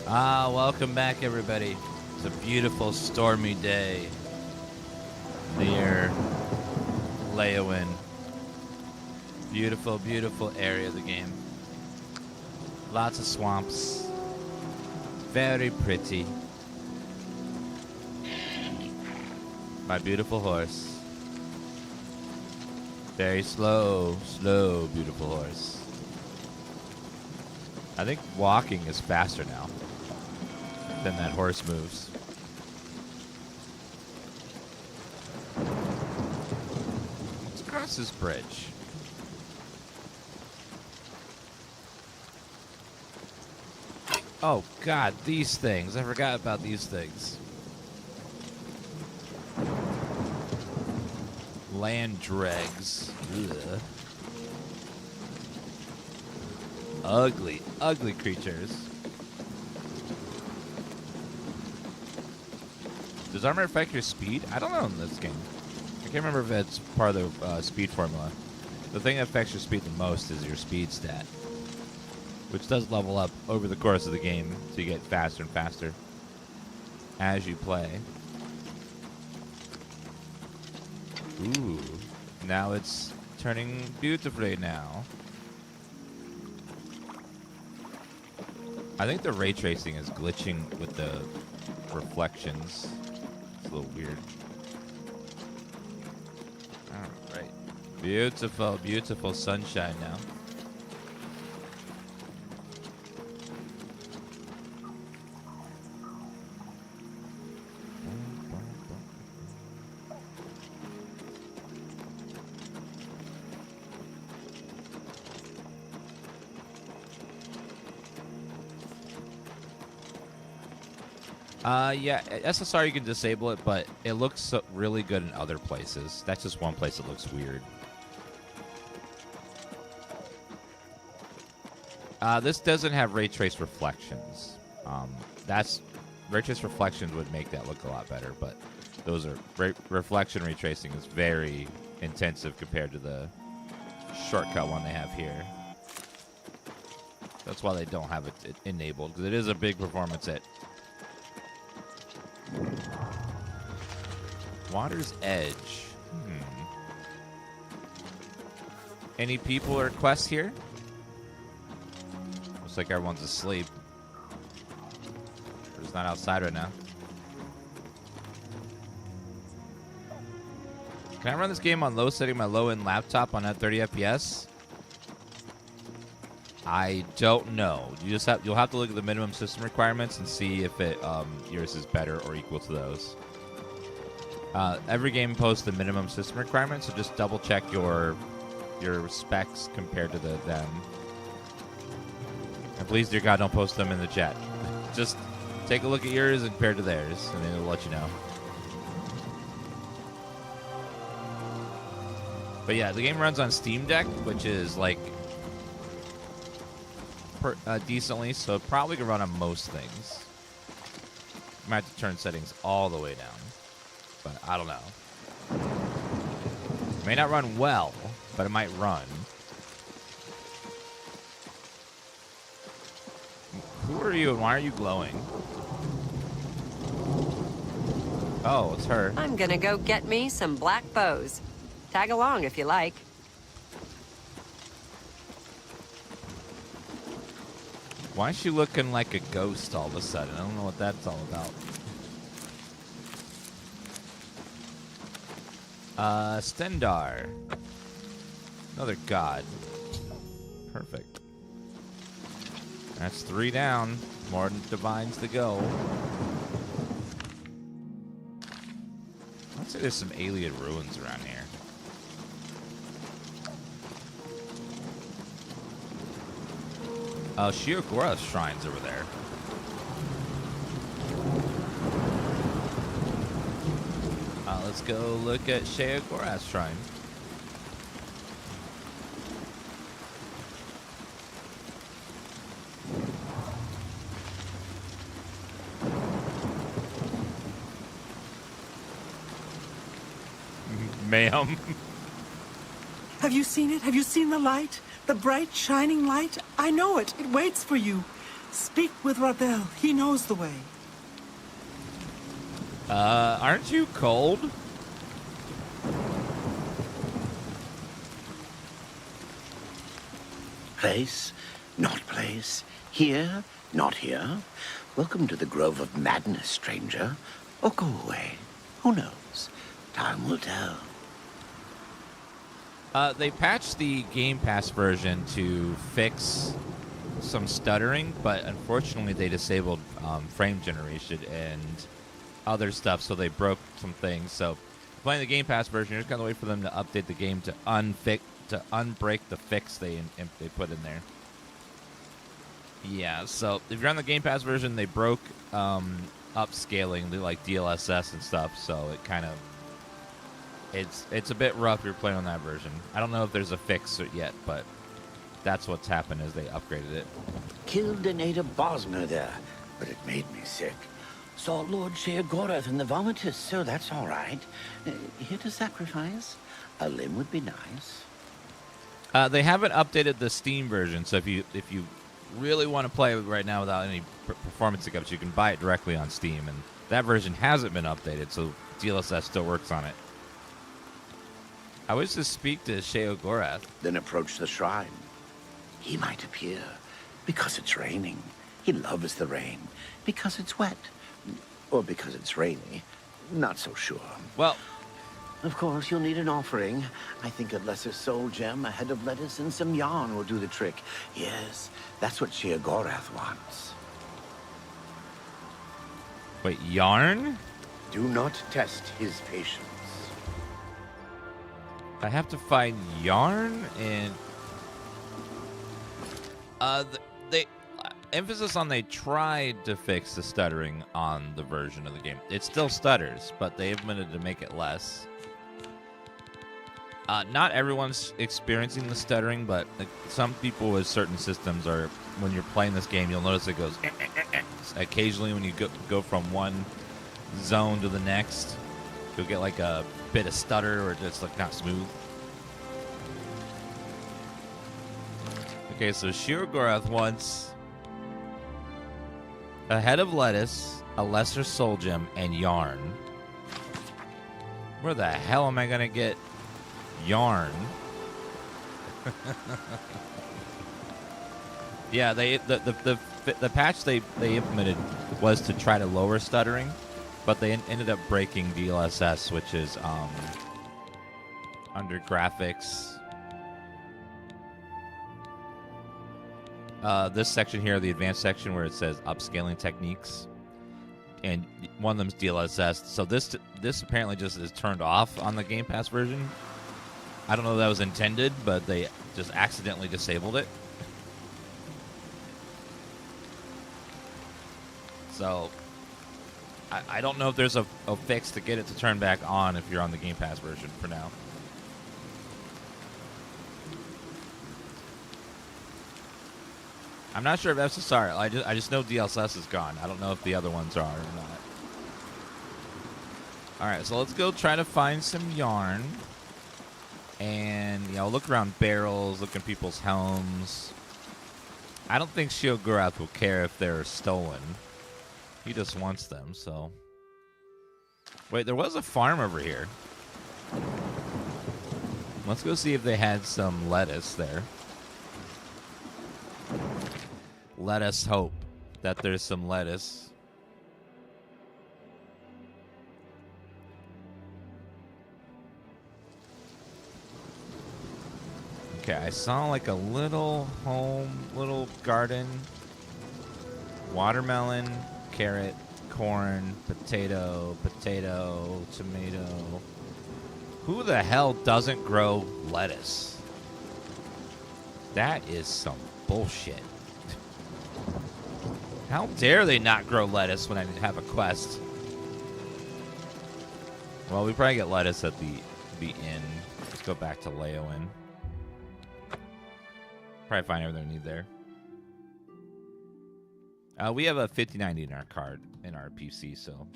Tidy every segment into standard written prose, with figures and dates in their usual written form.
Welcome back, everybody. It's a beautiful, stormy day near Leeuwin. Beautiful, beautiful area of the game. Lots of swamps. Very pretty. My beautiful horse. Very slow, slow, beautiful horse. I think walking is faster now than that horse moves. Let's cross this bridge. Oh God, these things. I forgot about these things. Land dregs. Ugh. Ugly, ugly creatures. Does armor affect your speed? I don't know in this game. I can't remember if it's part of the speed formula. The thing that affects your speed the most is your speed stat, which does level up over the course of the game, so you get faster and faster as you play. Ooh, now it's turning beautifully now. I think the ray tracing is glitching with the reflections. It's a little weird. All right. Beautiful, beautiful sunshine now. Yeah, SSR you can disable it, but it looks really good in other places. That's just one place that looks weird. This doesn't have ray trace reflections. Ray trace reflections would make that look a lot better, but those are reflection ray tracing is very intensive compared to the shortcut one they have here. That's why they don't have it enabled, because it is a big performance hit. Water's Edge. Any people or quests here? Looks like everyone's asleep. Or just not outside right now. Can I run this game on low, setting my low-end laptop on at 30 FPS? I don't know. You'll have to look at the minimum system requirements and see if yours is better or equal to those. Every game posts the minimum system requirements, so just double check your specs compared to them. And please, dear God, don't post them in the chat. Just take a look at yours and compare to theirs, and it'll let you know. But yeah, the game runs on Steam Deck, which is like decently, so it probably can run on most things. Might have to turn settings all the way down, but I don't know. It may not run well, but it might run. Who are you and why are you glowing? Oh, it's her. I'm gonna go get me some black bows. Tag along if you like. Why is she looking like a ghost all of a sudden? I don't know what that's all about. Stendar. Another god. Perfect. That's 3 down. More divines to go. I'd say there's some alien ruins around here. Sheogorath shrine's over there. Let's go look at Sheogorath shrine. Ma'am. Have you seen it? Have you seen the light? The bright, shining light? I know it. It waits for you. Speak with Radel. He knows the way. Aren't you cold? Place, not place. Here, not here. Welcome to the Grove of Madness, stranger. Or go away. Who knows? Time will tell. They patched the Game Pass version to fix some stuttering, but unfortunately they disabled frame generation and other stuff, so they broke some things. So playing the Game Pass version, you're just gotta wait for them to update the game to unbreak the fix they put in there. Yeah, so if you're on the Game Pass version, they broke upscaling, like DLSS and stuff, so it kind of it's a bit rough if you're playing on that version. I don't know if there's a fix yet, but that's what's happened as they upgraded it. Killed a native Bosmer there, but it made me sick. Saw Lord Sheogorath in the vomitous, so that's all right. Here to sacrifice. A limb would be nice. They haven't updated the Steam version, so if you really want to play it right now without any performance hiccups, you can buy it directly on Steam, and that version hasn't been updated, so DLSS still works on it. I wish to speak to Sheogorath. Then approach the shrine. He might appear because it's raining. He loves the rain because it's wet. Or because it's rainy. Not so sure. Well, of course, you'll need an offering. I think a lesser soul gem, a head of lettuce, and some yarn will do the trick. Yes, that's what Sheogorath wants. wait, yarn? Do not test his patience. I have to find yarn and they emphasis on they tried to fix the stuttering on the version of the game. It still stutters, but they implemented to make it less. Not everyone's experiencing the stuttering, but some people with certain systems are. When you're playing this game, you'll notice it goes occasionally when you go from one zone to the next. You'll get like a bit of stutter or just like not smooth. Okay, so Sheogorath wants a head of lettuce, a lesser soul gem, and yarn. Where the hell am I gonna get yarn? Yeah, the patch they implemented was to try to lower stuttering, but they ended up breaking DLSS, which is under graphics. This section here, the advanced section where it says upscaling techniques, and one of them's DLSS. So this apparently just is turned off on the Game Pass version. I don't know if that was intended, but they just accidentally disabled it. So I don't know if there's a fix to get it to turn back on if you're on the Game Pass version for now. I'm not sure if SSR. I just know DLSS is gone. I don't know if the other ones are or not. All right, so let's go try to find some yarn, and look around barrels, look in people's homes. I don't think Sheogorath will care if they're stolen. He just wants them. So wait, there was a farm over here. Let's go see if they had some lettuce there. Let us hope that there's some lettuce. Okay, I saw like a little garden. Watermelon, carrot, corn, potato, tomato. Who the hell doesn't grow lettuce? That is some bullshit. How dare they not grow lettuce when I have a quest? Well, we probably get lettuce at the inn. Let's go back to Leoin. Probably find everything we need there. We have a 5090 in our card, in our PC, so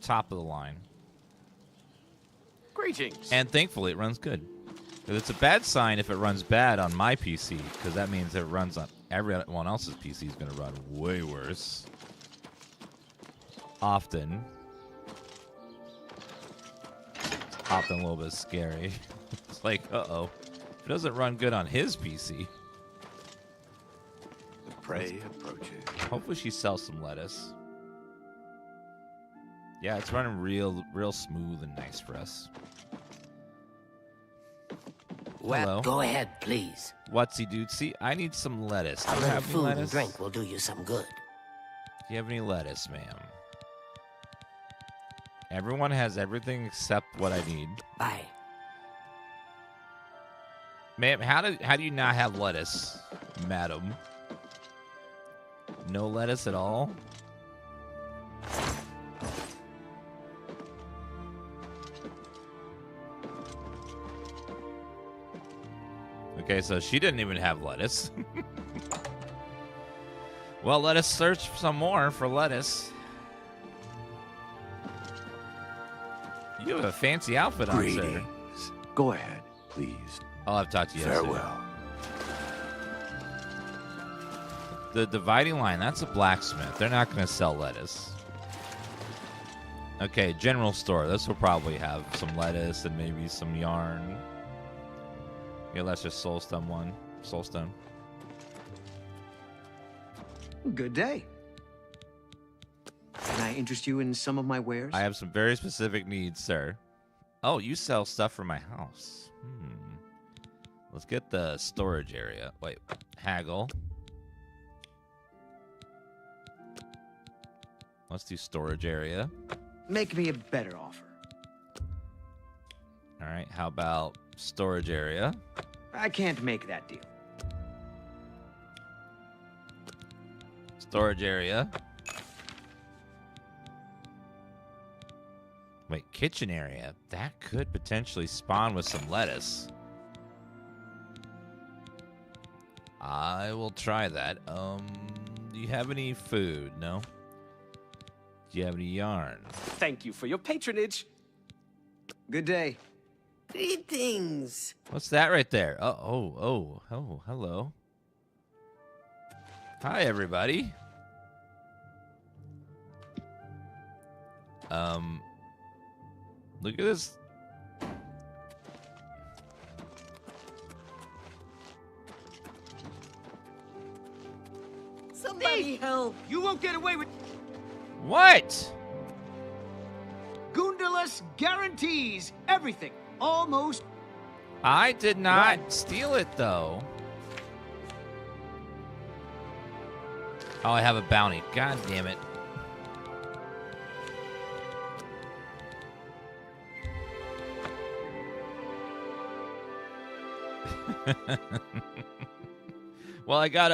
top of the line. Greetings. And thankfully, it runs good. Because it's a bad sign if it runs bad on my PC, because that means it runs on everyone else's PC is going to run way worse. Often a little bit scary. It's like, uh-oh. It doesn't run good on his PC. The prey approaches. Hopefully she sells some lettuce. Yeah, it's running real smooth and nice for us. Well, Hello. go ahead, please. Whatsy dudesy? I need some lettuce. Do A you little have any food and lettuce? drink will do you some good. Do you have any lettuce, ma'am? Everyone has everything except what I need. Bye. Ma'am, how do you not have lettuce, madam? No lettuce at all? Okay, so she didn't even have lettuce. Well, let us search some more for lettuce. You have a fancy outfit on, sir. Greetings. Go ahead, please. I'll have to talk to you yesterday. Farewell. The dividing line, that's a blacksmith. They're not going to sell lettuce. Okay, general store. This will probably have some lettuce and maybe some yarn. Yeah, let's just soulstone one. Soulstone. Good day. Can I interest you in some of my wares? I have some very specific needs, sir. Oh, you sell stuff for my house. Let's get the storage area. Wait, haggle. Let's do storage area. Make me a better offer. All right, how about storage area? I can't make that deal. Storage area. Wait, kitchen area. That could potentially spawn with some lettuce. I will try that. Do you have any food? No? Do you have any yarn? Thank you for your patronage. Good day. Greetings. What's that right there? Oh, hello. Hi, everybody. Look at this. Somebody help. You won't get away with What? Goondalus guarantees everything. Almost. I did not steal it, though. Oh, I have a bounty. God damn it. Well, I got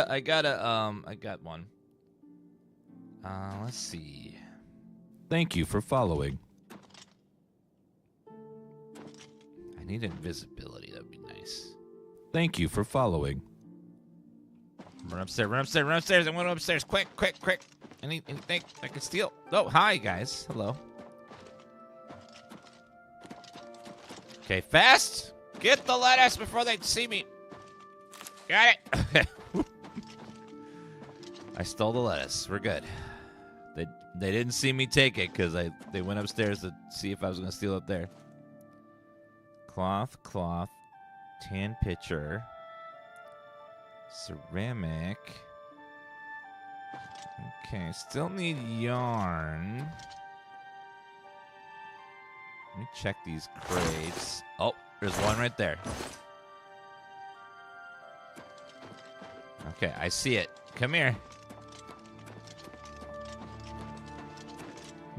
one. Let's see. Thank you for following. I need invisibility. That'd be nice. Thank you for following. Run upstairs, run upstairs, run upstairs. I'm going upstairs. Quick. Anything I can steal? Oh, hi, guys. Hello. Okay, fast. Get the lettuce before they see me. Got it. I stole the lettuce. We're good. They didn't see me take it because they went upstairs to see if I was going to steal it there. Cloth, tan pitcher, ceramic. Okay, still need yarn. Let me check these crates. Oh, there's one right there. Okay, I see it. Come here.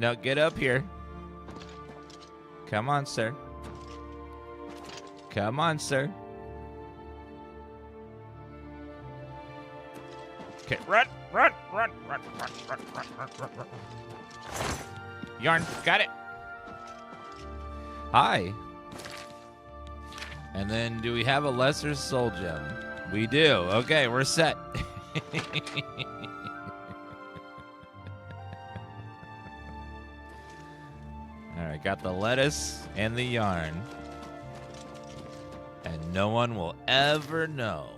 No, get up here. Come on, sir. Come on, sir. Okay, run. Yarn, got it. Hi. And then, do we have a lesser soul gem? We do. Okay, we're set. All right, got the lettuce and the yarn. And no one will ever know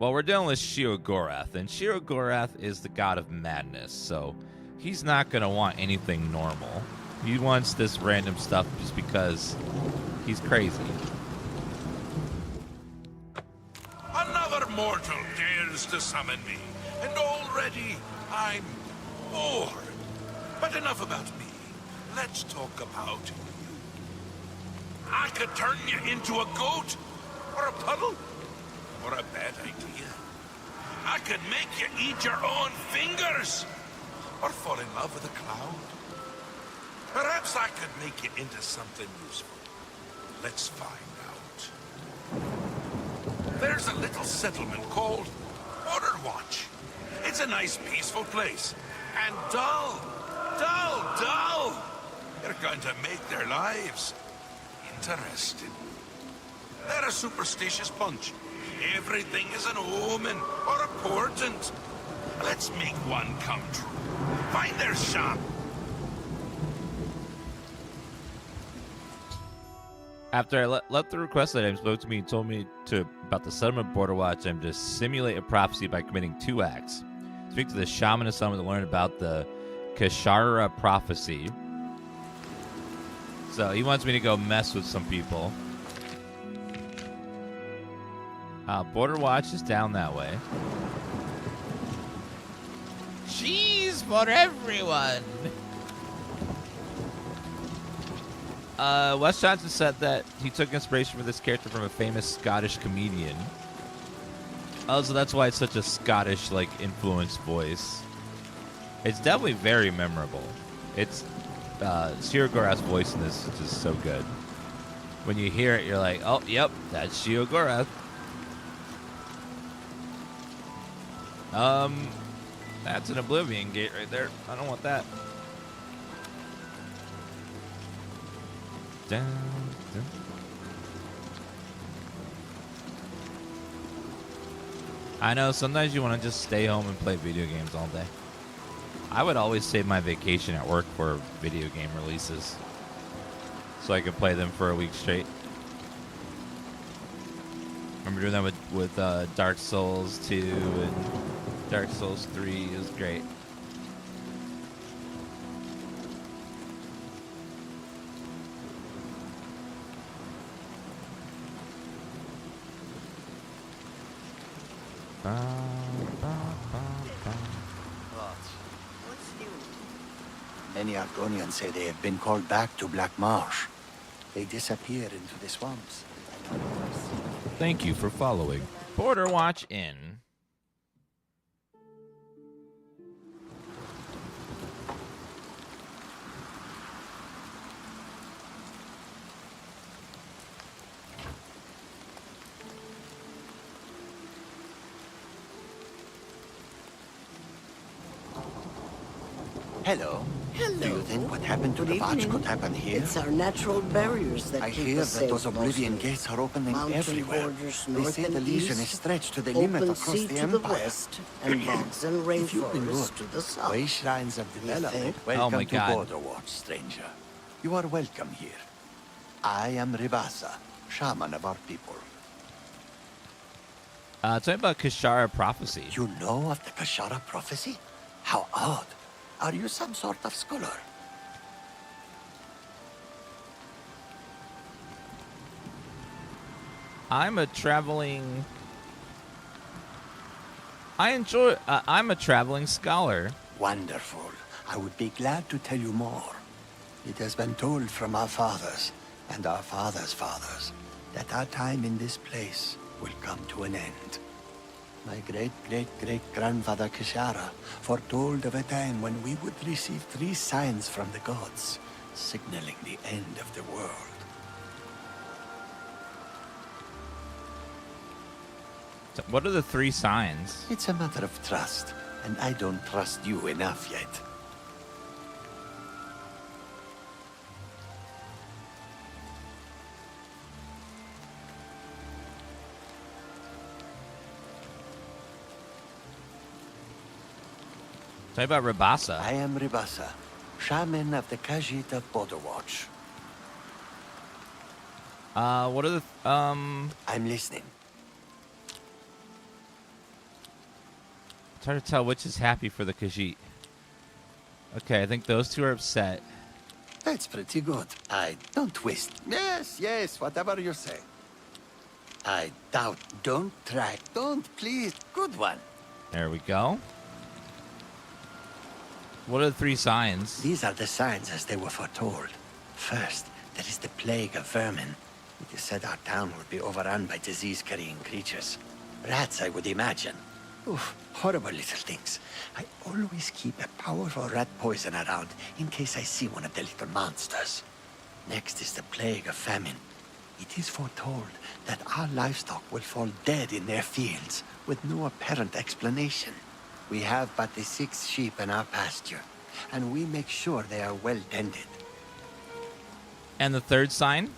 Well, we're dealing with Sheogorath, and Sheogorath is the god of madness, so he's not going to want anything normal. He wants this random stuff just because he's crazy. Another mortal dares to summon me, and already I'm bored. But enough about me. Let's talk about you. I could turn you into a goat, or a puddle, or a bad idea. I could make you eat your own fingers, or fall in love with a cloud. Perhaps I could make you into something useful. Let's find out. There's a little settlement called Border Watch. It's a nice, peaceful place. And dull. You're going to make their lives interesting. They're a superstitious bunch. Everything is an omen or a portent. Let's make one come true. Find their shop. After I left the request item, spoke to me and told me about the settlement Border Watch, I'm to simulate a prophecy by committing 2 acts. Speak to the shaman of summon to learn about the Kashara prophecy. So he wants me to go mess with some people. Border Watch is down that way. Cheese for everyone! Wes Johnson said that he took inspiration for this character from a famous Scottish comedian. Oh, so that's why it's such a Scottish, like, influenced voice. It's definitely very memorable. It's Sheogorath's voice in this is just so good. When you hear it, you're like, oh, yep, that's Sheogorath. That's an Oblivion gate right there. I don't want that. Dun, dun. I know, sometimes you want to just stay home and play video games all day. I would always save my vacation at work for video game releases, so I could play them for a week straight. Remember doing that with Dark Souls 2 and Dark Souls 3. It was great. Many Argonians say they have been called back to Black Marsh. They disappear into the swamps. Thank you for following Border Watch in. Hello. Hello. Do you think what happened to Good the watch evening. could happen here? It's our natural barriers that I keep hear us that safe those Oblivion mostly. gates are opening Mountain everywhere. borders They north say and the Legion is east, stretched to the limit open across sea the to Empire. the west, and bogs and If you've been rainforests good, to the south. way shrines of development. think? Welcome Oh my to God. Border Watch, stranger. You are welcome here. I am Ribasa, shaman of our people. Tell me about Kashara prophecy. You know of the Kashara prophecy? How odd. Are you some sort of scholar? I'm a traveling. I'm a traveling scholar. Wonderful. I would be glad to tell you more. It has been told from our fathers and our fathers' fathers that our time in this place will come to an end. My great-great-great-grandfather Kishara foretold of a time when we would receive 3 signs from the gods, signaling the end of the world. So what are the 3 signs? It's a matter of trust, and I don't trust you enough yet. Tell me about Rabasa. I am Ribasa, shaman of the Khajiit of Border Watch. What are the I'm listening. It's hard to tell which is happy for the Khajiit. Okay, I think those two are upset. That's pretty good. I don't twist. Yes, whatever you say. I doubt. Don't try. Don't, please. Good one. There we go. What are the three signs? These are the signs as they were foretold. First, there is the plague of vermin. It is said our town will be overrun by disease-carrying creatures. Rats, I would imagine. Oof, horrible little things. I always keep a powerful rat poison around in case I see one of the little monsters. Next is the plague of famine. It is foretold that our livestock will fall dead in their fields with no apparent explanation. We have but the 6 sheep in our pasture, and we make sure they are well tended. And the third sign?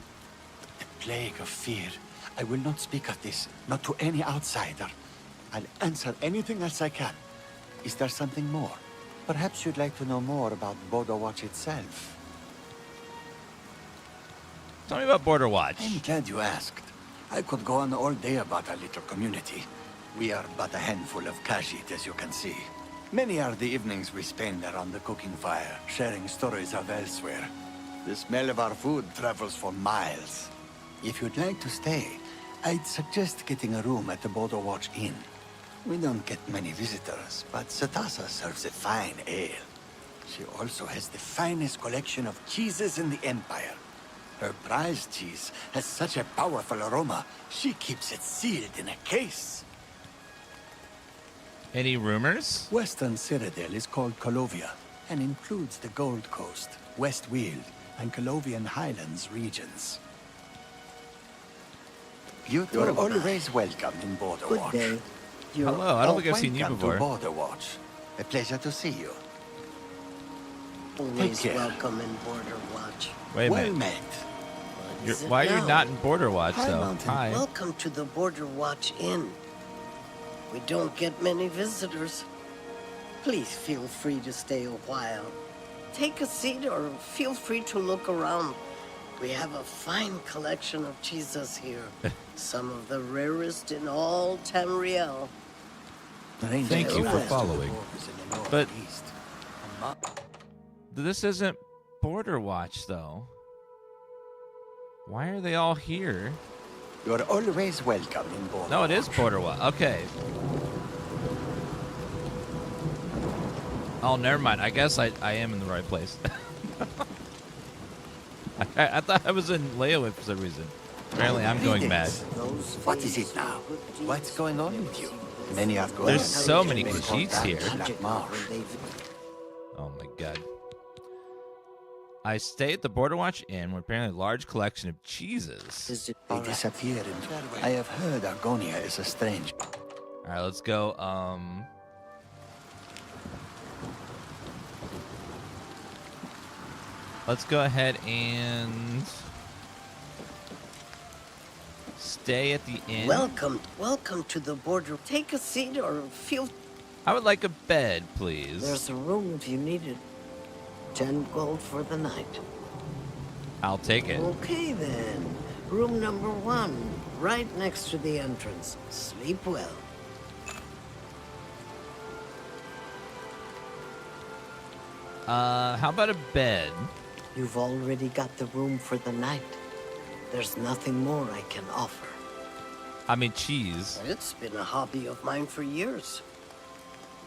The plague of fear. I will not speak of this, not to any outsider. I'll answer anything else I can. Is there something more? Perhaps you'd like to know more about Border Watch itself. Tell me about Border Watch. I'm glad you asked. I could go on all day about our little community. We are but a handful of Khajiit, as you can see. Many are the evenings we spend around the cooking fire, sharing stories of elsewhere. The smell of our food travels for miles. If you'd like to stay, I'd suggest getting a room at the Border Watch Inn. We don't get many visitors, but Satasa serves a fine ale. She also has the finest collection of cheeses in the Empire. Her prized cheese has such a powerful aroma, she keeps it sealed in a case. Any rumors? Western Cyrodiil is called Colovia, and includes the Gold Coast, West Weald, and Colovian Highlands regions. You're always welcome in Border Good Watch. day. Hello, I don't think I've seen you Welcome before. to Border Watch. A pleasure to see you. Always Take care. welcome in Border Watch. Wait a Well minute. met. What is it Why are you now? not in Border Watch, Hi, though? Mountain. Hi. Welcome to the Border Watch Inn. We don't get many visitors. Please feel free to stay a while. Take a seat or feel free to look around. We have a fine collection of cheeses here. Some of the rarest in all Tamriel. Thank you for following. But- East. This isn't Border Watch, though. Why are they all here? You're always welcome in Border No, it is Watch. Border Watch. Okay. Oh, never mind. I guess I am in the right place. I thought I was in layaway for some reason. Apparently, I'm going mad. What is it now? What's going on with you? Many are going. There's so many Khajiits here. Black Marsh. Oh my god. I stay at the Border Watch Inn with apparently a large collection of cheeses. They disappeared. I have heard Argonia is a strange. Alright, let's go. Let's go ahead and stay at the inn. Welcome to the border. Take a seat or feel. I would like a bed, please. There's a room if you need it. 10 gold for the night. I'll take it. Okay then. Room number 1, right next to the entrance. Sleep well. How about a bed? You've already got the room for the night. There's nothing more I can offer. I mean, cheese. It's been a hobby of mine for years.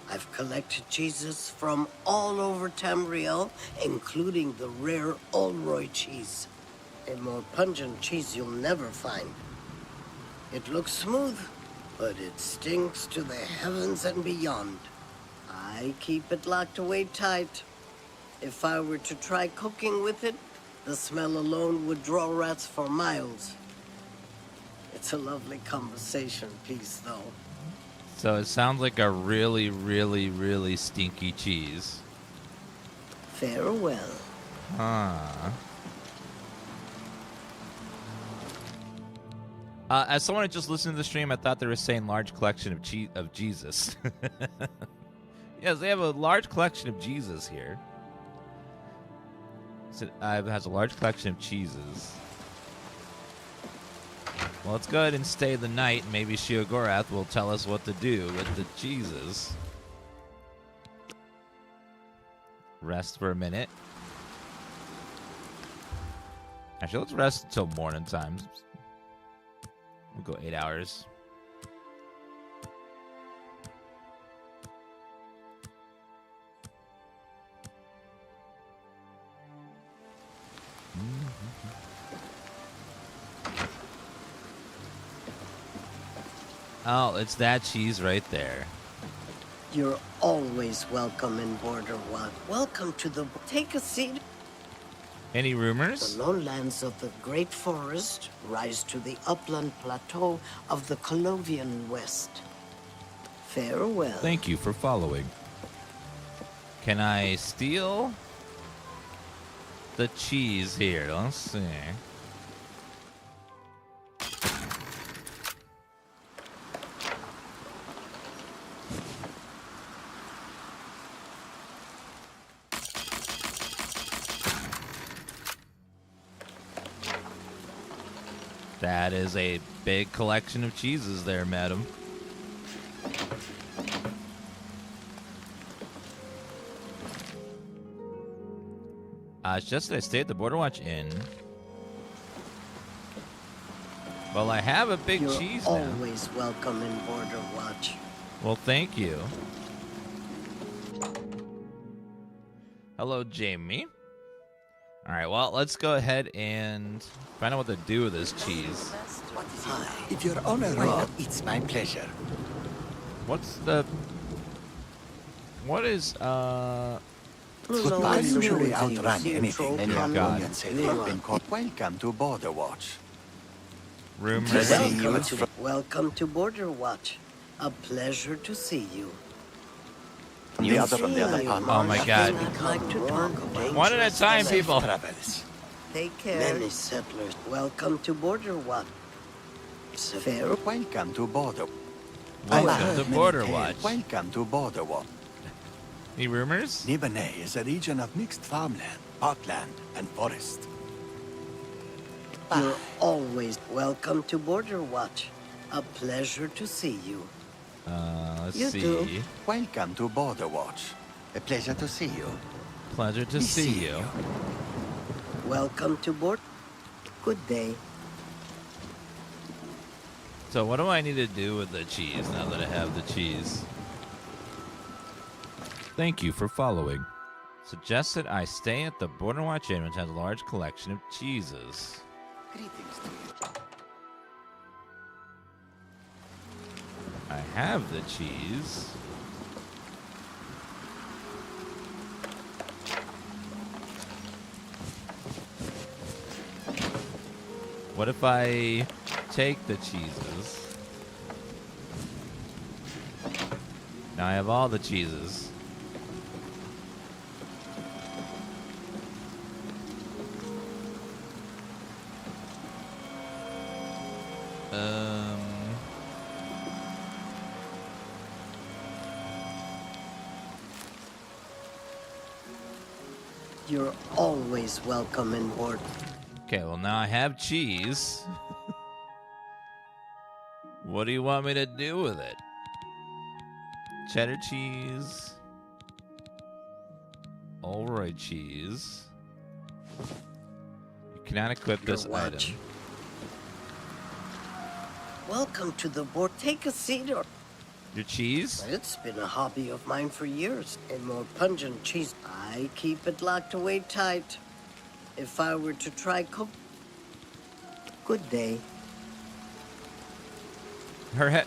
I've collected cheeses from all over Tamriel, including the rare Olroy cheese. A more pungent cheese you'll never find. It looks smooth, but it stinks to the heavens and beyond. I keep it locked away tight. If I were to try cooking with it, the smell alone would draw rats for miles. It's a lovely conversation piece, though. So it sounds like a really, really, really stinky cheese. Farewell. As someone who just listened to the stream, I thought they were saying large collection of Jesus. Yes, they have a large collection of Jesus here. So, it has a large collection of cheeses. Well, let's go ahead and stay the night. Maybe Sheogorath will tell us what to do with the cheeses. rest for a minute. Actually, let's rest until morning time. We'll go 8 hours. Oh, it's that cheese right there. You're always welcome in Borderwood. Welcome to the... Take a seat. Any rumors? The lowlands of the Great Forest rise to the upland plateau of the Colovian West. Farewell. Thank you for following. Can I steal the cheese here? Let's see. That is a big collection of cheeses there, madam. It's just that I stayed at the Borderwatch Inn. Well, I have a big You're cheese now. always welcome in Borderwatch. Well, thank you. Hello, Jamie. All right, well, let's go ahead and find out what to do with this cheese. Hi. If you're on a road, it's my pleasure. What's the... What is, Could I usually outrun anything any God. Argonian said have been called? Welcome to Borderwatch. rumors? Welcome to Borderwatch. A pleasure to see you. The other from the other part. Oh my God. I'd like to talk about One at a time, people. Travels. Take care. Many settlers. Welcome to Borderwatch. Fair. Welcome to Border. Welcome to Borderwatch. Welcome to Borderwatch. Any rumors? Nibonay is a region of mixed farmland, parkland, and forest. You're always welcome to Borderwatch. A pleasure to see you. Let's You see. too. Welcome to Borderwatch. A pleasure to see you. Pleasure to see you. Welcome to Board. Good day. So what do I need to do with the cheese now that I have the cheese? Thank you for following. Suggested I stay at the Borderwatch Inn, which has a large collection of cheeses. Greetings to you. I have the cheese. What if I take the cheeses? Now I have all the cheeses. You're always welcome in Board. Okay, well now I have cheese. What do you want me to do with it? Cheddar cheese. Olroy cheese. You cannot equip this item. Welcome to the Board. Take a seat or... Your cheese? It's been a hobby of mine for years. A more pungent cheese. I keep it locked away tight. If I were to try cook... Good day. Her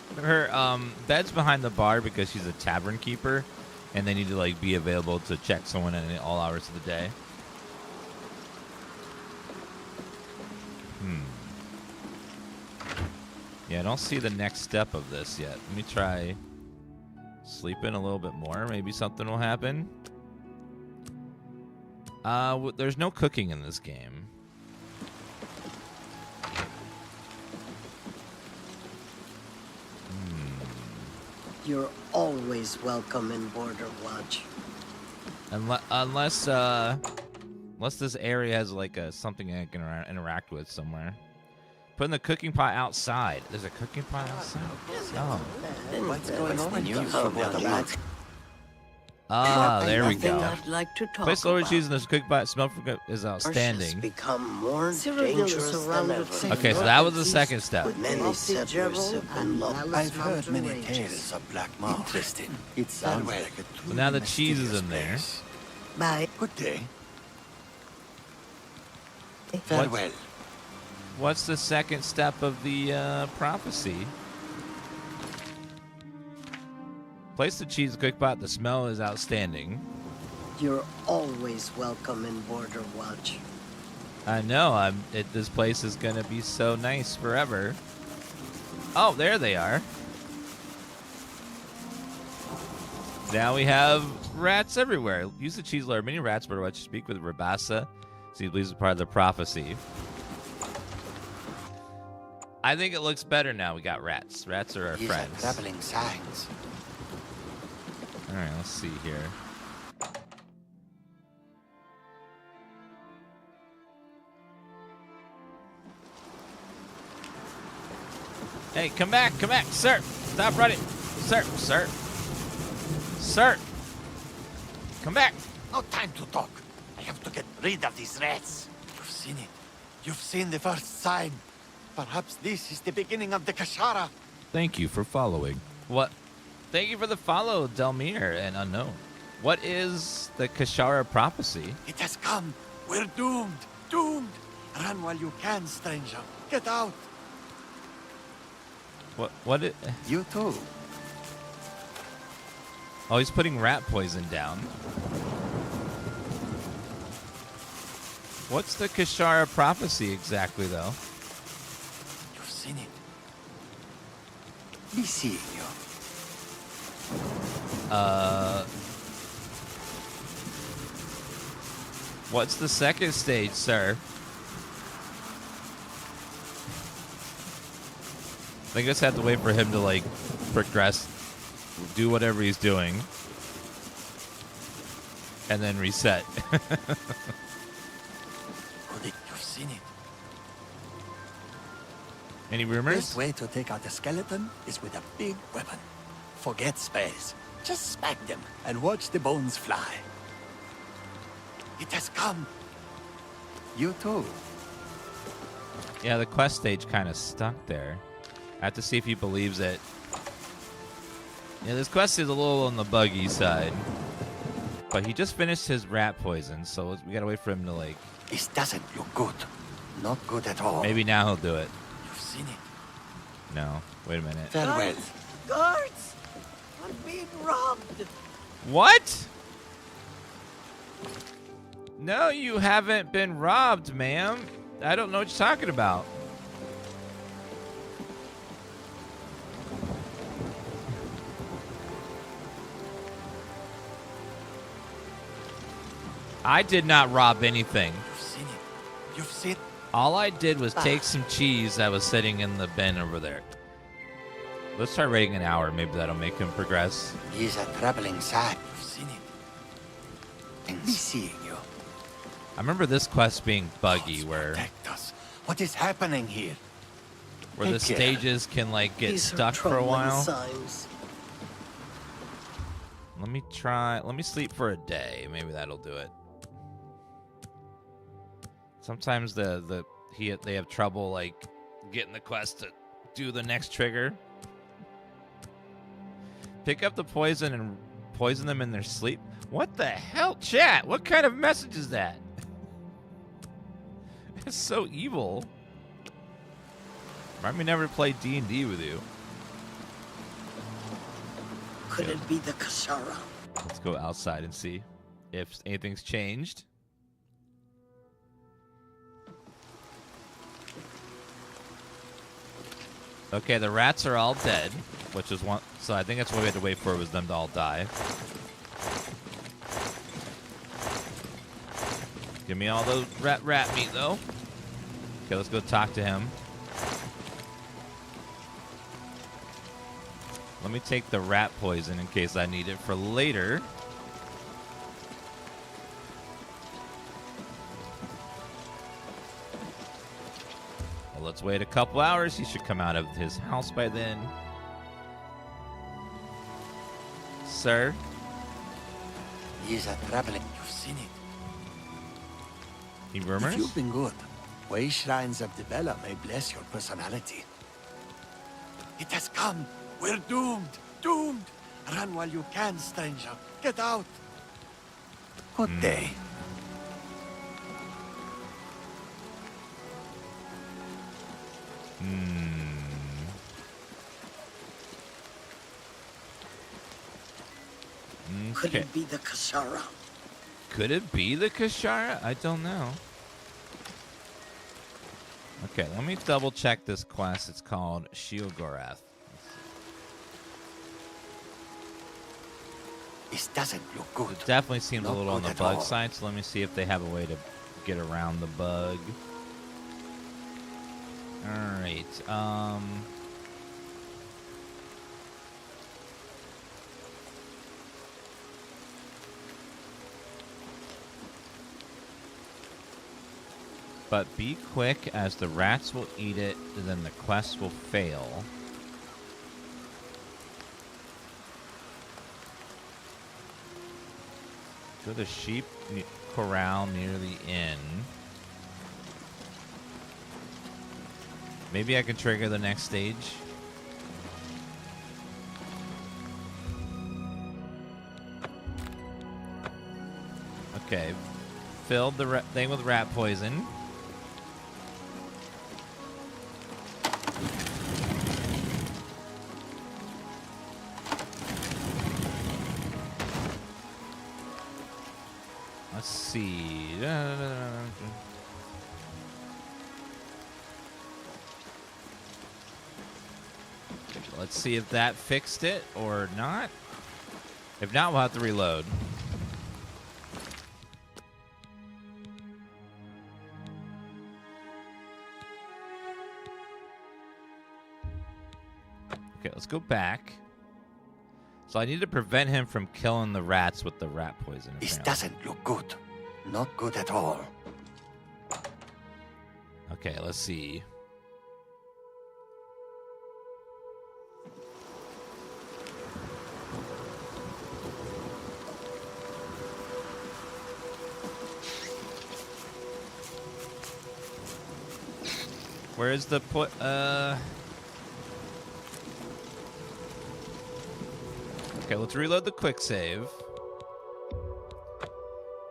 bed's behind the bar because she's a tavern keeper, and they need to like be available to check someone in all hours of the day. Yeah, I don't see the next step of this yet. Let me try sleeping a little bit more. Maybe something will happen. There's no cooking in this game. You're always welcome in Borderwatch. Unless this area has like something I can interact with somewhere. Putting the cooking pot outside. There's a cooking pot outside. Oh. What's going on in you from the other part? Ah, there we Nothing go. I'd like to talk Place lower about. cheese in this cooked bite. Smell for is Has outstanding. become more Cyrodiil is dangerous than surrounded ever. by Okay, so that was the second step. Many Lofty settlers Gerbil have been and lost. Alice I've heard Mountain many Ranges. tales of Black Moss. Interesting. It sounds Farewell. like a So truly now the cheese is mysterious in there. place. Bye. Good day. What's- Farewell. What's the second step of the prophecy? Place the cheese in the cooked pot. The smell is outstanding. You're always welcome in Border Watch. I know. This place is gonna be so nice forever. Oh, there they are. Now we have rats everywhere. Use the cheese layer. Many rats, but what you speak with Rabasa. So he believes it's part of the prophecy. I think it looks better now. We got rats. Rats are our These friends. are traveling signs. All right, let's see here. Hey, come back, sir. Stop running. Sir. Come back. No time to talk. I have to get rid of these rats. You've seen it. You've seen the first sign. Perhaps this is the beginning of the Kashara. Thank you for following. What? Thank you for the follow, Delmir and Unknown. What is the Kashara prophecy? It has come. We're doomed. Doomed. Run while you can, stranger. Get out. What You too. Oh, he's putting rat poison down. What's the Kashara prophecy exactly, though? You've seen it. Be seeing you. What's the second stage, sir? I guess I have to wait for him to, like, progress, do whatever he's doing, and then reset. You've seen it. Any rumors? Best way to take out a skeleton is with a big weapon. Forget space. Just smack them and watch the bones fly. It has come. You too. Yeah, the quest stage kind of stuck there. I have to see if he believes it. Yeah, this quest is a little on the buggy side. But he just finished his rat poison, so we gotta wait for him to, like... This doesn't look good. Not good at all. Maybe now he'll do it. You've seen it. No. Wait a minute. Farewell. Guards! I'm being robbed! What? No, you haven't been robbed, ma'am. I don't know what you're talking about. I did not rob anything. You've seen it. You've seen... All I did was take some cheese that was sitting in the bin over there. Let's try waiting an hour. Maybe that'll make him progress. He's a traveling sign. You've seen it. Be seeing you. I remember this quest being buggy, where Protect us. What is happening here? the Take care. stages can, like, get These are stuck for a troubling while. signs. Let me try. Let me sleep for a day. Maybe that'll do it. Sometimes they have trouble, like, getting the quest to do the next trigger. Pick up the poison and poison them in their sleep. What the hell, chat? What kind of message is that? It's so evil. Remind me never to play D&D with you. Could it be the Kashara? Let's go outside and see if anything's changed. Okay, the rats are all dead, which is one. So I think that's what we had to wait for, was them to all die. Give me all those rat meat, though. Okay, let's go talk to him. Let me take the rat poison in case I need it for later. Well, let's wait a couple hours. He should come out of his house by then. Sir? He is a traveling. You've seen it. He If rumors? you've been good, way shrines of the Bella may bless your personality. It has come. We're doomed. Doomed. Run while you can, stranger. Get out. Good day. Could Okay. it be the Kashara? Could it be the Kashara? I don't know. Okay, let me double check this quest. It's called Sheogorath. This doesn't look good. It definitely seems a Not little on good the at bug all. side, so let me see if they have a way to get around the bug. Alright, but be quick, as the rats will eat it, and then the quest will fail. Go to the sheep corral near the inn. Maybe I can trigger the next stage. Okay. Filled the thing with rat poison. Let's see. Let's see if that fixed it or not. If not, we'll have to reload. Okay, let's go back. So I need to prevent him from killing the rats with the rat poison. This apparently. doesn't look good. Not good at all. Okay, let's see. Where is the Okay, let's reload the quick save.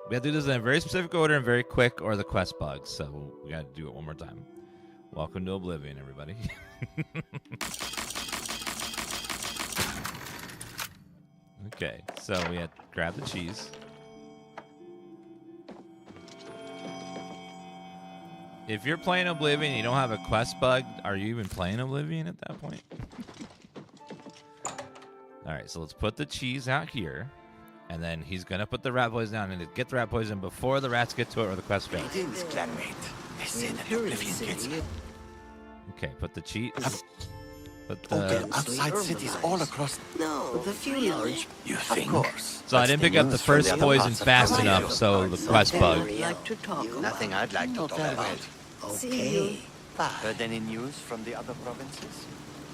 We have to do this in a very specific order and very quick, or the quest bugs. So we got to do it one more time. Welcome to Oblivion, everybody. Okay, so we had to grab the cheese. If you're playing Oblivion and you don't have a quest bug, are you even playing Oblivion at that point? Alright, so let's put the cheese out here. And then he's going to put the rat poison down and get the rat poison before the rats get to it or the quest fails. Greetings, clanmate. They say that Oblivion gets... Okay, put the cheat. Put Okay, the... outside cities all across... No, the few large. You think? Of course. So I didn't pick up the first poison fast enough, so the quest bug. Like to talk about. Nothing I'd like to talk about. Okay. Heard any news from the other provinces?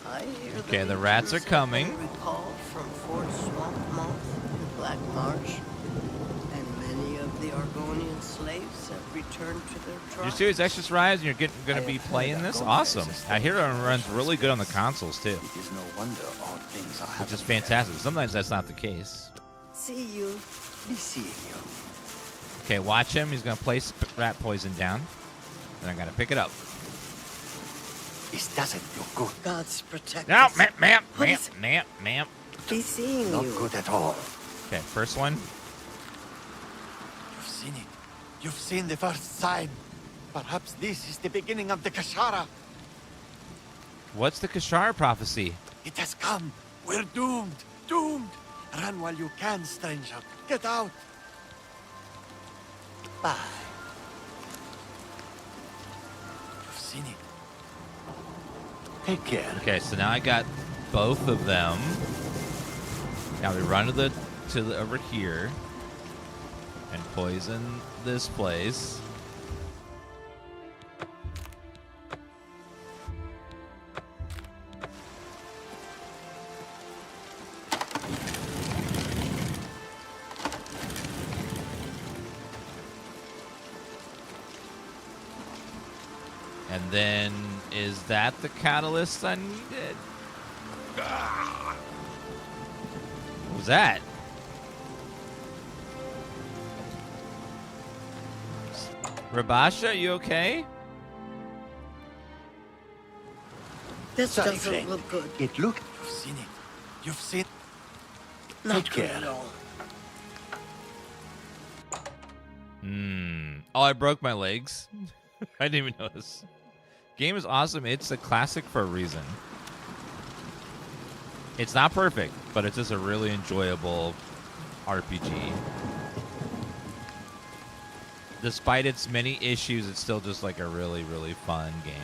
I hear Okay, the rats are coming. Recall from Fort Swamp Moth in Black Marsh, and many of the Argonian slaves have returned to their Your tribes. Series Extras Rise and you're going to be playing this? Awesome. I hear it runs really good on the consoles, too. It is no wonder odd things are happening. Which is fantastic. Sometimes that's not the case. See you. Be seeing you. Okay, watch him. He's going to place rat poison down. And I'm going to pick it up. This doesn't look good. God's protect No, us. ma'am. Be seeing Not you. good at all. Okay, first one. You've seen it. You've seen the first sign. Perhaps this is the beginning of the Kashara. What's the Kashar prophecy? It has come. We're doomed. Doomed. Run while you can, stranger. Get out. Bye. You've seen it. Take care. Okay, so now I got both of them. Now we run to the over here and poison this place. then is that the catalyst I needed? What was that? Rabasha, you okay? This Sorry, doesn't friend. look good. It looked. You've seen it. You've seen. Not Take good care. at all. Oh, I broke my legs. I didn't even notice. Game is awesome. It's a classic for a reason. It's not perfect, but it's just a really enjoyable RPG. Despite its many issues, it's still just like a really, really fun game.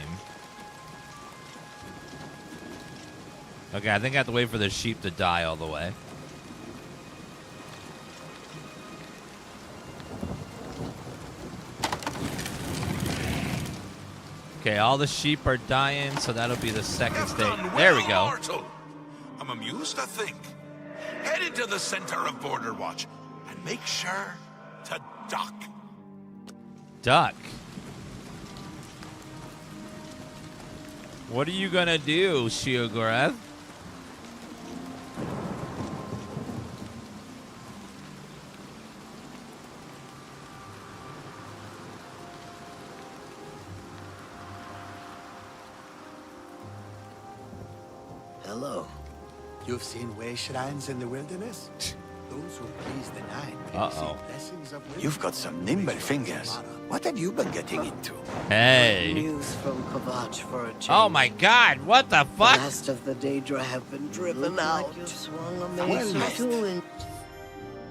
Okay, I think I have to wait for the sheep to die all the way. Okay, all the sheep are dying, so that'll be the second stage. There we go. Mortal. I'm amused to think. Head into the center of Border Watch and make sure to duck. Duck. What are you gonna do, Sheogorath? Hello. You've seen way shrines in the wilderness? Those who please the nine can Uh-oh. receive blessings of wisdom. You've got some nimble fingers. What have you been getting into? Hey. News from Kavach for a change. Oh my god, what the The fuck? last of the Daedra have been driven out. You swung a mace Well or two in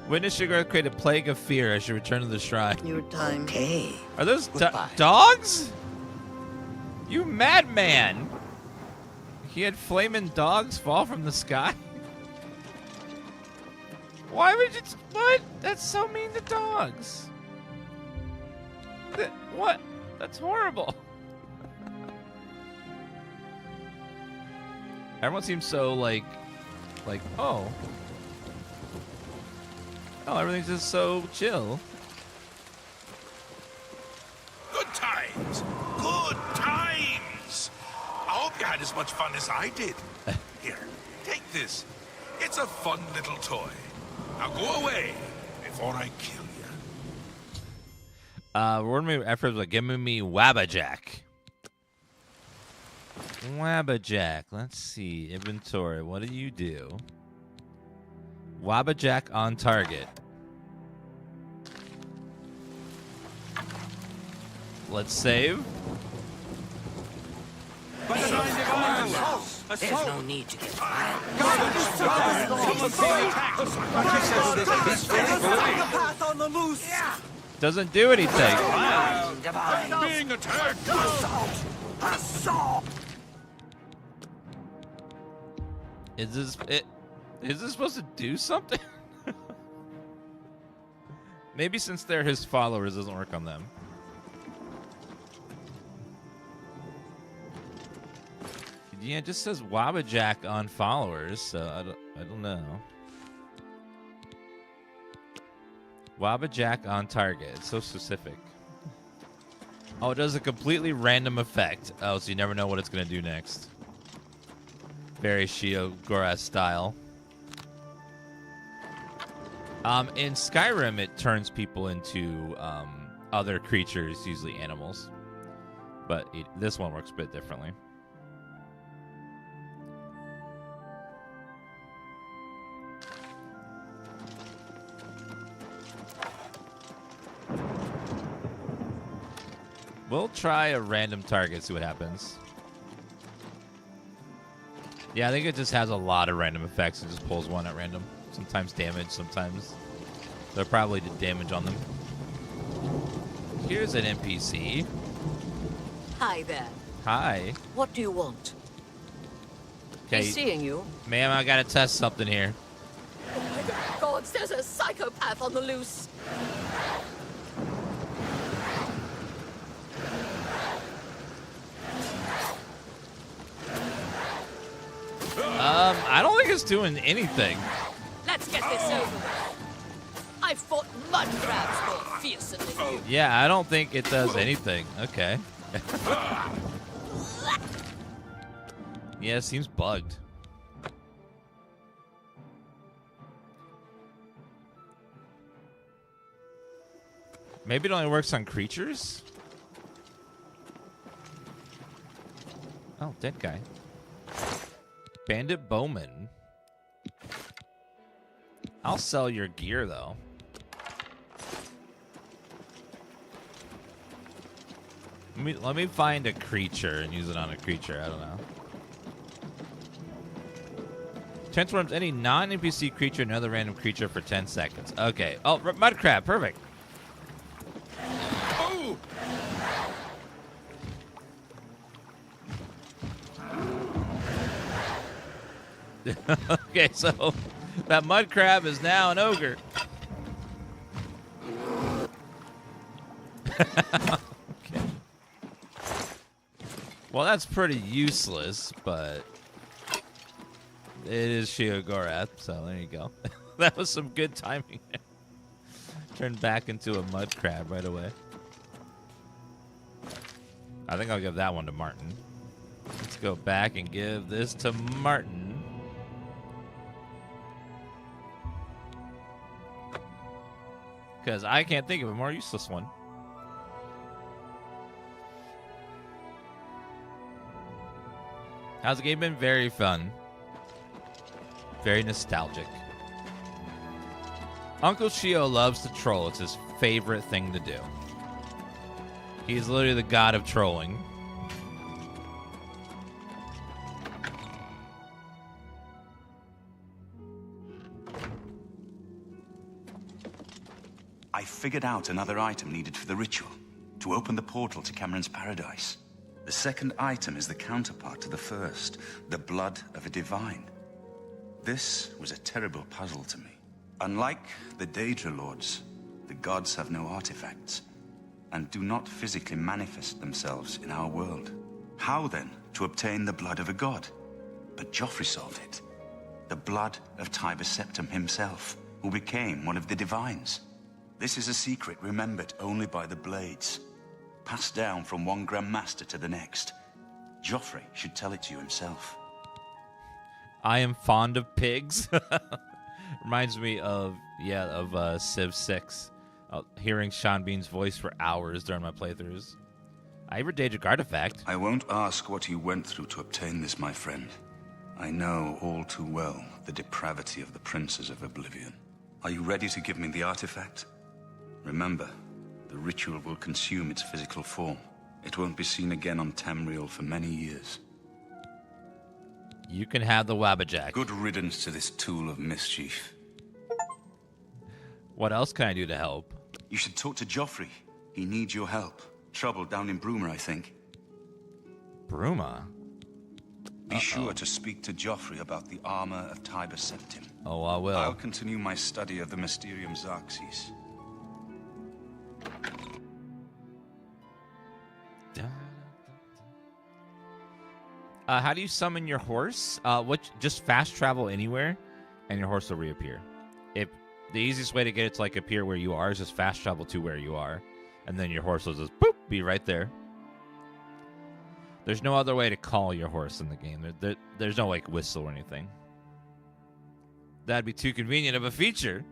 Witness Sheogorath create a plague of fear as you return to the shrine. your time. Okay. Are those Goodbye. dogs? You madman! He had flaming dogs fall from the sky? Why would you... What? That's so mean to dogs. What? That's horrible. Everyone seems so like, oh, everything's just so chill. Good times. Good times. I hope you had as much fun as I did. Here, take this. It's a fun little toy. Now go away before I kill you. Reward me efforts by giving me Wabbajack. Wabbajack. Let's see. Inventory. What do you do? Wabbajack on target. Let's save. There's no need to get wild. Doesn't do anything. Being attacked. Is this supposed to do something? Maybe since they're his followers, it doesn't work on them. Yeah, it just says Wabbajack on followers, so I don't know. Wabbajack on target. It's so specific. Oh, it does a completely random effect. Oh, so you never know what it's going to do next. Very Sheogorath style. In Skyrim, it turns people into other creatures, usually animals. But this one works a bit differently. We'll try a random target, see what happens. Yeah, I think it just has a lot of random effects. It just pulls one at random. Sometimes damage, sometimes. They'll probably do damage on them. Here's an NPC. Hi there. Hi. What do you want? Okay, He's seeing you. ma'am, I gotta test something here. Gods, there's a psychopath on the loose. I don't think it's doing anything. Let's get this over with. I've fought mud crabs more fearsome than you. Yeah, I don't think it does anything. Okay. Yeah, it seems bugged. Maybe it only works on creatures? Oh, dead guy. Bandit Bowman. I'll sell your gear, though. Let me find a creature and use it on a creature. I don't know. Transforms any non-NPC creature into another random creature for 10 seconds. Okay. Oh, mud crab. Perfect. Oh! Okay, so that mud crab is now an ogre. Okay. Well, that's pretty useless, but it is Sheogorath, so there you go. That was some good timing. Turned back into a mud crab right away. I think I'll give that one to Martin. Let's go back and give this to Martin. Because I can't think of a more useless one. How's the game been? Very fun. Very nostalgic. Uncle Sheo loves to troll. It's his favorite thing to do. He's literally the god of trolling. I figured out another item needed for the ritual, to open the portal to Cameron's paradise. The second item is the counterpart to the first, the blood of a divine. This was a terrible puzzle to me. Unlike the Daedra Lords, the gods have no artifacts, and do not physically manifest themselves in our world. How then to obtain the blood of a god? But Joffrey solved it. The blood of Tiber Septim himself, who became one of the divines. This is a secret remembered only by the Blades, passed down from one Grand Master to the next. Joffrey should tell it to you himself. I am fond of pigs. Reminds me of Civ 6. Hearing Sean Bean's voice for hours during my playthroughs. I ever Daedric artifact. I won't ask what you went through to obtain this, my friend. I know all too well the depravity of the princes of Oblivion. Are you ready to give me the artifact? Remember, the ritual will consume its physical form. It won't be seen again on Tamriel for many years. You can have the Wabbajack. Good riddance to this tool of mischief. What else can I do to help? You should talk to Joffrey. He needs your help. Trouble down in Bruma, I think. Bruma? Be sure to speak to Joffrey about the armor of Tiber Septim. Oh, I will. I'll continue my study of the Mysterium Xarxes. How do you summon your horse? Just fast travel anywhere, and your horse will reappear. If the easiest way to get it to appear where you are is just fast travel to where you are, and then your horse will just boop be right there. There's no other way to call your horse in the game. There's no whistle or anything. That'd be too convenient of a feature.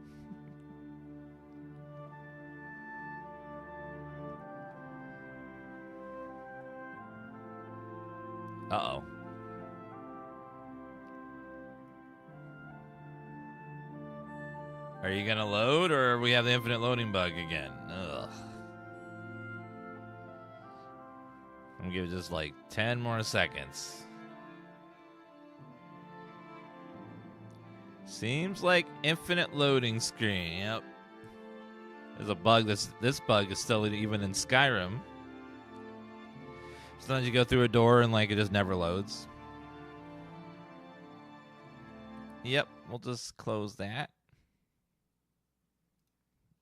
Uh-oh. Are you gonna load, or we have the infinite loading bug again? Ugh. I'm gonna give it just 10 more seconds. Seems like infinite loading screen. Yep. There's a bug. This bug is still even in Skyrim. Sometimes you go through a door and it just never loads. Yep, we'll just close that.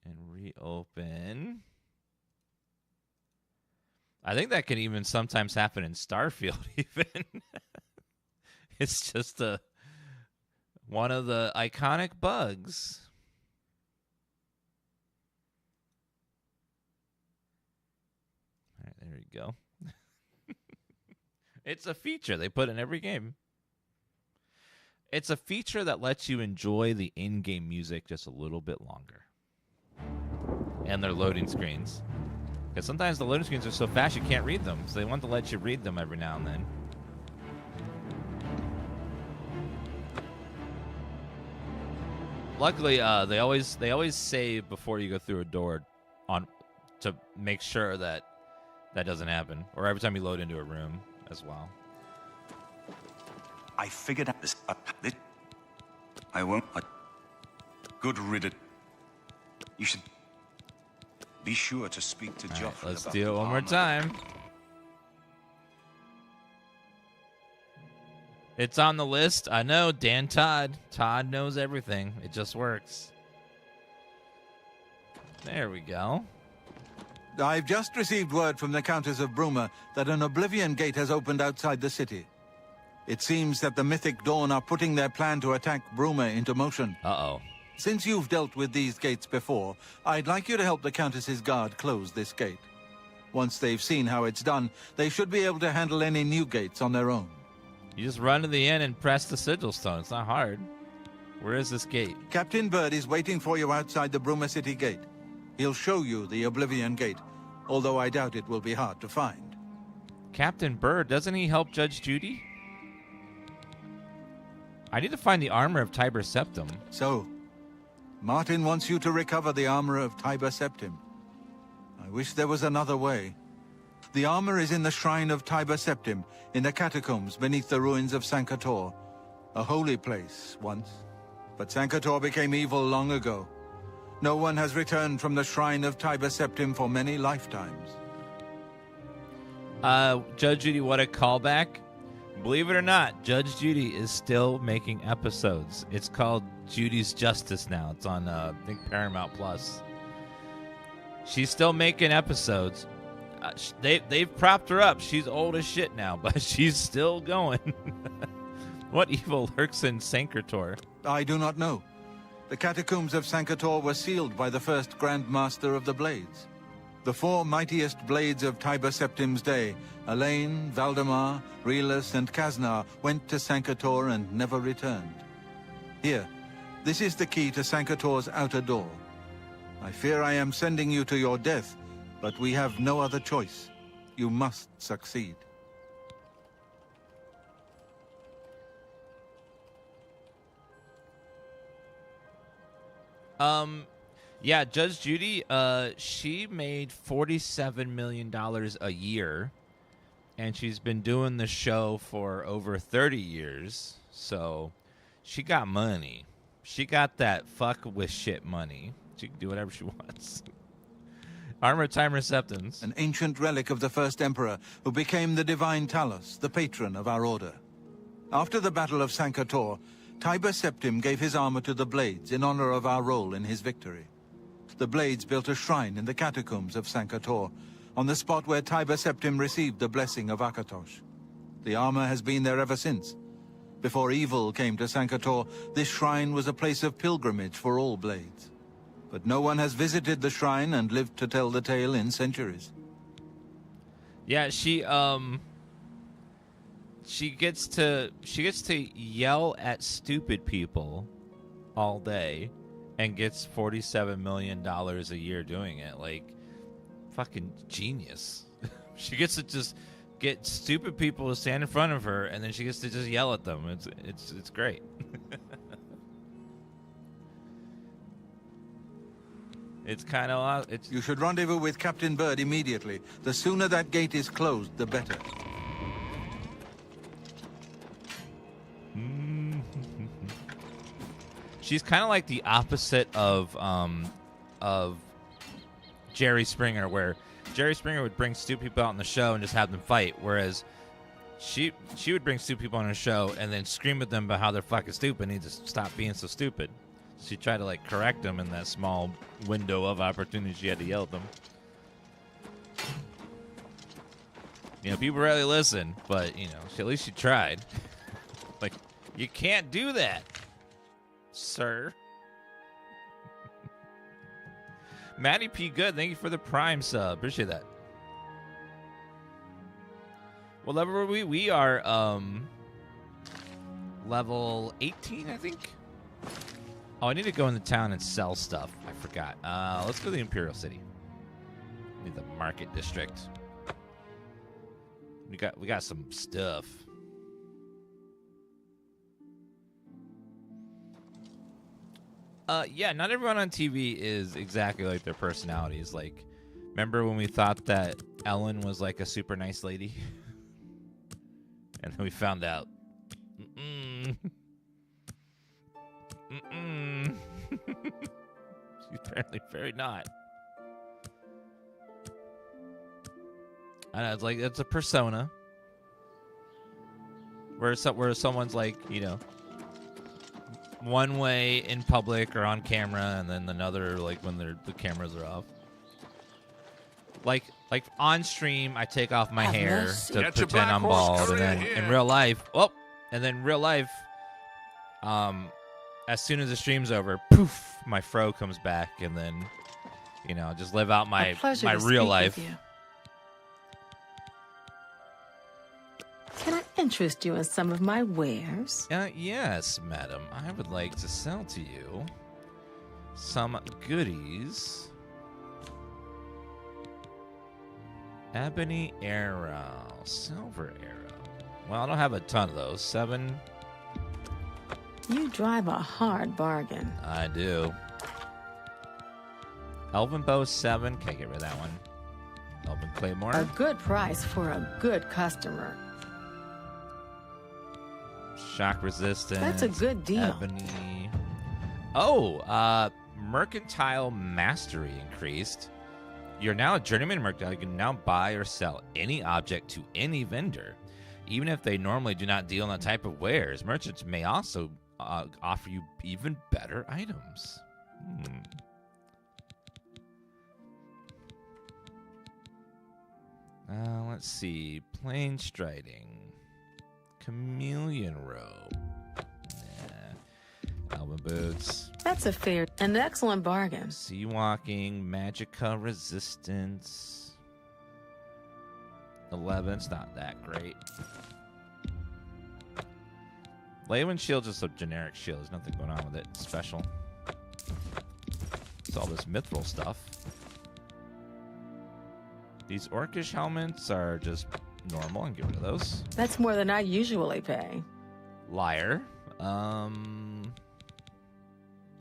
And reopen. I think that can even sometimes happen in Starfield even. It's just one of the iconic bugs. All right, there we go. It's a feature they put in every game. It's a feature that lets you enjoy the in-game music just a little bit longer. And their loading screens. Because sometimes the loading screens are so fast you can't read them. So they want to let you read them every now and then. Luckily, they always say before you go through a door to make sure that doesn't happen. Or every time you load into a room as well. I figured out this. I won't. Good riddance. You should be sure to speak to Joffrey. Let's about do it the one more armor. time. It's on the list. I know, Dan Todd. Todd knows everything. It just works. There we go. I've just received word from the Countess of Bruma that an Oblivion Gate has opened outside the city. It seems that the Mythic Dawn are putting their plan to attack Bruma into motion. Uh-oh. Since you've dealt with these gates before, I'd like you to help the Countess's guard close this gate. Once they've seen how it's done, they should be able to handle any new gates on their own. You just run to the inn and press the sigil stone. It's not hard. Where is this gate? Captain Bird is waiting for you outside the Bruma City Gate. He'll show you the Oblivion Gate, although I doubt it will be hard to find. Captain Bird, doesn't he help Judge Judy? I need to find the armor of Tiber Septim. So, Martin wants you to recover the armor of Tiber Septim. I wish there was another way. The armor is in the shrine of Tiber Septim, in the catacombs beneath the ruins of Sankator. A holy place, once. But Sankator became evil long ago. No one has returned from the shrine of Tiber Septim for many lifetimes. Judge Judy, what a callback. Believe it or not, Judge Judy is still making episodes. It's called Judy's Justice now. It's on, I think, Paramount Plus. She's still making episodes. They've propped her up. She's old as shit now, but she's still going. What evil lurks in Sankator? I do not know. The catacombs of Sankator were sealed by the first Grand Master of the Blades. The four mightiest blades of Tiber Septim's day, Elaine, Valdemar, Relus, and Kaznar, went to Sankator and never returned. Here, this is the key to Sankator's outer door. I fear I am sending you to your death, but we have no other choice. You must succeed. Yeah, Judge Judy, she made $47 million a year, and she's been doing the show for over 30 years, so she got money. She got that fuck with shit money. She can do whatever she wants. Armor Timer Septums. An ancient relic of the first emperor who became the divine Talos, the patron of our order. After the Battle of Sankator, Tiber Septim gave his armor to the Blades in honor of our role in his victory. The Blades built a shrine in the catacombs of Sankator, on the spot where Tiber Septim received the blessing of Akatosh. The armor has been there ever since. Before evil came to Sankator, this shrine was a place of pilgrimage for all Blades. But no one has visited the shrine and lived to tell the tale in centuries. Yeah, she gets to yell at stupid people all day and gets $47 million a year doing it. Like, fucking genius. She gets to just get stupid people to stand in front of her, and then she gets to just yell at them. It's great. It's kind of... You should rendezvous with Captain Bird immediately. The sooner that gate is closed, the better. She's kind of like the opposite of Jerry Springer, where Jerry Springer would bring stupid people out on the show and just have them fight, whereas she would bring stupid people on her show and then scream at them about how they're fucking stupid and need to stop being so stupid. She tried to, like, correct them in that small window of opportunity she had to yell at them. You know, people rarely listen, but, you know, at least she tried. Like, you can't do that, sir. Matty P. Good, thank you for the Prime sub. Appreciate that. What level are we? We are level 18, I think. Oh, I need to go into town and sell stuff. I forgot. Let's go to the Imperial City. Need the market district. We got some stuff. Yeah, not everyone on TV is exactly like their personalities. Like, remember when we thought that Ellen was like a super nice lady? And then we found out. She's apparently very not. I know, it's like, it's a persona. Where someone's like, you know, one way in public or on camera, and then another like when the cameras are off. Like on stream, I take off my hair to pretend I'm bald, and then in real life, as soon as the stream's over, poof, my fro comes back, and then, you know, just live out my real life. Can I interest you in some of my wares? Yes, madam. I would like to sell to you some goodies. Ebony arrow, silver arrow. Well, I don't have a ton of those. 7. You drive a hard bargain. I do. Elven bow 7. Can't get rid of that one. Elven claymore. A good price for a good customer. Shock resistance. That's a good deal. Ebony. Oh, mercantile mastery increased. You're now a journeyman mercantile. You can now buy or sell any object to any vendor, even if they normally do not deal in that type of wares. Merchants may also offer you even better items. Let's see. Plain striding. Chameleon robe. Nah. Elven boots. That's an excellent bargain. Sea walking, magicka resistance. 11, it's not that great. Leyland shield's just a generic shield. There's nothing going on with it special. It's all this mithril stuff. These orcish helmets are just normal, and get rid of those. That's more than I usually pay. Liar.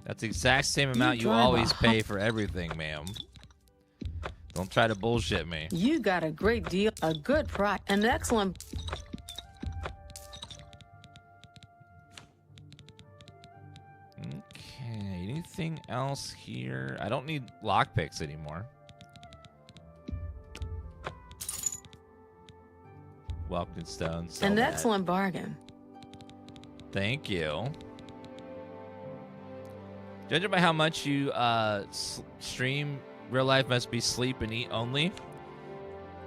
That's the exact same amount you always pay for everything, ma'am. Don't try to bullshit me. You got a great deal, a good price, an excellent... Okay, anything else here? I don't need lockpicks anymore. Welcome stones. An excellent bargain. Thank you. Judging by how much you stream, real life must be sleep and eat only.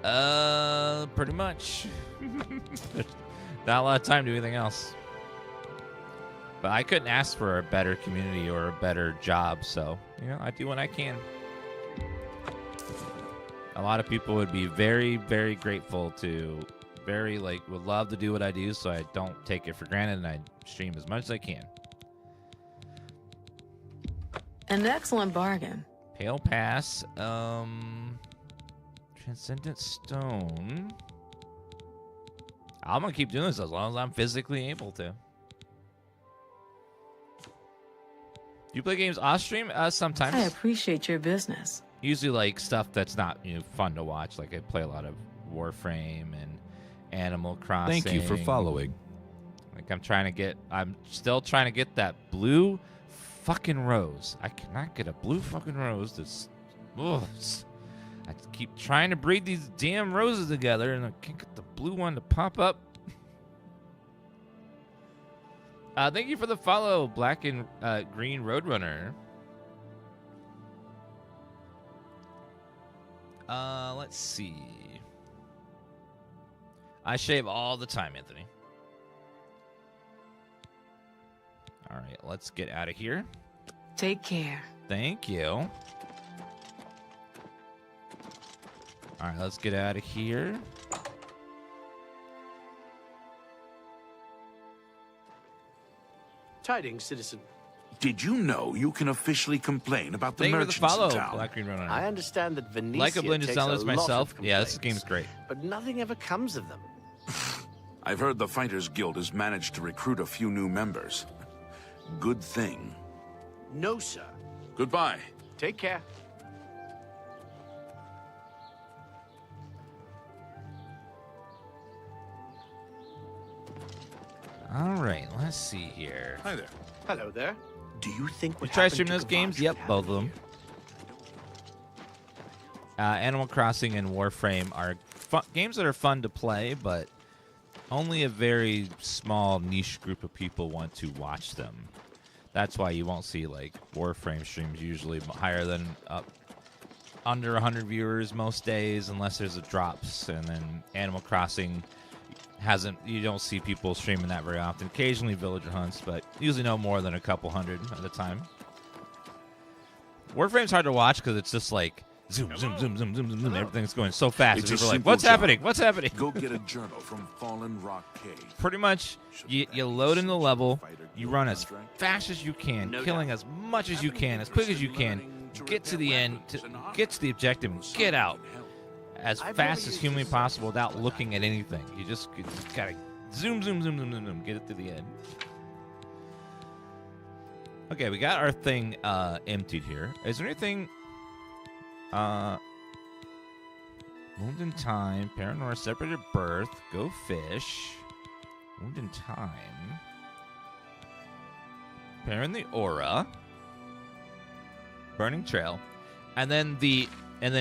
Pretty much. Not a lot of time to do anything else. But I couldn't ask for a better community or a better job, so, you know, I do what I can. A lot of people would be very, very grateful to, would love to do what I do, so I don't take it for granted, and I stream as much as I can. An excellent bargain. Pale Pass, Transcendent Stone. I'm gonna keep doing this as long as I'm physically able to. Do you play games off stream? Sometimes. I appreciate your business. Usually, like stuff that's not fun to watch. Like I play a lot of Warframe and Animal Crossing. Thank you for following. Like I'm still trying to get that blue fucking rose. I cannot get a blue fucking rose. That's, I keep trying to breed these damn roses together, and I can't get the blue one to pop up. Thank you for the follow, Black and Green Roadrunner. Let's see. I shave all the time, Anthony. All right, let's get out of here. Take care. Thank you. All right, let's get out of here. Tidings, citizen. Did you know you can officially complain about the Thank you for the merchants follow, in town? Black Green Runner. I understand that Venetia Like Oblivion takes Zelda a lot myself. of Yeah, this complaints, game's great. but nothing ever comes of them. I've heard the Fighters Guild has managed to recruit a few new members. Good thing. No, sir. Goodbye. Take care. All right, let's see here. Hi there. Hello there. Do you think You what try happened streaming to those games? Kavach Yep, would both of happen them. Animal Crossing and Warframe are games that are fun to play, but only a very small niche group of people want to watch them. That's why you won't see like Warframe streams usually higher than under 100 viewers most days, unless there's a drops. And then Animal Crossing you don't see people streaming that very often. Occasionally villager hunts, but usually no more than a couple hundred at a time. Warframe's hard to watch because it's just like zoom, zoom, zoom, zoom, zoom, zoom, zoom. Everything's going so fast. It's And a people are like, simple what's job. happening? What's happening? Go get a journal from Fallen Rock Cave. Pretty much, you load in the level, you run as fast as you can, killing as much as you can, as quick as you can, get to the end, get to the objective, and get out as fast as humanly possible without looking at anything. You just gotta zoom, zoom, zoom, zoom, zoom, zoom, get it to the end. Okay, we got our thing emptied here. Is there anything... Wound in Time, Paranor, Separated Birth, Go Fish, Wound in Time, Parent the Aura, Burning Trail, and then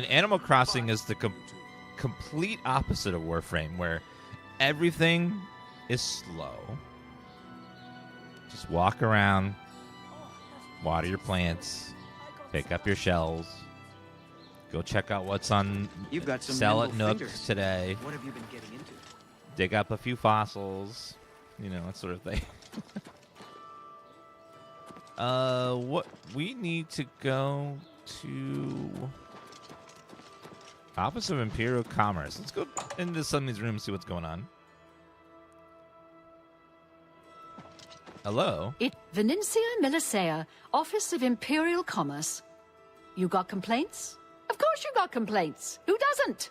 Animal Crossing is the complete opposite of Warframe, where everything is slow. Just walk around, water your plants, pick up your shells. Go check out what's on You've got some sell at nimble Nook fingers. today. What have you been getting into? Dig up a few fossils, that sort of thing. What we need to go to Office of Imperial Commerce. Let's go into some of these rooms and see what's going on. Hello. Venetia Melisea, Office of Imperial Commerce. You got complaints? Of course you got complaints. Who doesn't?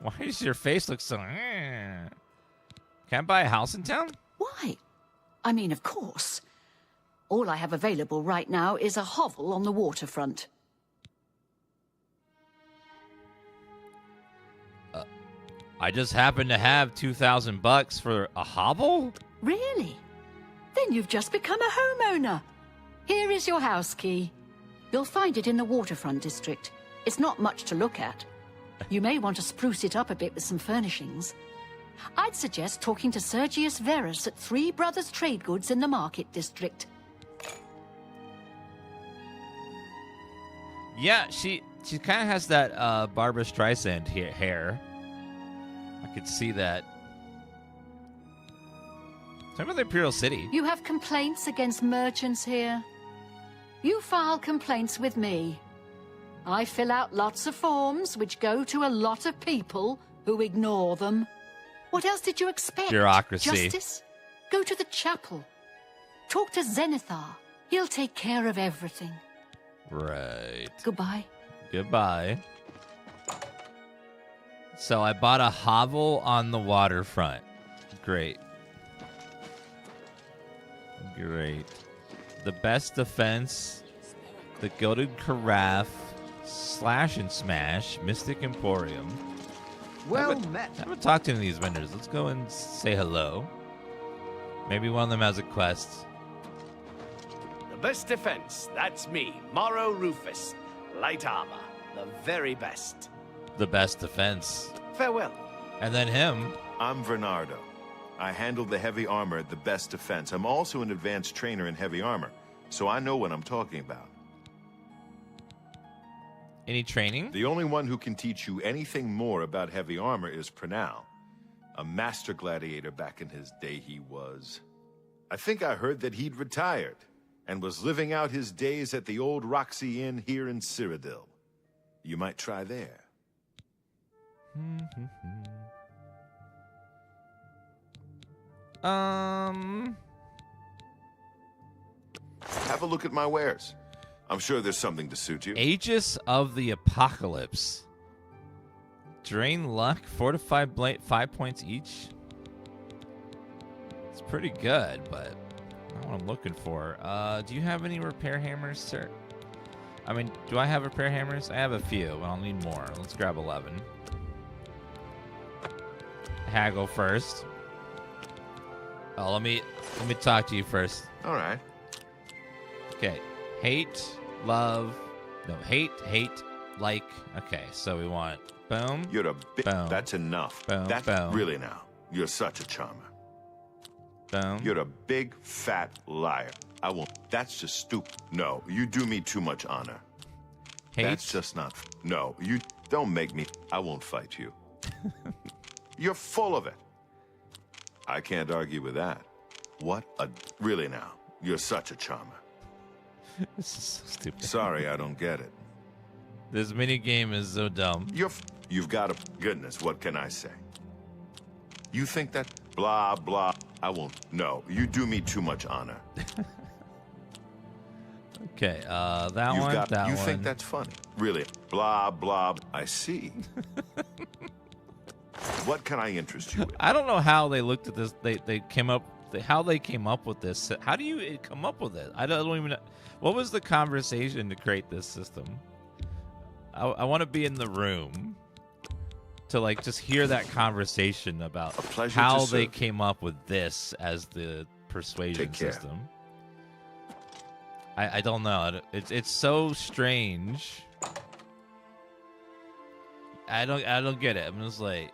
Why does your face look so... Can't buy a house in town? Why? I mean, of course. All I have available right now is a hovel on the waterfront. I just happen to have $2,000 for a hovel? Really? Then you've just become a homeowner. Here is your house key. You'll find it in the waterfront district. It's not much to look at. You may want to spruce it up a bit with some furnishings. I'd suggest talking to Sergius Verus at Three Brothers Trade Goods in the Market District. Yeah, she kind of has that Barbara Streisand hair. I could see that. Talk about the Imperial City. You have complaints against merchants here? You file complaints with me. I fill out lots of forms which go to a lot of people who ignore them. What else did you expect? Bureaucracy. Justice? Go to the chapel. Talk to Zenithar. He'll take care of everything. Right. Goodbye. Goodbye. So I bought a hovel on the waterfront. Great. Great. The best defense, the Gilded Carafe, Slash and Smash, Mystic Emporium. Well met. I haven't talked to any of these vendors. Let's go and say hello. Maybe one of them has a quest. The best defense, that's me, Morrow Rufus. Light armor, the very best. The best defense. Farewell. And then him. I'm Bernardo. I handle the heavy armor at the best defense. I'm also an advanced trainer in heavy armor, so I know what I'm talking about. Any training? The only one who can teach you anything more about heavy armor is Pranal. A master gladiator back in his day he was. I think I heard that he'd retired and was living out his days at the old Roxy Inn here in Cyrodiil. You might try there. have a look at my wares. I'm sure there's something to suit you. Aegis of the Apocalypse. Drain luck, fortified blade, 5 points each. It's pretty good, but not what I'm looking for. Do you have any repair hammers, sir? I mean, do I have repair hammers? I have a few, but I'll need more. Let's grab 11. Haggle first. Oh, let me talk to you first. All right. Okay. Hate, love. No, hate, like. Okay, so we want boom. You're a bit. Boom. That's enough. Boom. That's Boom. really now. You're such a charmer. Boom. You're a big fat liar. I won't. That's just stupid. No, you do me too much honor. Hate. That's just not. No, you don't make me. I won't fight you. You're full of it. I can't argue with that. What a. Really now. You're such a charmer. This is so stupid. Sorry, I don't get it. This mini game is so dumb. You've got a. Goodness, what can I say? You think that. Blah, blah. I won't. No, you do me too much honor. Okay, that You've one, got, that you one. think that's funny. Really. Blah, blah. I see. What can I interest you in? I don't know how they looked at this. They came up. How they came up with this. How do you come up with it? I don't even know. What was the conversation to create this system? I want to be in the room to like just hear that conversation about how they came up with this as the persuasion system. I don't know. It's so strange. I don't get it. I'm just like,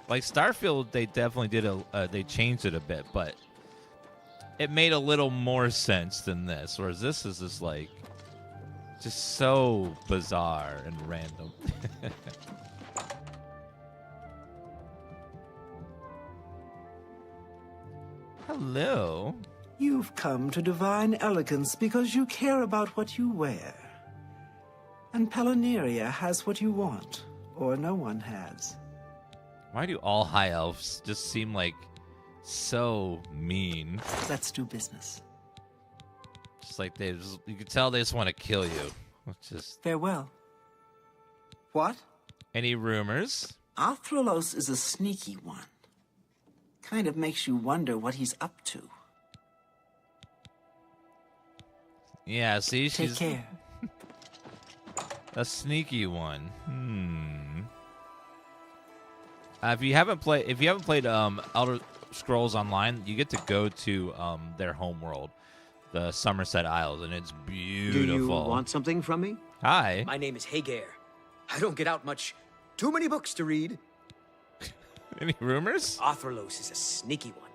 Like Starfield, they definitely did they changed it a bit, but it made a little more sense than this. Whereas this is just like, just so bizarre and random. Hello. You've come to divine elegance because you care about what you wear. And Palaneria has what you want, or no one has. Why do all high elves just seem like so mean? Let's do business. Just like you can tell they just want to kill you. Just farewell. What? Any rumors? Arthrolos is a sneaky one. Kind of makes you wonder what he's up to. Yeah, see, Take she's care. a sneaky one. If you haven't played Elder Scrolls Online, you get to go to their homeworld, the Somerset Isles, and it's beautiful. Do you want something from me? Hi. My name is Hagar. I don't get out much. Too many books to read. Any rumors? Arthrolos is a sneaky one.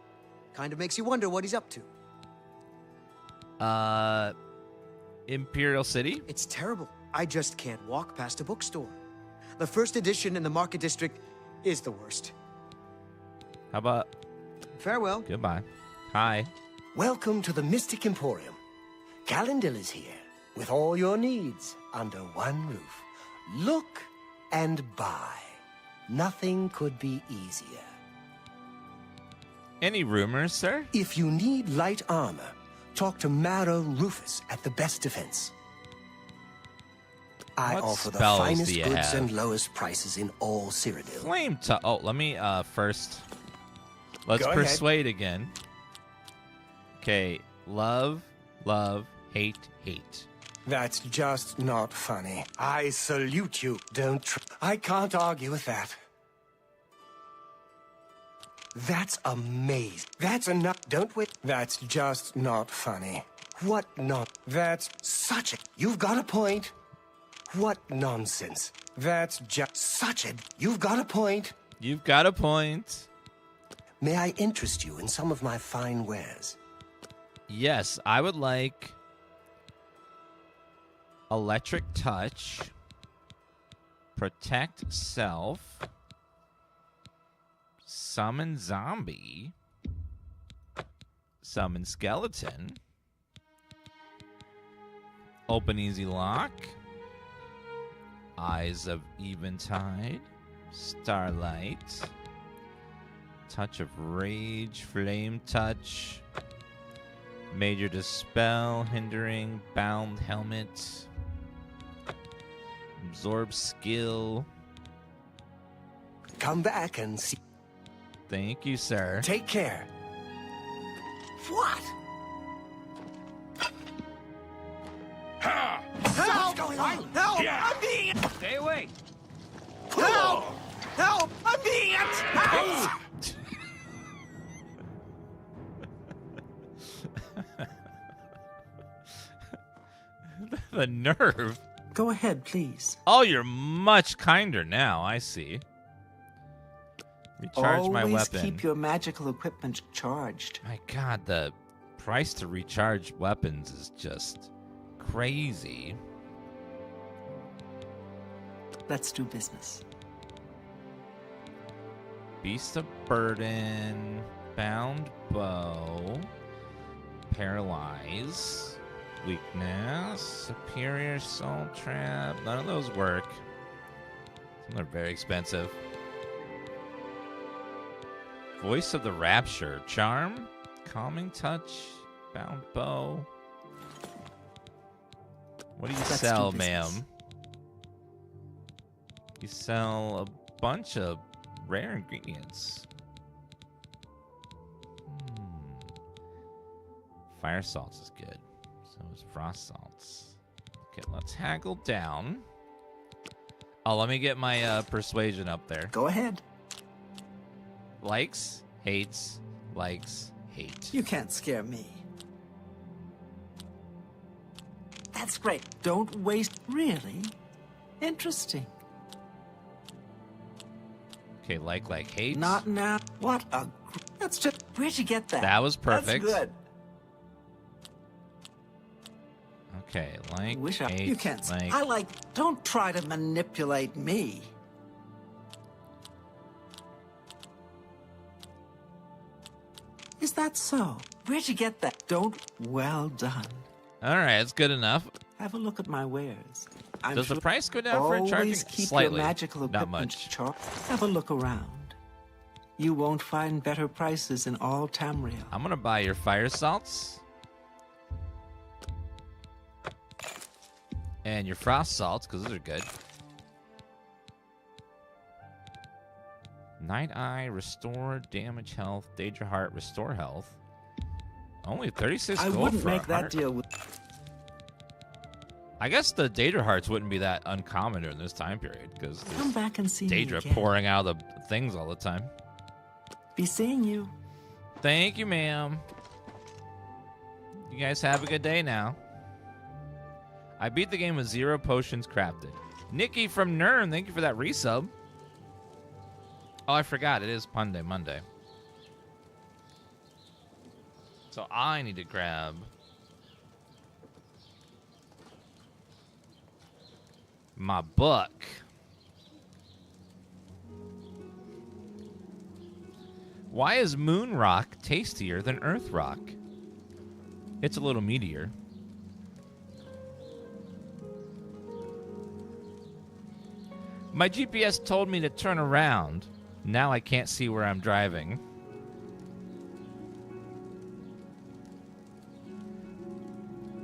Kind of makes you wonder what he's up to. Imperial City? It's terrible. I just can't walk past a bookstore. The first edition in the Market District is the worst. How about... Farewell. Goodbye. Hi. Welcome to the Mystic Emporium. Calendil is here, with all your needs under one roof. Look and buy. Nothing could be easier. Any rumors, sir? If you need light armor, talk to Marrow Rufus at the Best Defense. I What offer the spells finest do you goods have? and lowest prices in all Cyrodiil. Flame Oh, let me first... Let's Go ahead. persuade again. Okay, love, hate. That's just not funny. I salute you. I can't argue with that. That's amazing. That's enough. Don't wait. That's just not funny. What not? That's such a... You've got a point. What nonsense. That's just such a... You've got a point. You've got a point. May I interest you in some of my fine wares? Yes, I would like Electric Touch, Protect Self, Summon Zombie, Summon Skeleton, Open Easy Lock, Eyes of Eventide, Starlight, Touch of Rage, Flame Touch, Major dispel, hindering, bound helmet, absorb skill. Come back and see. Thank you, sir. Take care. What? What's going on? Help! Yeah. I'm being... Stay away. Help! Help! I'm being attacked! The nerve. Go ahead, please. Oh, you're much kinder now. I see. Recharge my Always weapon. keep your magical equipment charged. My God, the price to recharge weapons is just crazy. Let's do business. Beast of Burden, Bound Bow, Paralyze, Weakness, Superior Soul Trap. None of those work. Some are very expensive. Voice of the Rapture, Charm, Calming Touch, Bound Bow. What do you Let's sell, do ma'am? business. You sell a bunch of rare ingredients. Fire salts is good. So is frost salts. Okay, let's haggle down. Oh, let me get my persuasion up there. Go ahead. Likes, hates, likes, hate. You can't scare me. That's great. Don't waste. Really? Interesting. Okay, like, hate. Not now. What a... That's just... Where'd you get that? That was perfect. That's good. Okay, like, Wish hate, you can't. like. I like... Don't try to manipulate me. Is that so? Where'd you get that? Don't... Well done. All right, it's good enough. Have a look at my wares. Does the price go down for Always charging? keep Slightly, your magical not equipment much. Have a look around. You won't find better prices in all Tamriel. I'm gonna buy your fire salts and your frost salts because those are good. Night Eye, restore damage health. Daedra Heart, restore health. Only 36 I gold wouldn't for a make that heart. deal with... I guess the Daedra Hearts wouldn't be that uncommon during this time period because Come back and see me Daedra again. pouring out the things all the time. Be seeing you. Thank you, ma'am. You guys have a good day now. I beat the game with 0 potions crafted. Nikki from Nern, thank you for that resub. Oh, I forgot. It is Pun Day Monday. So I need to grab my book. Why is moon rock tastier than earth rock? It's a little meatier. My GPS told me to turn around. Now I can't see where I'm driving.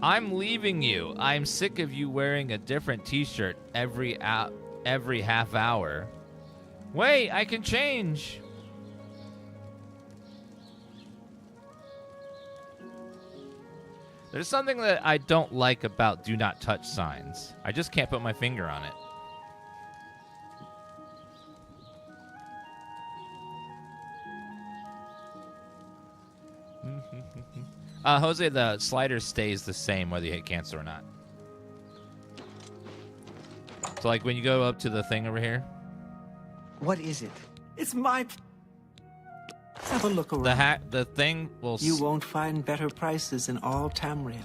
I'm leaving you. I'm sick of you wearing a different t-shirt every half hour. Wait, I can change. There's something that I don't like about do not touch signs. I just can't put my finger on it. Jose, the slider stays the same whether you hit cancel or not. So, like, when you go up to the thing over here. What is it? It's my... Have a look around. The thing will... You won't find better prices in all Tamriel.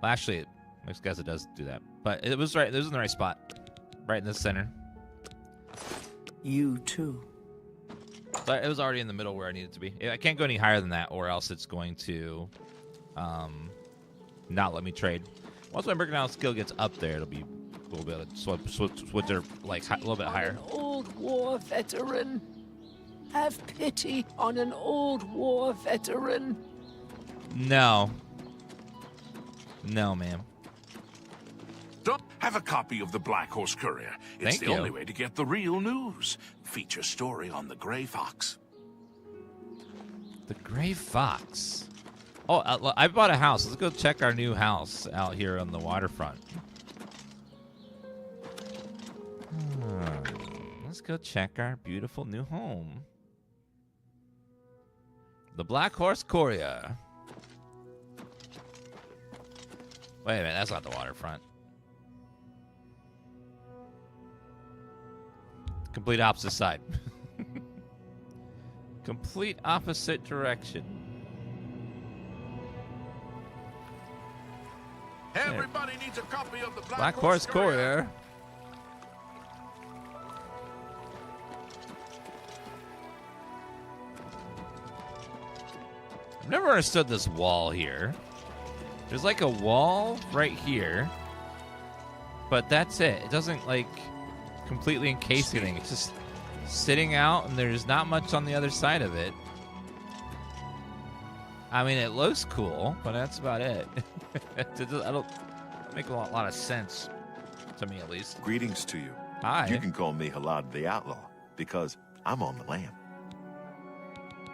Well, actually, I guess it does do that. But it was right. It was in the right spot. Right in the center. You too. But it was already in the middle where I needed to be. I can't go any higher than that, or else it's going to not let me trade. Once my Mercantile skill gets up there, it'll be we'll be able to switch her like a little bit higher. An old war veteran. Have pity on an old war veteran. No, No, ma'am. Don't have a copy of the Black Horse Courier. It's Thank the you. only way to get the real news. Feature story on the Grey Fox. The Gray Fox. Oh, I bought a house. Let's go check our new house out here on the waterfront. Let's go check our beautiful new home. The Black Horse Courier. Wait a minute, that's not the waterfront. Complete opposite side. Complete opposite direction. Everybody needs a copy of the Black Horse Courier. I've never understood this wall here. There's like a wall right here, but that's it. It doesn't like completely encase anything. It's just sitting out, and there's not much on the other side of it. I mean, it looks cool, but that's about it. I don't make a lot of sense to me, at least. Greetings to you. Hi. You can call me Halad the Outlaw, because I'm on the lam.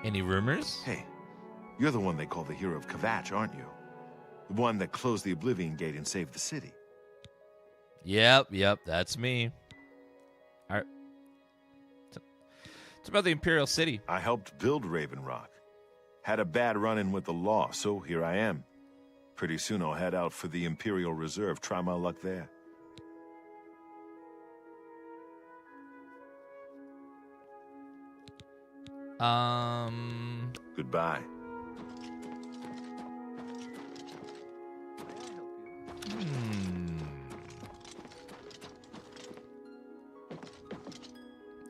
Any rumors? Hey, you're the one they call the hero of Kvatch, aren't you? The one that closed the Oblivion Gate and saved the city. Yep, that's me. All right. It's about the Imperial City. I helped build Raven Rock. Had a bad run-in with the law, so here I am. Pretty soon I'll head out for the Imperial Reserve, try my luck there. Goodbye.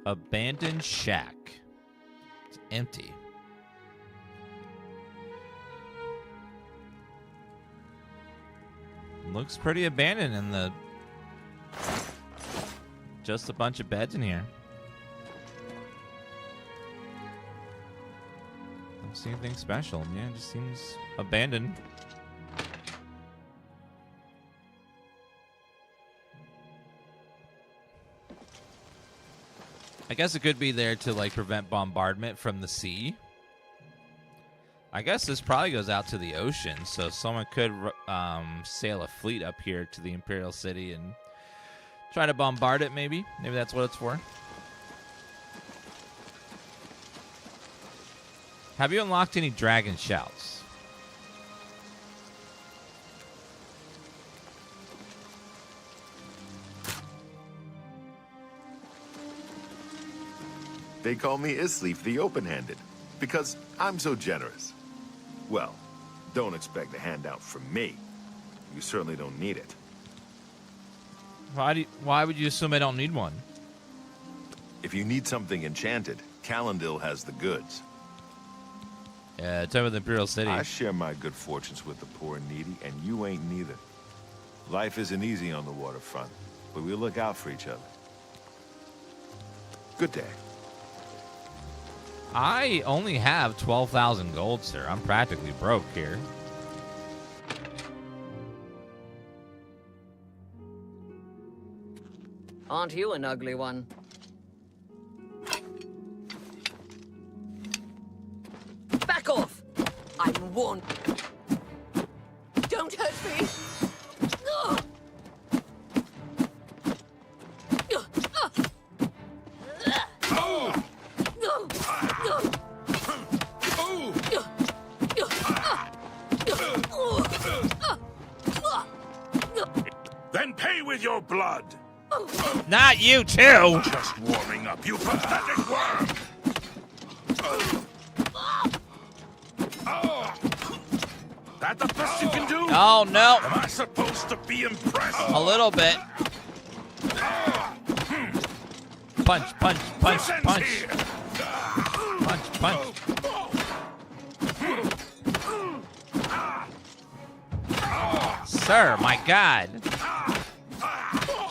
Abandoned shack. It's empty. Looks pretty abandoned in the... Just a bunch of beds in here. Don't see anything special. Yeah, it just seems abandoned. I guess it could be there to like prevent bombardment from the sea. I guess this probably goes out to the ocean, so someone could sail a fleet up here to the Imperial City and try to bombard it, maybe. Maybe that's what it's for. Have you unlocked any dragon shouts? They call me Isleaf the Open-Handed, because I'm so generous. Well, don't expect a handout from me. You certainly don't need it. Why would you assume I don't need one? If you need something enchanted, Calendil has the goods. Yeah, it's over the Imperial City. I share my good fortunes with the poor and needy, and you ain't neither. Life isn't easy on the waterfront, but we look out for each other. Good day. I only have 12,000 gold, sir. I'm practically broke here. Aren't you an ugly one? Back off! I'm warned. Don't hurt me! Then pay with your blood. Not you, too! Just warming up, you pathetic worm! That the best you can do? Oh, no. Am I supposed to be impressed? A little bit. Punch, punch, punch, punch. Punch, punch. Sir, my God.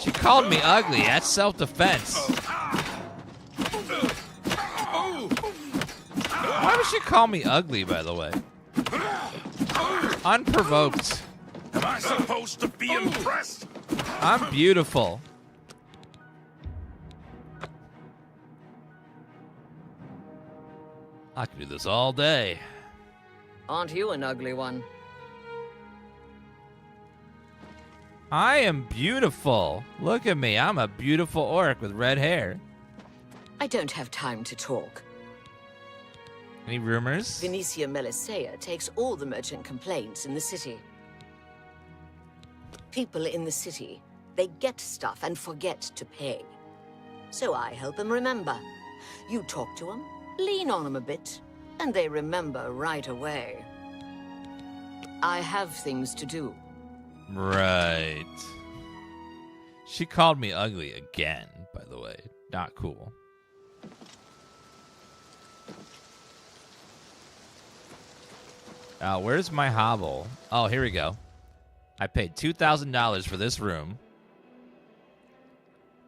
She called me ugly. That's self-defense. Why would she call me ugly, by the way? Unprovoked. Am I supposed to be impressed? I'm beautiful. I could do this all day. Aren't you an ugly one? I am beautiful. Look at me. I'm a beautiful orc with red hair. I don't have time to talk. Any rumors? Venetia Melisea takes all the merchant complaints in the city. People in the city, they get stuff and forget to pay. So I help them remember. You talk to them, lean on them a bit, and they remember right away. I have things to do. Right. She called me ugly again, by the way. Not cool. Where's my hovel? Oh, here we go. I paid $2,000 for this room.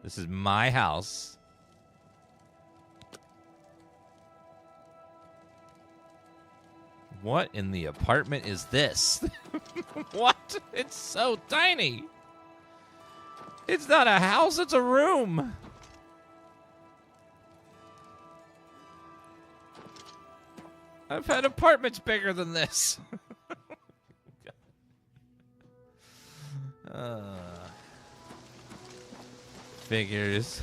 This is my house. What in the apartment is this? What? It's so tiny. It's not a house, it's a room. I've had apartments bigger than this. Figures.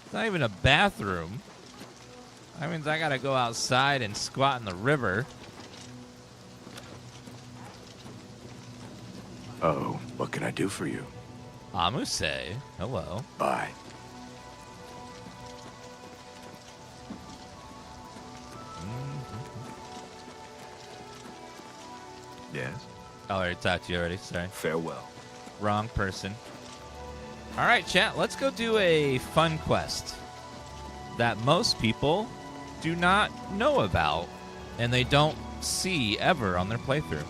It's not even a bathroom. That means I gotta go outside and squat in the river. Oh, what can I do for you? Amuse, hello. Bye. Yes? Oh, I already talked to you already. Sorry. Farewell. Wrong person. All right, chat. Let's go do a fun quest that most people do not know about and they don't see ever on their playthrough.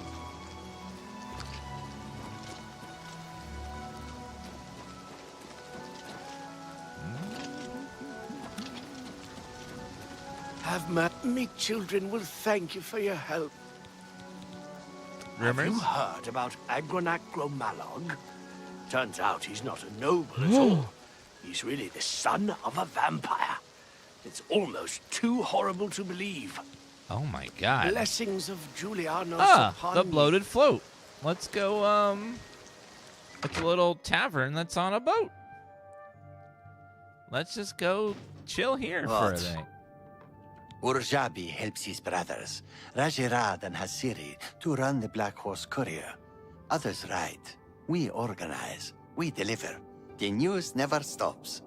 Me children will thank you for your help. Rumors? Have you heard about Agronak Gromalog? Turns out he's not a noble at all. He's really the son of a vampire. It's almost too horrible to believe. Oh my god. Blessings of Julianos upon the me. Bloated Float. Let's go, it's a little tavern that's on a boat. Let's just go chill here for a day. Urjabi helps his brothers, Rajirad and Hasiri, to run the Black Horse Courier. Others write. We organize. We deliver. The news never stops.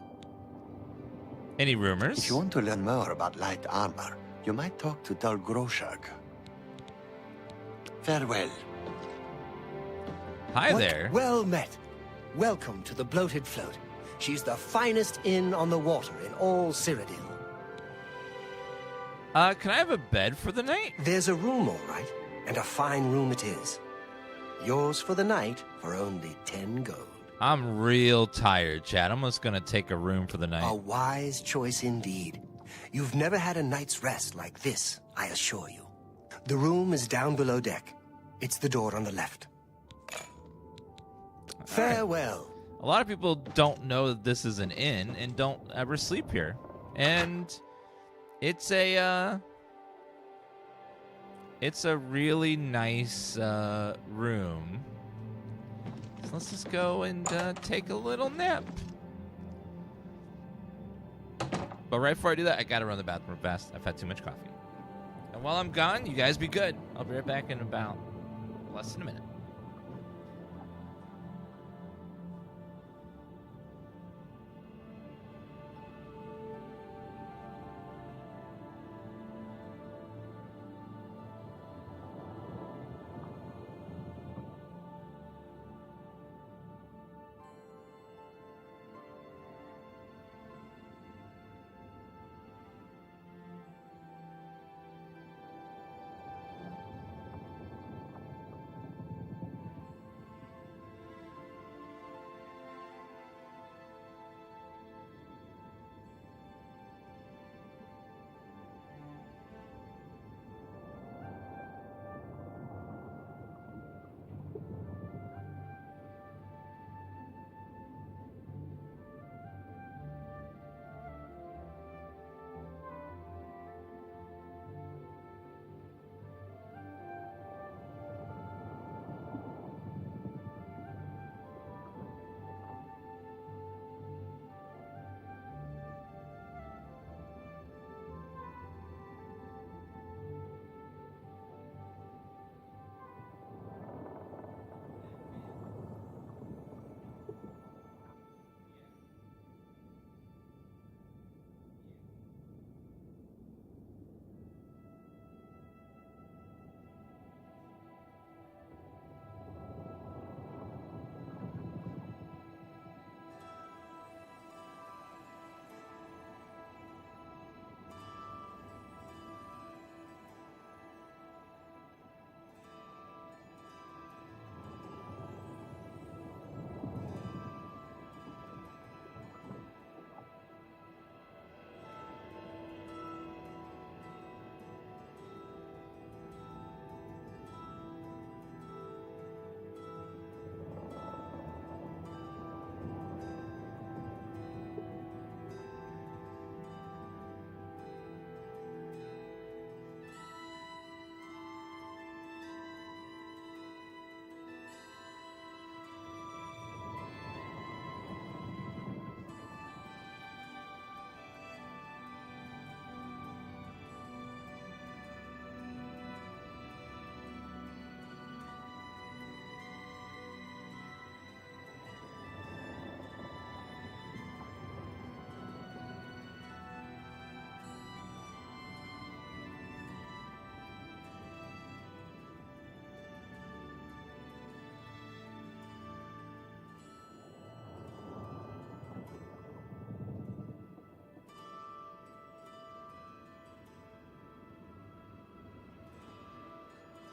Any rumors? If you want to learn more about light armor, you might talk to Dal Groshag. Farewell. Hi What there. Well met. Welcome to the Bloated Float. She's the finest inn on the water in all Cyrodiil. Can I have a bed for the night? There's a room, all right, and a fine room it is. Yours for the night for only 10 gold. I'm real tired, Chad. I'm just gonna take a room for the night. A wise choice indeed. You've never had a night's rest like this, I assure you. The room is down below deck. It's the door on the left. Farewell. A lot of people don't know that this is an inn and don't ever sleep here. And it's a really nice room. So let's just go and take a little nap. But right before I do that, I gotta run to the bathroom fast. I've had too much coffee. And while I'm gone, you guys be good. I'll be right back in about less than a minute.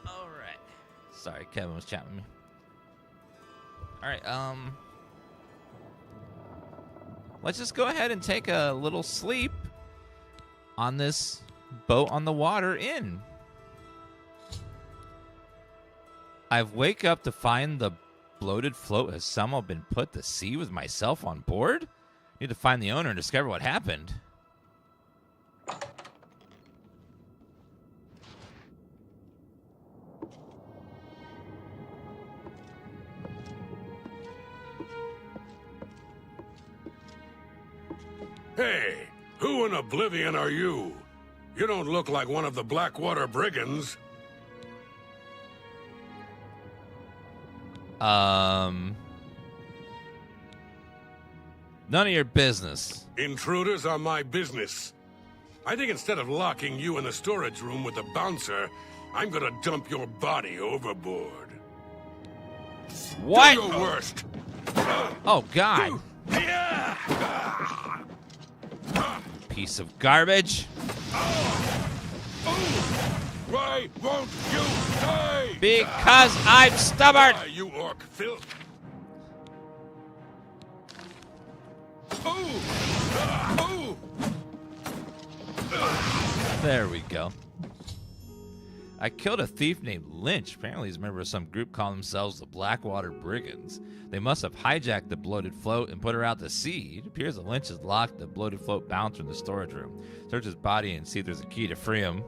All right. Sorry, Kevin was chatting with me. All right. Let's just go ahead and take a little sleep on this boat on the water inn. I've wake up to find the bloated float has somehow been put to sea with myself on board. Need to find the owner and discover what happened. Hey, who in Oblivion are you? You don't look like one of the Blackwater brigands. None of your business. Intruders are my business. I think instead of locking you in the storage room with the bouncer, I'm gonna dump your body overboard. What? Do your worst. Oh, God. Piece of garbage. Why won't you die? Because I'm stubborn. Die, you orc filth. There we go. I killed a thief named Lynch. Apparently he's a member of some group calling themselves the Blackwater Brigands. They must have hijacked the bloated float and put her out to sea. It appears that Lynch has locked the bloated float bouncer in the storage room. Search his body and see if there's a key to free him.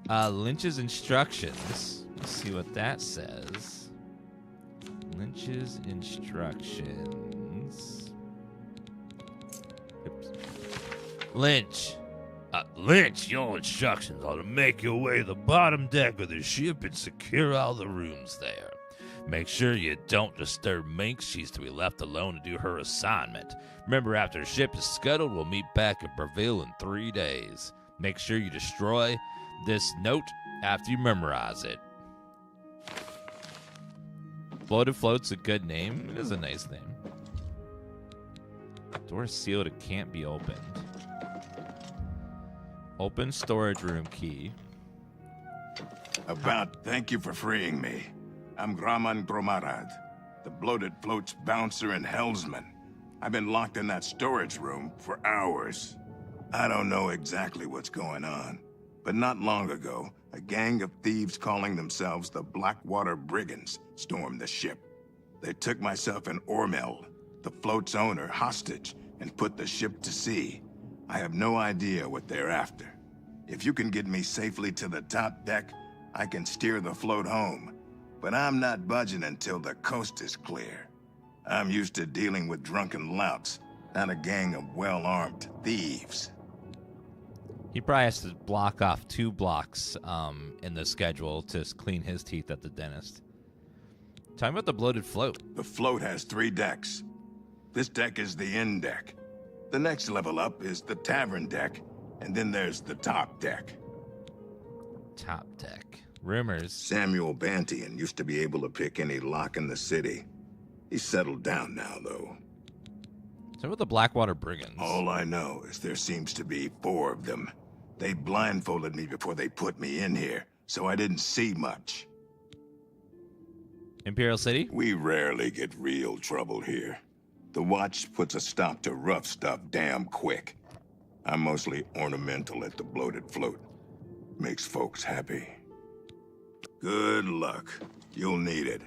Lynch's instructions. Let's see what that says. Lynch's instructions. Oops. Lynch. Lynch, your instructions are to make your way to the bottom deck of the ship and secure all the rooms there. Make sure you don't disturb Minx. She's to be left alone to do her assignment. Remember, after the ship is scuttled, we'll meet back at Breville in 3 days. Make sure you destroy this note after you memorize it. Bloated Float's a good name. It is a nice name. Door sealed. It can't be opened. Open storage room key. Thank you for freeing me. I'm Graman Gromarad, the Bloated Float's bouncer and helmsman. I've been locked in that storage room for hours. I don't know exactly what's going on, but not long ago, a gang of thieves calling themselves the Blackwater Brigands stormed the ship. They took myself and Ormel, the float's owner, hostage and put the ship to sea. I have no idea what they're after. If you can get me safely to the top deck, I can steer the float home. But I'm not budging until the coast is clear. I'm used to dealing with drunken louts, not a gang of well-armed thieves. He probably has to block off 2 blocks in the schedule to clean his teeth at the dentist. Tell me about the Bloated Float. The float has 3 decks. This deck is the inn deck. The next level up is the tavern deck, and then there's the top deck. Top deck. Rumors. Samuel Bantian used to be able to pick any lock in the city. He's settled down now, though. So what the Blackwater Brigands? All I know is there seems to be 4 of them. They blindfolded me before they put me in here, so I didn't see much. Imperial City? We rarely get real trouble here. The Watch puts a stop to rough stuff damn quick. I'm mostly ornamental at the Bloated Float. Makes folks happy. Good luck. You'll need it.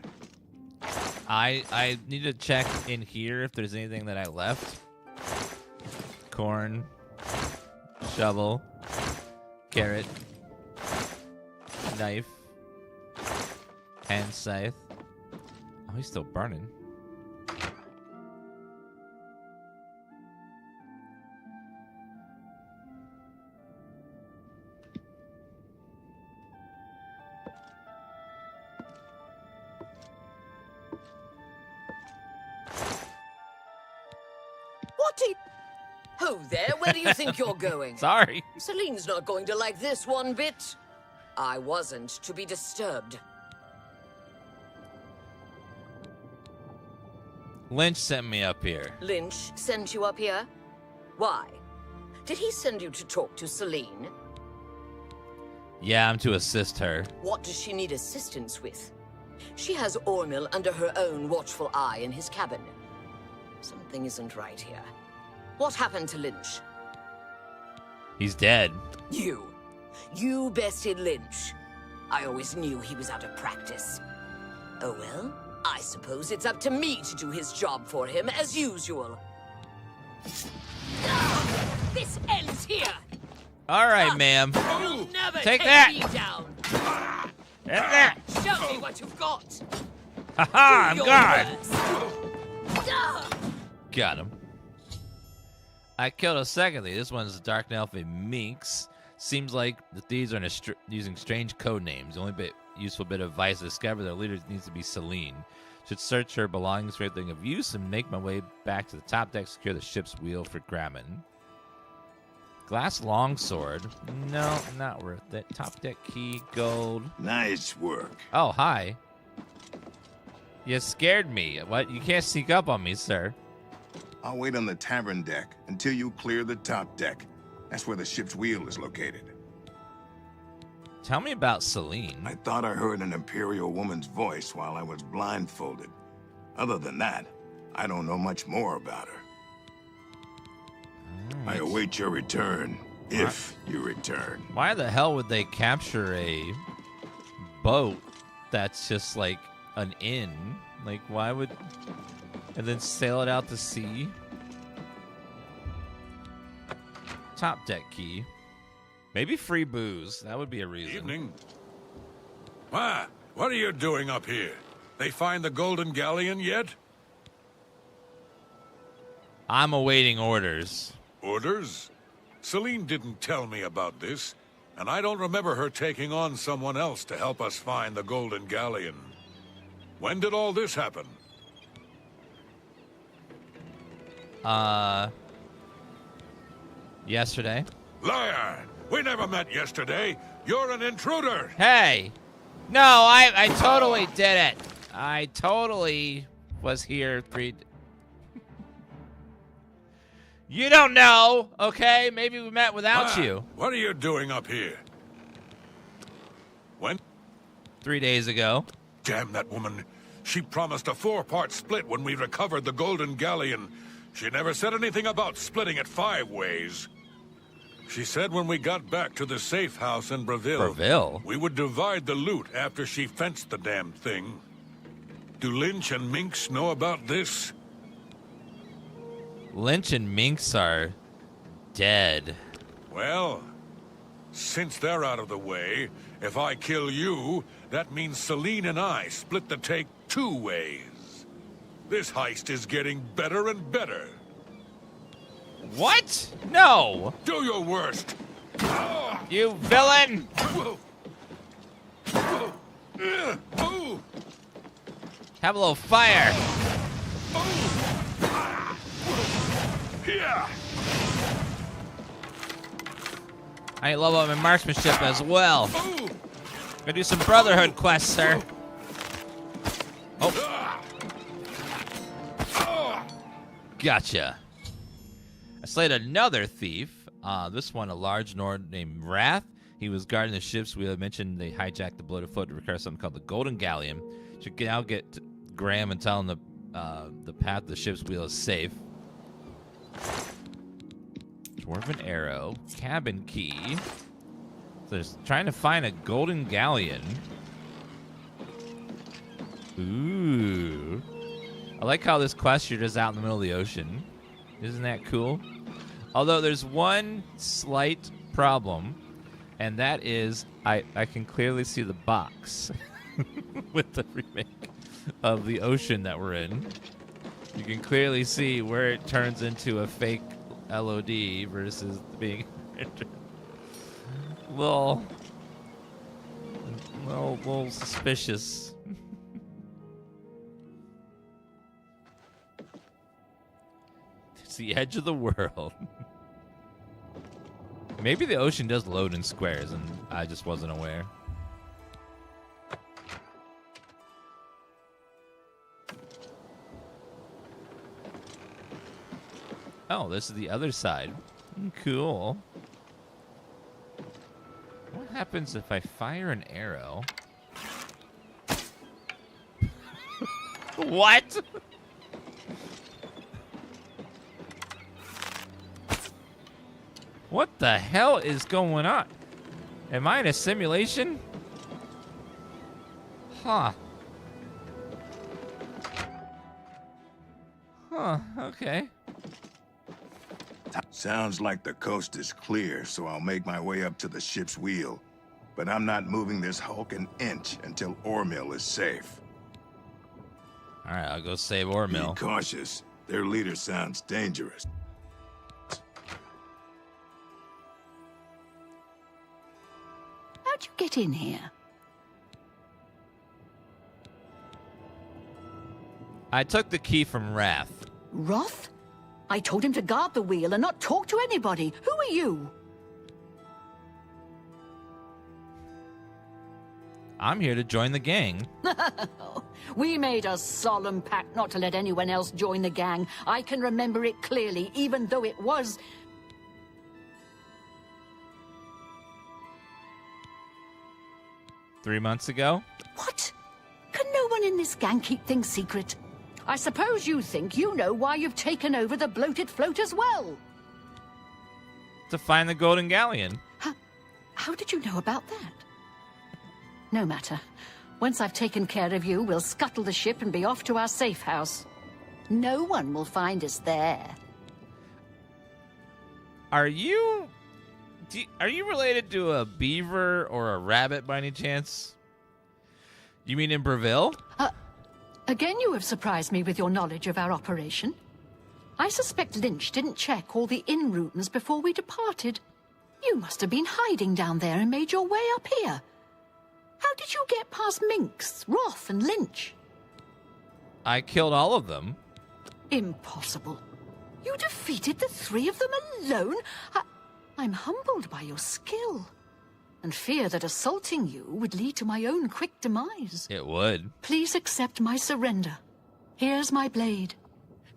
I need to check in here if there's anything that I left. Corn. Shovel. Carrot. Knife. Hand scythe. Oh, he's still burning. Ho there, where do you think you're going? Sorry. Celine's not going to like this one bit. I wasn't to be disturbed. Lynch sent me up here. Lynch sent you up here? Why? Did he send you to talk to Celine? Yeah, I'm to assist her. What does she need assistance with? She has Ormil under her own watchful eye in his cabin. Something isn't right here. What happened to Lynch? He's dead. You bested Lynch. I always knew he was out of practice. Oh well, I suppose it's up to me to do his job for him, as usual. This ends here! All right, ma'am. You'll never Take that! me down! And that! Show me what you've got! Ha-ha! I'm Do your gone! worst. Got him. I killed a secondly. This one's Dark Elf and Minx. Seems like the thieves are using strange code names. The only useful bit of advice to discover their leader needs to be Celine. Should search her belongings for anything of use and make my way back to the top deck, secure the ship's wheel for Grammon. Glass longsword. No, not worth it. Top deck key, gold. Nice work. Oh, hi. You scared me. What? You can't sneak up on me, sir. I'll wait on the tavern deck until you clear the top deck. That's where the ship's wheel is located. Tell me about Celine. I thought I heard an Imperial woman's voice while I was blindfolded. Other than that, I don't know much more about her. I await your return, if you return. Why the hell would they capture a boat that's just like an inn? Like, why would... And then sail it out to sea? Top deck key. Maybe free booze. That would be a reason. Evening. What are you doing up here? They find the Golden Galleon yet? I'm awaiting orders. Orders? Celine didn't tell me about this, and I don't remember her taking on someone else to help us find the Golden Galleon. When did all this happen? Yesterday. Liar! We never met yesterday. You're an intruder. Hey! No, I totally did it. I totally was here You don't know, okay? Maybe we met without you. What are you doing up here? When? 3 days ago. Damn that woman. She promised a 4-part split when we recovered the Golden Galleon. She never said anything about splitting it 5 ways. She said when we got back to the safe house in Breville, we would divide the loot after she fenced the damn thing. Do Lynch and Minx know about this? Lynch and Minx are dead. Well, since they're out of the way, if I kill you, that means Celine and I split the take 2 ways. This heist is getting better and better. What? No! Do your worst! You villain! Have a little fire! I love up my marksmanship as well. Gonna do some Brotherhood quests, sir. Oh. Gotcha. I slayed another thief. This one, a large Nord named Wrath. He was guarding the ship's wheel. I mentioned they hijacked the Bloated Float to recover something called the Golden Galleon. Should now get to Graham and tell him the path to the ship's wheel is safe. Dwarven arrow, cabin key. So just trying to find a Golden Galleon. Ooh. I like how this quest you're just out in the middle of the ocean. Isn't that cool? Although there's one slight problem, and that is I can clearly see the box with the remake of the ocean that we're in. You can clearly see where it turns into a fake LOD versus being little suspicious. It's the edge of the world. Maybe the ocean does load in squares and I just wasn't aware. Oh, this is the other side. Cool. What happens if I fire an arrow? What? What the hell is going on? Am I in a simulation? Huh. Huh, okay. Sounds like the coast is clear, so I'll make my way up to the ship's wheel. But I'm not moving this hulk an inch until Ormill is safe. Alright, I'll go save Ormill. Be cautious. Their leader sounds dangerous. How'd you get in here? I took the key from Wrath. Roth? I told him to guard the wheel and not talk to anybody. Who are you? I'm here to join the gang. We made a solemn pact not to let anyone else join the gang. I can remember it clearly, even though it was... Three months ago? What? Can no one in this gang keep things secret? I suppose you think you know why you've taken over the Bloated Float as well. To find the Golden Galleon. How did you know about that? No matter. Once I've taken care of you, we'll scuttle the ship and be off to our safe house. No one will find us there. Are you related to a beaver or a rabbit by any chance? You mean in Breville? Again, you have surprised me with your knowledge of our operation. I suspect Lynch didn't check all the inn rooms before we departed. You must have been hiding down there and made your way up here. How did you get past Minx, Roth, and Lynch? I killed all of them. Impossible. You defeated the three of them alone? I'm humbled by your skill, and fear that assaulting you would lead to my own quick demise. It would. Please accept my surrender. Here's my blade.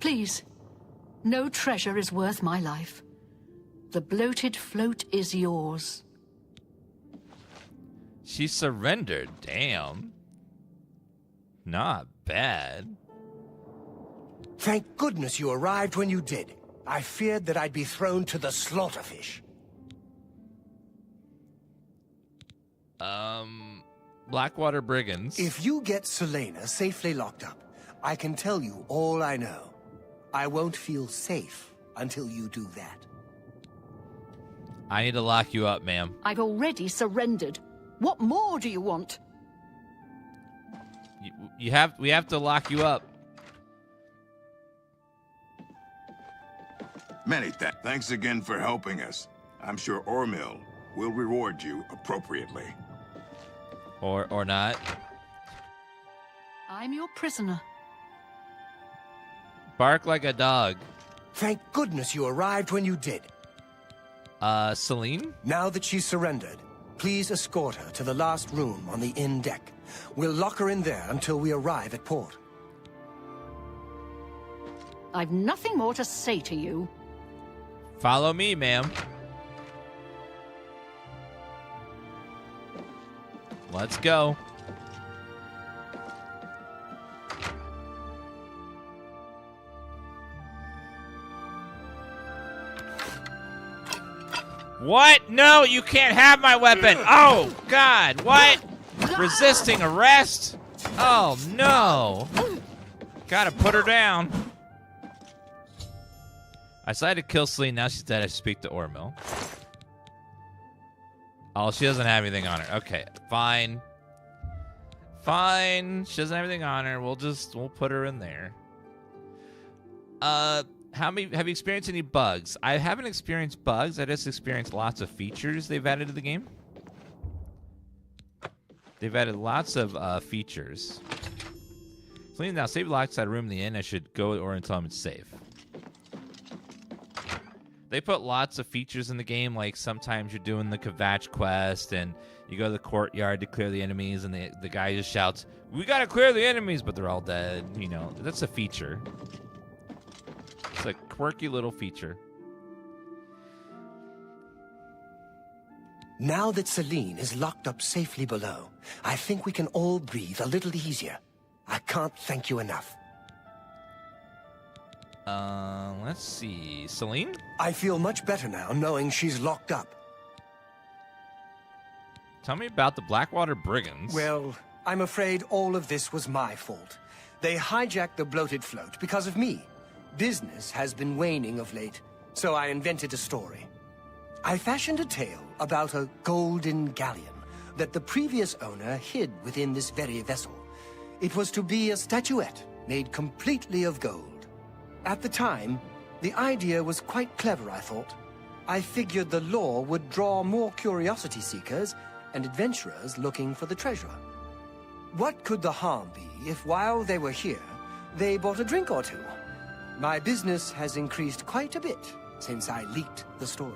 Please. No treasure is worth my life. The Bloated Float is yours. She surrendered. Damn. Not bad. Thank goodness you arrived when you did. I feared that I'd be thrown to the slaughterfish. Blackwater Brigands. If you get Selena safely locked up, I can tell you all I know. I won't feel safe until you do that. I need to lock you up, ma'am. I've already surrendered. What more do you want? We have to lock you up. Many thanks again for helping us. I'm sure Ormill will reward you appropriately. Or not. I'm your prisoner. Bark like a dog. Thank goodness you arrived when you did. Celine? Now that she's surrendered, please escort her to the last room on the inn deck. We'll lock her in there until we arrive at port. I've nothing more to say to you. Follow me, ma'am. Let's go. What? No, you can't have my weapon. Oh, God. What? Resisting arrest? Oh, no. Gotta put her down. I decided to kill Celine. Now she's dead. I speak to Ormill. Oh, she doesn't have anything on her. Okay, fine. Fine. She doesn't have anything on her. We'll put her in there. Have you experienced any bugs? I haven't experienced bugs. I just experienced lots of features they've added to the game. They've added lots of features. Celine, now save locked outside room in the inn. I should go or until I'm safe. They put lots of features in the game, like sometimes you're doing the Kvatch quest and you go to the courtyard to clear the enemies and the guy just shouts, "We gotta clear the enemies," but they're all dead. You know, that's a feature. It's a quirky little feature. Now that Celine is locked up safely below, I think we can all breathe a little easier. I can't thank you enough. Let's see. Celine? I feel much better now knowing she's locked up. Tell me about the Blackwater Brigands. Well, I'm afraid all of this was my fault. They hijacked the Bloated Float because of me. Business has been waning of late, so I invented a story. I fashioned a tale about a golden galleon that the previous owner hid within this very vessel. It was to be a statuette made completely of gold. At the time, the idea was quite clever, I thought. I figured the lore would draw more curiosity seekers and adventurers looking for the treasure. What could the harm be if while they were here, they bought a drink or two? My business has increased quite a bit since I leaked the story.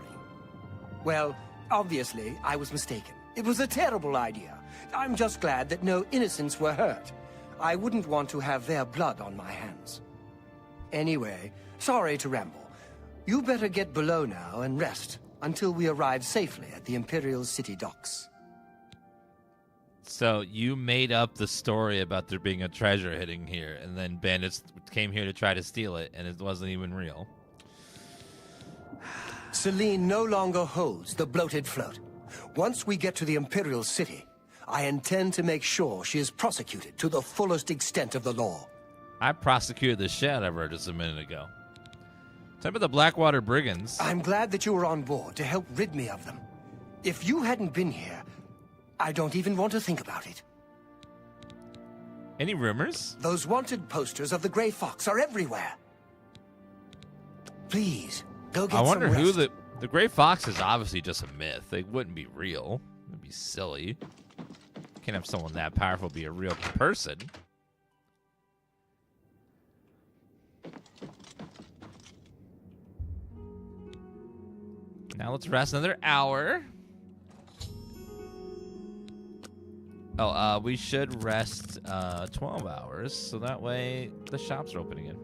Well, obviously, I was mistaken. It was a terrible idea. I'm just glad that no innocents were hurt. I wouldn't want to have their blood on my hands. Anyway, sorry to ramble. You better get below now and rest until we arrive safely at the Imperial City docks. So you made up the story about there being a treasure hidden here, and then bandits came here to try to steal it, and it wasn't even real. Celine no longer holds the Bloated Float. Once we get to the Imperial City, I intend to make sure she is prosecuted to the fullest extent of the law. I prosecuted the shit out of her just a minute ago. Tell me about the Blackwater Brigands. I'm glad that you were on board to help rid me of them. If you hadn't been here, I don't even want to think about it. Any rumors? Those wanted posters of the Grey Fox are everywhere. Please, go get some rest. I wonder who the Grey Fox is. Obviously just a myth. They wouldn't be real. It'd be silly. Can't have someone that powerful be a real person. Now let's rest another hour. Oh, we should rest 12 hours, so that way the shops are open again.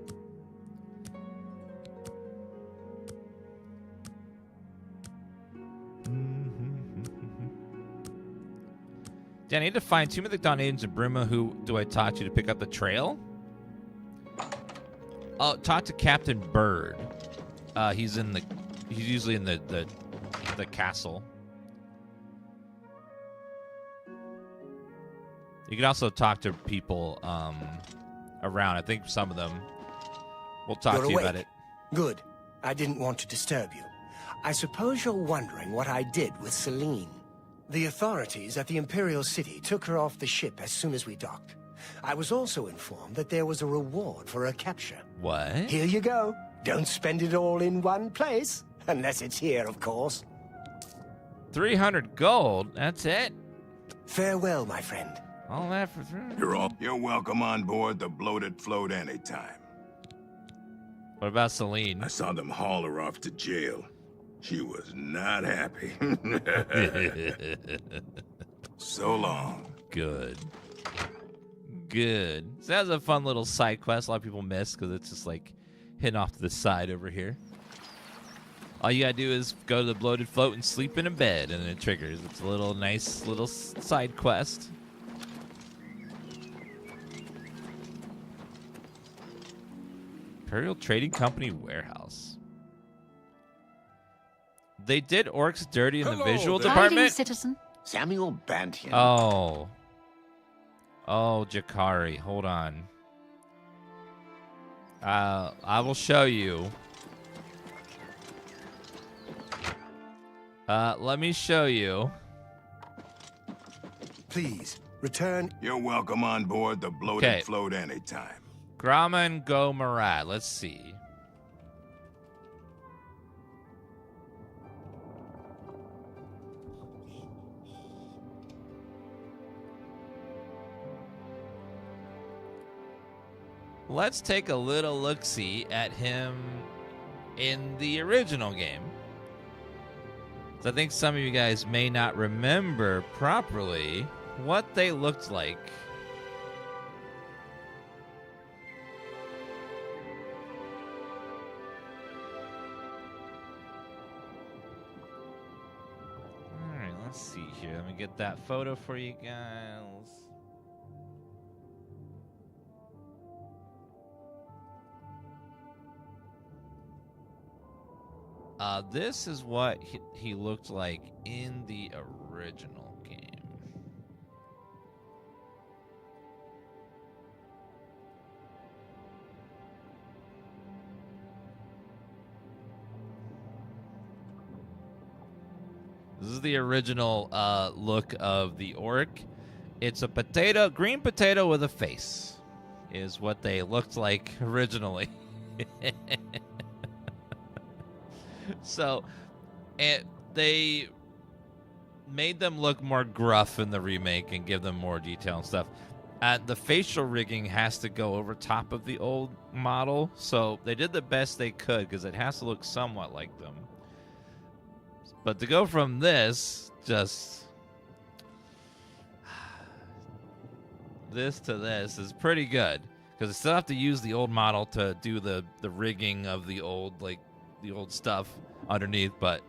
Yeah, I need to find two Mythic agents in Bruma. Who do I talk to pick up the trail? Oh, talk to Captain Bird. He's usually in the castle. You can also talk to people around. I think some of them will talk to you about it. Good. I didn't want to disturb you. I suppose you're wondering what I did with Celine. The authorities at the Imperial City took her off the ship as soon as we docked. I was also informed that there was a reward for her capture. What? Here you go. Don't spend it all in one place. Unless it's here, of course. 300 gold? That's it? Farewell, my friend. All that for 300? You're welcome on board the Bloated Float anytime. What about Celine? I saw them haul her off to jail. She was not happy. So long. Good. Good. So that was a fun little side quest. A lot of people miss because it's just like hidden off to the side over here. All you gotta do is go to the Bloated Float and sleep in a bed, and it triggers. It's a little nice little side quest. Imperial Trading Company warehouse. They did orcs dirty in the visual department. Hiding, citizen. Samuel Bantian. Oh. Oh, Jakari, hold on. I will show you. Let me show you. Please, return. You're welcome on board the Bloated Float anytime. Grama and Go Marad. Let's see. Let's take a little look-see at him in the original game. So I think some of you guys may not remember properly what they looked like. Alright, let's me get that photo for you guys. This is what he looked like in the original game. This is the original look of the orc. It's a potato, green potato with a face, is what they looked like originally. So, they made them look more gruff in the remake and give them more detail and stuff. The facial rigging has to go over top of the old model, so they did the best they could because it has to look somewhat like them. But to go from this, just this to this is pretty good because they still have to use the old model to do the rigging of the old stuff underneath, but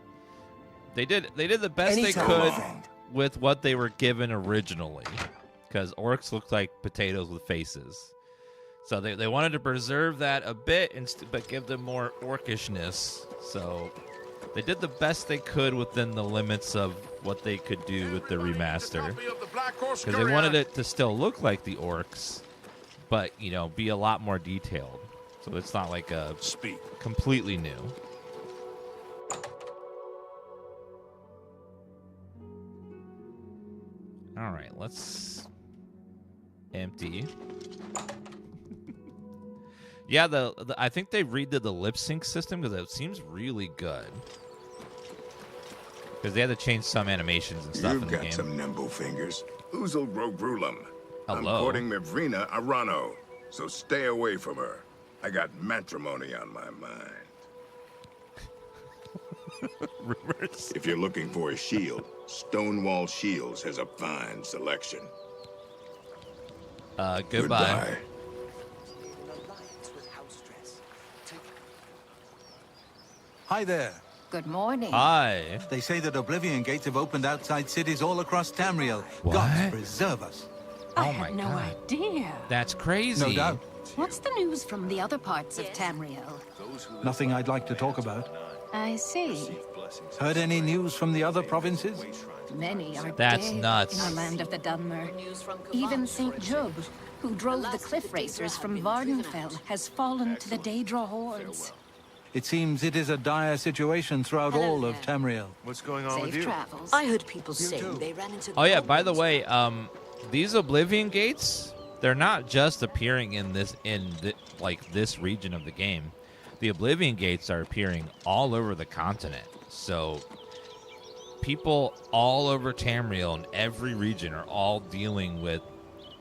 they did the best they could with what they were given originally, because orcs look like potatoes with faces. So they wanted to preserve that a bit, but give them more orcishness. So they did the best they could within the limits of what they could do with the remaster, because they wanted it to still look like the orcs, but be a lot more detailed. So it's not like a completely new. All right, let's empty. Yeah, I think they redid the lip sync system because it seems really good. Because they had to change some animations and stuff in the game. You've got some nimble fingers. Oozle Grogrulum. Hello. I'm courting Mivrina Arano, so stay away from her. I got matrimony on my mind. Rumors. If you're looking for a shield, Stonewall Shields has a fine selection. Goodbye. Hi there. Good morning. Hi. They say that Oblivion gates have opened outside cities all across Tamriel. What? God preserve us. I Oh had my no God. idea. That's crazy. No doubt. What's the news from the other parts of Tamriel? Nothing I'd like to talk about. I see. Heard any news from the other provinces? Many are That's dead nuts. in the land of the Dunmer. Even St. Job, who drove the cliff racers from Vardenfell, has fallen to the Daedra hordes. It seems it is a dire situation throughout all of Tamriel. What's going on with Safe you? travels. I heard people saying they ran into... Oh yeah, by the way, these Oblivion gates, they're not just appearing in this region of the game. The Oblivion gates are appearing all over the continent. So people all over Tamriel in every region are all dealing with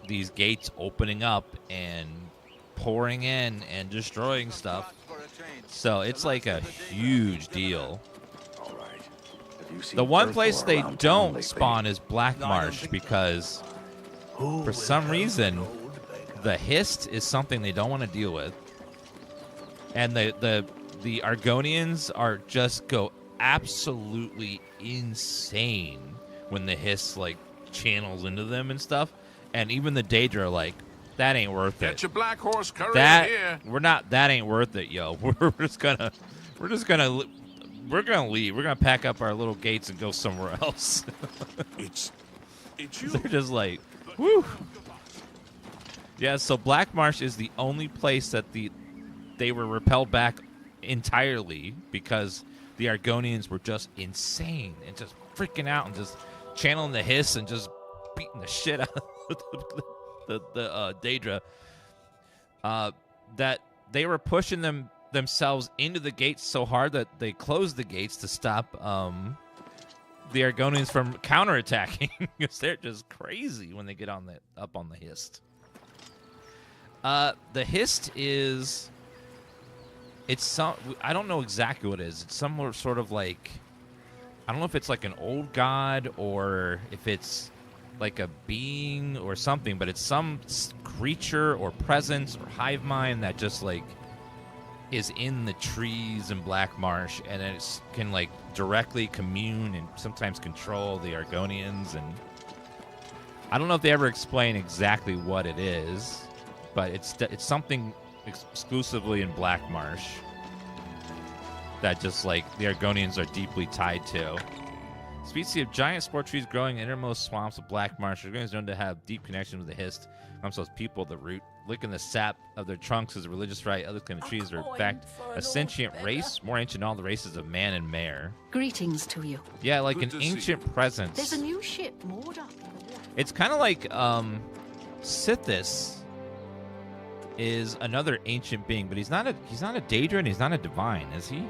these gates opening up and pouring in and destroying stuff. So it's like a huge deal. The one place they don't spawn is Black Marsh because for some reason the Hist is something they don't want to deal with. And the Argonians are just go absolutely insane when the Hist channels into them and stuff. And even the Daedra are like, that ain't worth it. Get your black horse courier here. That ain't worth it, yo. We're gonna leave. We're gonna pack up our little gates and go somewhere else. It's you. They're just like, woo. Yeah, so Black Marsh is the only place that they were repelled back entirely because the Argonians were just insane and just freaking out and just channeling the Hiss and just beating the shit out of the Daedra. That they were pushing themselves into the gates so hard that they closed the gates to stop the Argonians from counterattacking because they're just crazy when they get up on the Hist. The Hist is... I don't know exactly what it is. It's some sort of I don't know if it's like an old god or if it's like a being or something, but it's some creature or presence or hive mind that just is in the trees in Black Marsh, and it can like directly commune and sometimes control the Argonians. And I don't know if they ever explain exactly what it is, but it's something exclusively in Black Marsh that just like the Argonians are deeply tied to. Species of giant spore trees growing in innermost swamps of Black Marsh. Argonians known to have deep connection with the Hist. Themselves people, the root, licking the sap of their trunks is a religious rite. Other kind of trees are in fact a sentient race, more ancient than all the races of man and mare. Greetings to you. Yeah, like an ancient presence. There's a new ship moored up. It's kind of like Sithis is another ancient being, but he's not a Daedra and he's not a divine, is he?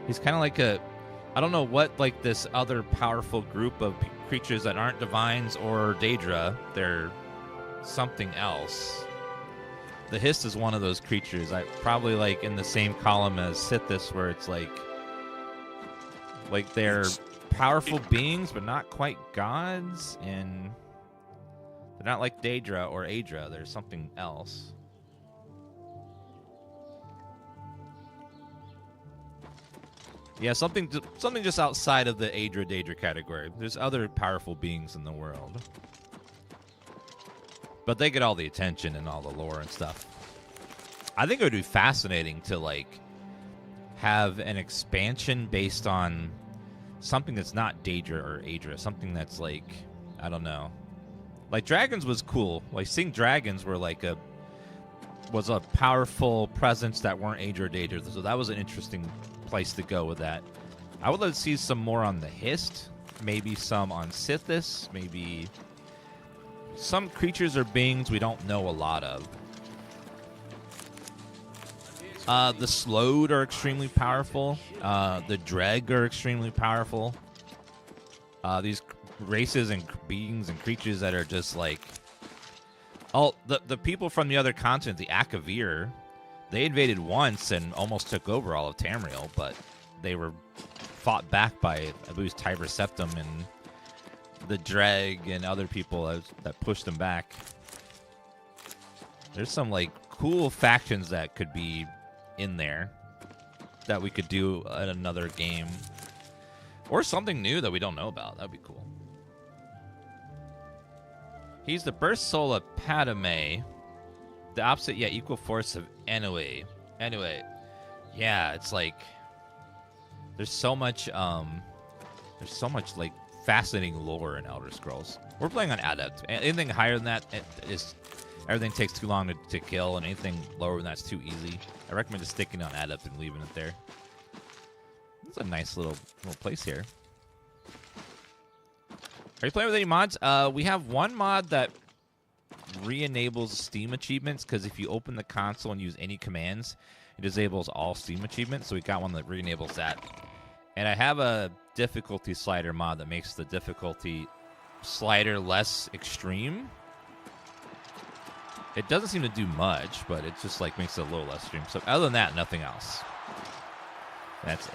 He's kind of like I don't know what like this other powerful group of creatures that aren't divines or Daedra. They're something else. The Hist is one of those creatures. I probably like in the same column as Sithis, where it's like they're powerful beings, but not quite gods, and they're not like Daedra or Aedra. There's something else. Yeah, something just outside of the Daedra category. There's other powerful beings in the world, but they get all the attention and all the lore and stuff. I think it would be fascinating to like have an expansion based on something that's not Daedra or Aedra, something that's like, I don't know. Like dragons was cool. Like seeing dragons was a powerful presence that weren't Aedra or Daedra. So that was an interesting place to go with that. I would like to see some more on the Hist, maybe some on Sithis, maybe some creatures or beings we don't know a lot of. The Slode are extremely powerful. The Dreg are extremely powerful. These races and beings and creatures that are just like... Oh, the people from the other continent, the Akavir, they invaded once and almost took over all of Tamriel, but they were fought back by, I believe, Tiber Septim and the Dreg and other people that pushed them back. There's some like cool factions that could be in there that we could do at another game, or something new that we don't know about. That'd be cool. He's the burst soul of Padme, the opposite yet equal force of Anyway. Yeah, it's like there's so much like fascinating lore in Elder Scrolls. We're playing on Adept. Anything higher than that everything takes too long to kill, and anything lower than that's too easy. I recommend just sticking on Adept and leaving it there. It's a nice little place here. Are you playing with any mods? We have one mod that re-enables Steam achievements, because if you open the console and use any commands, it disables all Steam achievements. So we got one that re-enables that. And I have a difficulty slider mod that makes the difficulty slider less extreme. It doesn't seem to do much, but it just like makes it a little less extreme. So other than that, nothing else. That's it.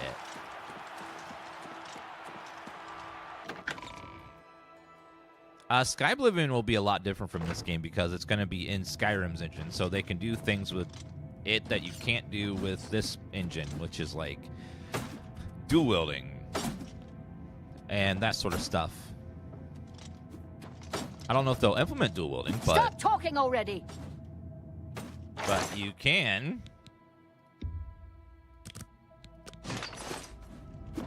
Sky Oblivion will be a lot different from this game because it's going to be in Skyrim's engine, so they can do things with it that you can't do with this engine, which is like dual wielding and that sort of stuff. I don't know if they'll implement dual wielding, but Stop talking already. But you can. I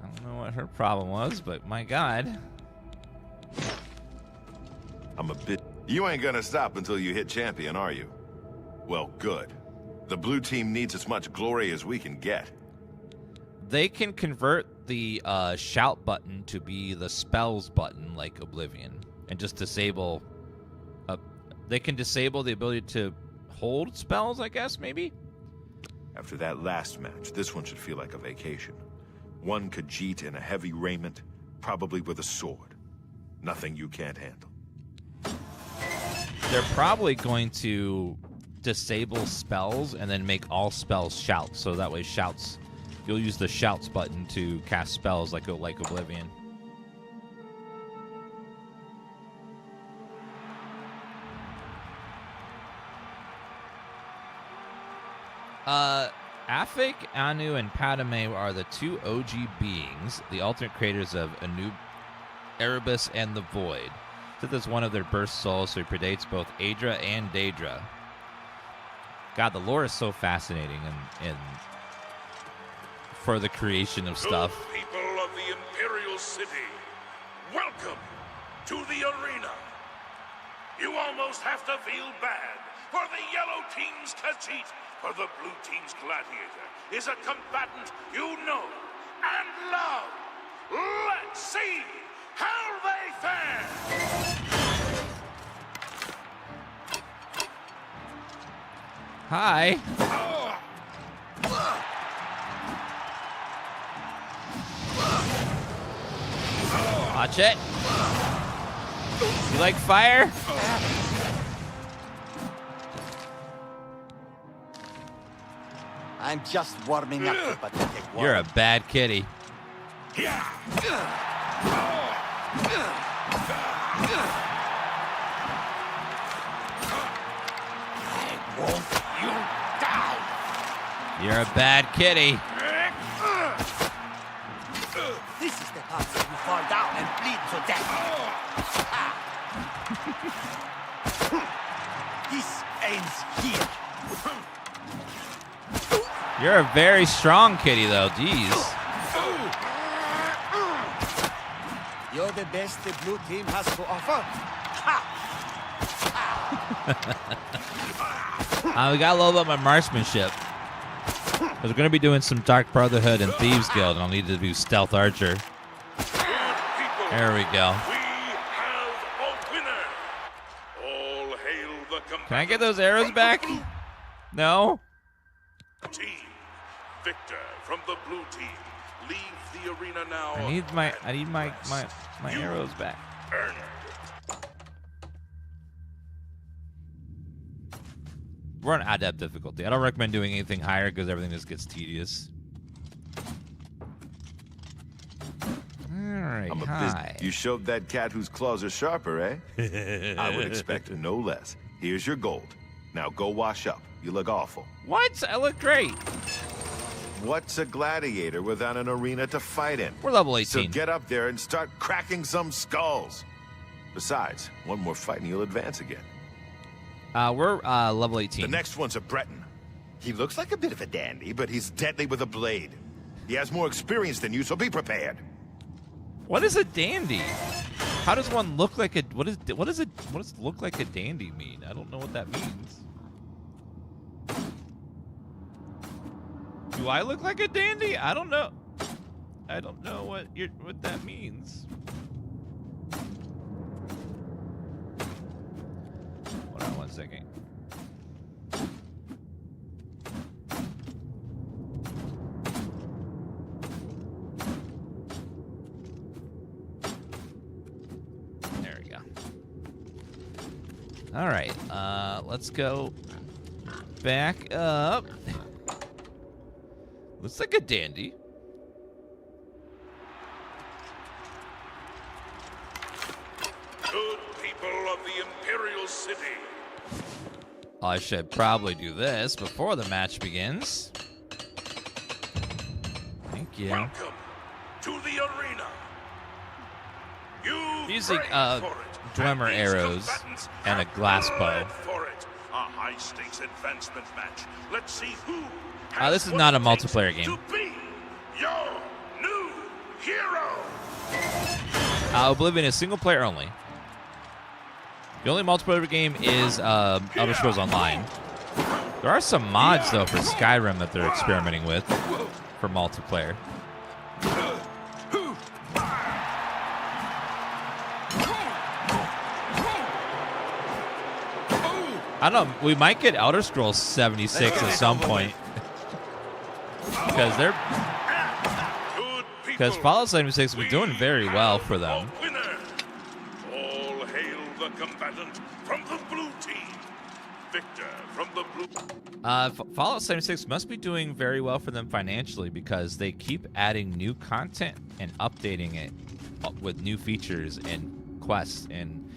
don't know what her problem was, but my God. I'm a bit... You ain't gonna stop until you hit champion, are you? Well, good. The blue team needs as much glory as we can get. They can convert the shout button to be the spells button like Oblivion and just disable... they can disable the ability to hold spells, I guess, maybe? After that last match, this one should feel like a vacation. One Khajiit in a heavy raiment, probably with a sword. Nothing you can't handle. They're probably going to disable spells and then make all spells shouts, so that way shouts... You'll use the shouts button to cast spells like Oblivion. Afik, Anu, and Padme are the two OG beings, the alternate creators of Erebus and the Void. Sith is one of their burst souls, so he predates both Aedra and Daedra. God, the lore is so fascinating and for the creation of stuff. Good people of the Imperial City, welcome to the arena. You almost have to feel bad for the yellow team's Khajiit, for the blue team's gladiator is a combatant you know and love. Let's see how they fare. Hi. Watch it. You like fire? I'm just warming up for pathetic war. You're a bad kitty. You're a bad kitty. This is the part where you fall down and bleed to death. This ends here. You're a very strong kitty, though. Jeez. You're the best the blue team has to offer. We got a little bit of my marksmanship. We're going to be doing some Dark Brotherhood and Thieves Guild, and I'll need to do Stealth Archer. There we go. Can I get those arrows back? No? Team Victor from the blue team, leave the arena now. I need my arrows back. Earn it. We're on adept difficulty. I don't recommend doing anything higher because everything just gets tedious. Alright, hi. You showed that cat whose claws are sharper, eh? I would expect no less. Here's your gold. Now go wash up. You look awful. What? I look great. What's a gladiator without an arena to fight in? We're level 18. So get up there and start cracking some skulls. Besides, one more fight and you'll advance again. We're level 18. The next one's a Breton. He looks like a bit of a dandy, but he's deadly with a blade. He has more experience than you, so be prepared. What is a dandy? How does one look like a what does look like a dandy mean? I don't know what that means. Do I look like a dandy? I don't know. I don't know what that means. Hold on one second. There we go. All right, let's go back up. Looks like a dandy. Good people of the Imperial City. I should probably do this before the match begins. Thank you. Welcome to the arena. Using Dwemer arrows and a glass bow. For it, a high-stakes advancement match. Let's see who. This is not a multiplayer game. To be your new hero. Oblivion is single player only. The only multiplayer game is Elder Scrolls Online. There are some mods though for Skyrim that they're experimenting with for multiplayer. I don't know. We might get Elder Scrolls 76 at some point. Because Fallout 76 has been doing very well for them. All hail the combatant from the blue team. Victor from the blue. Fallout 76 must be doing very well for them financially because they keep adding new content and updating it with new features and quests and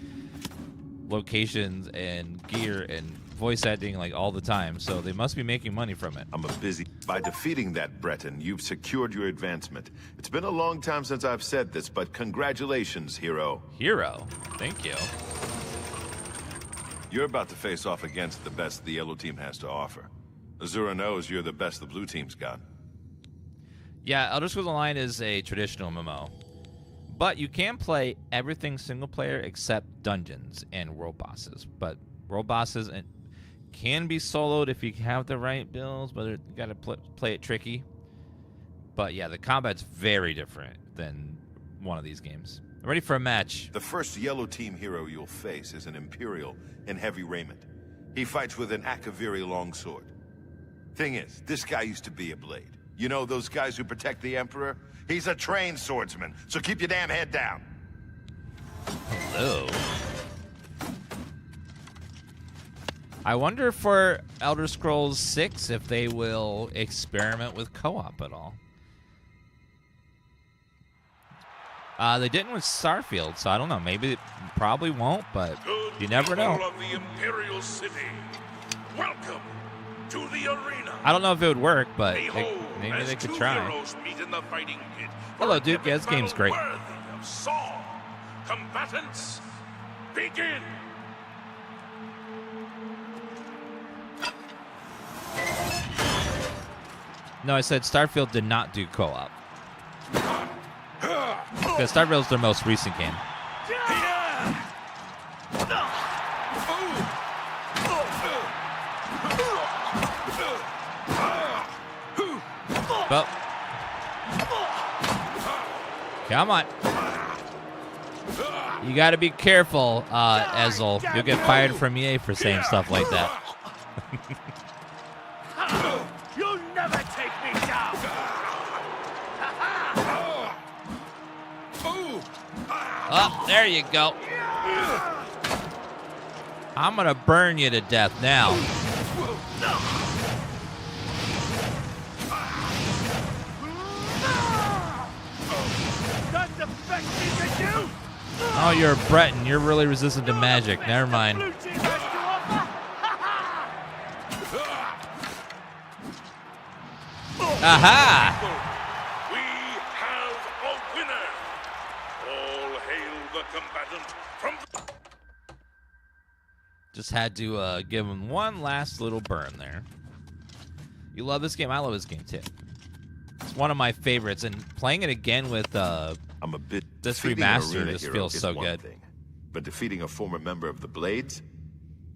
locations and gear and voice acting like all the time, so they must be making money from it. I'm a busy. By defeating that Breton, you've secured your advancement. It's been a long time since I've said this, but congratulations, hero. Hero? Thank you. You're about to face off against the best the yellow team has to offer. Azura knows you're the best the blue team's got. Yeah, Elder Scrolls Online is a traditional MMO. But you can play everything single player except dungeons and world bosses. But world bosses can be soloed if you have the right builds, but you gotta play it tricky. But yeah, the combat's very different than one of these games. I'm ready for a match. The first yellow team hero you'll face is an Imperial in heavy raiment. He fights with an Akaviri longsword. Thing is, this guy used to be a blade. You know those guys who protect the Emperor? He's a trained swordsman, so keep your damn head down. Hello. I wonder for Elder Scrolls 6 if they will experiment with co-op at all. They didn't with Starfield, so I don't know. Maybe it probably won't, but you never know. Of the Imperial City, welcome to the arena. I don't know if it would work, but Behold, maybe they as could two try. heroes meet in the fighting pit for Hello, an dude. Yeah, epic this game's battle great. worthy of song. Combatants, begin. No, I said Starfield did not do co-op. Because Starfield's their most recent game. Well, come on. You got to be careful, Ezel. You'll get fired from EA for saying stuff like that. You'll never take me down. Oh, there you go. I'm going to burn you to death now. That's the best you can do. Oh, you're a Breton. You're really resistant to magic. Never mind. Aha! We have a winner. All hail the combatant from. Just had to give him one last little burn there. You love this game? I love this game too. It's one of my favorites, and playing it again with I'm a bit. this Defeating an remaster arena just hero feels is so one good. thing, but defeating a former member of the Blades?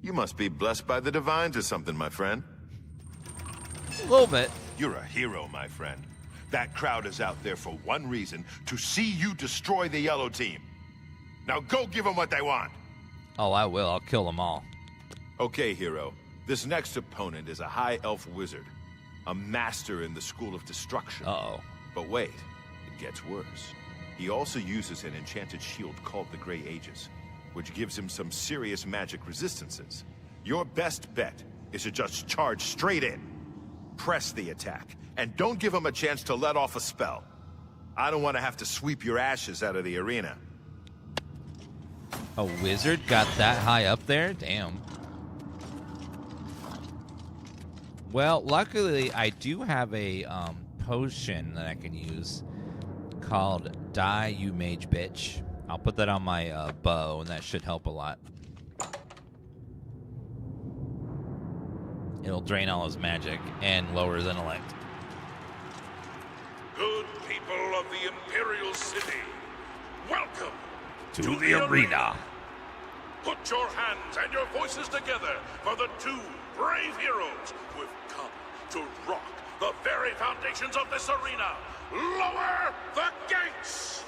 You must be blessed by the Divines or something, my friend. A little bit. You're a hero, my friend. That crowd is out there for one reason, to see you destroy the yellow team. Now go give them what they want. Oh, I will. I'll kill them all. Okay, hero. This next opponent is a high elf wizard. A master in the School of Destruction. Uh-oh. But wait, it gets worse. He also uses an enchanted shield called the Grey Aegis, which gives him some serious magic resistances. Your best bet is to just charge straight in. Press the attack, and don't give him a chance to let off a spell. I don't want to have to sweep your ashes out of the arena. A wizard got that high up there? Damn. Well, luckily, I do have a potion that I can use called Die, You Mage Bitch. I'll put that on my bow, and that should help a lot. It'll drain all his magic and lower his intellect. Good people of the Imperial City, welcome To the arena. Put your hands and your voices together for the two brave heroes who have come to rock the very foundations of this arena. Lower the gates!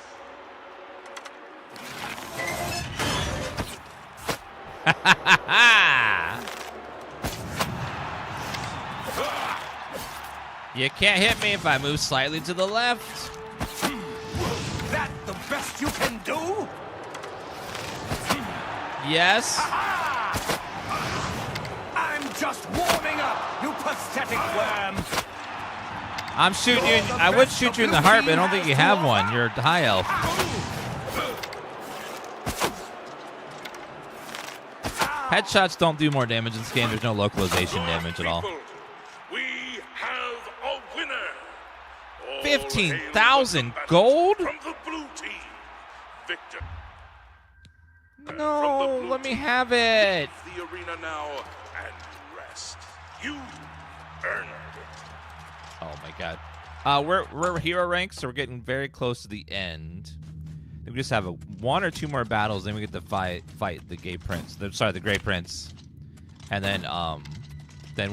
You can't hit me if I move slightly to the left. That the best you can do? Yes. I'm just warming up, you pathetic worm. I'm shooting you. I would shoot you in the heart, but I don't think you have one. You're a high elf. Headshots don't do more damage in this game. There's no localization damage at all. We have a winner. 15,000 gold? From the blue team. Victor. No, let me have it. The arena now and rest. You earned it. Oh my god. We're hero ranks, so we're getting very close to the end. We just have one or two more battles, then we get to fight the Gay Prince. The Gray Prince, and then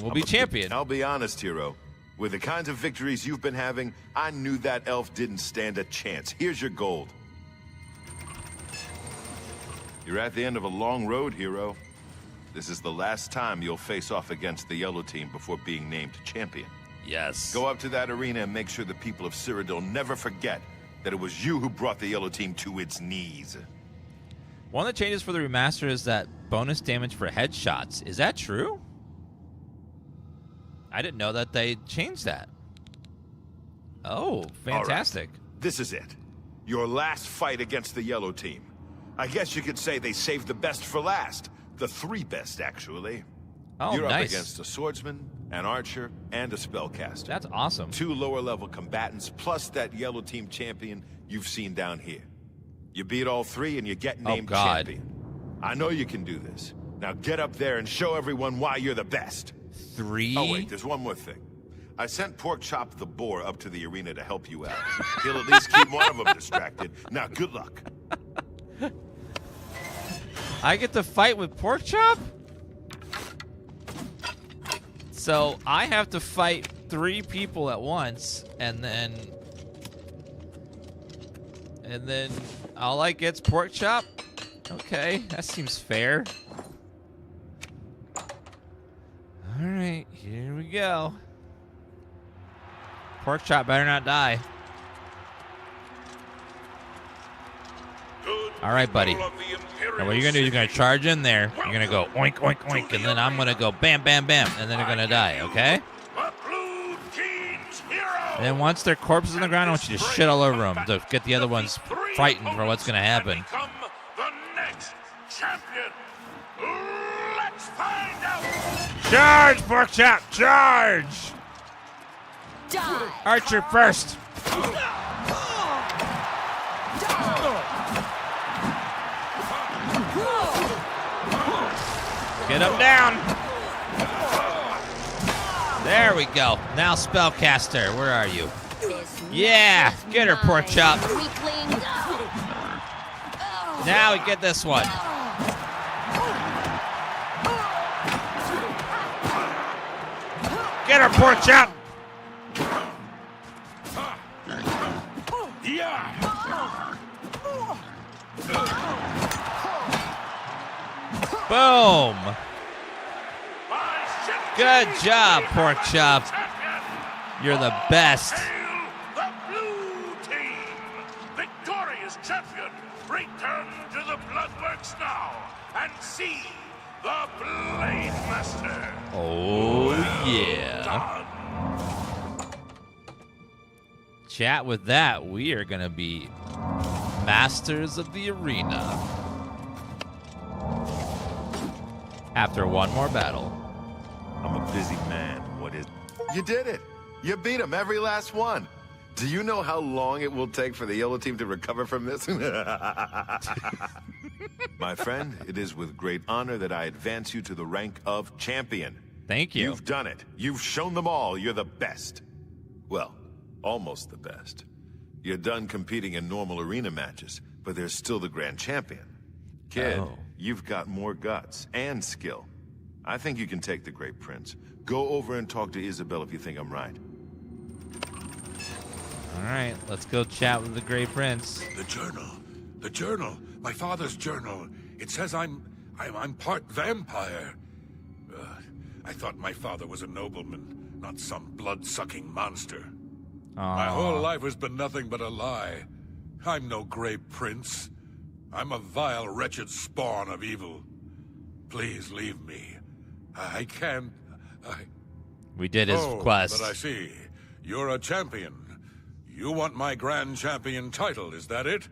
we'll be champion. I'll be honest, hero. With the kinds of victories you've been having, I knew that elf didn't stand a chance. Here's your gold. You're at the end of a long road, hero. This is the last time you'll face off against the yellow team before being named champion. Yes. Go up to that arena and make sure the people of Cyrodiil never forget that it was you who brought the yellow team to its knees. One of the changes for the remaster is that bonus damage for headshots. Is that true? I didn't know that they changed that. Oh, fantastic. All right. This is it. Your last fight against the yellow team. I guess you could say they saved the best for last. The three best, actually. Oh, You're nice. up against a swordsman, an archer, and a spellcaster. That's awesome. 2 lower-level combatants, plus that yellow team champion you've seen down here. You beat all 3, and you get named champion. I know you can do this. Now get up there and show everyone why you're the best. 3? Oh, wait, there's one more thing. I sent Porkchop the boar up to the arena to help you out. He'll at least keep one of them distracted. Now, good luck. I get to fight with Porkchop? So I have to fight 3 people at once, and then all I get's Porkchop? Okay, that seems fair. All right, here we go. Porkchop better not die. All right, buddy. Now what you're gonna do? You're gonna charge in there. You're gonna go oink, oink, oink, and then I'm gonna go bam, bam, bam, and then they're gonna die. Okay? And then once their corpses on the ground, I want you to shit all over them to get the other ones frightened for what's gonna happen. The next champion. Let's find out. Charge, Porkchop! Charge! Die. Archer first. Get him down. There we go. Now spellcaster, where are you? Yeah, get her, Porkchop. Now we get this one. Get her, Porkchop. Boom. Good job, Porkchop. You're the best. The blue team. Victorious champion. Return to the Bloodworks now and see the Blade Master. Oh, yeah. Chat, with that, we are going to be masters of the arena. After one more battle. I'm a busy man. What is... You did it. You beat him, every last one. Do you know how long it will take for the yellow team to recover from this? My friend, it is with great honor that I advance you to the rank of champion. Thank you. You've done it. You've shown them all you're the best. Well, almost the best. You're done competing in normal arena matches, but there's still the grand champion. Kid, you've got more guts and skill. I think you can take the Great Prince. Go over and talk to Isabel if you think I'm right. All right, let's go chat with the Great Prince. The journal. The journal. My father's journal. It says I'm part vampire. I thought my father was a nobleman, not some blood-sucking monster. My whole life has been nothing but a lie. I'm no Great Prince. I'm a vile, wretched spawn of evil. Please leave me. I can't... We did his quest. But I see. You're a champion. You want my grand champion title, is that it?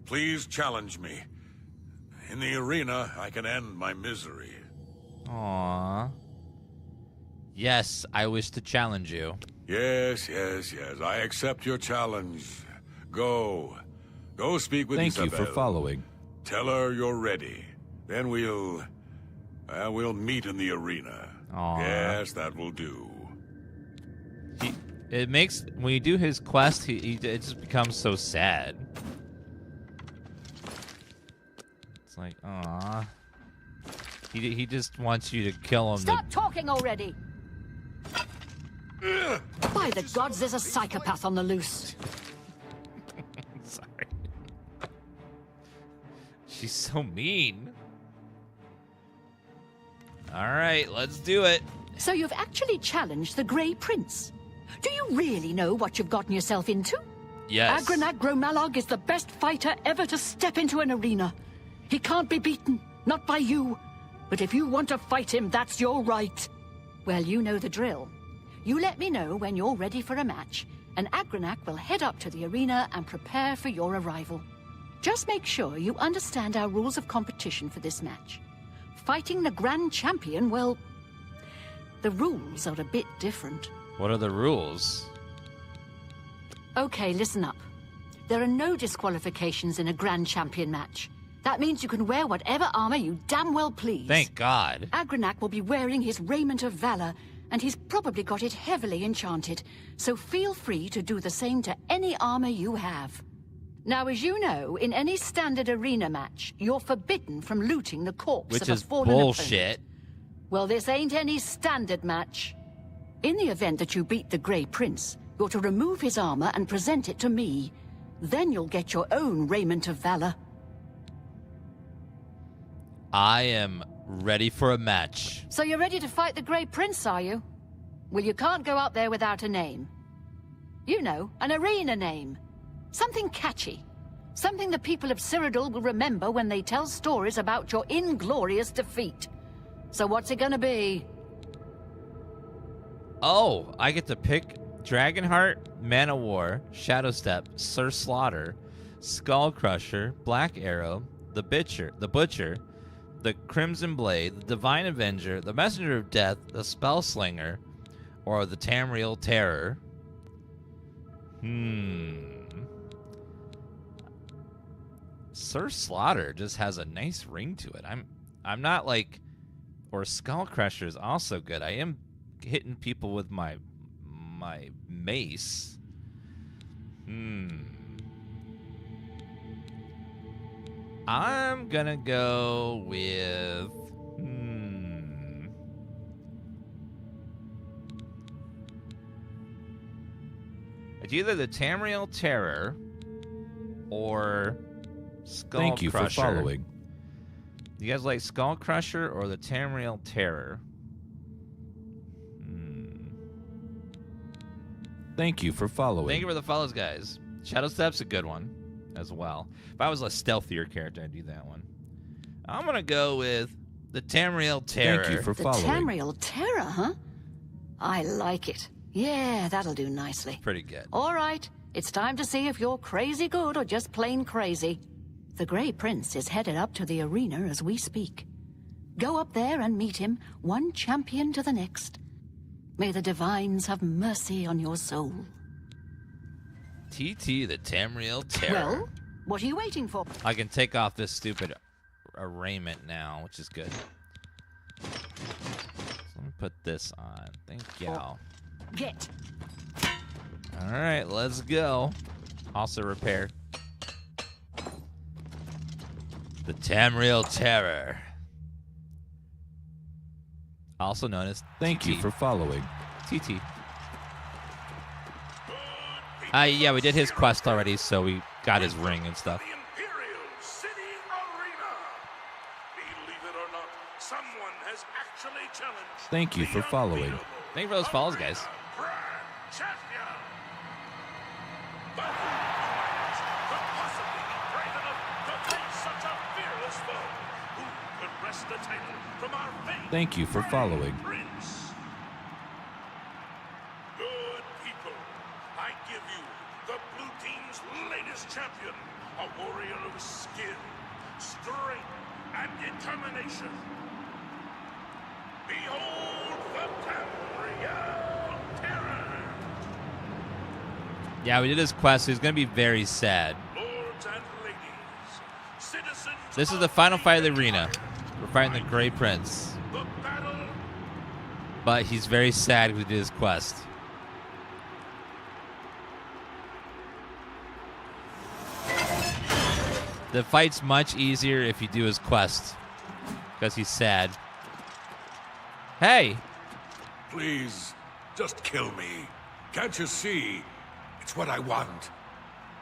Please challenge me. In the arena, I can end my misery. Aww. Yes, I wish to challenge you. Yes. I accept your challenge. Go. Go speak with Thank Isabel. you for following. Tell her you're ready. Then we'll meet in the arena. Aww. Yes, that will do. It makes, when you do his quest, it just becomes so sad. It's like, aww. He just wants you to kill him. Stop talking already! By the gods, there's a psychopath on the loose. Sorry. She's so mean. Alright, let's do it. So you've actually challenged the Grey Prince. Do you really know what you've gotten yourself into? Yes. Agrenak Gromalog is the best fighter ever to step into an arena. He can't be beaten, not by you. But if you want to fight him, that's your right. Well, you know the drill. You let me know when you're ready for a match, and Agrenak will head up to the arena and prepare for your arrival. Just make sure you understand our rules of competition for this match. Fighting the Grand Champion, well, the rules are a bit different. What are the rules? Okay, listen up. There are no disqualifications in a Grand Champion match. That means you can wear whatever armor you damn well please. Thank God. Agrenak will be wearing his raiment of valor, and he's probably got it heavily enchanted, so feel free to do the same to any armor you have. Now, as you know, in any standard arena match, you're forbidden from looting the corpse Which of a is fallen bullshit. opponent. Well, this ain't any standard match. In the event that you beat the Grey Prince, you're to remove his armor and present it to me. Then you'll get your own raiment of valor. I am ready for a match. So you're ready to fight the Grey Prince, are you? Well, you can't go out there without a name. You know, an arena name. Something catchy. Something the people of Cyrodiil will remember when they tell stories about your inglorious defeat. So what's it gonna be? Oh, I get to pick Dragonheart, Man of War, Shadowstep, Sir Slaughter, Skullcrusher, Black Arrow, the Butcher, the Crimson Blade, the Divine Avenger, the Messenger of Death, the Spellslinger, or the Tamriel Terror. Sir Slaughter just has a nice ring to it. I'm not like, or Skullcrusher is also good. I am hitting people with my mace. I'm gonna go with it's either the Tamriel Terror or Skullcrusher. Thank you for following. You guys like Skullcrusher or the Tamriel Terror? Thank you for following. Thank you for the follows, guys. Shadowstep's a good one as well. If I was a stealthier character, I'd do that one. I'm going to go with the Tamriel Terror. Thank you for The following. Tamriel Terror, huh? I like it. Yeah, that'll do nicely. Pretty good. All right, it's time to see if you're crazy good or just plain crazy. The Grey Prince is headed up to the arena as we speak. Go up there and meet him, one champion to the next. May the divines have mercy on your soul. TT, the Tamriel Terror. Well, what are you waiting for? I can take off this stupid arraignment now, which is good. So let me put this on. Thank y'all. Get. All right, let's go. Also repair. The Tamriel Terror. Also known as Thank you for following. TT. Yeah, we did his quest already, so we got his ring and stuff. Thank you for following. Thank you for those follows, guys. Thank you for following. Good people, I give you the blue team's latest champion, a warrior of skill, strength, and determination. Behold the Tamriel terror. Yeah, we did his quest. He's going to be very sad. Lords and ladies, citizens. This is the final fight of the arena. We're fighting the Grey Prince. The battle. But he's very sad we did his quest. The fight's much easier if you do his quest. Because he's sad. Hey! Please, just kill me. Can't you see? It's what I want.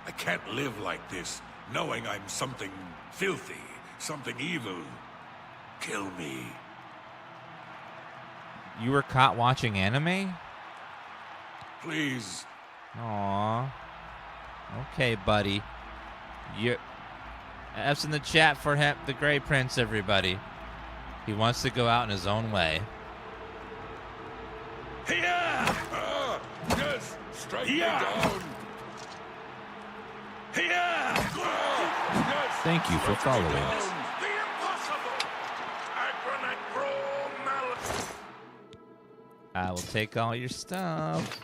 I can't live like this, knowing I'm something filthy, something evil. Kill me. You were caught watching anime? Please. Aww. Okay, buddy. F's in the chat for him, the Grey Prince, everybody. He wants to go out in his own way. Here! Just strike me down. Here! Thank you for following. The impossible. I will take all your stuff.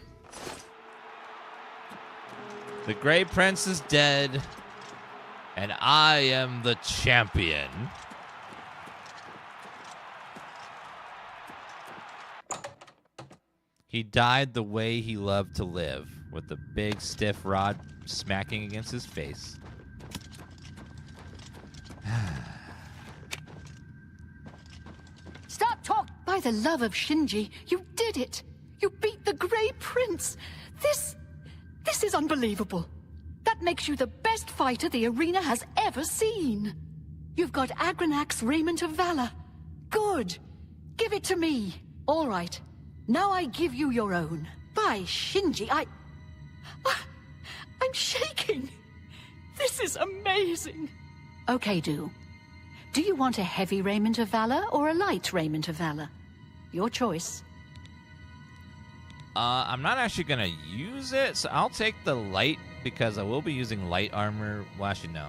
The Grey Prince is dead, and I am the champion. He died the way he loved to live, with the big stiff rod smacking against his face. Stop talk! By the love of Shinji, you did it! You beat the Grey Prince! This is unbelievable. That makes you the best fighter the arena has ever seen. You've got Agranak's Raiment of Valor. Good. Give it to me. All right. Now I give you your own. By Shinji, I'm shaking. This is amazing. Okay, Do you want a heavy Raiment of Valor or a light Raiment of Valor? Your choice. I'm not actually going to use it, so I'll take the light because I will be using light armor. Well, actually, no.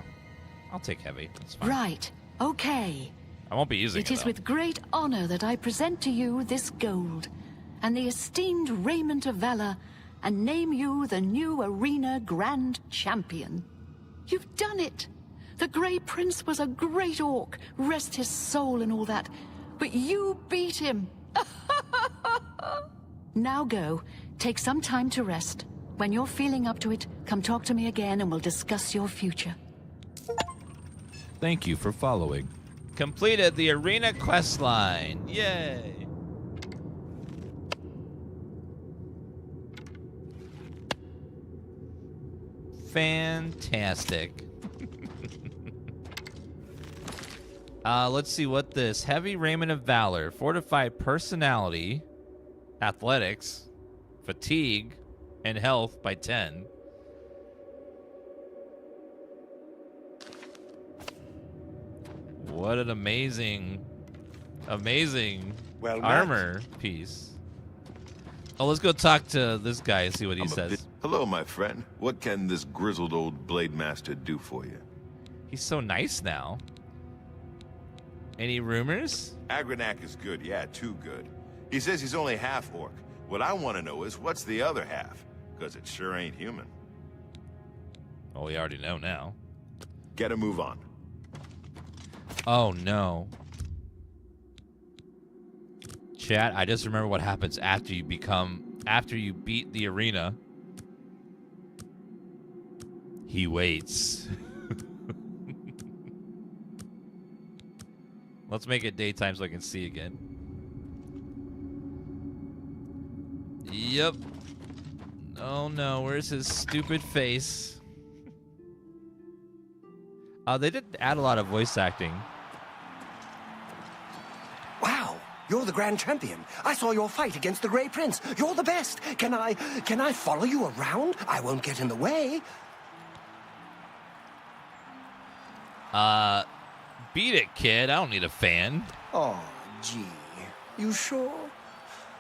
I'll take heavy. That's fine. Right. Okay. I won't be using it, It is with great honor that I present to you this gold and the esteemed Raiment of Valor and name you the new Arena Grand Champion. You've done it. The Grey Prince was a great orc, rest his soul and all that, but you beat him. Now go. Take some time to rest. When you're feeling up to it, come talk to me again and we'll discuss your future. Thank you for following. Completed the arena quest line. Yay! Fantastic. Let's see what this heavy raiment of valor, fortified personality, athletics, fatigue, and health by 10. What an amazing armor piece. Oh, let's go talk to this guy and see what he says. Hello, my friend. What can this grizzled old blade master do for you? He's so nice now. Any rumors? Agranak is good, yeah, too good. He says he's only half orc. What I want to know is what's the other half? Because it sure ain't human. Oh, we already know now. Get a move on. Oh, no. Chat, I just remember what happens after you beat the arena. He waits. Let's make it daytime so I can see again. Yep. Oh no, where's his stupid face? They did add a lot of voice acting. Wow, you're the Grand Champion. I saw your fight against the Grey Prince. You're the best. Can I follow you around? I won't get in the way. Beat it, kid. I don't need a fan. Oh, gee. You sure?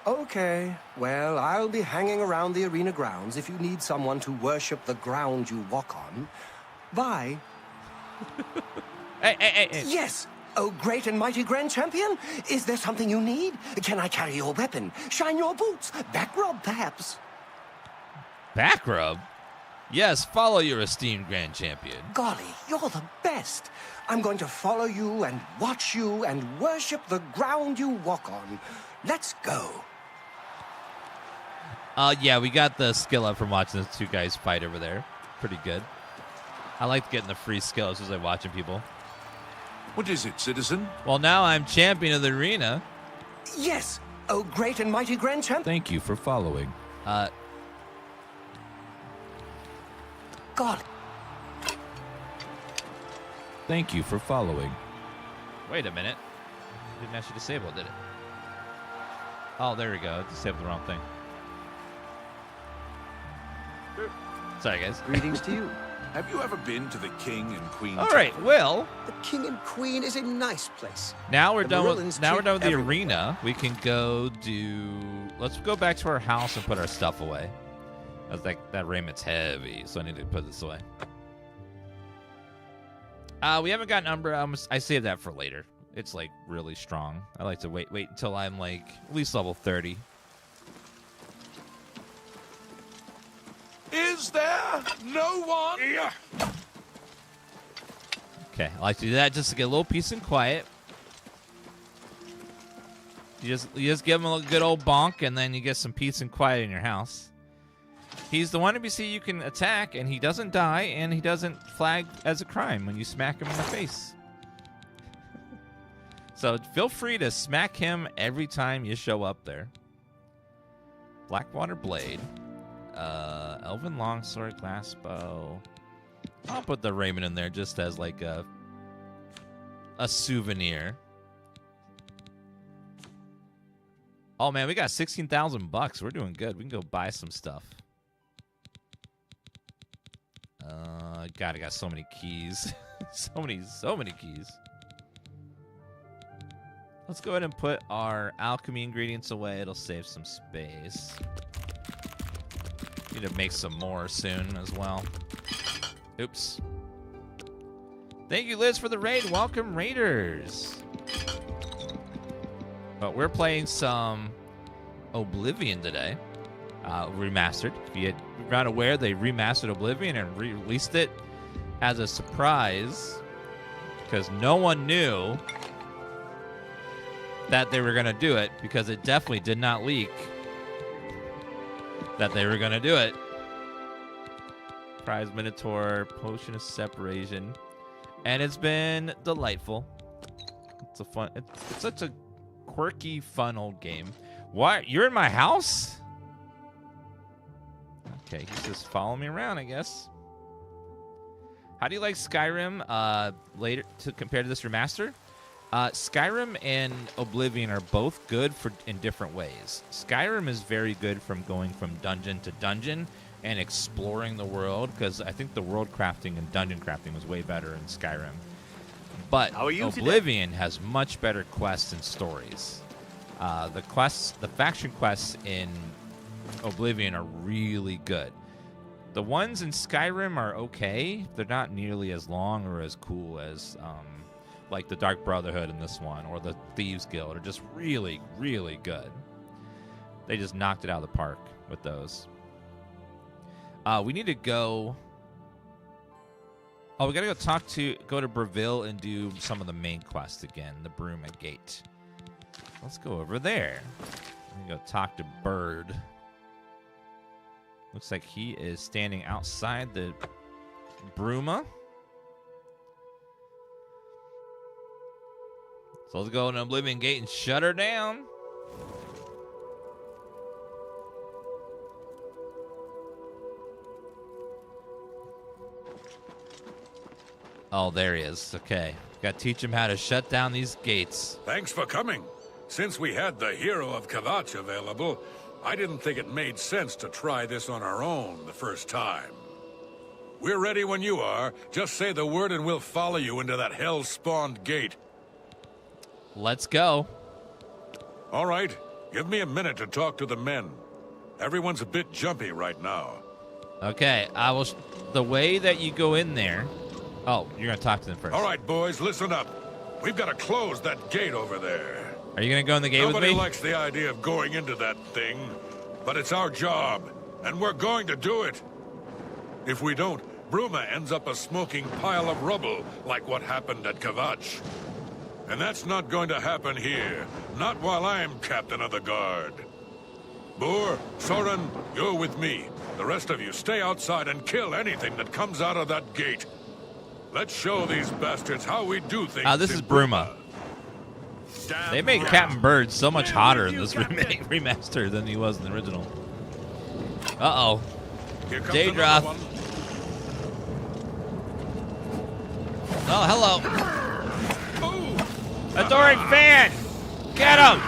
Okay. Well, I'll be hanging around the arena grounds if you need someone to worship the ground you walk on. Bye. Hey. Yes. oh great and mighty Grand Champion? Is there something you need? Can I carry your weapon? Shine your boots? Back rub, perhaps? Back rub? Yes, follow your esteemed Grand Champion. Golly, you're the best. I'm going to follow you and watch you and worship the ground you walk on. Let's go. Yeah, we got the skill up from watching those two guys fight over there. Pretty good. I like getting the free skill as soon as I'm watching people. What is it, citizen? Well, now I'm champion of the arena. Yes, oh great and mighty Grand Champion. Thank you for following. God. Thank you for following. Wait a minute. Didn't actually disable, did it? Oh, there we go. It disabled the wrong thing. Sorry, guys. Greetings to you. Have you ever been to the King and Queen? All right, well. The King and Queen is a nice place. Now we're The done with Merlins the treat arena. We can go do. Let's go back to our house and put our stuff away. I was like, that raiment's heavy, so I need to put this away. We haven't gotten Umbra. I saved that for later. It's like really strong. I like to wait until I'm like at least level 30. Is there no one? Okay, I like to do that just to get a little peace and quiet. You just give him a good old bonk, and then you get some peace and quiet in your house. He's the one NPC you can attack, and he doesn't die, and he doesn't flag as a crime when you smack him in the face. So feel free to smack him every time you show up there. Blackwater Blade. Elven Longsword, Glassbow. I'll put the raiment in there just as like a souvenir. Oh man, we got $16,000. We're doing good. We can go buy some stuff. God, I got so many keys. so many keys. Let's go ahead and put our alchemy ingredients away. It'll save some space. Need to make some more soon as well. Oops. Thank you, Liz, for the raid. Welcome, Raiders. But we're playing some Oblivion today. Remastered. If you're not aware, they remastered Oblivion and released it as a surprise because no one knew that they were going to do it, because it definitely did not leak that they were going to do it. Prize Minotaur, Potion of Separation. And it's been delightful. It's a fun, it's such a quirky, fun old game. What? You're in my house? Okay, he's just following me around, I guess. How do you like Skyrim later compared to this remaster? Skyrim and Oblivion are both good in different ways. Skyrim is very good from going from dungeon to dungeon and exploring the world, because I think the world crafting and dungeon crafting was way better in Skyrim. But Oblivion has much better quests and stories. The faction quests in Oblivion are really good. The ones in Skyrim are okay. They're not nearly as long or as cool as like the Dark Brotherhood in this one, or the Thieves Guild are just really, really good. They just knocked it out of the park with those. We need to go... Oh, we gotta go to Breville and do some of the main quests again, the Bruma Gate. Let's go over there. I'm gonna go talk to Bird. Looks like he is standing outside the Bruma. So let's go to Oblivion Gate and shut her down. Oh, there he is. Okay. Got to teach him how to shut down these gates. Thanks for coming. Since we had the hero of Kavach available, I didn't think it made sense to try this on our own the first time. We're ready when you are. Just say the word and we'll follow you into that hell-spawned gate. Let's go. All right. Give me a minute to talk to the men. Everyone's a bit jumpy right now. Okay. I will... The way that you go in there... Oh, you're going to talk to them first. All right, boys, listen up. We've got to close that gate over there. Are you gonna go in the gate with me? Nobody likes the idea of going into that thing, but it's our job, and we're going to do it. If we don't, Bruma ends up a smoking pile of rubble, like what happened at Kavach. And that's not going to happen here, not while I'm captain of the guard. Boor, Soren, you're with me. The rest of you stay outside and kill anything that comes out of that gate. Let's show these bastards how we do things. This is Bruma. They made Captain Bird so much hotter in this remaster than he was in the original. Uh-oh. Day drop. Oh, hello. Adoring fan! Get him!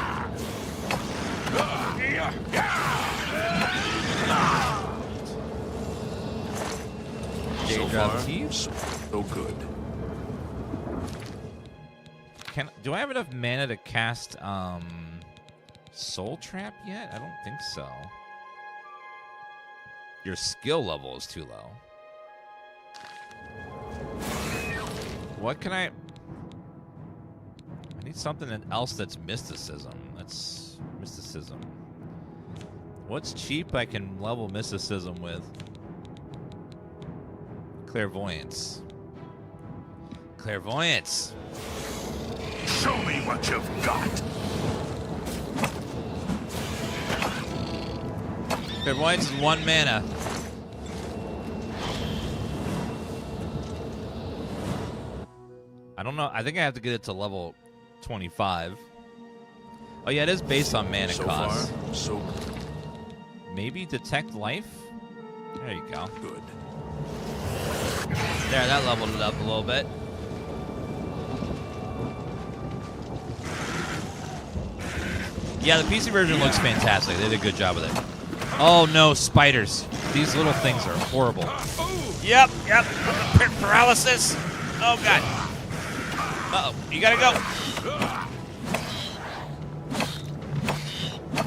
So far, so good. Do I have enough mana to cast Soul Trap yet? I don't think so. Your skill level is too low. What can I need something else that's mysticism. That's mysticism. What's cheap I can level mysticism with? Clairvoyance. Clairvoyance. Show me what you've got. Clairvoyance is 1 mana. I don't know. I think I have to get it to level 25. Oh yeah, it is based on mana cost. Far, so maybe detect life? There you go. Good. There, that leveled it up a little bit. Yeah, the PC version looks fantastic. They did a good job with it. Oh no, spiders. These little things are horrible. Yep. Paralysis. Oh god. Uh-oh, you gotta go.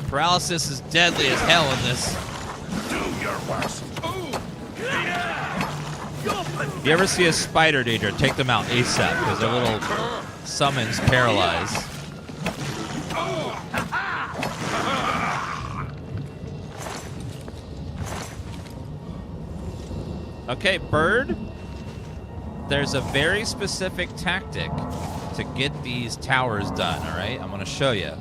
Paralysis is deadly as hell in this. Do your worst. If you ever see a spider, Daedra, take them out ASAP because their little summons paralyze. Okay, bird. There's a very specific tactic to get these towers done, all right? I'm going to show you.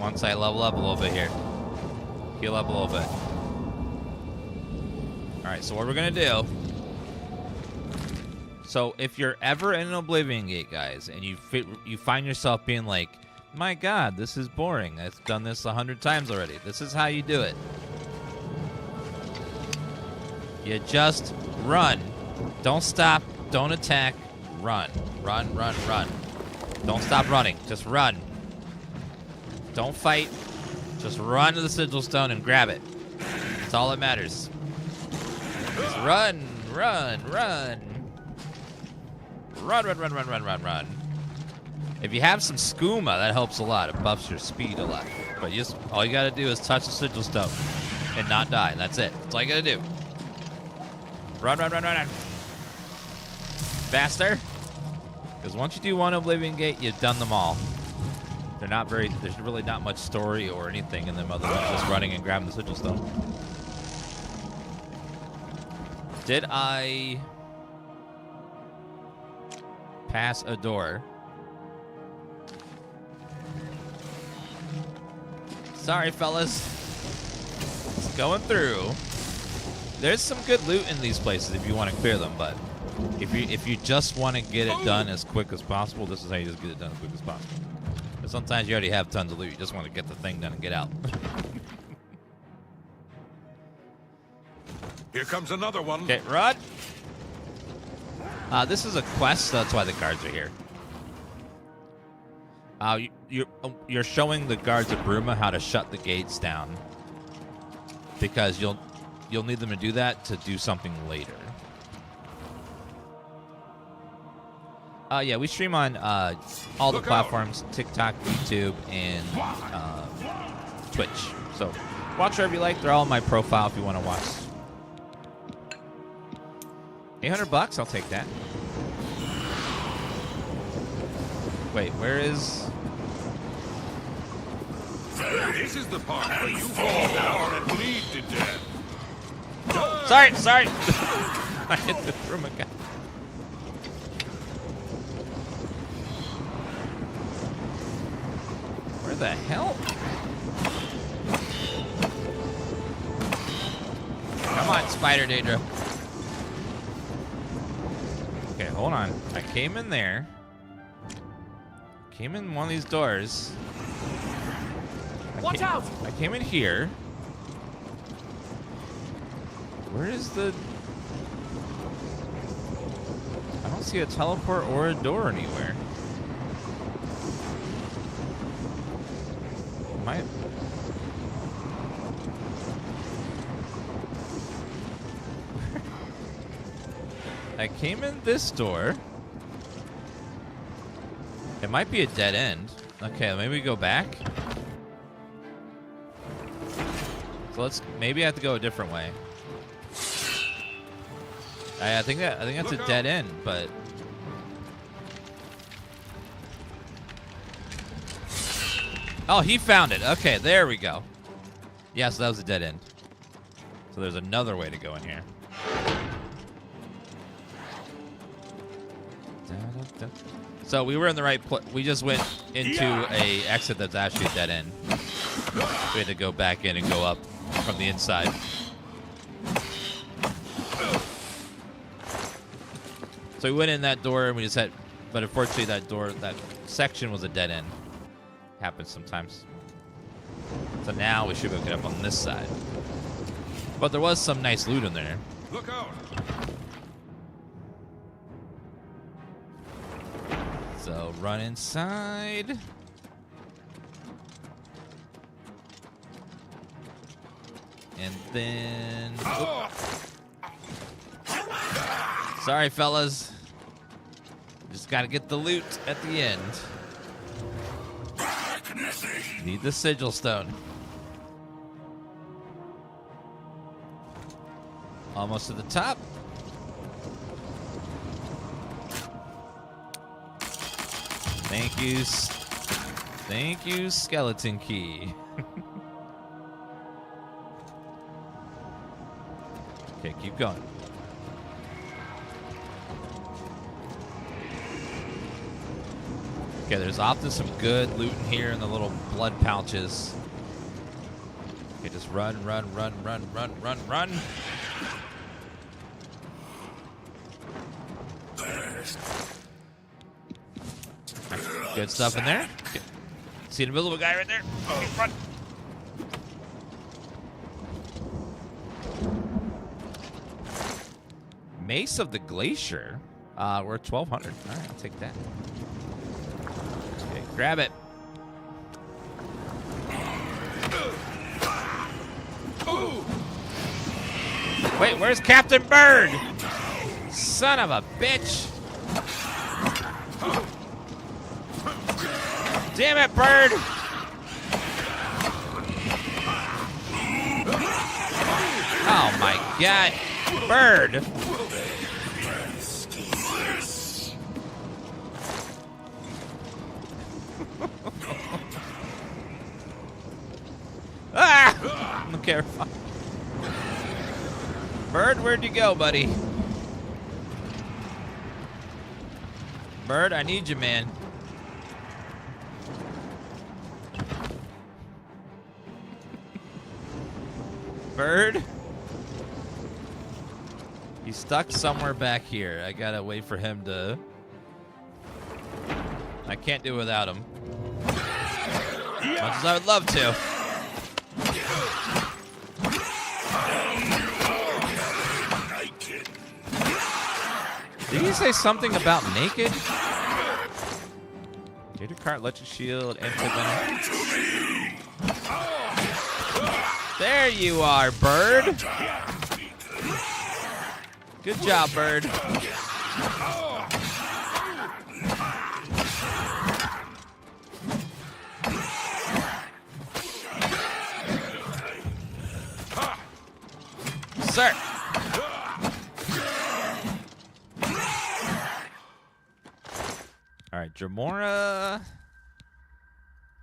Once I level up a little bit here. Heal up a little bit. All right, so what we're going to do. So if you're ever in an Oblivion Gate, guys, and you find yourself being like, my God, this is boring. I've done this 100 times already. This is how you do it. You just run. Don't stop. Don't attack. Run. Run, run, run. Don't stop running. Just run. Don't fight. Just run to the sigil stone and grab it. That's all that matters. Just run, run, run. Run, run, run, run, run, run, run. If you have some skooma, that helps a lot. It buffs your speed a lot. But all you gotta do is touch the sigil stone and not die. And that's it. That's all you gotta do. Run, run, run, run, run. Faster. Because once you do one Oblivion Gate, you've done them all. There's really not much story or anything in them other than just running and grabbing the sigil stone. Did I pass a door? Sorry, fellas. It's going through. There's some good loot in these places if you want to clear them, but if you just want to get it done as quick as possible, this is how you just get it done as quick as possible. But sometimes you already have tons of loot. You just want to get the thing done and get out. Here comes another one. Okay, run. This is a quest, so that's why the guards are here. You're showing the guards at Bruma how to shut the gates down, because you'll need them to do that to do something later. Yeah, we stream on all the platforms, TikTok, YouTube, and Twitch. So watch wherever you like. They're all in my profile if you want to watch. $800, I'll take that. Wait, where is... This is the part where you fall down and bleed to death. Sorry! I hit the Bruma guy. Where the hell? Come on, Spider Daedra. Okay, hold on. I came in there. Came in one of these doors. Watch out! I came in here. Where is the... I don't see a teleport or a door anywhere. Am I... I came in this door. It might be a dead end. Okay, maybe we go back. So let's... Maybe I have to go a different way. I think that's a dead end, but... Oh, he found it. Okay, there we go. Yes, that was a dead end. So there's another way to go in here. So we were in the right place. We just went into a exit that's actually a dead end. We had to go back in and go up from the inside. So we went in that door and we just had, but unfortunately that door, that section was a dead end. Happens sometimes. So now we should be able to get up on this side. But there was some nice loot in there. Look out! So run inside. And then... Oh. Sorry, fellas. Just gotta get the loot at the end. Need the sigil stone. Almost to the top. Thank you. Thank you, skeleton key. Okay, keep going. Okay, there's often some good loot in here in the little blood pouches. Okay, just run. Good stuff in there. Okay. See the middle of a guy right there? Okay, run. Mace of the Glacier. We're at 1,200. All right, I'll take that. Okay, grab it. Wait, where's Captain Bird? Son of a bitch. Damn it, Bird. Oh my God. Bird. Ah! Okay, fine. Bird, where'd you go, buddy? Bird, I need you, man. Bird? He's stuck somewhere back here. I gotta wait for him to... I can't do it without him. As much as I would love to. Did he say something about naked? Get your cart, let your shield, enter venom. There you are, Bird. Good job, Bird. Sir. All right, Dremora.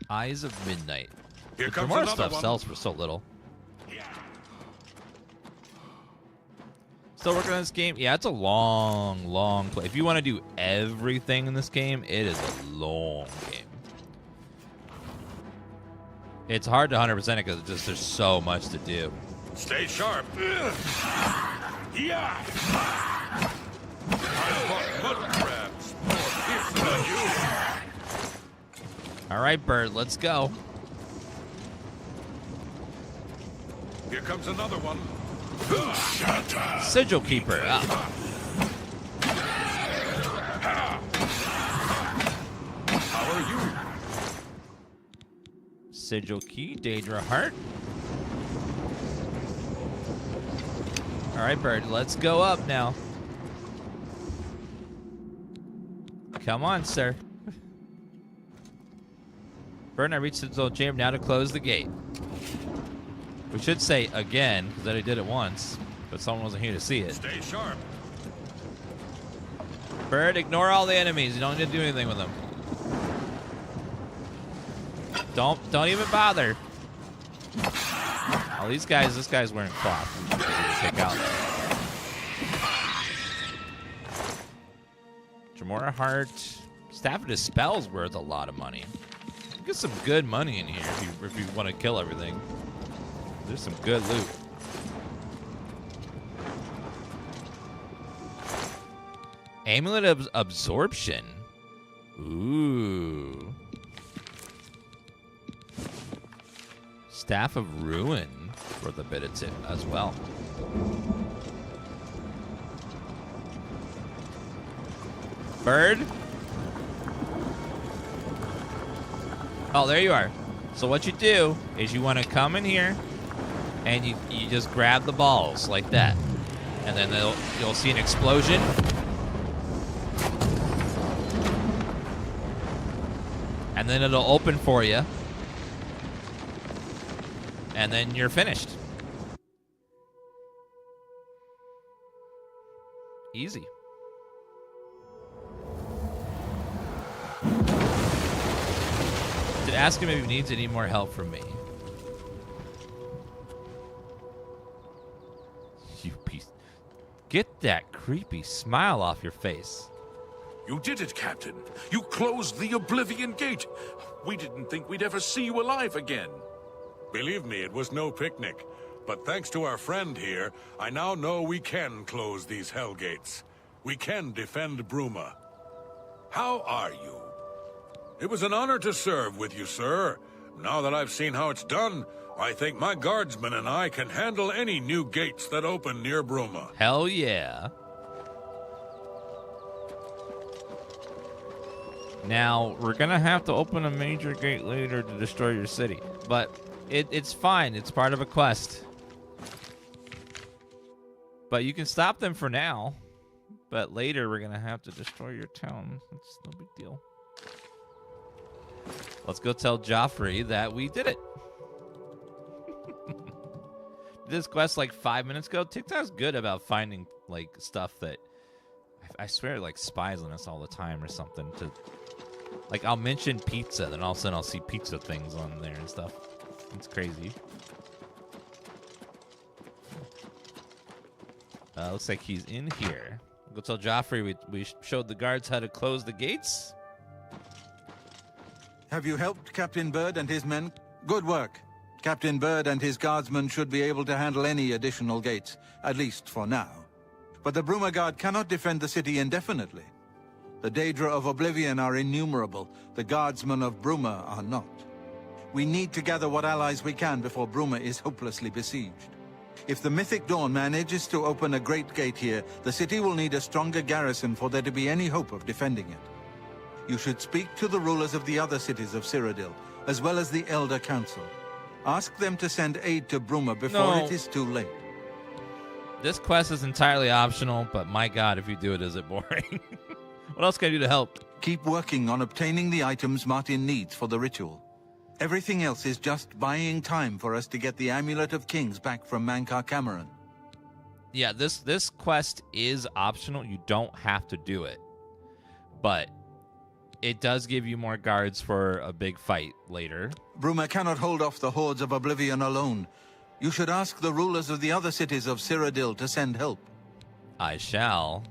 Eyes of Midnight. Here The comes Dremora another stuff one. sells for so little. Still working on this game? Yeah, it's a long, long play. If you want to do everything in this game, it is a long game. It's hard to 100% it because there's so much to do. Stay sharp. Yeah. I fought mud crabs more fierce than you. All right, Bird, let's go. Here comes another one. Sigil Keeper up. How are you? Sigil Key, Daedra Heart. All right, Bird, let's go up now. Come on, sir. Bird and I reached the old chamber now to close the gate. We should say again, because I already did it once, but someone wasn't here to see it. Stay sharp. Bird, ignore all the enemies. You don't need to do anything with them. Don't even bother. Oh, these guys, this guy's wearing cloth. Easy to take out. Dremora Heart. Staff of Dispel's worth a lot of money. You get some good money in here if you want to kill everything. There's some good loot. Amulet of Absorption. Ooh. Staff of Ruin worth a bit of tip as well. Bird. Oh, there you are. So what you do is you want to come in here and you just grab the balls like that. And then you'll see an explosion. And then it'll open for you. And then you're finished. Easy. Did ask him if he needs any more help from me. You piece. Get that creepy smile off your face. You did it, Captain. You closed the Oblivion Gate. We didn't think we'd ever see you alive again. Believe me, it was no picnic. But thanks to our friend here, I now know we can close these hell gates. We can defend Bruma. How are you? It was an honor to serve with you, sir. Now that I've seen how it's done, I think my guardsmen and I can handle any new gates that open near Bruma. Hell yeah. Now, we're going to have to open a major gate later to destroy your city. But it's fine. It's part of a quest. But you can stop them for now. But later, we're going to have to destroy your town. It's no big deal. Let's go tell Joffrey that we did it. This quest like 5 minutes ago. TikTok's good about finding like stuff that I swear like spies on us all the time or something. To like I'll mention pizza, then all of a sudden I'll see pizza things on there and stuff. It's crazy. Looks like he's in here. We'll go tell Joffrey we showed the guards how to close the gates. Have you helped Captain Bird and his men? Good work. Captain Bird and his guardsmen should be able to handle any additional gates, at least for now. But the Bruma Guard cannot defend the city indefinitely. The Daedra of Oblivion are innumerable. The guardsmen of Bruma are not. We need to gather what allies we can before Bruma is hopelessly besieged. If the Mythic Dawn manages to open a great gate here, the city will need a stronger garrison for there to be any hope of defending it. You should speak to the rulers of the other cities of Cyrodiil, as well as the Elder Council. Ask them to send aid to Bruma before it is too late. This quest is entirely optional, but my god, if you do it, is it boring? What else can I do to help? Keep working on obtaining the items Martin needs for the ritual. Everything else is just buying time for us to get the Amulet of Kings back from Mankar Cameron. Yeah, this quest is optional. You don't have to do it. But it does give you more guards for a big fight later. Bruma cannot hold off the hordes of Oblivion alone. You should ask the rulers of the other cities of Cyrodiil to send help. I shall.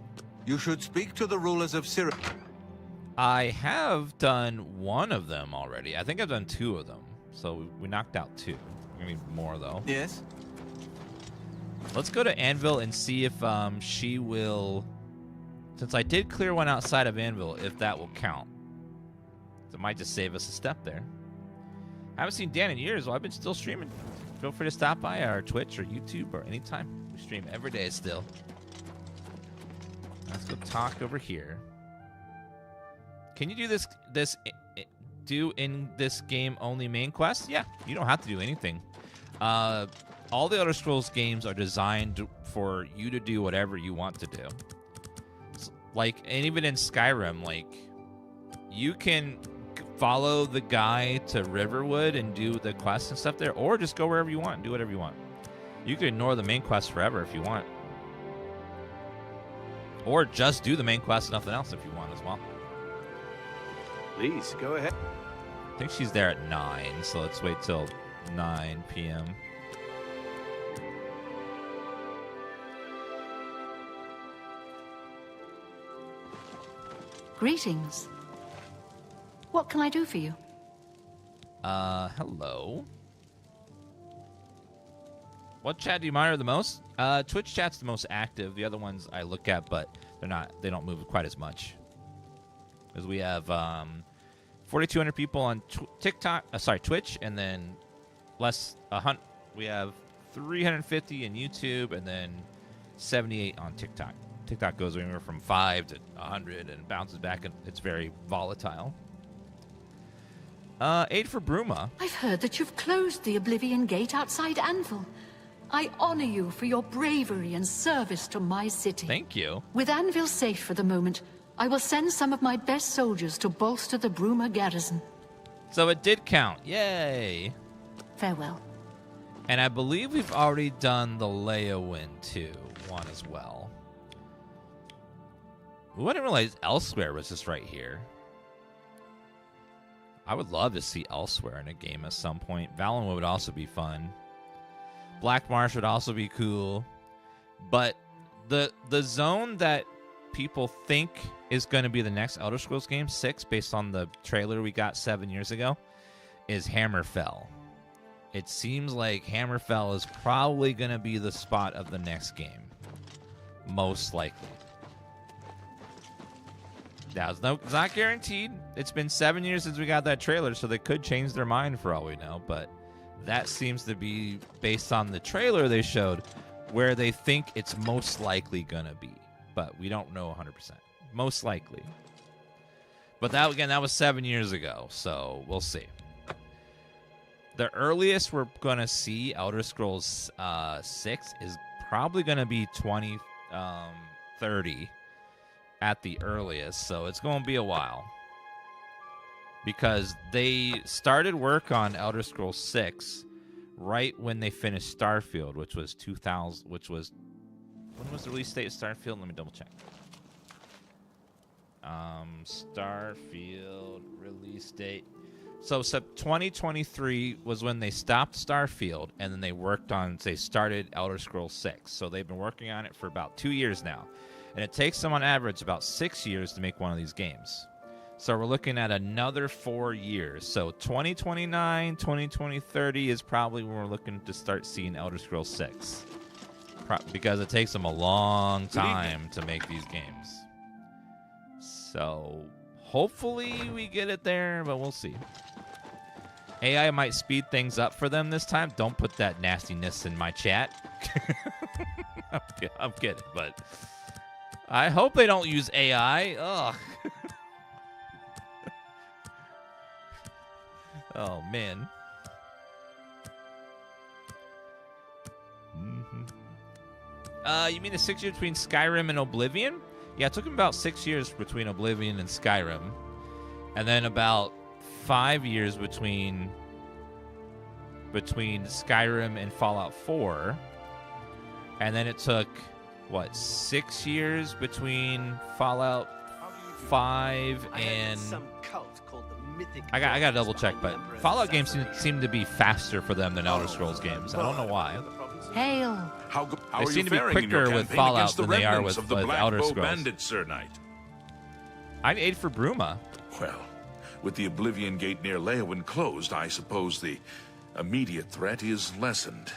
You should speak to the rulers of Cyrodiil. I have done one of them already. I think I've done 2 of them. So we knocked out 2. I mean, more, though. Yes? Let's go to Anvil and see if she will... Since I did clear one outside of Anvil, if that will count. So it might just save us a step there. I haven't seen Dan in years. Well, I've been still streaming. Feel free to stop by our Twitch or YouTube or anytime. We stream every day still. Let's go talk over here. Can you do this in this game only main quest? Yeah, you don't have to do anything. All the Elder Scrolls games are designed for you to do whatever you want to do. Like, and even in Skyrim, like, you can follow the guy to Riverwood and do the quests and stuff there, or just go wherever you want and do whatever you want. You can ignore the main quest forever if you want. Or just do the main quest and nothing else if you want as well. Please, go ahead. I think she's there at 9, so let's wait till 9 p.m. Greetings. What can I do for you? Hello. What chat do you monitor the most? Twitch chat's the most active. The other ones I look at, but they don't move quite as much. Because we have 4,200 people on Twitch, and then we have 350 in YouTube, and then 78 on TikTok. TikTok goes anywhere from 5 to 100 and bounces back, and it's very volatile. 8 for Bruma. I've heard that you've closed the Oblivion Gate outside Anvil. I honor you for your bravery and service to my city. Thank you. With Anvil safe for the moment, I will send some of my best soldiers to bolster the Bruma garrison. So it did count. Yay. Farewell. And I believe we've already done the Leowin one as well. I didn't realize Elsewhere was just right here. I would love to see Elsewhere in a game at some point. Valenwood would also be fun. Black Marsh would also be cool. But the zone that people think is going to be the next Elder Scrolls game, 6, based on the trailer we got 7 years ago, is Hammerfell. It seems like Hammerfell is probably going to be the spot of the next game. Most likely. Now, it's not guaranteed. It's been 7 years since we got that trailer, so they could change their mind for all we know. But that seems to be, based on the trailer they showed, where they think it's most likely going to be. But we don't know 100%. Most likely. But that, again, that was 7 years ago, so we'll see. The earliest we're going to see Elder Scrolls 6 is probably going to be 2030 at the earliest, so it's going to be a while. Because they started work on Elder Scrolls 6 right when they finished Starfield, which was 2000, when was the release date of Starfield? Let me double check. Starfield release date. So 2023 was when they stopped Starfield, and then they started Elder Scrolls 6. So they've been working on it for about 2 years now. And it takes them on average about 6 years to make one of these games. So we're looking at another 4 years. So 2029, 2030 is probably when we're looking to start seeing Elder Scrolls 6. Because it takes them a long time to make these games. So hopefully we get it there, but we'll see. AI might speed things up for them this time. Don't put that nastiness in my chat. I'm kidding, but I hope they don't use AI. Ugh. Oh, man. You mean the 6 years between Skyrim and Oblivion? Yeah, it took them about 6 years between Oblivion and Skyrim. And then about 5 years between Skyrim and Fallout 4. And then it took, 6 years between Fallout 5 and cult called the Mythic. I got to double check, but Fallout games seem to be faster for them than Elder Scrolls games. I don't know why. Hail. How They are seem you to be faring in your quicker with campaign Fallout against the than they are remnants with, of the with Black Elder Bow Scrolls. Bandits, Sir Knight? I'd aid for Bruma. Well, with the Oblivion Gate near Leowen closed, I suppose the immediate threat is lessened.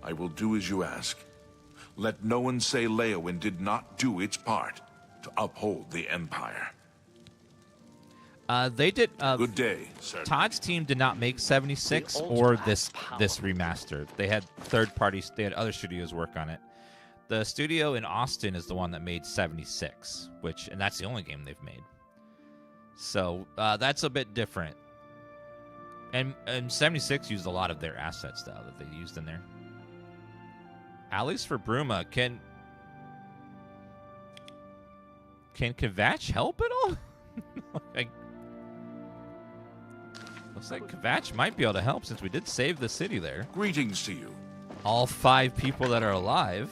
I will do as you ask. Let no one say Leowen did not do its part to uphold the Empire. They did. Good day, sir. Todd's team did not make 76 or this remastered. They had third parties. They had other studios work on it. The studio in Austin is the one that made 76, and that's the only game they've made. So that's a bit different. And 76 used a lot of their assets though that they used in there. At least for Bruma, can Kvatch help at all? Looks like Kvatch might be able to help since we did save the city there. Greetings to you. All 5 people that are alive.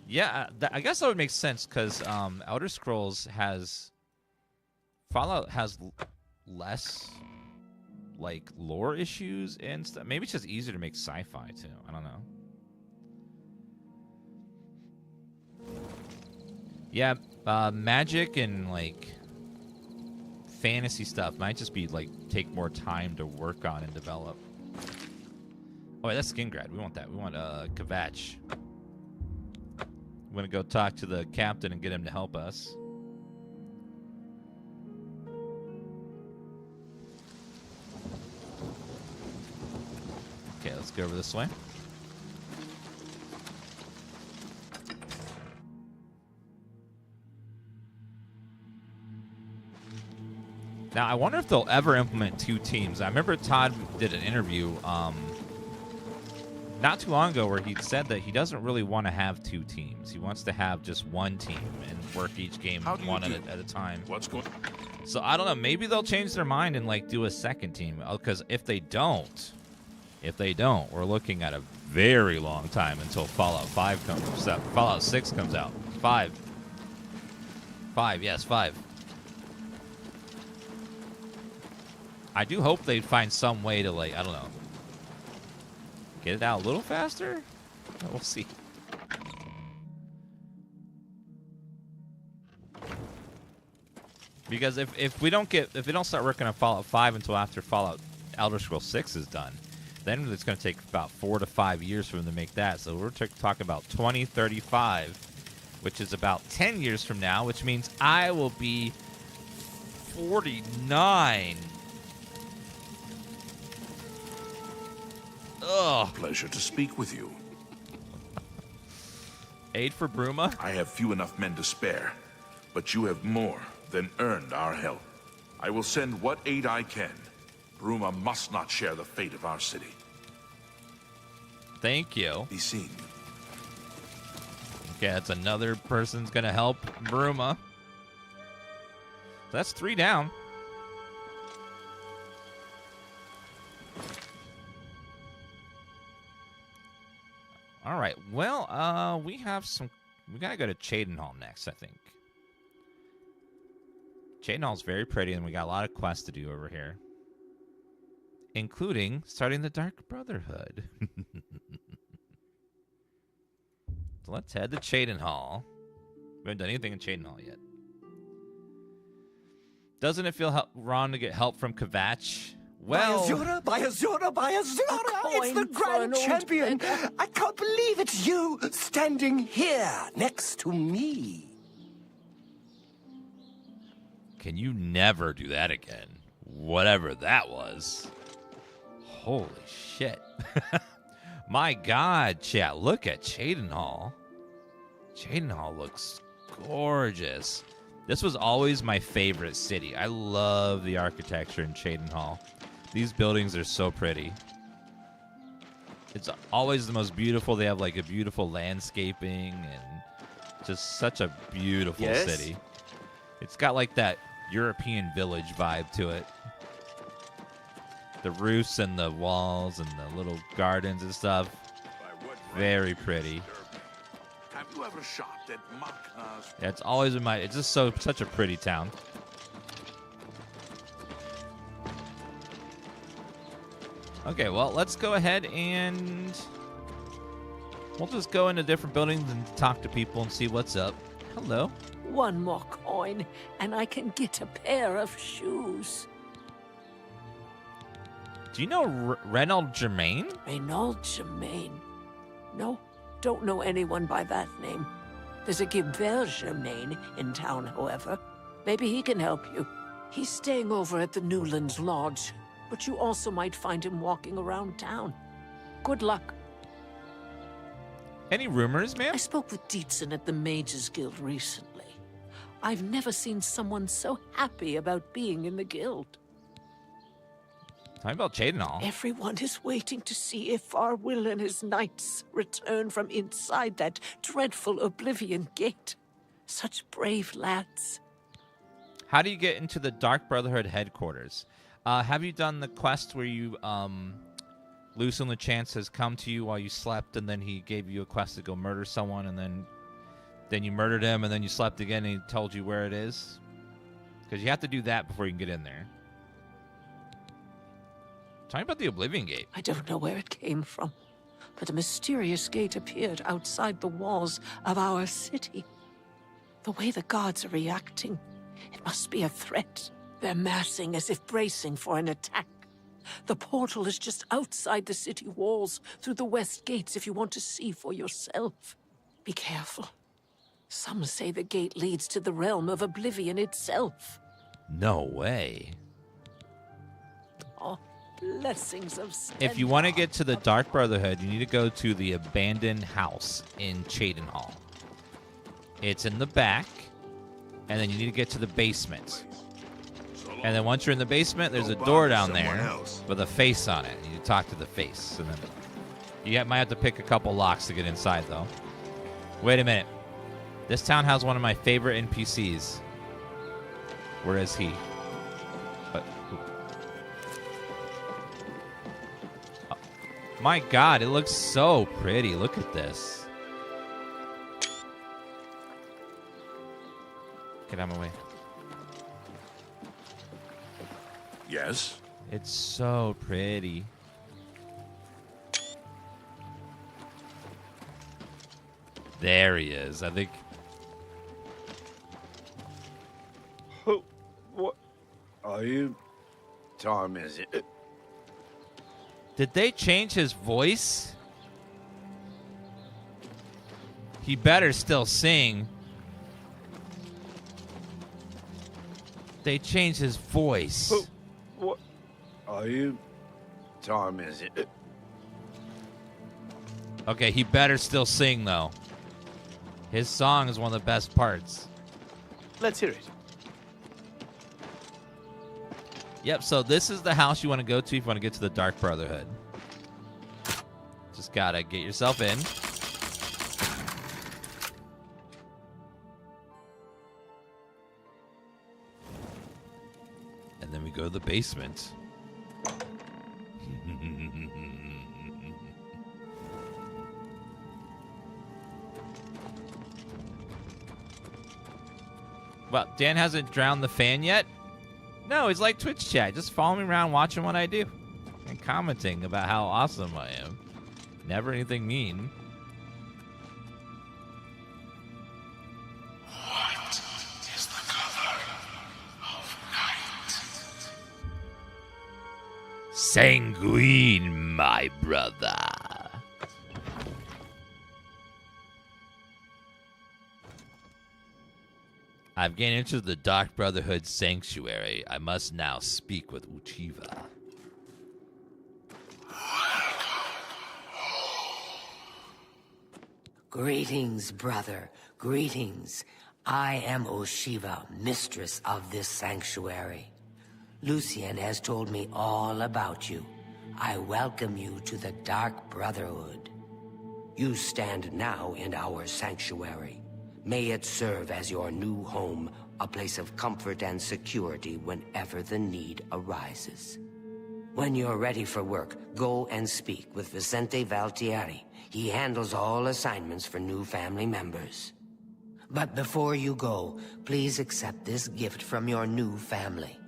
Yeah, I guess that would make sense because Elder Scrolls Fallout has less like lore issues and stuff. Maybe it's just easier to make sci-fi too. I don't know. Yeah, magic and like fantasy stuff might just be like take more time to work on and develop. Oh, wait, that's Skingrad. We want that. We want Kvatch. I'm gonna go talk to the captain and get him to help us. Okay, let's go over this way. Now, I wonder if they'll ever implement 2 teams. I remember Todd did an interview not too long ago where he said that he doesn't really want to have 2 teams. He wants to have just 1 team and work each game one at a time. What's going? So I don't know. Maybe they'll change their mind and like do a second team. Because if they don't, we're looking at a very long time until Fallout 5 comes out. Fallout 6 comes out. 5. Yes, 5. I do hope they find some way to, like, I don't know, get it out a little faster? We'll see. Because if we don't start working on Fallout 5 until after Elder Scrolls 6 is done, then it's going to take about 4 to 5 years for them to make that. So we're talking about 2035, which is about 10 years from now, which means I will be 49. Ugh. Pleasure to speak with you. Aid for Bruma? I have few enough men to spare, but you have more than earned our help. I will send what aid I can. Bruma must not share the fate of our city. Thank you. Be seen. Okay, that's another person's going to help Bruma. That's 3 down. All right. Well, we gotta go to Cheydinhal next, I think. Cheydinhal's very pretty, and we got a lot of quests to do over here, including starting the Dark Brotherhood. So let's head to Cheydinhal. We haven't done anything in Cheydinhal yet. Doesn't it feel wrong to get help from Kvatch? Well, By Azura! It's the Grand Champion! I can't believe it's you standing here next to me. Can you never do that again? Whatever that was. Holy shit. My God, chat, look at Cheydinhal. Cheydinhal looks gorgeous. This was always my favorite city. I love the architecture in Cheydinhal. These buildings are so pretty. It's always the most beautiful. They have like a beautiful landscaping and just such a beautiful city. It's got like that European village vibe to it. The roofs and the walls and the little gardens and stuff. Very pretty. You ever shopped at Makna's? Yeah, it's always in my. It's just such a pretty town. Okay, well, let's go ahead and we'll just go into different buildings and talk to people and see what's up. Hello. One more coin, and I can get a pair of shoes. Do you know Reynold Germain? Reynold Germain? No, don't know anyone by that name. There's a Gilbert Germain in town, however. Maybe he can help you. He's staying over at the Newlands Lodge, but you also might find him walking around town. Good luck. Any rumors, ma'am? I spoke with Dietzen at the Mages Guild recently. I've never seen someone so happy about being in the guild. Talking about Cyrodiil. Everyone is waiting to see if Farwill and his knights return from inside that dreadful Oblivion Gate. Such brave lads. How do you get into the Dark Brotherhood headquarters? Have you done the quest where you, Lucian LeChance has come to you while you slept, and then he gave you a quest to go murder someone, and then you murdered him, and then you slept again, and he told you where it is? Because you have to do that before you can get in there. Talking about the Oblivion Gate. I don't know where it came from, but a mysterious gate appeared outside the walls of our city. The way the guards are reacting, it must be a threat. They're massing as if bracing for an attack. The portal is just outside the city walls, through the west gates if you want to see for yourself. Be careful. Some say the gate leads to the realm of Oblivion itself. No way. Oh, blessings of Stendarr. If you want to get to the Dark Brotherhood, you need to go to the abandoned house in Cyrodiil. It's in the back, and then you need to get to the basement. And then once you're in the basement, there's a door down there with a face on it. You talk to the face. And then you might have to pick a couple locks to get inside, though. Wait a minute. This town has one of my favorite NPCs. Where is he? Oh, my God, it looks so pretty. Look at this. Get out of my way. Yes? It's so pretty. There he is. I think. What are you? Time is it? Did they change his voice? He better still sing. They changed his voice. What are you? Time is it? Okay, he better still sing, though. His song is one of the best parts. Let's hear it. Yep, so this is the house you want to go to if you want to get to the Dark Brotherhood. Just gotta get yourself in. And then we go to the basement. Well, Dan hasn't drowned the fan yet? No, he's like Twitch chat. Just follow me around watching what I do. And commenting about how awesome I am. Never anything mean. What is the color of night? Sanguine, my brother. I've gained entry to the Dark Brotherhood Sanctuary. I must now speak with Uchiva. Greetings, brother. Greetings. I am Oshiva, mistress of this sanctuary. Lucian has told me all about you. I welcome you to the Dark Brotherhood. You stand now in our sanctuary. May it serve as your new home, a place of comfort and security whenever the need arises. When you're ready for work, go and speak with Vicente Valtieri. He handles all assignments for new family members. But before you go, please accept this gift from your new family.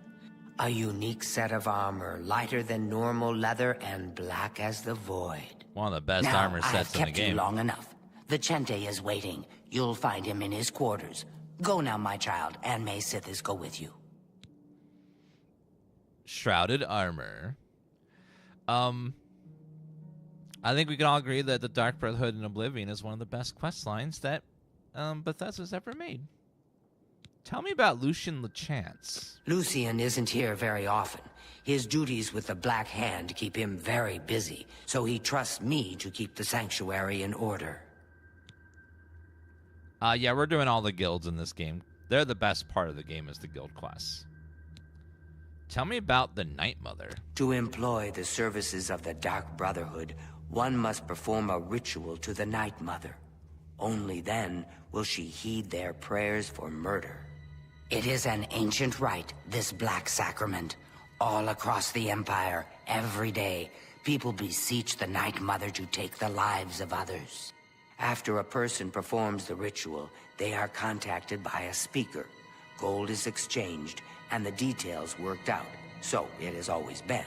A unique set of armor, lighter than normal leather and black as the void. One of the best Now, armor sets I've in the kept you game. long enough. Vicente is waiting. You'll find him in his quarters. Go now, my child, and may Sithis go with you. Shrouded armor. I think we can all agree that the Dark Brotherhood in Oblivion is one of the best quest lines that Bethesda's ever made. Tell me about Lucian LeChance. Lucian isn't here very often. His duties with the Black Hand keep him very busy, so he trusts me to keep the sanctuary in order. Yeah, we're doing all the guilds in this game. They're the best part of the game is the guild quests. Tell me about the Night Mother. To employ the services of the Dark Brotherhood, one must perform a ritual to the Night Mother. Only then will she heed their prayers for murder. It is an ancient rite, this Black Sacrament. All across the Empire, every day, people beseech the Night Mother to take the lives of others. After a person performs the ritual, they are contacted by a speaker. Gold is exchanged, and the details worked out. So it has always been.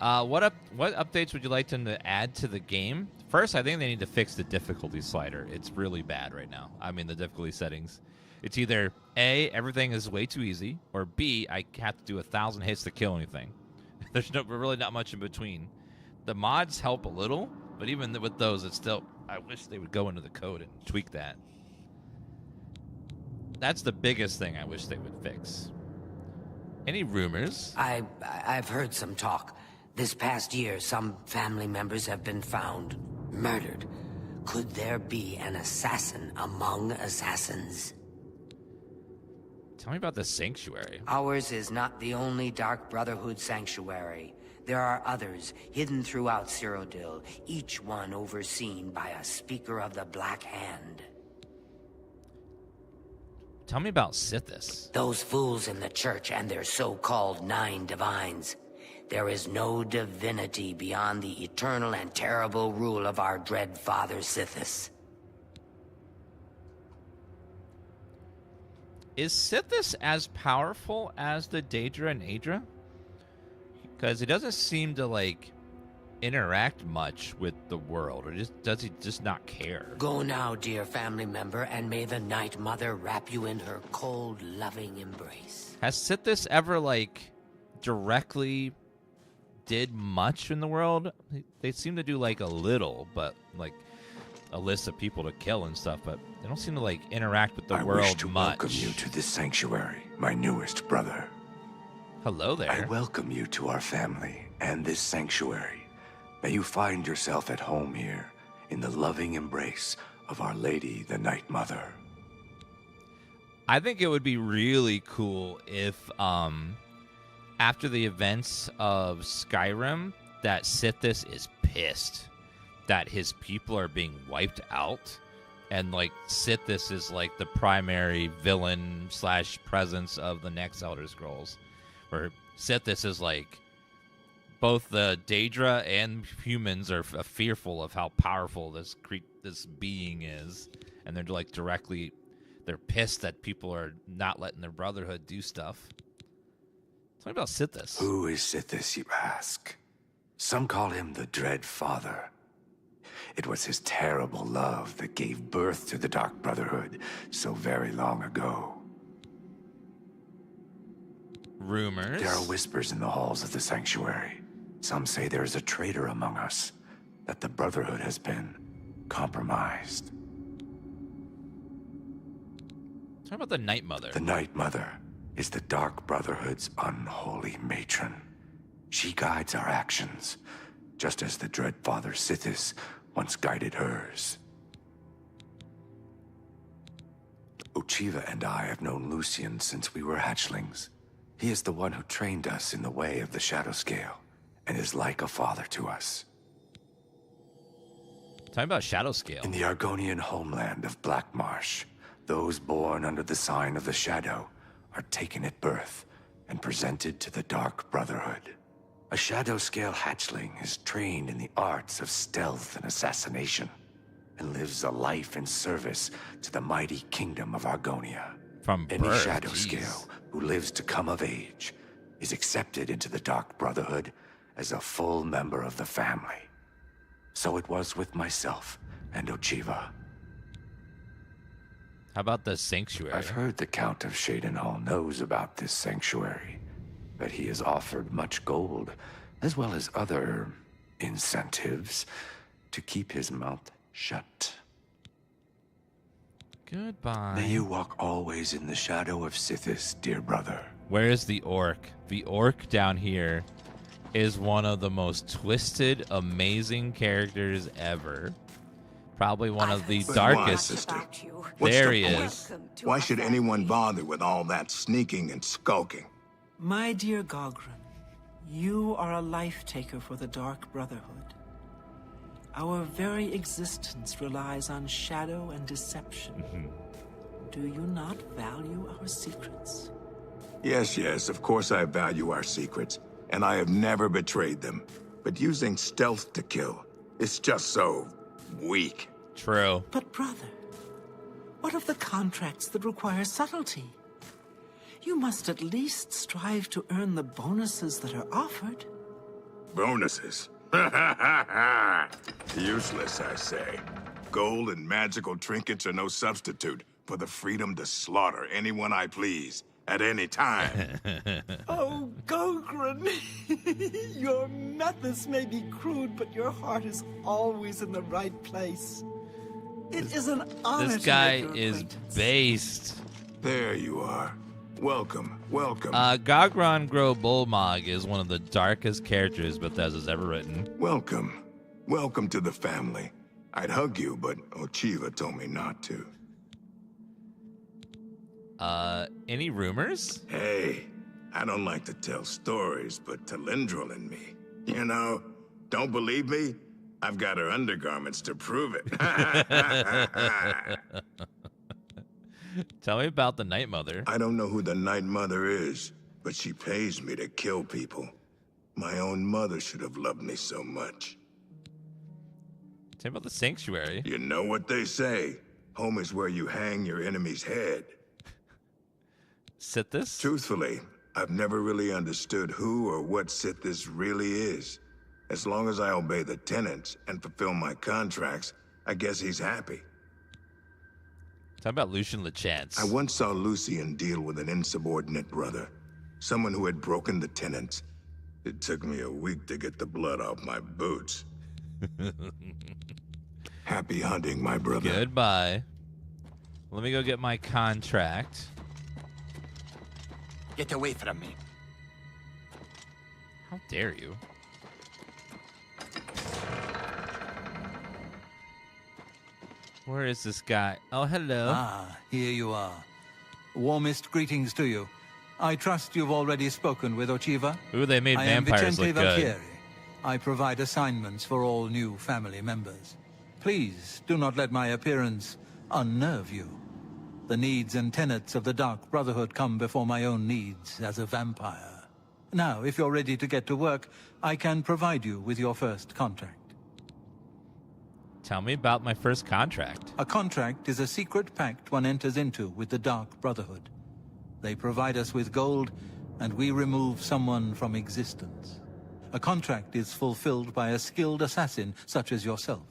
What updates would you like them to add to the game? First, I think they need to fix the difficulty slider. It's really bad right now. I mean, the difficulty settings. It's either A, everything is way too easy, or B, I have to do 1,000 hits to kill anything. There's really not much in between. The mods help a little, but even with those, it's still... I wish they would go into the code and tweak that. That's the biggest thing I wish they would fix. Any rumors? I've heard some talk. This past year, some family members have been found murdered. Could there be an assassin among assassins? Tell me about the sanctuary. Ours is not the only Dark Brotherhood sanctuary. There are others hidden throughout Cyrodiil, each one overseen by a speaker of the Black Hand. Tell me about Sithis. Those fools in the church and their so-called 9 divines. There is no divinity beyond the eternal and terrible rule of our dread father Sithis. Is Sithis as powerful as the Daedra and Aedra? Because he doesn't seem to, like, interact much with the world, or does he just not care? Go now, dear family member, and may the Night Mother wrap you in her cold, loving embrace. Has Sithis ever, like, directly did much in the world? They seem to do, like, a little, but, like, a list of people to kill and stuff, but they don't seem to, like, interact with the world much. I wish to welcome you to this sanctuary, my newest brother. Hello there. I welcome you to our family and this sanctuary. May you find yourself at home here in the loving embrace of Our Lady, the Night Mother. I think it would be really cool if, after the events of Skyrim, that Sithis is pissed that his people are being wiped out, and, like, Sithis is, like, the primary villain / presence of the next Elder Scrolls. Where Sithis is like, both the Daedra and humans are fearful of how powerful this being is, and they're like they're pissed that people are not letting their Brotherhood do stuff. Tell me about Sithis. Who is Sithis, you ask? Some call him the Dread Father. It was his terrible love that gave birth to the Dark Brotherhood so very long ago. Rumors? There are whispers in the halls of the sanctuary. Some say there is a traitor among us, that the Brotherhood has been compromised. Talk about the Night Mother. The Night Mother is the Dark Brotherhood's unholy matron. She guides our actions, just as the Dread Father Sithis once guided hers. Ochiva and I have known Lucian since we were hatchlings. He is the one who trained us in the way of the Shadow Scale, and is like a father to us. Talking about Shadow Scale. In the Argonian homeland of Blackmarsh, those born under the sign of the Shadow are taken at birth and presented to the Dark Brotherhood. A shadow-scale hatchling is trained in the arts of stealth and assassination, and lives a life in service to the mighty kingdom of Argonia. From Any birth, shadow jeez. scale who lives to come of age is accepted into the Dark Brotherhood as a full member of the family. So it was with myself and Ochiva. How about the sanctuary? I've heard the Count of Shadenhall knows about this sanctuary, that he has offered much gold, as well as other incentives, to keep his mouth shut. Goodbye. May you walk always in the shadow of Sithis, dear brother. Where is the orc? The orc down here is one of the most twisted, amazing characters ever. Probably one of the But darkest. why, sister? What's There the he point? is. Why should anyone bother with all that sneaking and skulking? My dear Gogran, you are a life-taker for the Dark Brotherhood. Our very existence relies on shadow and deception. Do you not value our secrets? Yes, of course I value our secrets, and I have never betrayed them. But using stealth to kill, it's just so weak. True. But brother, what of the contracts that require subtlety? You must at least strive to earn the bonuses that are offered. Bonuses? Useless, I say. Gold and magical trinkets are no substitute for the freedom to slaughter anyone I please, at any time. Oh, Gogran! Your methods may be crude, but your heart is always in the right place. It is an honor This to guy make your is acquaintance. based. There you are. Welcome. Gogran Gro Bolmog is one of the darkest characters Bethesda's ever written. Welcome to the family. I'd hug you, but Ochiva told me not to. Any rumors? Hey, I don't like to tell stories, but Talindril and me, you know, don't believe me? I've got her undergarments to prove it. Tell me about the Night Mother. I don't know who the Night Mother is, but she pays me to kill people. My own mother should have loved me so much. Tell me about the Sanctuary. You know what they say. Home is where you hang your enemy's head. Sithis? Truthfully, I've never really understood who or what Sithis really is. As long as I obey the tenants and fulfill my contracts, I guess he's happy. Talk about Lucian LeChance. I once saw Lucian deal with an insubordinate brother. Someone who had broken the tenants. It took me a week to get the blood off my boots. Happy hunting, my brother. Goodbye. Let me go get my contract. Get away from me. How dare you? Where is this guy? Oh, hello. Ah, here you are. Warmest greetings to you. I trust you've already spoken with Ochiva. Ooh, they made I am vampires Vicente look good. Valchieri. I provide assignments for all new family members. Please do not let my appearance unnerve you. The needs and tenets of the Dark Brotherhood come before my own needs as a vampire. Now, if you're ready to get to work, I can provide you with your first contract. Tell me about my first contract. A contract is a secret pact one enters into with the Dark Brotherhood. They provide us with gold, and we remove someone from existence. A contract is fulfilled by a skilled assassin such as yourself,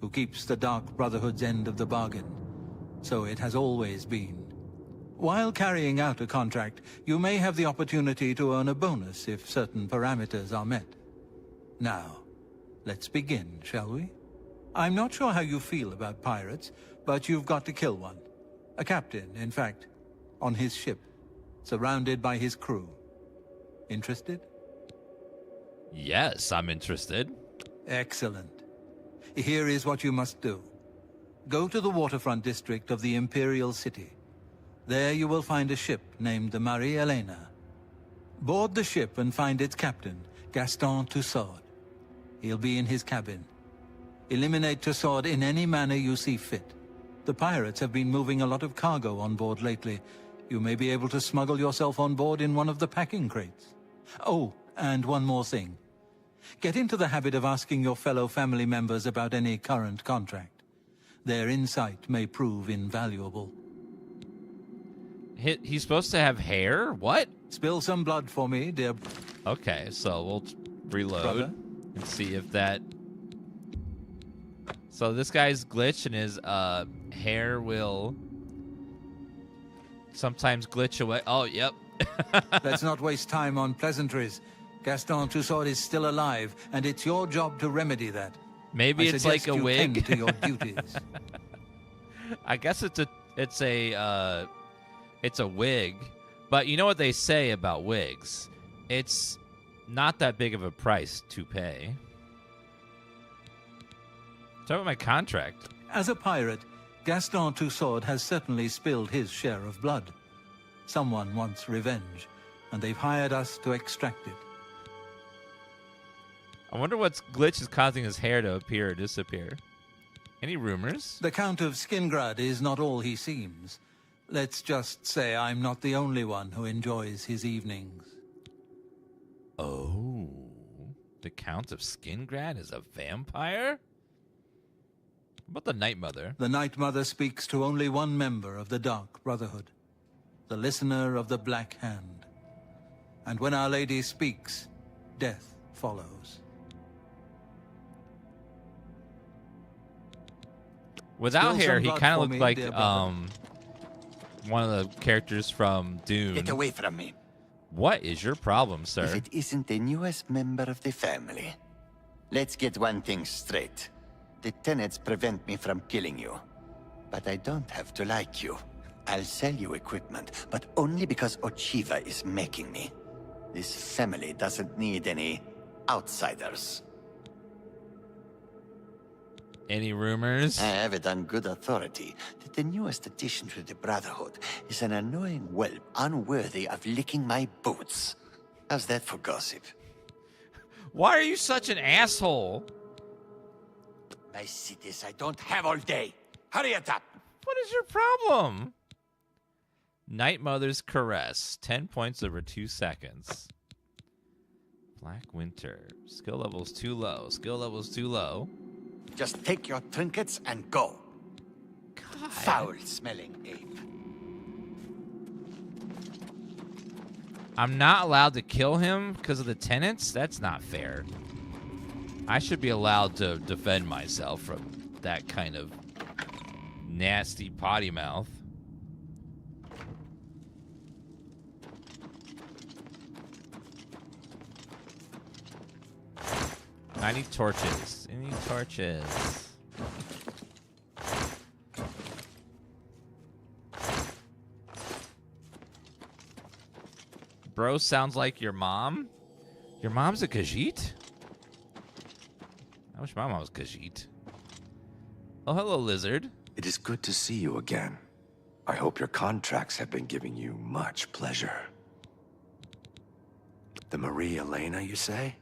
who keeps the Dark Brotherhood's end of the bargain. So it has always been. While carrying out a contract, you may have the opportunity to earn a bonus if certain parameters are met. Now, let's begin, shall we? I'm not sure how you feel about pirates, but you've got to kill one. A captain, in fact, on his ship, surrounded by his crew. Interested? Yes, I'm interested. Excellent. Here is what you must do. Go to the waterfront district of the Imperial City. There you will find a ship named the Marie Elena. Board the ship and find its captain, Gaston Tussaud. He'll be in his cabin. Eliminate Tussaud in any manner you see fit. The pirates have been moving a lot of cargo on board lately. You may be able to smuggle yourself on board in one of the packing crates. Oh, and one more thing. Get into the habit of asking your fellow family members about any current contract. Their insight may prove invaluable. He's supposed to have hair? What? Spill some blood for me, dear. Okay, so we'll reload Brother? and see if that... So this guy's glitch and his hair will sometimes glitch away. Oh, yep. Let's not waste time on pleasantries. Gaston Tussaud is still alive, and it's your job to remedy that. Maybe I it's like suggest a you wig. tend to your duties. I guess it's a wig, but you know what they say about wigs? It's not that big of a price to pay. Talk about my contract. As a pirate, Gaston Tussaud has certainly spilled his share of blood. Someone wants revenge, and they've hired us to extract it. I wonder what glitch is causing his hair to appear or disappear. Any rumors? The Count of Skingrad is not all he seems. Let's just say I'm not the only one who enjoys his evenings. Oh, the Count of Skingrad is a vampire? What about the Night Mother? The Night Mother speaks to only one member of the Dark Brotherhood, the Listener of the Black Hand. And when Our Lady speaks, death follows. Without Spill hair, some he blood kind for of me, looked like dear brother. one of the characters from Dune. Get away from me. What is your problem, sir? If it isn't the newest member of the family. Let's get one thing straight. The tenets prevent me from killing you. But I don't have to like you. I'll sell you equipment, but only because Ochiva is making me. This family doesn't need any outsiders. Any rumors? I have it on good authority that the newest addition to the Brotherhood is an annoying whelp unworthy of licking my boots. How's that for gossip? Why are you such an asshole? My cities I don't have all day. Hurry it up. What is your problem? Night Mother's Caress. 10 points over 2 seconds. Black Winter. Skill level's too low. Skill level's too low. Just take your trinkets and go. God. Foul-smelling ape. I'm not allowed to kill him because of the tenants? That's not fair. I should be allowed to defend myself from that kind of nasty potty mouth. I need torches. I need torches. Bro sounds like your mom? Your mom's a Khajiit? I wish my mom was Khajiit. Oh, hello, lizard. It is good to see you again. I hope your contracts have been giving you much pleasure. The Marie Elena, you say?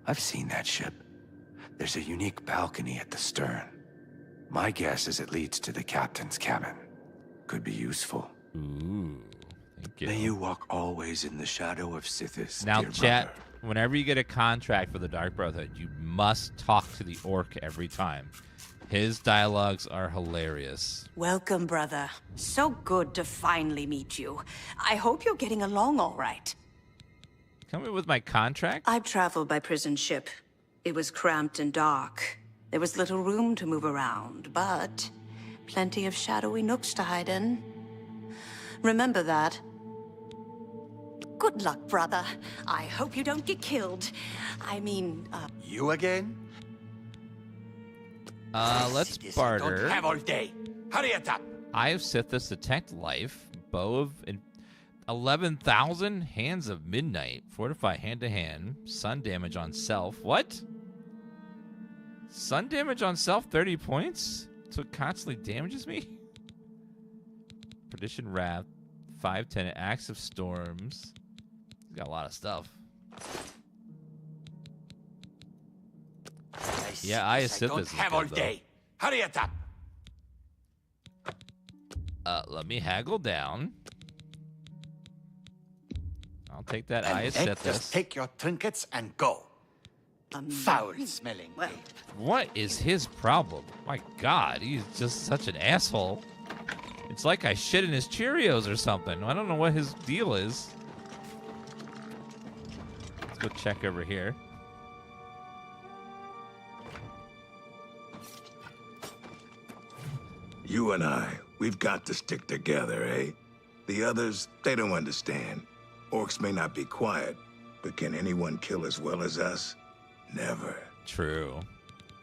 I've seen that ship. There's a unique balcony at the stern. My guess is it leads to the captain's cabin. Could be useful. Ooh, thank you. May you walk always in the shadow of Sithis, Now, dear chat, brother. whenever you get a contract for the Dark Brotherhood, you must talk to the orc every time. His dialogues are hilarious. Welcome, brother. So good to finally meet you. I hope you're getting along all right. Come in with my contract? I traveled by prison ship. It was cramped and dark. There was little room to move around, but plenty of shadowy nooks to hide in. Remember that. Good luck, brother. I hope you don't get killed. I mean, You again? Let's barter. Don't have all day. Hurry it up. Eye of Sithis, Detect Life, Bow of 11,000, Hands of Midnight, Fortify hand-to-hand, Sun damage on self. What? Sun damage on self, 30 points? So it constantly damages me? Perdition Wrath, 510, Axe of Storms. He's got a lot of stuff. Yeah, Eye of Sithis don't is have good, all though. day. Hurry it up. Let me haggle down. I'll take that. And I let's accept just this. take your trinkets and go. Foul-smelling. What is his problem? My God, he's just such an asshole. It's like I shit in his Cheerios or something. I don't know what his deal is. Let's go check over here. You and I, we've got to stick together, eh? The others, they don't understand. Orcs may not be quiet, but can anyone kill as well as us? Never. True.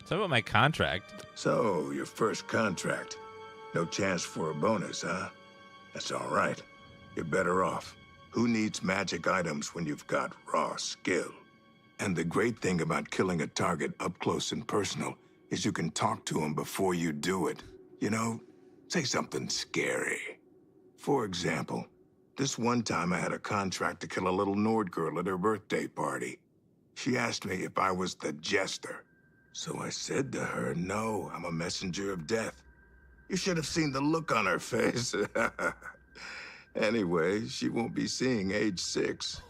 Tell me about my contract. So, your first contract. No chance for a bonus, huh? That's all right. You're better off. Who needs magic items when you've got raw skill? And the great thing about killing a target up close and personal is you can talk to him before you do it. You know, say something scary. For example, this one time I had a contract to kill a little Nord girl at her birthday party. She asked me if I was the jester. So I said to her, no, I'm a messenger of death. You should have seen the look on her face. Anyway, she won't be seeing age 6.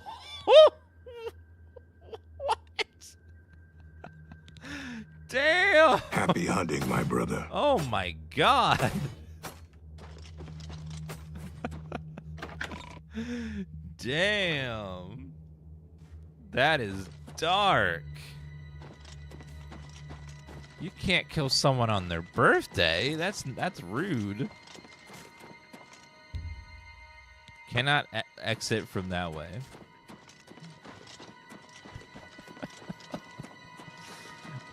Damn! Happy hunting, my brother. Oh my God. Damn. That is dark. You can't kill someone on their birthday. That's rude. Cannot exit from that way.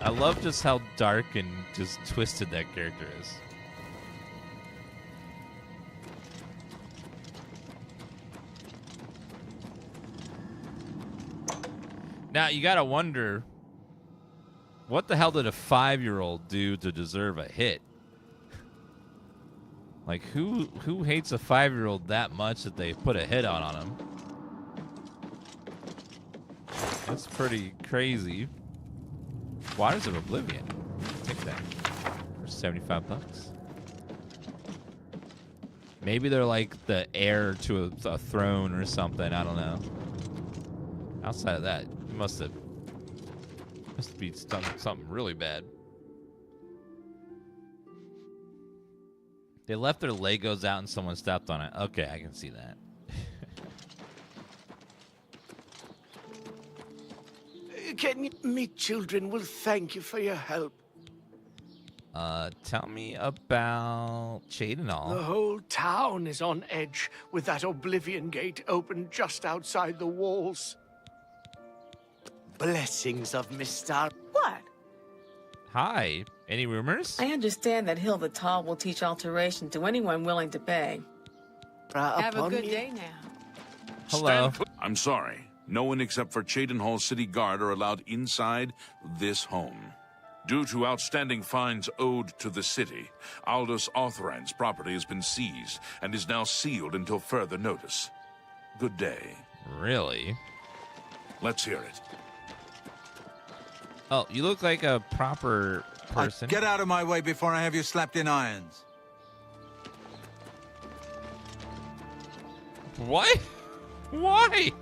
I love just how dark and just twisted that character is. Now, you gotta wonder, what the hell did a 5-year-old do to deserve a hit? Like, who hates a 5-year-old that much that they put a hit on him? That's pretty crazy. Waters of Oblivion. Take that for $75. Maybe they're like the heir to a throne or something. I don't know. Outside of that, you must be done something really bad. They left their Legos out and someone stepped on it. Okay, I can see that. Me children will thank you for your help. Tell me about Sheogorath. The whole town is on edge with that Oblivion gate open just outside the walls. Blessings of Mr. What? Hi. Any rumors? I understand that Hill the Tall will teach alteration to anyone willing to pay. Have a good day now. Hello. I'm sorry. No one except for Cheogorath City Guard are allowed inside this home. Due to outstanding fines owed to the city, Aldous Orthrand's property has been seized and is now sealed until further notice. Good day. Really? Let's hear it. Oh, you look like a proper person. Get out of my way before I have you slapped in irons. What? Why?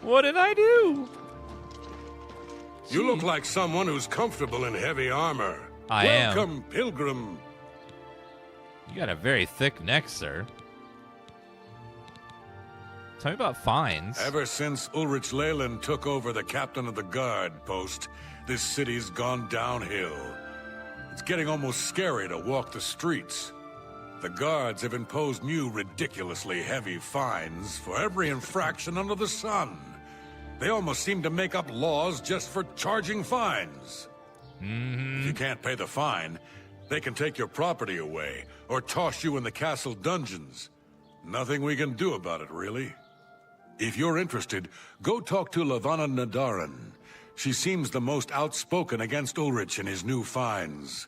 What did I do? You look like someone who's comfortable in heavy armor. I am. Welcome, pilgrim. You got a very thick neck, sir. Tell me about fines. Ever since Ulrich Leyland took over the captain of the guard post, this city's gone downhill. It's getting almost scary to walk the streets. The guards have imposed new, ridiculously heavy fines for every infraction under the sun. They almost seem to make up laws just for charging fines. If you can't pay the fine, they can take your property away or toss you in the castle dungeons. Nothing we can do about it, really. If you're interested, go talk to Lavanna Nadaran. She seems the most outspoken against Ulrich and his new fines.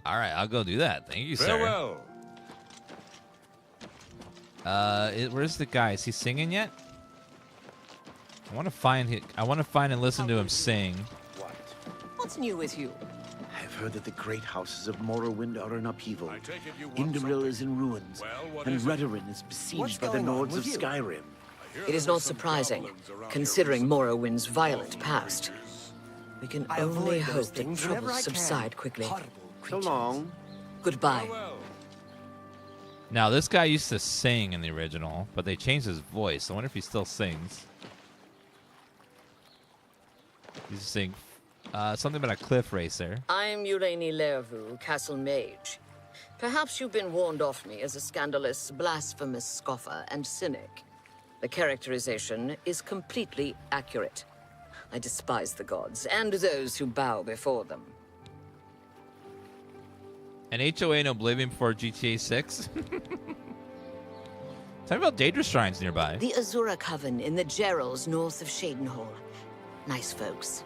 All right, I'll go do that. Thank you, sir. Farewell. Where's the guy? Is he singing yet? I want to find and listen to him sing. What's new with you? I've heard that the great houses of Morrowind are in upheaval. Indoril is in ruins, and Redoran is besieged by the Nords of Skyrim. It is not surprising, considering Morrowind's violent past. We can I only avoid those hope that things whenever troubles I can. subside quickly. So long. Goodbye. Now, this guy used to sing in the original, but they changed his voice. I wonder if he still sings. He's sing something about a cliff racer. I'm Yuleni Lervu, Castle Mage. Perhaps you've been warned off me as a scandalous, blasphemous scoffer and cynic. The characterization is completely accurate. I despise the gods and those who bow before them. An HOA in Oblivion before GTA 6? Tell me about Daedra Shrines nearby. The Azura Coven in the Gerals north of Shadenhall. Nice folks.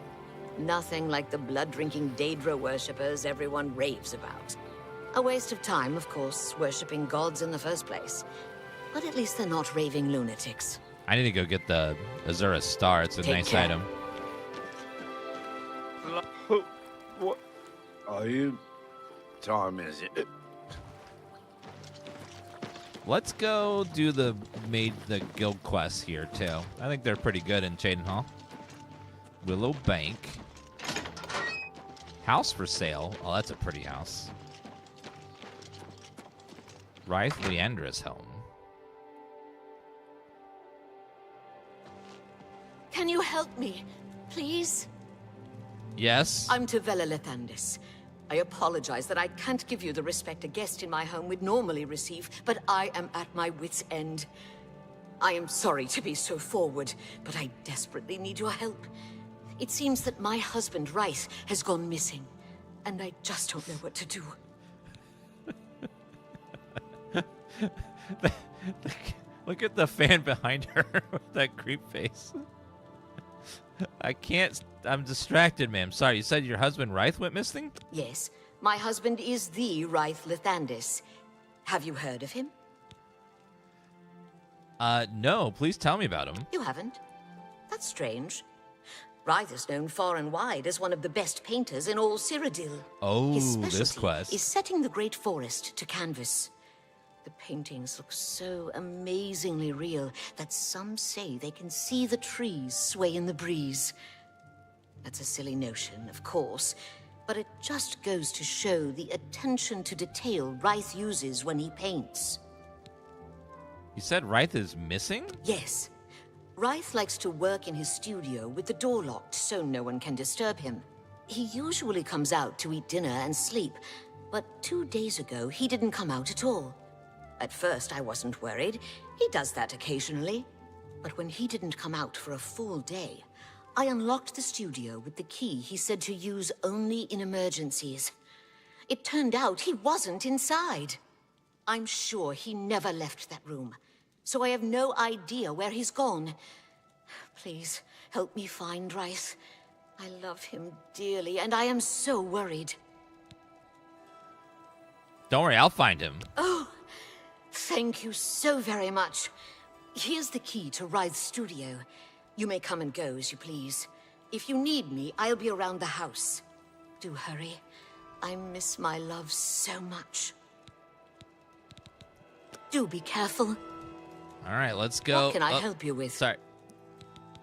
Nothing like the blood-drinking Daedra worshippers everyone raves about. A waste of time, of course, worshipping gods in the first place. But at least they're not raving lunatics. I need to go get the Azura Star. It's a Take nice care. item. What are you? Time is it? Let's go do the guild quests here too. I think they're pretty good in Shadenhall. Willow Bank. House for sale. Oh, that's a pretty house. Ryth Leandra's home. Can you help me, please? Yes. I'm Tavella Lethandis. I apologize that I can't give you the respect a guest in my home would normally receive, but I am at my wit's end. I am sorry to be so forward, but I desperately need your help. It seems that my husband, Ryth, has gone missing, and I just don't know what to do. Look at the fan behind her with that creep face. I can't. I'm distracted, ma'am. Sorry, you said your husband Ryth went missing? Yes, my husband is the Ryth Lethandis. Have you heard of him? No. Please tell me about him. You haven't? That's strange. Ryth is known far and wide as one of the best painters in all Cyrodiil. Oh, His this specialty quest. is setting the Great Forest to canvas. The paintings look so amazingly real that some say they can see the trees sway in the breeze. That's a silly notion, of course, but it just goes to show the attention to detail Ryth uses when he paints. You said Ryth is missing? Yes. Ryth likes to work in his studio with the door locked so no one can disturb him. He usually comes out to eat dinner and sleep, but 2 days ago he didn't come out at all. At first I wasn't worried. He does that occasionally. But when he didn't come out for a full day, I unlocked the studio with the key he said to use only in emergencies. It turned out he wasn't inside. I'm sure he never left that room, so I have no idea where he's gone. Please, help me find Ryth. I love him dearly, and I am so worried. Don't worry, I'll find him. Oh, thank you so very much. Here's the key to Ryth's studio. You may come and go as you please. If you need me, I'll be around the house. Do hurry. I miss my love so much. Do be careful. All right, let's go. What can I help you with? Sorry.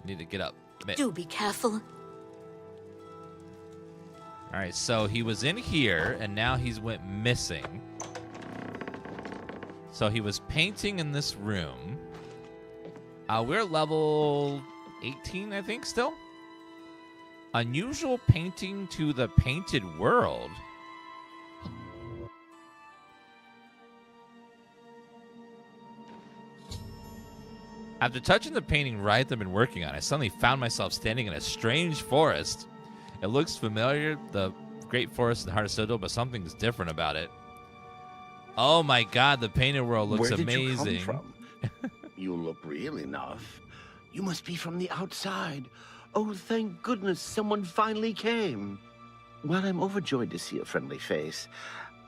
Need to get up. Do be careful. All right, so he was in here, and now he's went missing. So he was painting in this room. We're level 18, I think, still. Unusual painting to the painted world. After touching the painting Ryth had been working on, I suddenly found myself standing in a strange forest. It looks familiar, the great forest in the heart of Cyrodiil, but something's different about it. Oh my god, the painted world looks Where did amazing. you come from? You look real enough. You must be from the outside. Oh, thank goodness someone finally came. Well, I'm overjoyed to see a friendly face.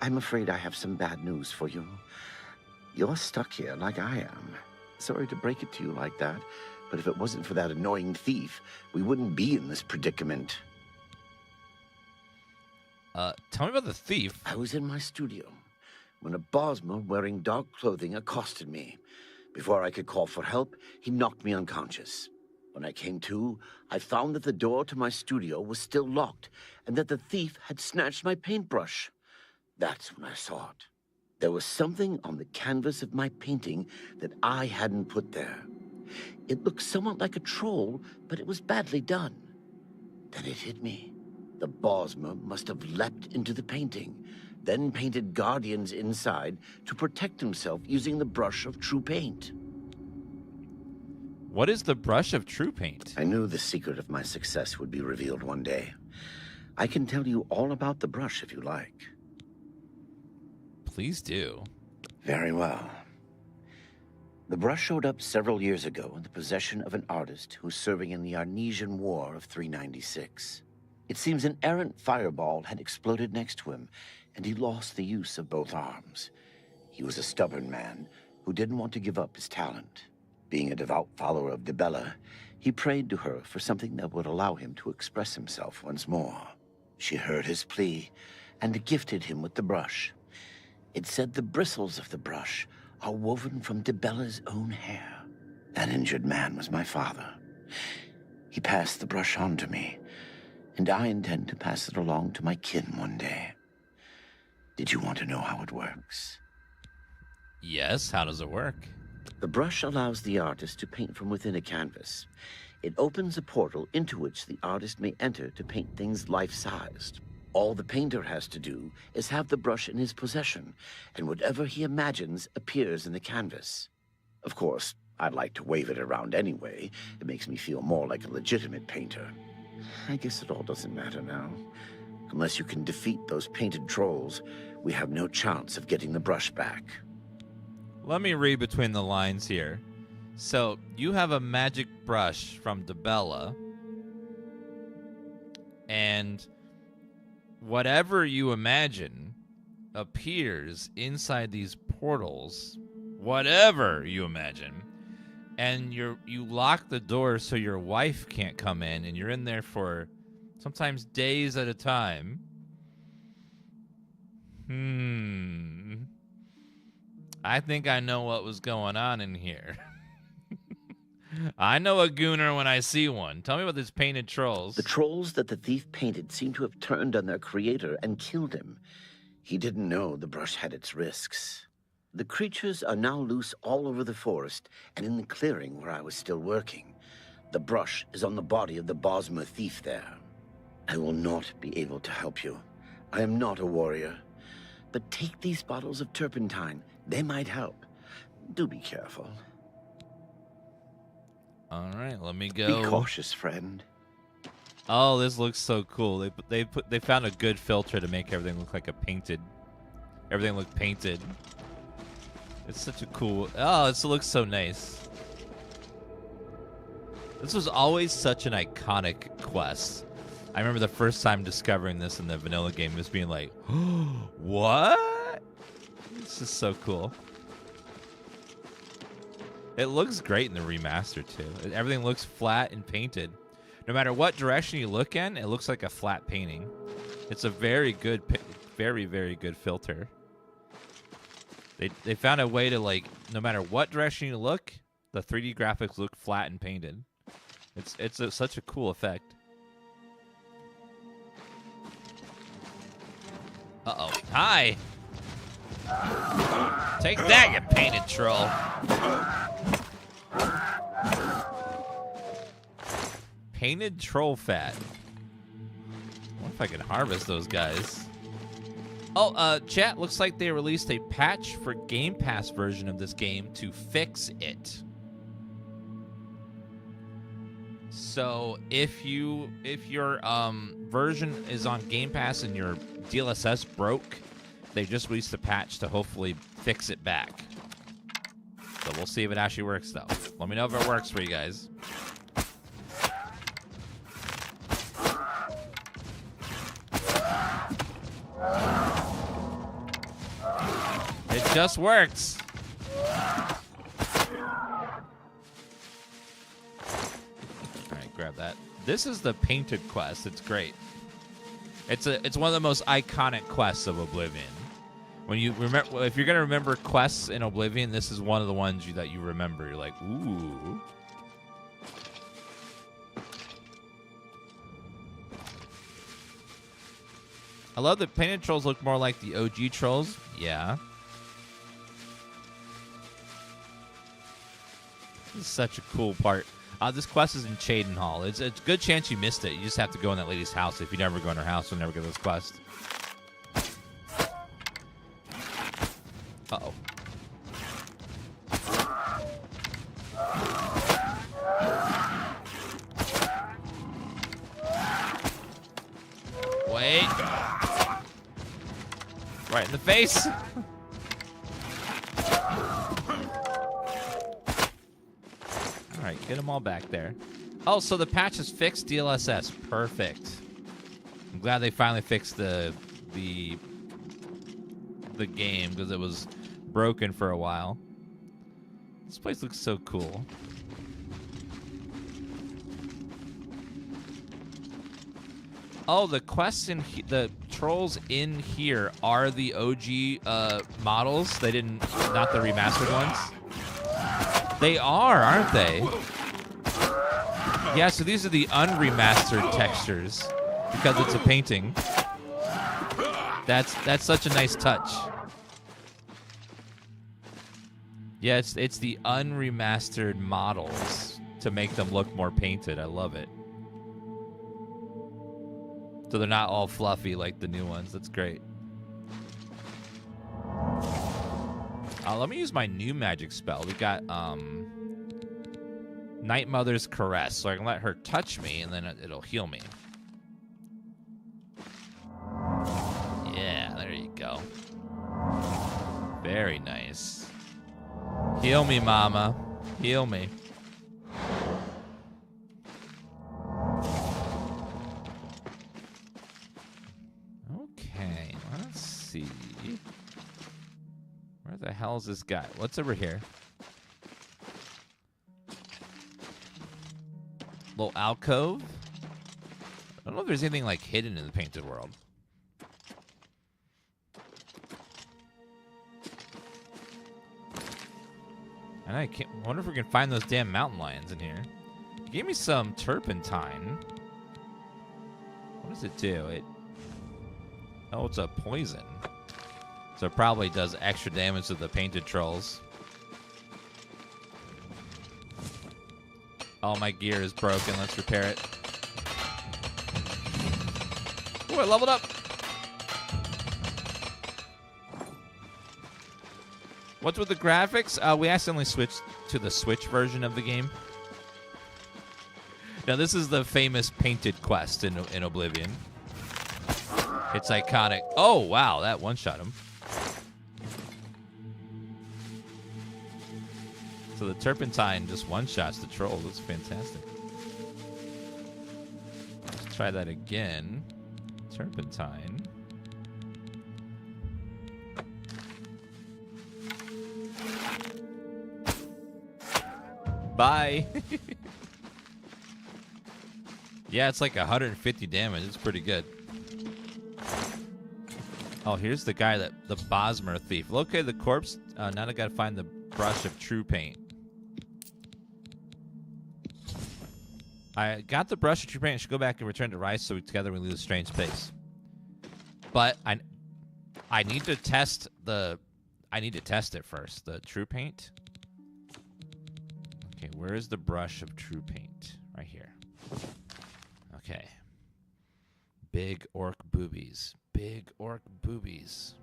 I'm afraid I have some bad news for you. You're stuck here like I am. Sorry to break it to you like that, but if it wasn't for that annoying thief, we wouldn't be in this predicament. Tell me about the thief. I was in my studio when a Bosmer wearing dark clothing accosted me. Before I could call for help, he knocked me unconscious. When I came to, I found that the door to my studio was still locked and that the thief had snatched my paintbrush. That's when I saw it. There was something on the canvas of my painting that I hadn't put there. It looked somewhat like a troll, but it was badly done. Then it hit me. The Bosmer must have leapt into the painting, then painted guardians inside to protect himself using the brush of true paint. What is the brush of true paint? I knew the secret of my success would be revealed one day. I can tell you all about the brush if you like. Please do. Very well. The brush showed up several years ago in the possession of an artist who was serving in the Arnesian War of 396. It seems an errant fireball had exploded next to him, and he lost the use of both arms. He was a stubborn man who didn't want to give up his talent. Being a devout follower of Dibella, he prayed to her for something that would allow him to express himself once more. She heard his plea and gifted him with the brush. It said the bristles of the brush are woven from Dibella's own hair. That injured man was my father. He passed the brush on to me, and I intend to pass it along to my kin one day. Did you want to know how it works? Yes, how does it work? The brush allows the artist to paint from within a canvas. It opens a portal into which the artist may enter to paint things life-sized. All the painter has to do is have the brush in his possession, and whatever he imagines appears in the canvas. Of course, I'd like to wave it around anyway. It makes me feel more like a legitimate painter. I guess it all doesn't matter now. Unless you can defeat those painted trolls, we have no chance of getting the brush back. Let me read between the lines here. So, you have a magic brush from Dibella, and whatever you imagine appears inside these portals, whatever you imagine, and you lock the door so your wife can't come in, and you're in there for sometimes days at a time. I think I know what was going on in here. I know a gooner when I see one. Tell me about these painted trolls. The trolls that the thief painted seem to have turned on their creator and killed him. He didn't know the brush had its risks. The creatures are now loose all over the forest and in the clearing where I was still working. The brush is on the body of the Bosmer thief there. I will not be able to help you. I am not a warrior. But take these bottles of turpentine. They might help. Do be careful. All right, let me go. Be cautious, friend. Oh, this looks so cool. They found a good filter to make everything look like everything look painted. It's such a cool. Oh, this looks so nice. This was always such an iconic quest. I remember the first time discovering this in the vanilla game, just being like, what? This is so cool. It looks great in the remaster, too. Everything looks flat and painted. No matter what direction you look in, it looks like a flat painting. It's a very good, very, very good filter. They found a way to, like, no matter what direction you look, the 3D graphics look flat and painted. It's such a cool effect. Uh-oh. Hi! Take that, you painted troll! Painted troll fat. I wonder if I can harvest those guys. Oh, chat, looks like they released a patch for Game Pass version of this game to fix it. So if your version is on Game Pass and your DLSS broke, they just released a patch to hopefully fix it back. So we'll see if it actually works, though. Let me know if it works for you guys. It just works. Grab that. This is the painted quest. It's great. It's one of the most iconic quests of Oblivion. When you remember, if you're gonna remember quests in Oblivion, this is one of the ones that you remember. You're like, ooh. I love that painted trolls look more like the OG trolls. Yeah. This is such a cool part. This quest is in Cheydinhal. It's a good chance you missed it. You just have to go in that lady's house. If you never go in her house, you'll never get this quest. Uh-oh. Wait. Right in the face. All right, get them all back there. Oh, so the patch has fixed DLSS. Perfect. I'm glad they finally fixed the game because it was broken for a while. This place looks so cool. Oh, the quests in the trolls in here are the OG models. They didn't, not the remastered ones. They are, aren't they? Yeah, so these are the unremastered textures because it's a painting. That's such a nice touch. Yeah, it's the unremastered models to make them look more painted. I love it. So they're not all fluffy like the new ones. That's great. Let me use my new magic spell. We got Night Mother's Caress, so I can let her touch me, and then it'll heal me. Yeah, there you go. Very nice. Heal me, mama. Heal me. Okay, let's see. Where the hell is this guy? What's over here? Little alcove? I don't know if there's anything like hidden in the painted world. And I wonder if we can find those damn mountain lions in here. It gave me some turpentine. What does it do? Oh, it's a poison. So it probably does extra damage to the painted trolls. Oh, my gear is broken. Let's repair it. Oh, I leveled up. What's with the graphics? We accidentally switched to the Switch version of the game. Now, this is the famous painted quest in Oblivion. It's iconic. Oh, wow. That one-shot him. So the turpentine just one-shots the troll. That's fantastic. Let's try that again. Turpentine. Bye. Yeah, it's like 150 damage. It's pretty good. Oh, here's the guy the Bosmer thief. Locate the corpse. Now I gotta find the brush of true paint. I got the brush of true paint. I should go back and return to Rice so together we leave a strange space. But I need to test it first. The true paint. Okay, where is the brush of true paint? Right here. Okay. Big orc boobies. Big orc boobies.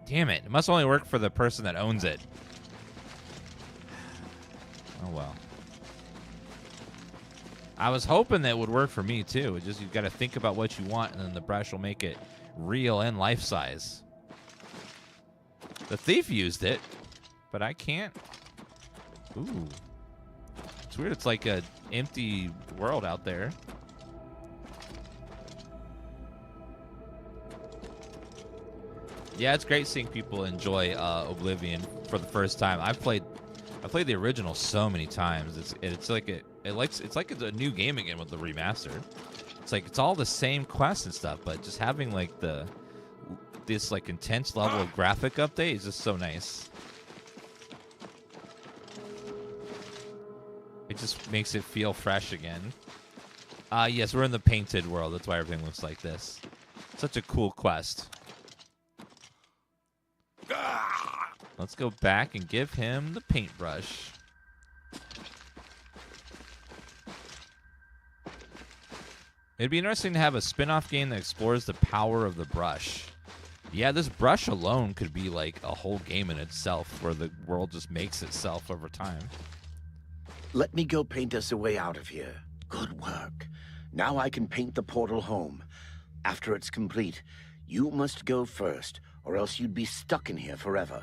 Damn it. It must only work for the person that owns it. Oh, well. I was hoping that would work for me, too. It's just you've got to think about what you want, and then the brush will make it real and life-size. The thief used it, but I can't. Ooh. It's weird. It's like an empty world out there. Yeah, it's great seeing people enjoy Oblivion for the first time. I played the original so many times. It's like a new game again with the remaster. It's like it's all the same quests and stuff, but just having like the this like intense level of graphic update is just so nice. It just makes it feel fresh again. Yes, we're in the painted world. That's why everything looks like this. Such a cool quest. Let's go back and give him the paintbrush. It'd be interesting to have a spin-off game that explores the power of the brush. Yeah, this brush alone could be like a whole game in itself where the world just makes itself over time. Let me go paint us a way out of here. Good work. Now I can paint the portal home. After it's complete, you must go first, or else you'd be stuck in here forever.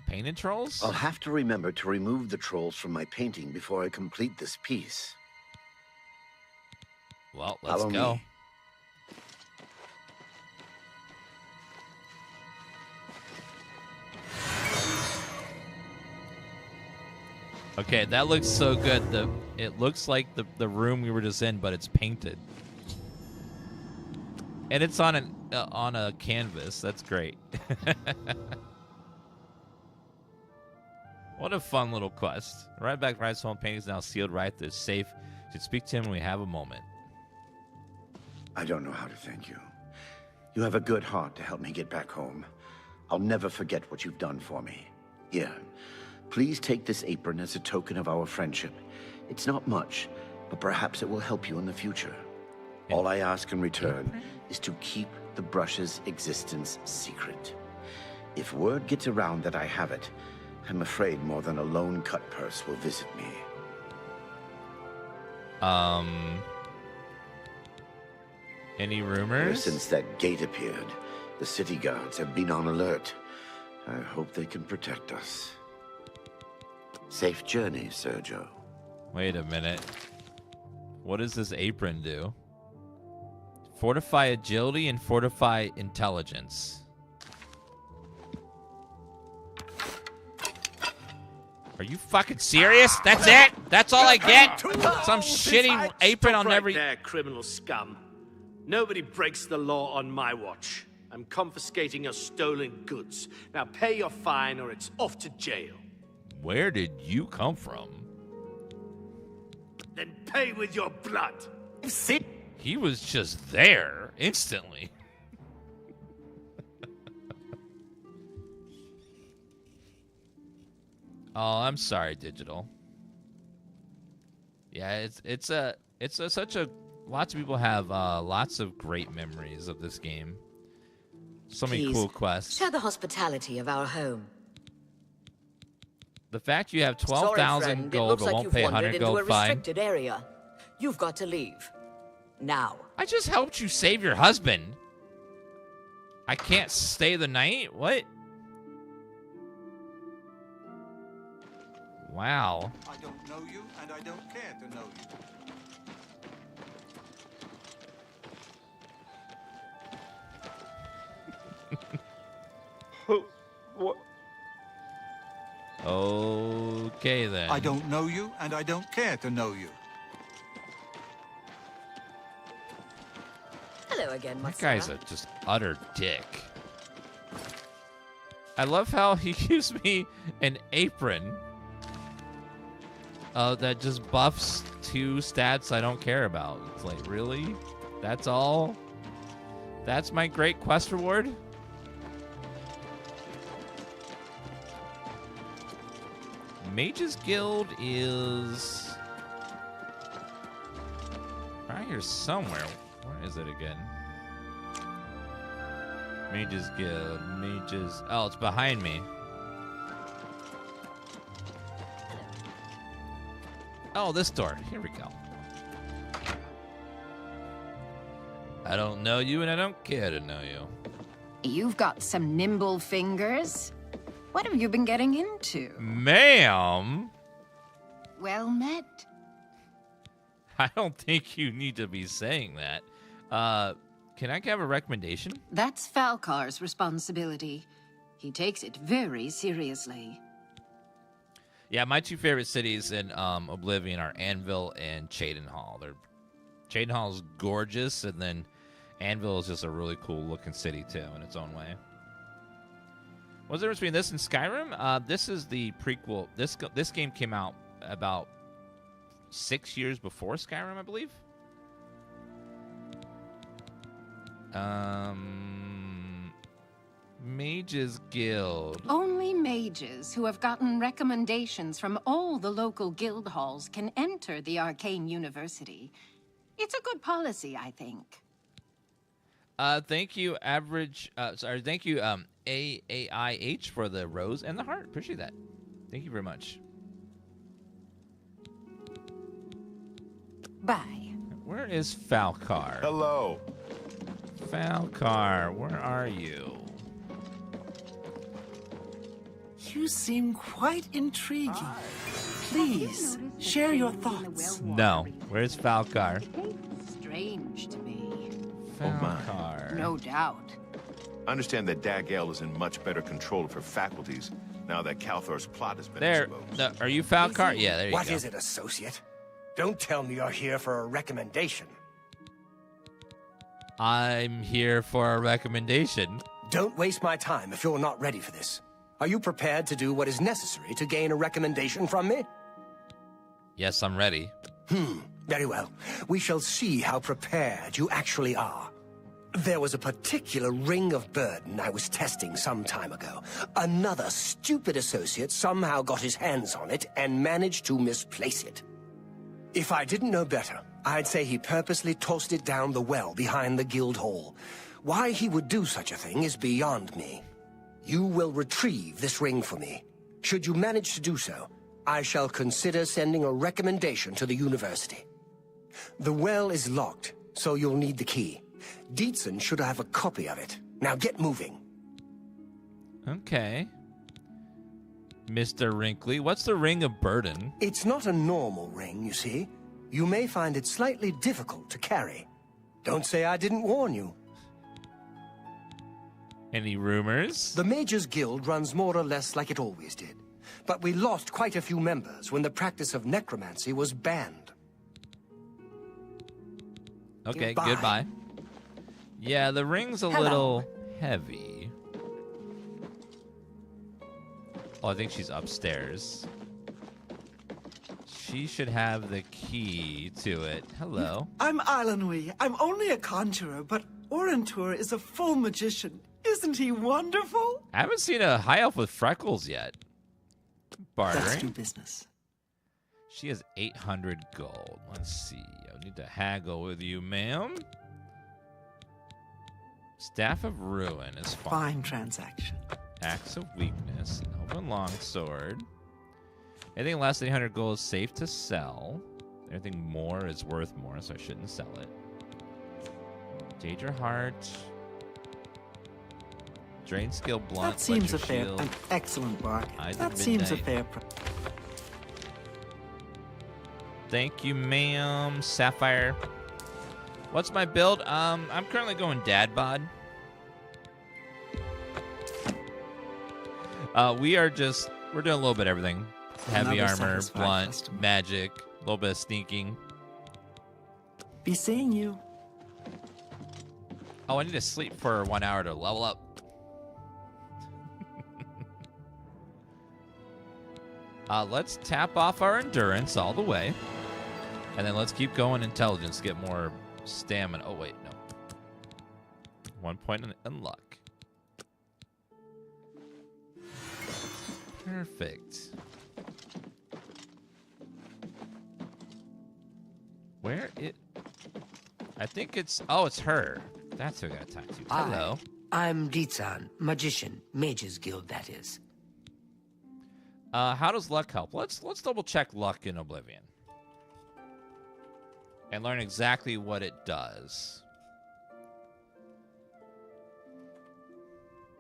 Painted trolls? I'll have to remember to remove the trolls from my painting before I complete this piece. Well, let's Follow go. me. Okay, that looks so good. It looks like the room we were just in, but it's painted. And it's on a canvas. That's great. What a fun little quest. Right back, Ride's home painting is now sealed right. It's safe. Should speak to him when we have a moment. I don't know how to thank you. You have a good heart to help me get back home. I'll never forget what you've done for me. Here, please take this apron as a token of our friendship. It's not much, but perhaps it will help you in the future. All I ask in return is to keep the brush's existence secret. If word gets around that I have it, I'm afraid more than a lone cut purse will visit me. Any Ever rumors? since that gate appeared, the city guards have been on alert. I hope they can protect us. Safe journey, Sergio. Wait a minute. What does this apron do? Fortify agility and fortify intelligence. Are you fucking serious? That's it? That's all I get? Some shitty apron I'll never... there, criminal scum. Nobody breaks the law on my watch. I'm confiscating your stolen goods. Now pay your fine or it's off to jail. Where did you come from? Then pay with your blood. He was just there instantly. Oh, I'm sorry, Digital. Yeah, it's such a lots of people have lots of great memories of this game. So many Please, cool quests. share the hospitality of our home. The fact you have Sorry, 12,000 friend, it gold looks but like won't you've pay wandered 100 into gold a fine. restricted area. You've got to leave. Now. I just helped you save your husband. I can't stay the night? What? Wow. I don't know you, and I don't care to know you. What? Okay, then. I don't know you, and I don't care to know you. Hello again, That guy's a just utter dick. I love how he gives me an apron that just buffs 2 stats I don't care about. It's like, really? That's all? That's my great quest reward? Mage's Guild is right here somewhere. Where is it again? Mage's Guild. Mage's... Oh, it's behind me. Oh, this door. Here we go. I don't know you, and I don't care to know you. You've got some nimble fingers. What have you been getting into? Ma'am? Well met. I don't think you need to be saying that. Can I have a recommendation? That's Falcar's responsibility. He takes it very seriously. Yeah, my 2 favorite cities in Oblivion are Anvil and Cheydinhal. Cheydinhal's gorgeous, and then Anvil is just a really cool looking city too in its own way. What's the difference between this and Skyrim? This is the prequel. This game came out about 6 years before Skyrim, I believe. Mages Guild. Only mages who have gotten recommendations from all the local guild halls can enter the Arcane University. It's a good policy, I think. Thank you, thank you, AAIH for the rose and the heart. Appreciate that. Thank you very much. Bye. Where is Falcar? Hello. Falcar, where are you? You seem quite intriguing. Please, share your thoughts. No. Where's Falcar? Strange to me. Falcar. No doubt. I understand that Dag-El is in much better control of her faculties now that Calthor's plot has been There. exposed. Are you Falcar? Yeah, there you What go. is it, associate? Don't tell me you're here for a recommendation. I'm here for a recommendation. Don't waste my time if you're not ready for this. Are you prepared to do what is necessary to gain a recommendation from me? Yes, I'm ready. Very well. We shall see how prepared you actually are. There was a particular ring of burden I was testing some time ago. Another stupid associate somehow got his hands on it and managed to misplace it. If I didn't know better, I'd say he purposely tossed it down the well behind the guild hall. Why he would do such a thing is beyond me. You will retrieve this ring for me. Should you manage to do so, I shall consider sending a recommendation to the university. The well is locked, so you'll need the key. Dietzen should have a copy of it. Now get moving. Okay. Mr. Wrinkly, what's the ring of burden? It's not a normal ring, you see. You may find it slightly difficult to carry. Don't say I didn't warn you. Any rumors? The Mages Guild runs more or less like it always did. But we lost quite a few members when the practice of necromancy was banned. Okay, goodbye. Yeah, the ring's a little heavy. Oh, I think she's upstairs. She should have the key to it. Hello. I'm Islanwy. I'm only a conjurer, but Orentur is a full magician. Isn't he wonderful? I haven't seen a high elf with freckles yet. Bartering. Let's do business. She has 800 gold. Let's see. I need to haggle with you, ma'am. Staff of Ruin is fine. Fine transaction. Axe of Weakness. Elven Longsword. Anything less than 800 gold is safe to sell. Anything more is worth more, so I shouldn't sell it. Daedra Heart. Drain Skill Blunt. That seems Fletcher a fair, Shield. an excellent bargain. Eyes of That seems a Midnight. fair price. Thank you, ma'am. Sapphire. What's my build? I'm currently going Dad Bod. We're doing a little bit of everything. Heavy Another armor, satisfied blunt, customer. magic, a little bit of sneaking. Be seeing you. Oh, I need to sleep for 1 hour to level up. Let's tap off our endurance all the way. And then let's keep going intelligence, get more stamina. Oh, wait, no. 1 point in luck. Perfect. Where it? I think it's... Oh, it's her. That's who I gotta talk to. Hello. I'm Dietzen, magician, Mages Guild, that is. How does luck help? Let's double check luck in Oblivion. And learn exactly what it does.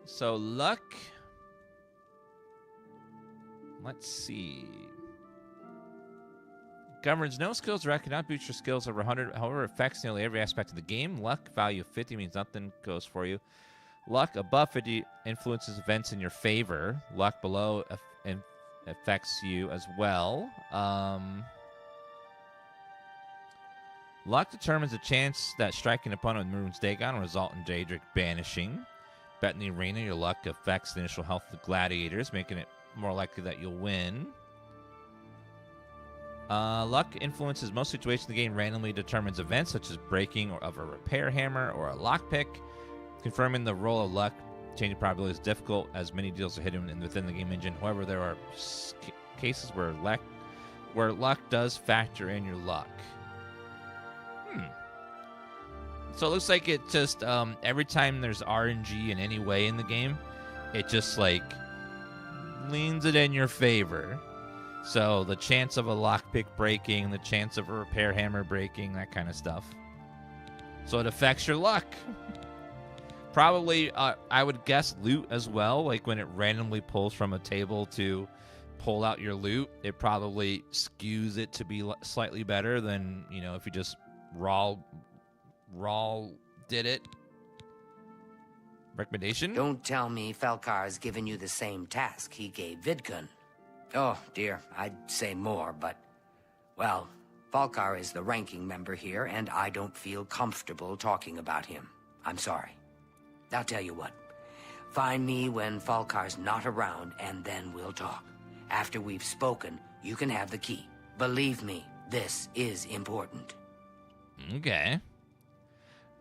So luck... Let's see. Governs no skills directly, cannot boost your skills over 100. However, affects nearly every aspect of the game. Luck value of 50 means nothing goes for you. Luck above 50 influences events in your favor. Luck below affects you as well. Luck determines the chance that striking an opponent with Maroon's Dagon will result in Daedric banishing. Bet in the arena, your luck affects the initial health of the gladiators, making it more likely that you'll win. Luck influences most situations in the game, randomly determines events such as breaking of a repair hammer or a lockpick. Confirming the role of luck, changing probability is difficult as many deals are hidden within the game engine. However, there are cases where luck does factor in your luck. So it looks like it just, every time there's RNG in any way in the game, it just, like, leans it in your favor. So the chance of a lockpick breaking, the chance of a repair hammer breaking, that kind of stuff. So it affects your luck. Probably, I would guess loot as well. Like when it randomly pulls from a table to pull out your loot, it probably skews it to be slightly better than, you know, if you just raw did it. Recommendation? Don't tell me Falcar's given you the same task he gave Vidkun. Oh, dear, I'd say more, but... Well, Falcar is the ranking member here, and I don't feel comfortable talking about him. I'm sorry. I'll tell you what. Find me when Falcar's not around, and then we'll talk. After we've spoken, you can have the key. Believe me, this is important. Okay.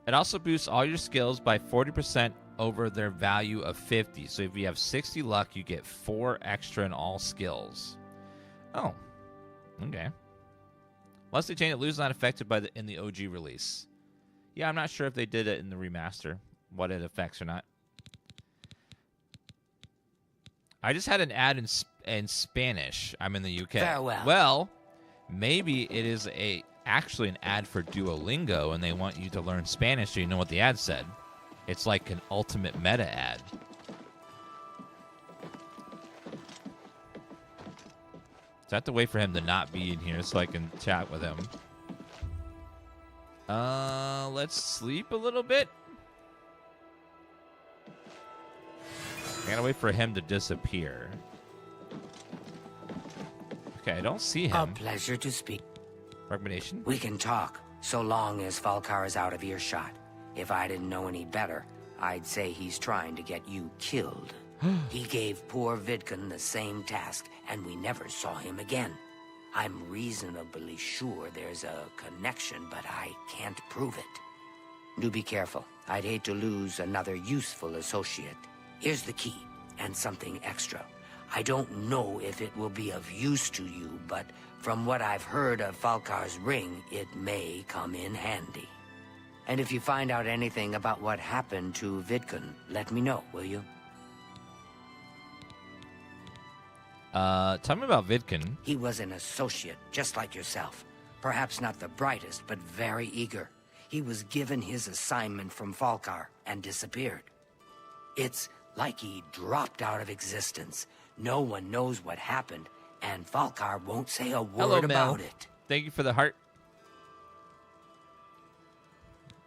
It also boosts all your skills by 40% over their value of 50. So if you have 60 luck, you get 4 extra in all skills. Oh. Okay. Unless they change it, loot is not affected by in the OG release. Yeah, I'm not sure if they did it in the remaster, what it affects or not. I just had an ad in Spanish. I'm in the UK. Farewell. Well, maybe it is actually an ad for Duolingo, and they want you to learn Spanish so you know what the ad said. It's like an ultimate meta ad. So I have to wait for him to not be in here so I can chat with him. Let's sleep a little bit. I gotta wait for him to disappear. Okay, I don't see him. A pleasure to speak. Recommendation? We can talk, so long as Falcar is out of earshot. If I didn't know any better, I'd say he's trying to get you killed. He gave poor Vidkun the same task, and we never saw him again. I'm reasonably sure there's a connection, but I can't prove it. Do be careful. I'd hate to lose another useful associate. Here's the key, and something extra. I don't know if it will be of use to you, but from what I've heard of Falcar's ring, it may come in handy. And if you find out anything about what happened to Vidkun, let me know, will you? Tell me about Vidkun. He was an associate, just like yourself. Perhaps not the brightest, but very eager. He was given his assignment from Falcar and disappeared. It's like he dropped out of existence. No one knows what happened, and Falcar won't say a word about it. Thank you for the heart.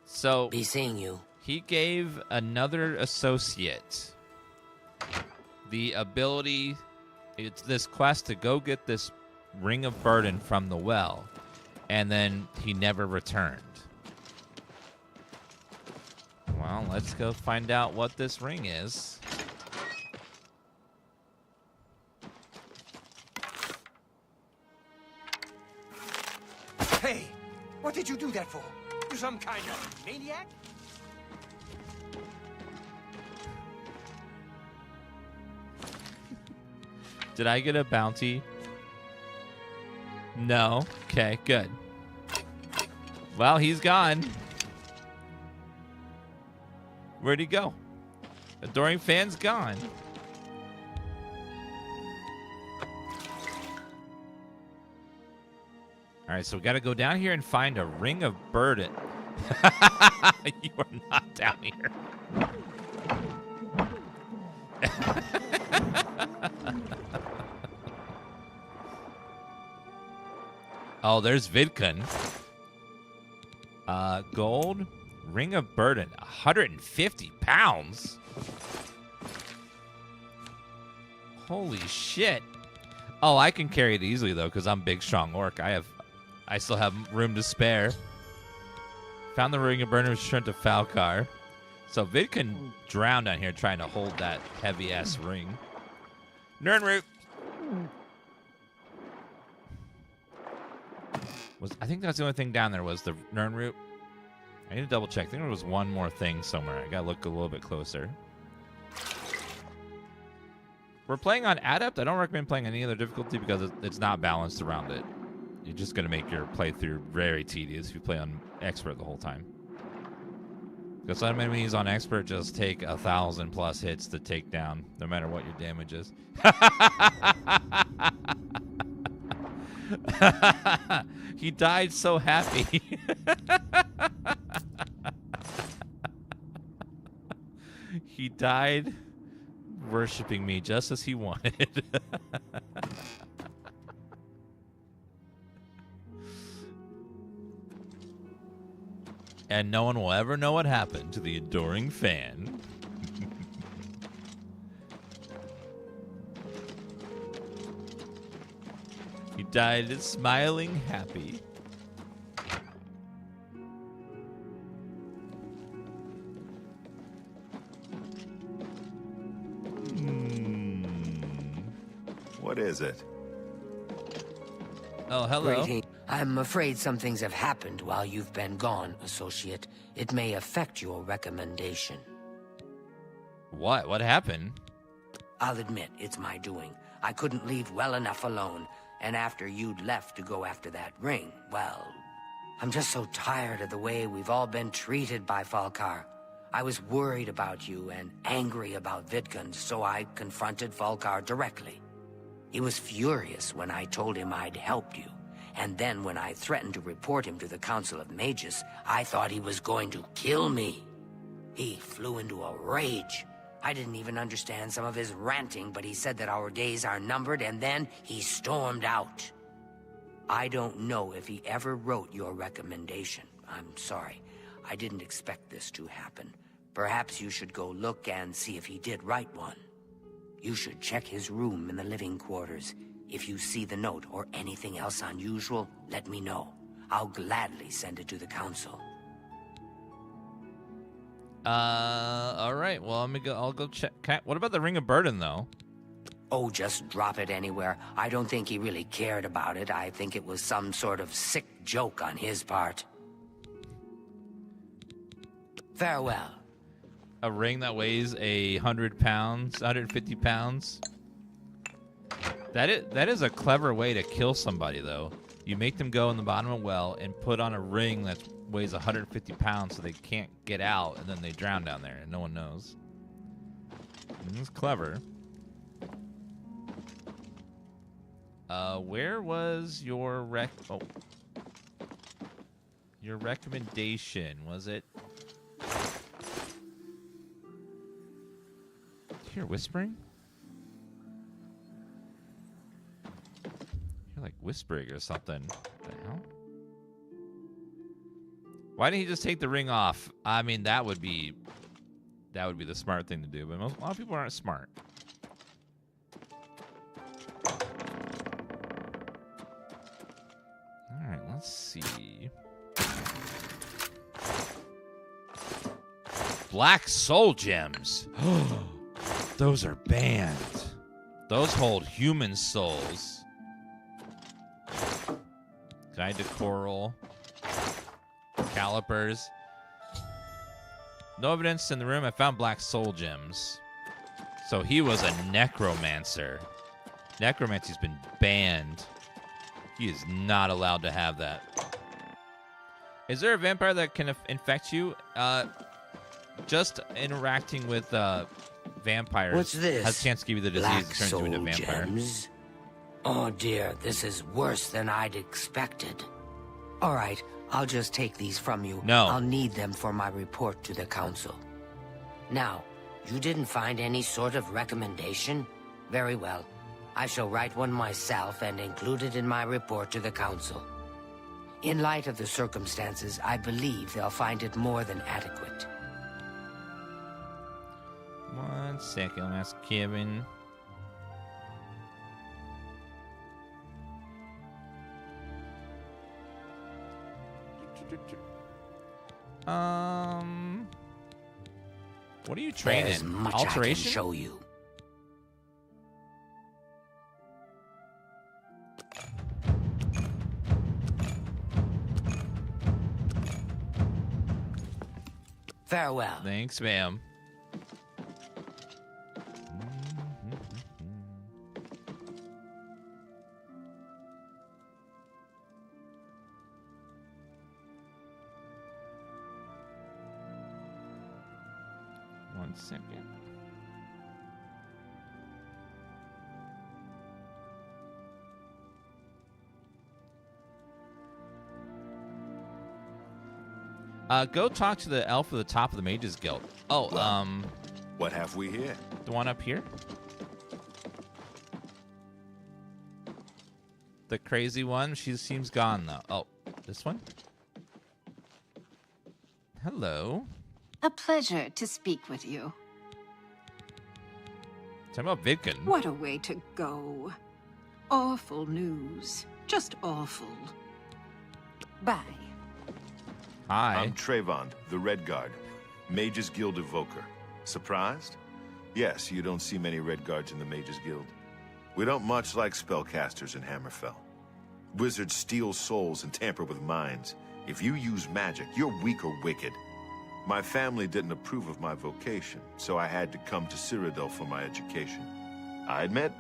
So, be seeing you. He gave another associate the ability, it's this quest to go get this Ring of Burden from the well, and then he never returned. Well, let's go find out what this ring is. Hey, what did you do that for? You some kind of maniac? Did I get a bounty? No. Okay, good. Well, he's gone. Where'd he go? Adoring Fan's gone. All right, so we got to go down here and find a Ring of Burden. You are not down here. Oh, there's Vidkun. Gold. Ring of Burden. 150 pounds. Holy shit. Oh, I can carry it easily, though, because I'm big, strong orc. I still have room to spare. Found the ring of burners returned to Falcar. So Vid can drown down here trying to hold that heavy-ass ring. Nernroot. I think that's the only thing down there was the Nernroot. I need to double check. I think there was one more thing somewhere. I gotta look a little bit closer. We're playing on Adept. I don't recommend playing any other difficulty because it's not balanced around it. You're just gonna make your playthrough very tedious if you play on Expert the whole time. Because some enemies on Expert just take 1,000+ hits to take down, no matter what your damage is. He died so happy. He died worshiping me just as he wanted. And no one will ever know what happened to the adoring fan. He died smiling happy. What is it? Oh, hello. Greeting. I'm afraid some things have happened while you've been gone, Associate. It may affect your recommendation. What? What happened? I'll admit, it's my doing. I couldn't leave well enough alone, and after you'd left to go after that ring, well... I'm just so tired of the way we've all been treated by Falcar. I was worried about you and angry about Vidkund, so I confronted Falcar directly. He was furious when I told him I'd help you. And then when I threatened to report him to the Council of Mages, I thought he was going to kill me. He flew into a rage. I didn't even understand some of his ranting, but he said that our days are numbered, and then he stormed out. I don't know if he ever wrote your recommendation. I'm sorry. I didn't expect this to happen. Perhaps you should go look and see if he did write one. You should check his room in the living quarters. If you see the note or anything else unusual, let me know. I'll gladly send it to the council. All right. Well, I'll go check. What about the Ring of Burden, though? Oh, just drop it anywhere. I don't think he really cared about it. I think it was some sort of sick joke on his part. Farewell. A ring that weighs 100 pounds, 150 pounds. That is a clever way to kill somebody, though. You make them go in the bottom of a well and put on a ring that weighs 150 pounds so they can't get out, and then they drown down there, and no one knows. It's clever. Where was your your recommendation? Was it? You're whispering? You're like whispering or something. What the hell? Why didn't he just take the ring off? I mean, that would be the smart thing to do, but a lot of people aren't smart. All right, let's see. Black soul gems. Those are banned. Those hold human souls. Guide to coral. Calipers. No evidence in the room. I found black soul gems. So he was a necromancer. Necromancy's been banned. He is not allowed to have that. Is there a vampire that can infect you? Just interacting with vampires. What's this? Has a chance to give you the disease Black that turns soul you into a vampire. gems? Oh dear, this is worse than I'd expected. All right, I'll just take these from you. No. I'll need them for my report to the council. Now, you didn't find any sort of recommendation? Very well. I shall write one myself and include it in my report to the council. In light of the circumstances, I believe they'll find it more than adequate. 1 second, I'll ask Kevin. What are you trained There's in? much Alteration? I can show you. Farewell. Thanks, ma'am. One second. Go talk to the elf at the top of the Mages Guild. Oh, well, what have we here? The one up here? The crazy one? She seems gone, though. Oh, this one? Hello. A pleasure to speak with you. Talking about Vidkin. What a way to go. Awful news. Just awful. Bye. Hi. I'm Trayvon, the Red Guard, Mages Guild Evoker. Surprised? Yes, you don't see many Red Guards in the Mages Guild. We don't much like spellcasters in Hammerfell. Wizards steal souls and tamper with minds. If you use magic, you're weak or wicked. My family didn't approve of my vocation, so I had to come to Cyrodiil for my education. I admit,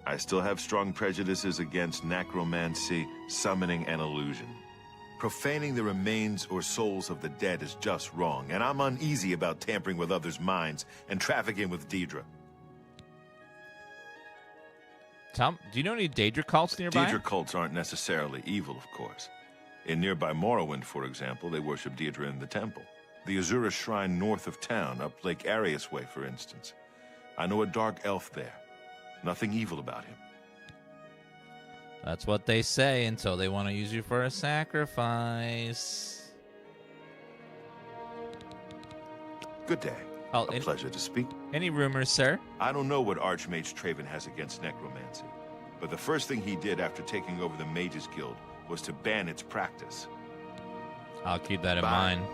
I still have strong prejudices against necromancy, summoning, and illusion. Profaning the remains or souls of the dead is just wrong, and I'm uneasy about tampering with others' minds and trafficking with Daedra. Tom, do you know any Daedra cults nearby? Daedra cults aren't necessarily evil, of course. In nearby Morrowind, for example, they worship Daedra in the temple. The Azura Shrine north of town, up Lake Arius Way, for instance. I know a dark elf there. Nothing evil about him. That's what they say until they want to use you for a sacrifice. Good day. Oh, a pleasure to speak. Any rumors, sir? I don't know what Archmage Traven has against necromancy, but the first thing he did after taking over the Mages Guild was to ban its practice. I'll keep that in mind.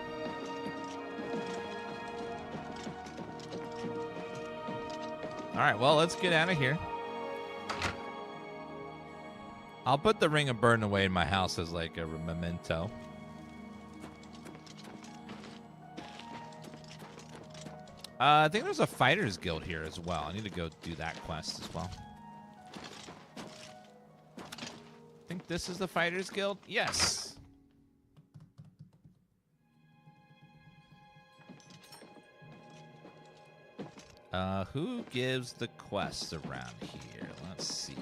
All right, well, let's get out of here. I'll put the Ring of Burden away in my house as like a memento. I think there's a Fighters Guild here as well. I need to go do that quest as well. I think this is the Fighters Guild. Yes. Who gives the quests around here? Let's see.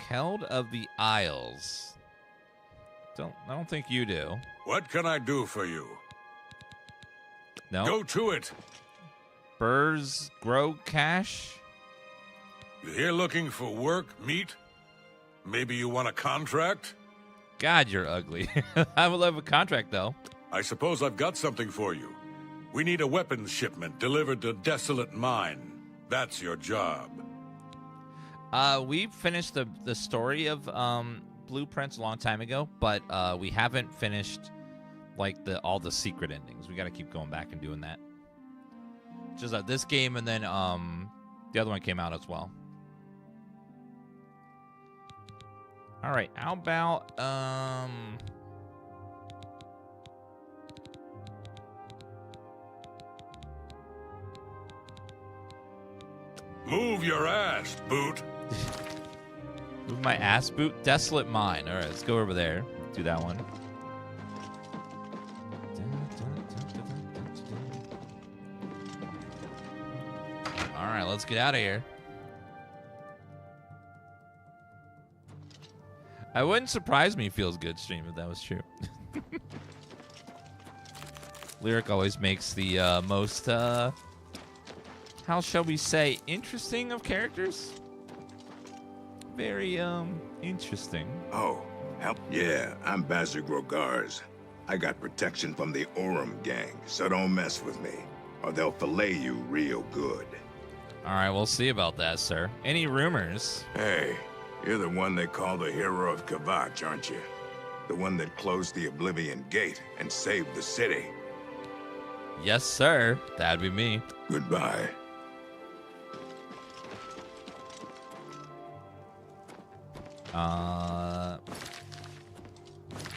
Keld of the Isles. I don't think you do. What can I do for you? No. Go to it. Burrs Grow Cash. You here looking for work, meat? Maybe you want a contract? God, you're ugly. I would love a contract, though. I suppose I've got something for you. We need a weapons shipment delivered to Desolate Mine. That's your job. We finished the story of Blueprints a long time ago, but we haven't finished like all the secret endings. We got to keep going back and doing that. Just this game, and then the other one came out as well. All right, how about Move your ass, Boot. Move my ass, Boot? Desolate Mine. All right, let's go over there. Do that one. All right, let's get out of here. I wouldn't surprise me feels good stream if that was true. Lyric always makes the most, how shall we say, interesting of characters. Very, interesting. Oh, help. Yeah, I'm Bazir Grogars. I got protection from the Orem gang, so don't mess with me, or they'll fillet you real good. All right, we'll see about that, sir. Any rumors? Hey, You're the one they call the hero of Kvatch, aren't you? The one that closed the Oblivion Gate and saved the city. Yes, sir. That'd be me. Goodbye.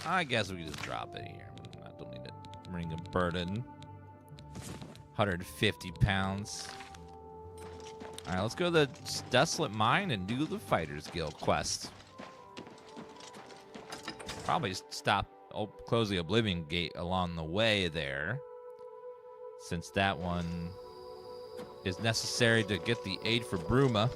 I guess we can just drop it here. I don't need to bring a burden. 150 pounds. All right, let's go to the Desolate Mine and do the Fighters Guild quest. Probably close the Oblivion Gate along the way there, since that one is necessary to get the aid for Bruma.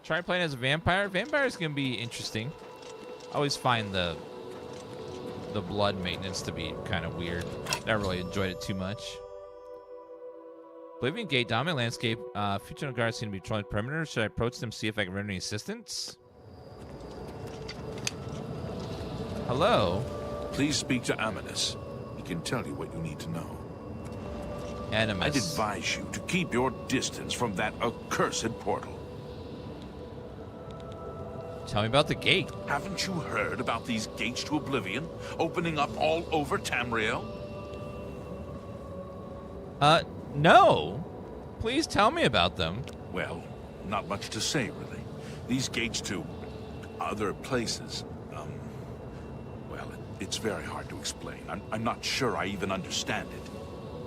Try playing as a vampire. Vampires can be interesting. I always find the blood maintenance to be kind of weird. Never really enjoyed it too much. Oblivion Gate, dominant landscape. Future guards seem to be patrolling perimeter. Should I approach them, see if I can render any assistance? Hello? Please speak to Aminus. He can tell you what you need to know. Animus. I'd advise you to keep your distance from that accursed portal. Tell me about the gate. Haven't you heard about these gates to Oblivion opening up all over Tamriel? No. Please tell me about them. Well, not much to say, really. These gates to other places, well, it's very hard to explain. I'm not sure I even understand it.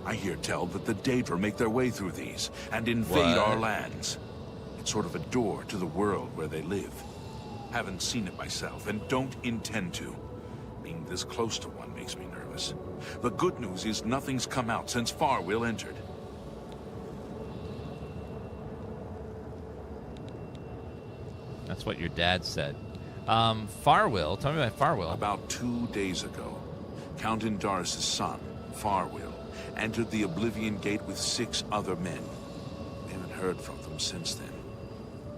I hear tell that the Daedra make their way through these and invade our lands. It's sort of a door to the world where they live. Haven't seen it myself, and don't intend to. Being this close to one makes me nervous. The good news is nothing's come out since Farwill entered. That's what your dad said. Farwill, tell me about Farwill. About 2 days ago, Count Indaris' son, Farwill, entered the Oblivion Gate with 6 other men. We haven't heard from them since then.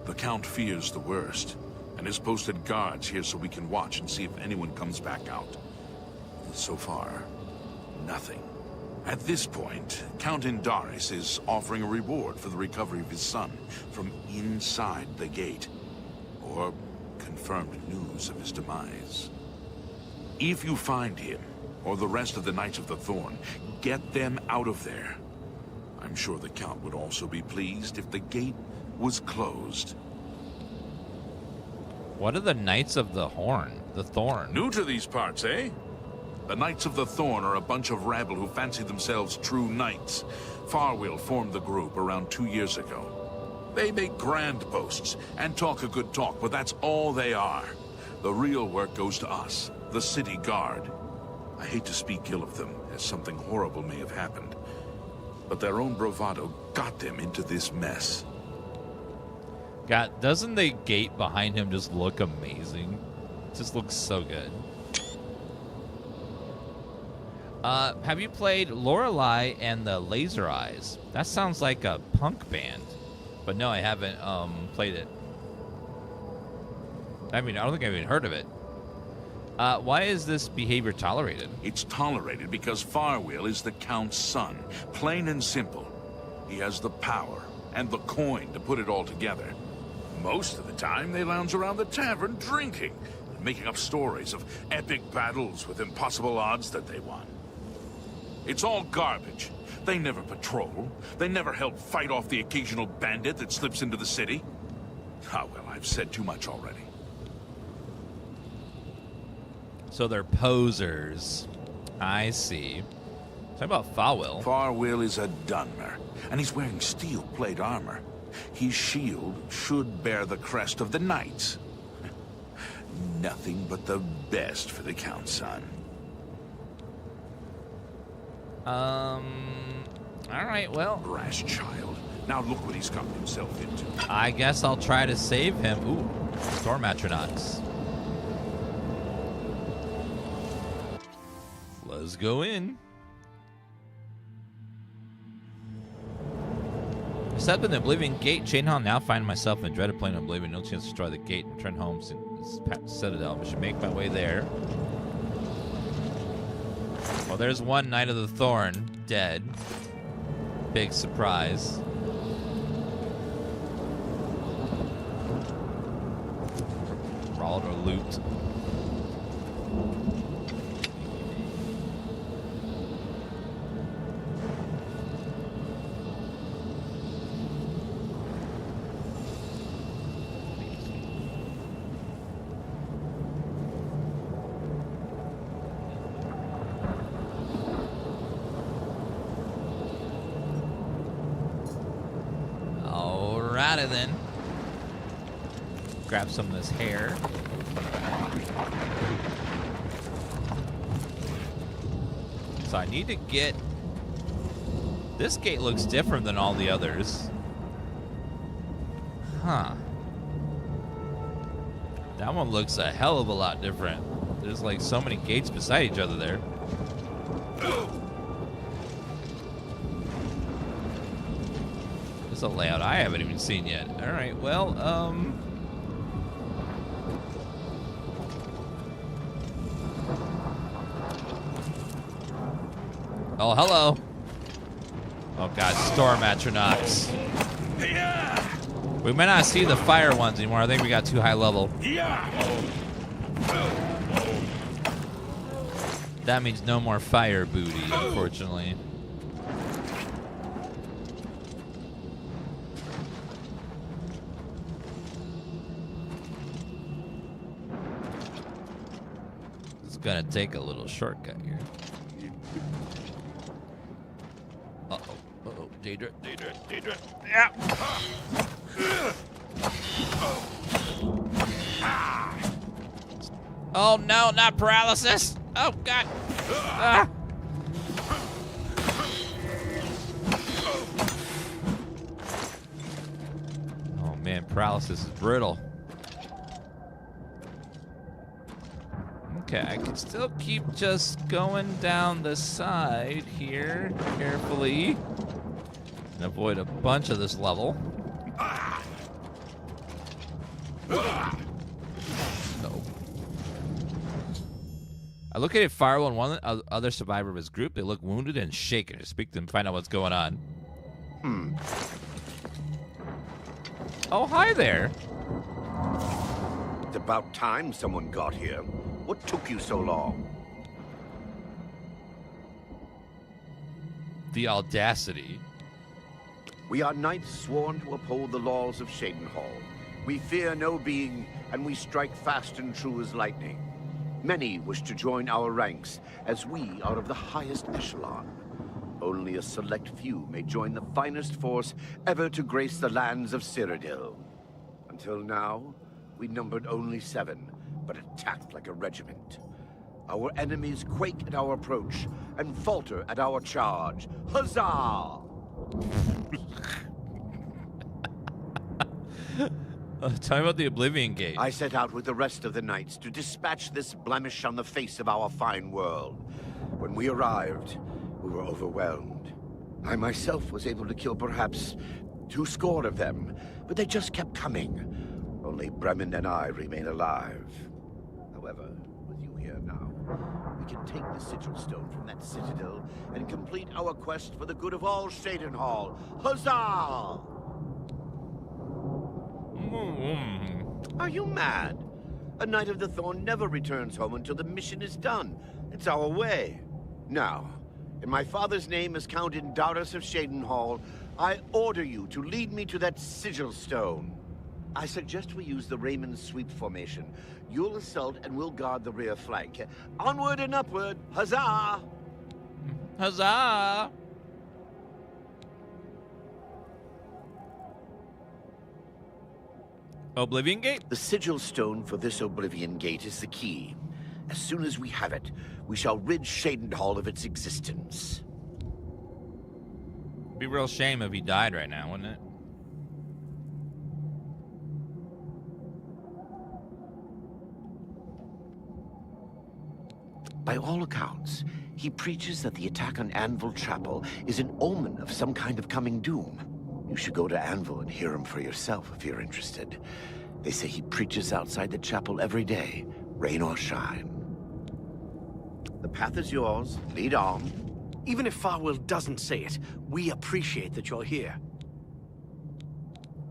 The Count fears the worst, and has posted guards here so we can watch and see if anyone comes back out. So far, nothing. At this point, Count Indaris is offering a reward for the recovery of his son from inside the gate, or confirmed news of his demise. If you find him, or the rest of the Knights of the Thorn, get them out of there. I'm sure the Count would also be pleased if the gate was closed. What are the Knights of the Thorn? New to these parts, eh? The Knights of the Thorn are a bunch of rabble who fancy themselves true knights. Farwill formed the group around 2 years ago. They make grand boasts and talk a good talk, but that's all they are. The real work goes to us, the city guard. I hate to speak ill of them, as something horrible may have happened. But their own bravado got them into this mess. God, doesn't the gate behind him just look amazing? It just looks so good. Have you played Lorelei and the Laser Eyes? That sounds like a punk band. But no, I haven't played it. I mean, I don't think I've even heard of it. Why is this behavior tolerated? It's tolerated because Farwill is the Count's son. Plain and simple. He has the power and the coin to put it all together. Most of the time, they lounge around the tavern drinking, making up stories of epic battles with impossible odds that they won. It's all garbage. They never patrol. They never help fight off the occasional bandit that slips into the city. Ah, well, I've said too much already. So they're posers. I see. Talk about Farwill. Farwill is a Dunmer, and he's wearing steel plate armor. His shield should bear the crest of the Knights. Nothing but the best for the Count's son. All right, well. Brash child. Now look what he's gotten himself into. I guess I'll try to save him. Ooh, Storm Atronachs. Let's go in. Except in the Oblivion Gate, Chainhaul now find myself in dreaded plane of Oblivion. No chance to destroy the gate and return home to Cyrodiil. I should make my way there. Well, there's one Knight of the Thorn dead. Big surprise. Brawled or loot. Alrighty then. Grab some of this hair. So I need to get... This gate looks different than all the others. Huh. That one looks a hell of a lot different. There's like so many gates beside each other there. This is a layout I haven't even seen yet. Alright, well, oh, hello. Oh god, storm atronachs. We may not see the fire ones anymore. I think we got too high level. That means no more fire booty, unfortunately. It's gonna take a little shortcut here. Uh-oh, Daedra. Yeah. Oh no, not paralysis. Oh god. Ah. Oh man, paralysis is brutal. Okay, I can still keep just going down the side here carefully and avoid a bunch of this level. No. I located Firewall and one other survivor of his group. They look wounded and shaken. To speak to them, find out what's going on. Oh, hi there. It's about time someone got here. What took you so long? The audacity. We are knights sworn to uphold the laws of Sheogorath. We fear no being, and we strike fast and true as lightning. Many wish to join our ranks, as we are of the highest echelon. Only a select few may join the finest force ever to grace the lands of Cyrodiil. Until now, we numbered only 7, but attacked like a regiment. Our enemies quake at our approach and falter at our charge. Huzzah! Tell me about the Oblivion Gate. I set out with the rest of the knights to dispatch this blemish on the face of our fine world. When we arrived, we were overwhelmed. I myself was able to kill perhaps 200 of them, but they just kept coming. Only Bremen and I remain alive. However, with you here now, we can take the sigil stone from that citadel and complete our quest for the good of all Sheogorath. Huzzah! Are you mad? A Knight of the Thorn never returns home until the mission is done. It's our way. Now, in my father's name as Count Indaris of Sheogorath, I order you to lead me to that sigil stone. I suggest we use the Raymond sweep formation. You'll assault and we'll guard the rear flank. Onward and upward! Huzzah! Huzzah! Oblivion Gate? The sigil stone for this Oblivion Gate is the key. As soon as we have it, we shall rid Sheogorath of its existence. Be a real shame if he died right now, wouldn't it? By all accounts, he preaches that the attack on Anvil Chapel is an omen of some kind of coming doom. You should go to Anvil and hear him for yourself if you're interested. They say he preaches outside the chapel every day, rain or shine. The path is yours. Lead on. Even if Farwell doesn't say it, we appreciate that you're here.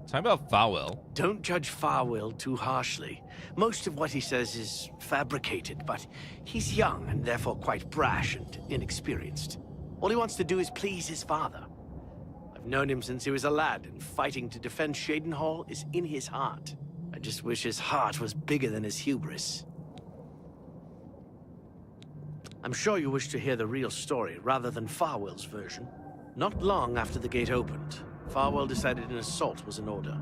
Talk about Farwell. Don't judge Farwell too harshly. Most of what he says is fabricated, but he's young and therefore quite brash and inexperienced. All he wants to do is please his father. I've known him since he was a lad, and fighting to defend Shadenhall is in his heart. I just wish his heart was bigger than his hubris. I'm sure you wish to hear the real story rather than Farwell's version. Not long after the gate opened, Farwell decided an assault was in order.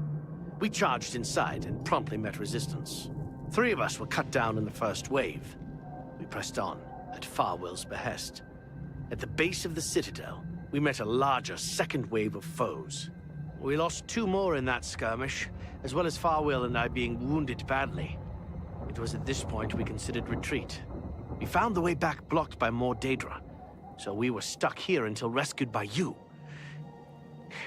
We charged inside and promptly met resistance. 3 of us were cut down in the first wave. We pressed on, at Farwell's behest. At the base of the Citadel, we met a larger second wave of foes. We lost 2 more in that skirmish, as well as Farwell and I being wounded badly. It was at this point we considered retreat. We found the way back blocked by more Daedra, so we were stuck here until rescued by you.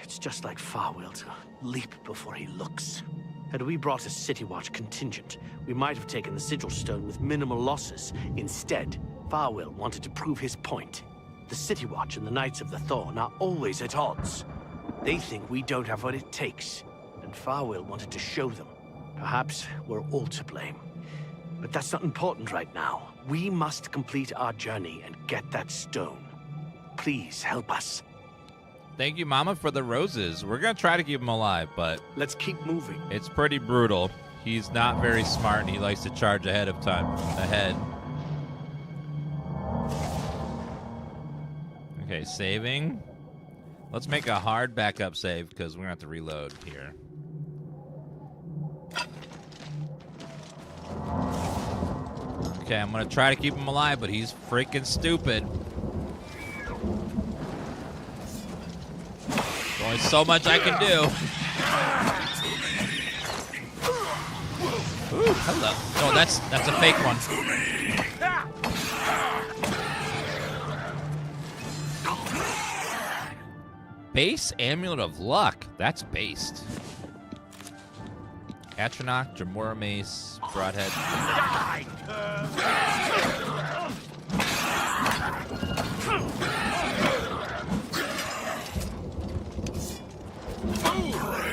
It's just like Farwell to leap before he looks. Had we brought a City Watch contingent, we might have taken the Sigil Stone with minimal losses. Instead, Farwell wanted to prove his point. The City Watch and the Knights of the Thorn are always at odds. They think we don't have what it takes, and Farwell wanted to show them. Perhaps we're all to blame. But that's not important right now. We must complete our journey and get that stone. Please help us. Thank you, Mama, for the roses. We're going to try to keep him alive, but... let's keep moving. It's pretty brutal. He's not very smart, and he likes to charge ahead of time. Okay, saving. Let's make a hard backup save, because we're going to have to reload here. Okay, I'm going to try to keep him alive, but he's freaking stupid. There's only so much I can do. Ooh, hello. Oh, that's a fake one. Base Amulet of Luck. That's based. Atronach, Jamora Mace, Broadhead.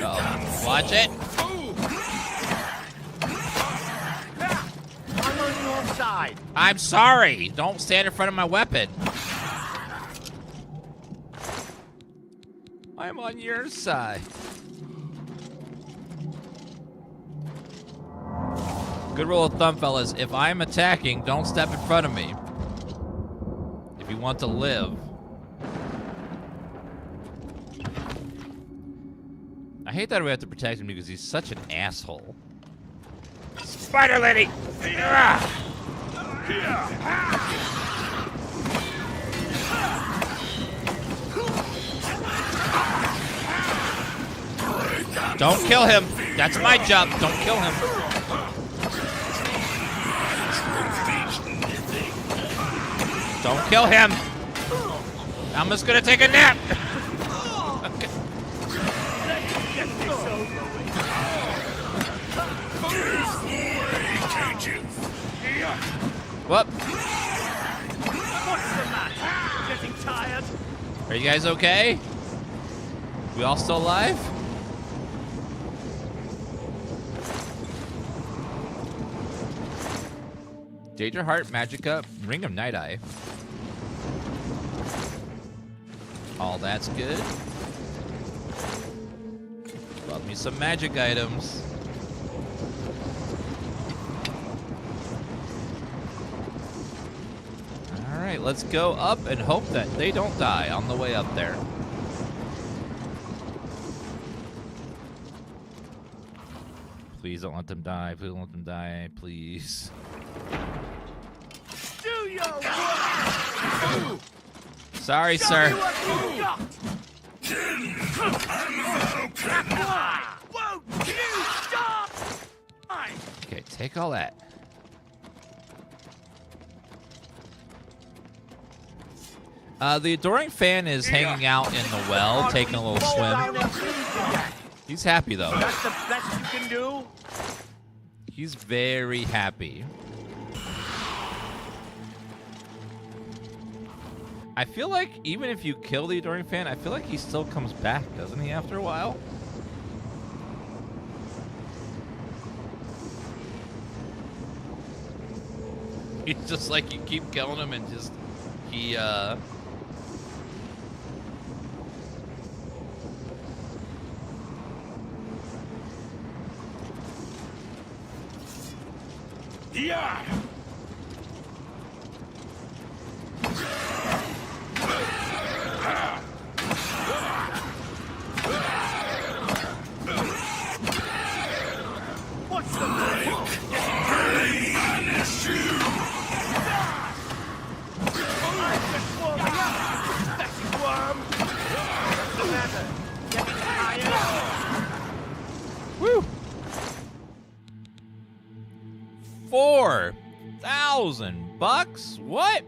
Uh-oh. Watch it. I'm on your side. I'm sorry. Don't stand in front of my weapon. I'm on your side. Good rule of thumb, fellas. If I'm attacking, don't step in front of me. If you want to live. I hate that we have to protect him because he's such an asshole. Spider lady! Don't kill him. That's my job. Don't kill him. Don't kill him. I'm just gonna take a nap. Okay. What? What's the matter? Getting tired? Are you guys okay? We all still alive? Daedra Heart, Magicka, Ring of Night Eye. All that's good. Love me some magic items. Alright, let's go up and hope that they don't die on the way up there. Please don't let them die. Please don't let them die. Please. Do your work! Sorry, sir. Won't you stop? Okay, take all that. The Adoring Fan is hanging out in the well, taking a little swim. He's happy, though. That's the best you can do? He's very happy. I feel like even if you kill the Adoring Fan, I feel like he still comes back, doesn't he, after a while? He's just like, you keep killing him and just, he, Yeah! What's the matter? Banish you! I'm just warming up! That's worm! What's the matter? Getting tired? Woo! 4,000 bucks? What?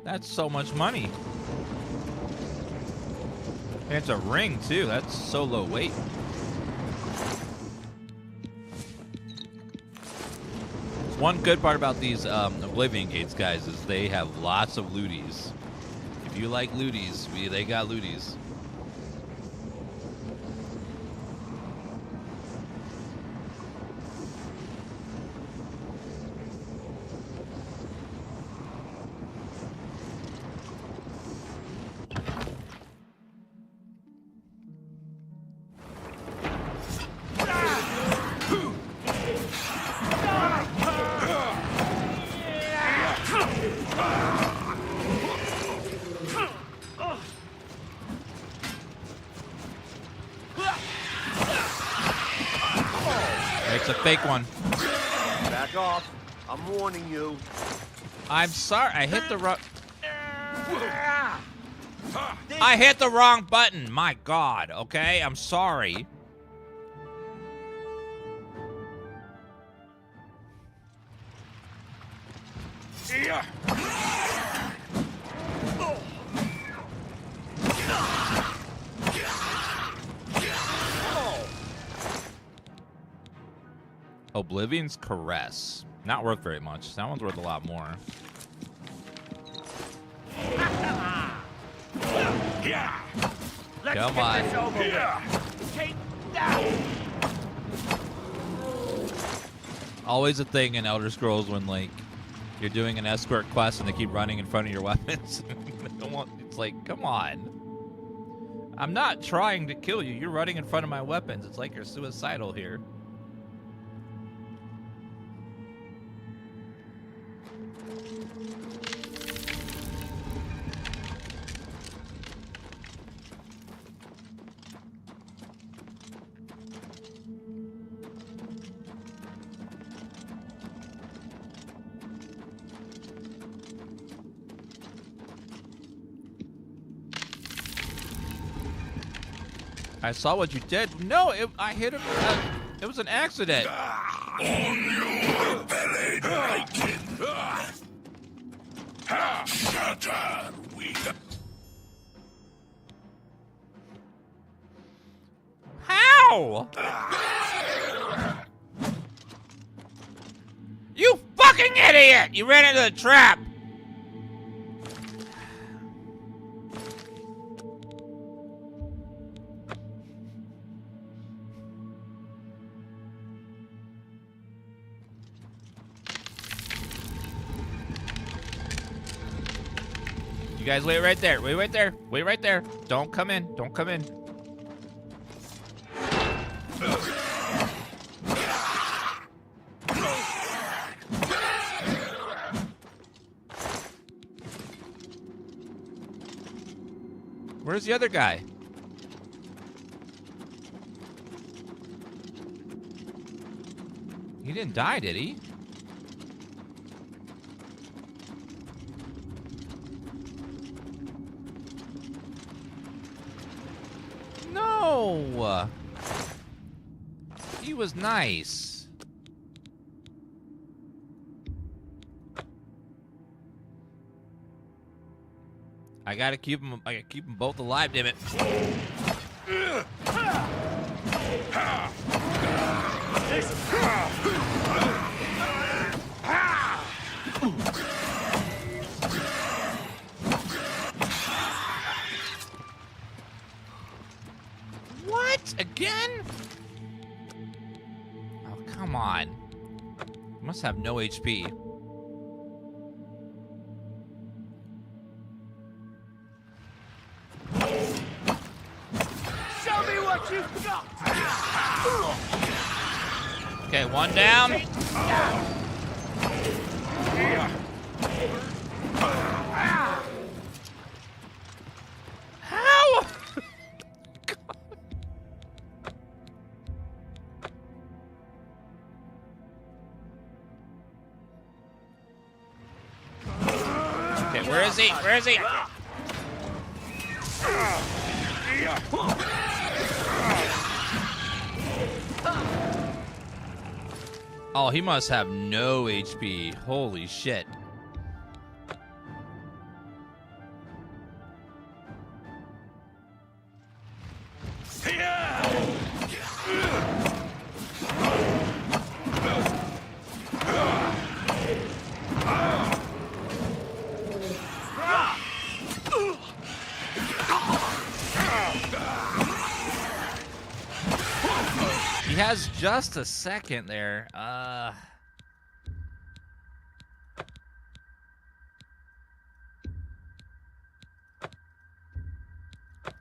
That's so much money. And it's a ring too. That's so low weight. One good part about these Oblivion Gates, guys, is they have lots of looties. If you like looties, they got looties. It's a fake one. Back off. I'm warning you. I'm sorry. I hit the wrong... I hit the wrong button. My God. Okay? I'm sorry. Yeah! Oblivion's Caress. Not worth very much. That one's worth a lot more. Yeah! Let's Come get on. this over Yeah! with. Take that! Always a thing in Elder Scrolls when, like, you're doing an escort quest and they keep running in front of your weapons. It's like, come on. I'm not trying to kill you. You're running in front of my weapons. It's like you're suicidal here. I saw what you did. No, I hit him. It was an accident. On your belly, Shatter, we... How? You fucking idiot! You ran into the trap. You guys wait right there. Wait right there. Wait right there. Don't come in. Don't come in. Where's the other guy? He didn't die, did he? No! He was nice. I gotta keep him both alive, damn it. must have no HP. Show me what you've got. Okay, one down. How? Okay, where is he? Where is he? Oh, he must have no HP. Holy shit. He has just a second there.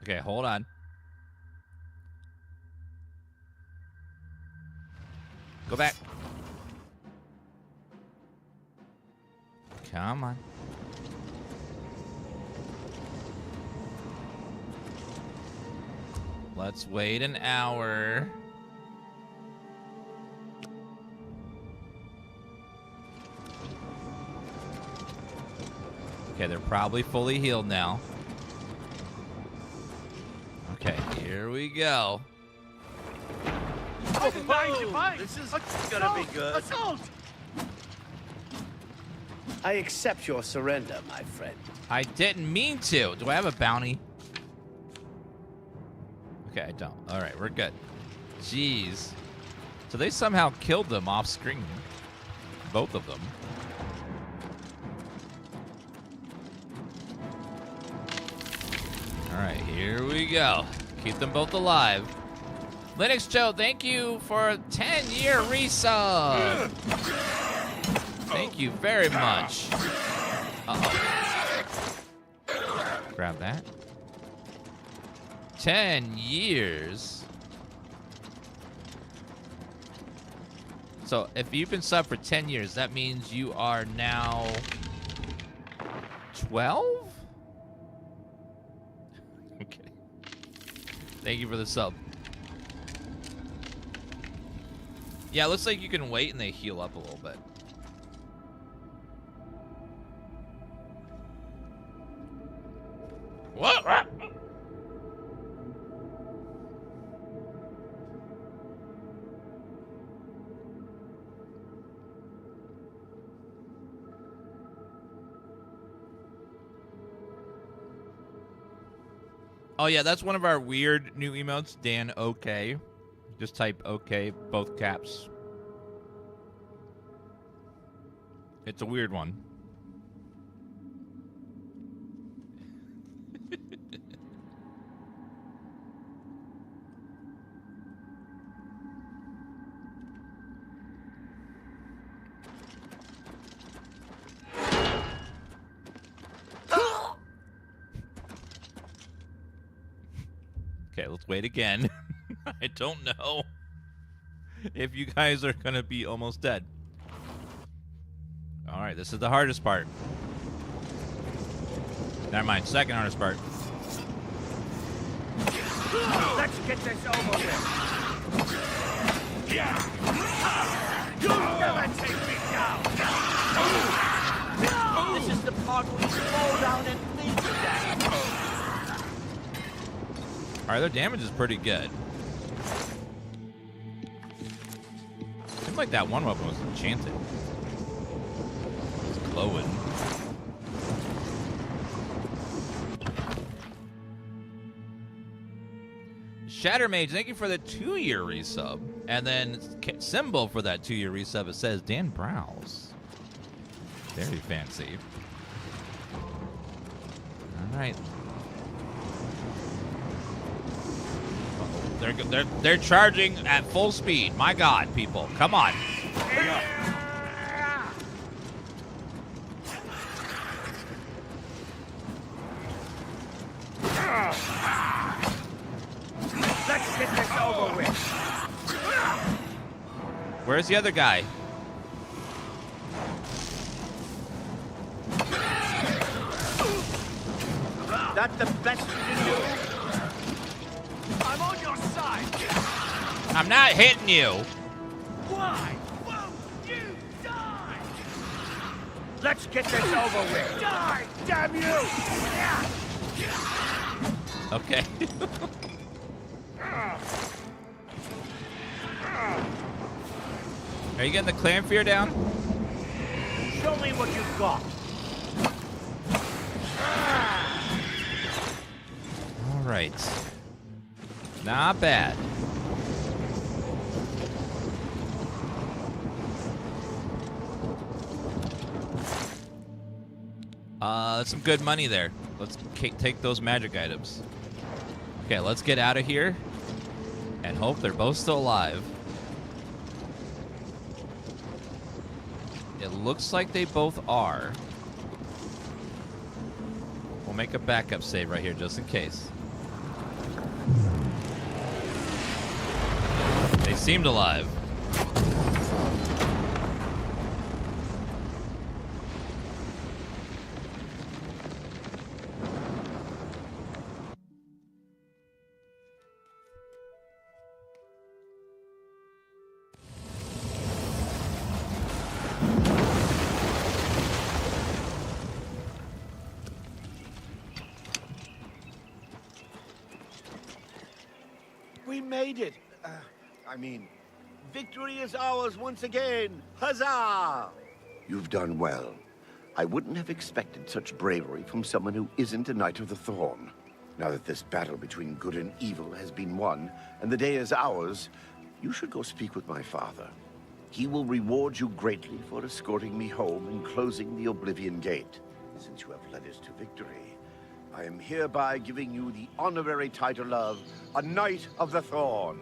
Okay, hold on. Go back. Come on. Let's wait an hour. Okay, they're probably fully healed now. Okay, here we go. This is gonna be good. Assault! I accept your surrender, my friend. I didn't mean to. Do I have a bounty? Okay, I don't. All right, we're good. Jeez. So they somehow killed them off screen. Both of them. All right, here we go. Keep them both alive. Linux Joe, thank you for a 10-year resub. Thank you very much. Uh-oh. Grab that. 10 years. So if you've been sub for 10 years, that means you are now 12? Okay. Thank you for the sub. Yeah, it looks like you can wait and they heal up a little bit. What? Oh yeah, that's one of our weird new emotes, Dan OK. Just type OK, both caps. It's a weird one. Okay, let's wait again. I don't know if you guys are going to be almost dead. All right, this is the hardest part. Never mind, second hardest part. Let's get this over with. You'll never take me down. This is the part where you fall down and bleed to death. All right, their damage is pretty good. Seemed like that one weapon was enchanted. It's glowing. Shatter Mage, thank you for the 2-year resub. And then symbol for that 2-year resub, it says Dan Browse. Very fancy. All right. They're charging at full speed. My God, people, come on. Where's the other guy? That's the best you can do. I'm on your side. I'm not hitting you. Why won't you die? Let's get this over with. Die, damn you! Okay. Are you getting the clan fear down? Show me what you've got. All right. Not bad. Some good money there. Let's take those magic items. Okay, let's get out of here and hope they're both still alive. It looks like they both are. We'll make a backup save right here just in case. They seemed alive. We made it. Victory is ours once again. Huzzah! You've done well. I wouldn't have expected such bravery from someone who isn't a Knight of the Thorn. Now that this battle between good and evil has been won, and the day is ours, you should go speak with my father. He will reward you greatly for escorting me home and closing the Oblivion Gate. Since you have led us to victory, I am hereby giving you the honorary title of a Knight of the Thorn.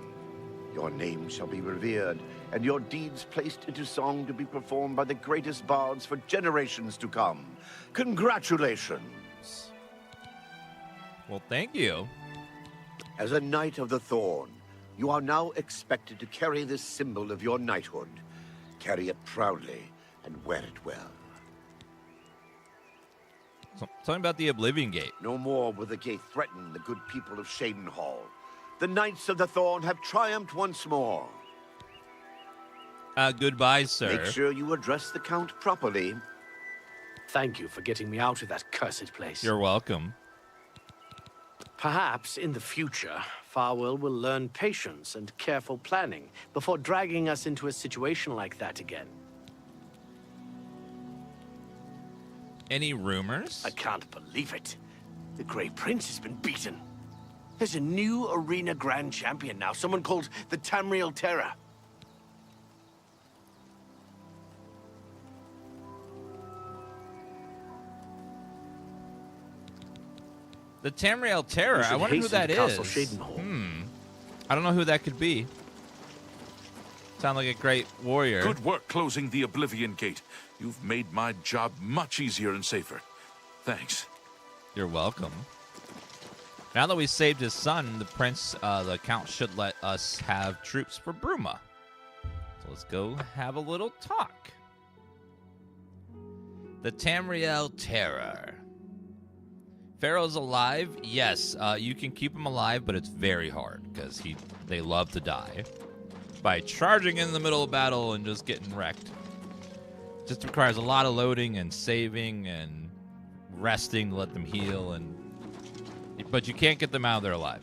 Your name shall be revered, and your deeds placed into song to be performed by the greatest bards for generations to come. Congratulations! Well, thank you. As a Knight of the Thorn, you are now expected to carry this symbol of your knighthood. Carry it proudly and wear it well. So, talking about the Oblivion Gate. No more will the gate threaten the good people of Sheogorath. The Knights of the Thorn have triumphed once more. Goodbye, sir. Make sure you address the Count properly. Thank you for getting me out of that cursed place. You're welcome. Perhaps in the future, Farwell will learn patience and careful planning before dragging us into a situation like that again. Any rumors? I can't believe it. The Grey Prince has been beaten. There's a new arena grand champion now, someone called the Tamriel Terror. The Tamriel Terror. I wonder who that is. I don't know who that could be. Sound like a great warrior. Good work closing the Oblivion Gate. You've made my job much easier and safer. Thanks. You're welcome. Now that we saved his son, the Count should let us have troops for Bruma. So let's go have a little talk. The Tamriel Terror. Pharaoh's alive? Yes, you can keep him alive, but it's very hard because they love to die by charging in the middle of battle and just getting wrecked. Just requires a lot of loading and saving and resting to let them heal, but you can't get them out of there alive.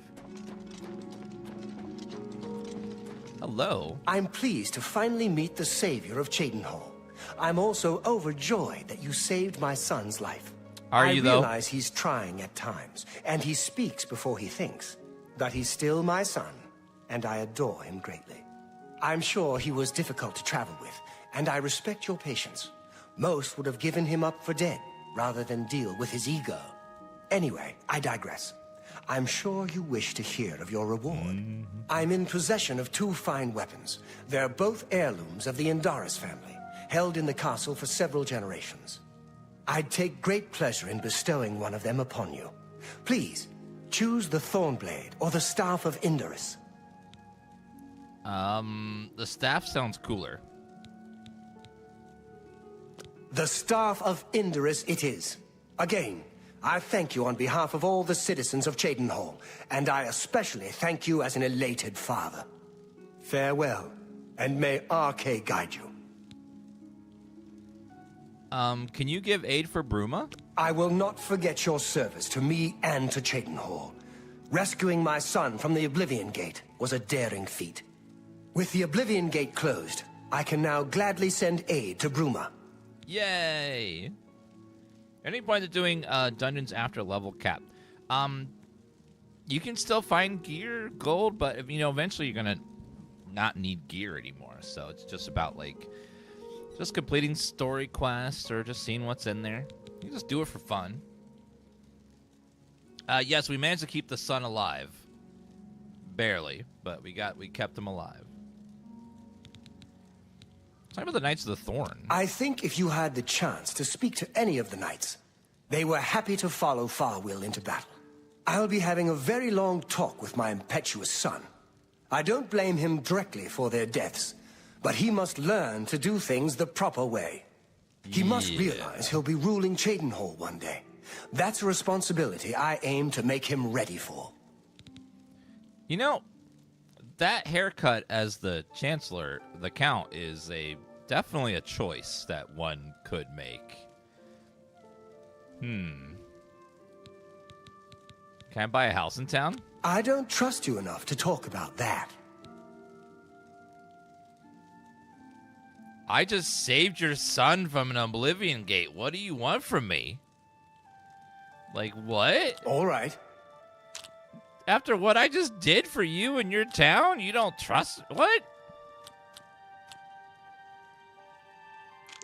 Hello. I'm pleased to finally meet the savior of Cheogorath. I'm also overjoyed that you saved my son's life. Are you, though? I realize he's trying at times, and he speaks before he thinks. But he's still my son, and I adore him greatly. I'm sure he was difficult to travel with, and I respect your patience. Most would have given him up for dead, rather than deal with his ego. Anyway, I digress. I'm sure you wish to hear of your reward. I'm in possession of 2 fine weapons. They're both heirlooms of the Indaris family, held in the castle for several generations. I'd take great pleasure in bestowing one of them upon you. Please, choose the Thornblade or the Staff of Indaris. The staff sounds cooler. The Staff of Indorus it is. Again, I thank you on behalf of all the citizens of Cheydinhal, and I especially thank you as an elated father. Farewell, and may RK guide you. Can you give aid for Bruma? I will not forget your service to me and to Cheydinhal. Rescuing my son from the Oblivion Gate was a daring feat. With the Oblivion Gate closed, I can now gladly send aid to Bruma. Yay! Any point of doing dungeons after level cap? You can still find gear, gold, but eventually you're gonna not need gear anymore. So it's just about just completing story quests or just seeing what's in there. You can just do it for fun. Yes, we managed to keep the son alive, barely, but we kept him alive. Talk about the Knights of the Thorn. I think if you had the chance to speak to any of the knights, they were happy to follow Farwill into battle. I'll be having a very long talk with my impetuous son. I don't blame him directly for their deaths, but he must learn to do things the proper way. He must realize he'll be ruling Cheydinhal one day. That's a responsibility I aim to make him ready for. That haircut as the Chancellor, the Count, is definitely a choice that one could make. Can I buy a house in town? I don't trust you enough to talk about that. I just saved your son from an Oblivion Gate. What do you want from me? What? All right. After what I just did for you in your town, you don't trust... What?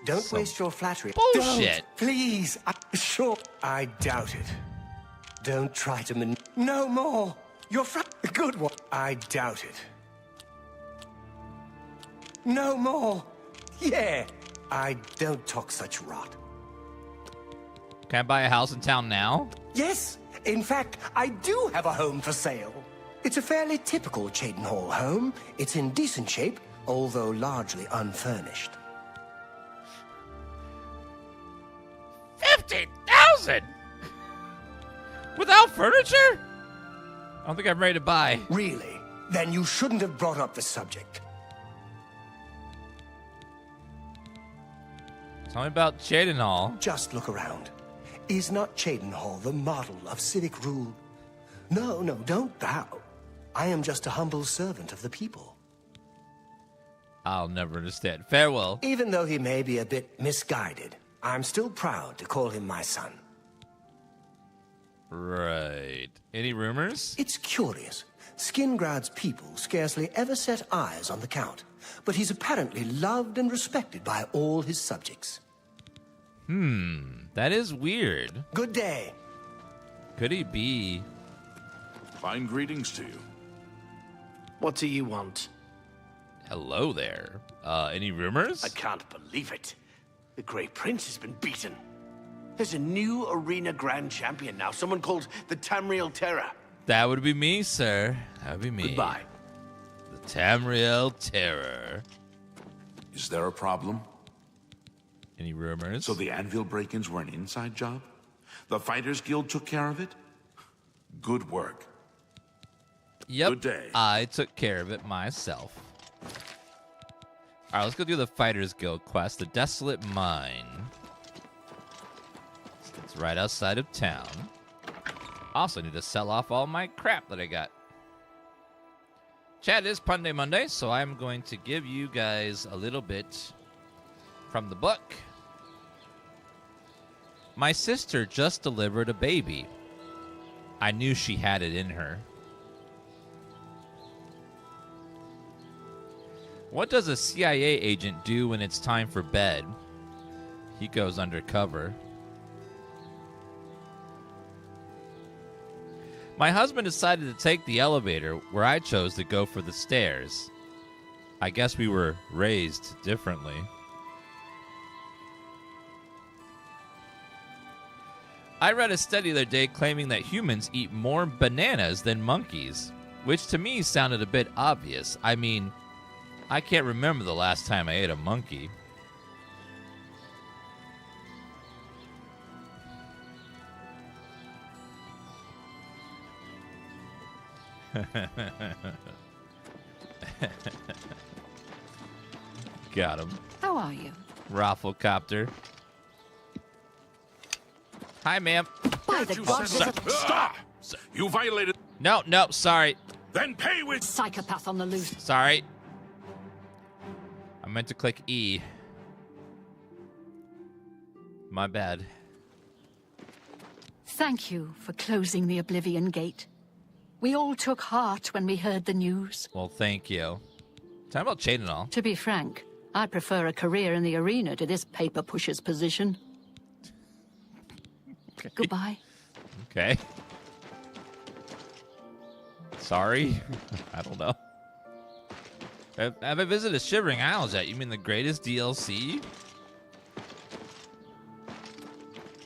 Don't waste your flattery. Bullshit. Don't, please. I doubt it. Don't try to No more. You're good one. I doubt it. No more. Yeah. I don't talk such rot. Can I buy a house in town now? Yes. In fact, I do have a home for sale. It's a fairly typical Cheydinhal home. It's in decent shape, although largely unfurnished. 50,000 without furniture? I don't think I'm ready to buy. Really? Then you shouldn't have brought up the subject. Tell me about Cheydinhal. Just look around. Is not Cheydinhal the model of civic rule? No, don't bow. I am just a humble servant of the people. I'll never understand. Farewell. Even though he may be a bit misguided, I'm still proud to call him my son. Right. Any rumors? It's curious. Skingrad's people scarcely ever set eyes on the Count, but he's apparently loved and respected by all his subjects. That is weird. Good day. Could he be? Fine greetings to you. What do you want? Hello there. Any rumors? I can't believe it. The Grey Prince has been beaten. There's a new arena grand champion now, someone called the Tamriel Terror. That would be me, sir. That would be me. Goodbye. The Tamriel Terror. Is there a problem? Any rumors? So the anvil break-ins were an inside job? The Fighters Guild took care of it? Good work. Yep. Good day. I took care of it myself. Alright, let's go do the Fighters Guild quest, the Desolate Mine. It's right outside of town. Also need to sell off all my crap that I got. Chat, it is Punday Monday, so I'm going to give you guys a little bit from the book. My sister just delivered a baby. I knew she had it in her. What does a CIA agent do when it's time for bed? He goes undercover. My husband decided to take the elevator where I chose to go for the stairs. I guess we were raised differently. I read a study the other day claiming that humans eat more bananas than monkeys, which to me sounded a bit obvious. I mean, I can't remember the last time I ate a monkey. Got him. How are you? Rafflecopter. Hi, ma'am. By the gods, Stop! You violated... No, sorry. Then pay with... Psychopath on the loose. Sorry. I meant to click E. My bad. Thank you for closing the Oblivion Gate. We all took heart when we heard the news. Well, thank you. Talk about chain and all. To be frank, I prefer a career in the arena to this paper pusher's position. Okay. Goodbye. Okay. Sorry. I don't know. Have I visited Shivering Isles yet? You mean the greatest DLC?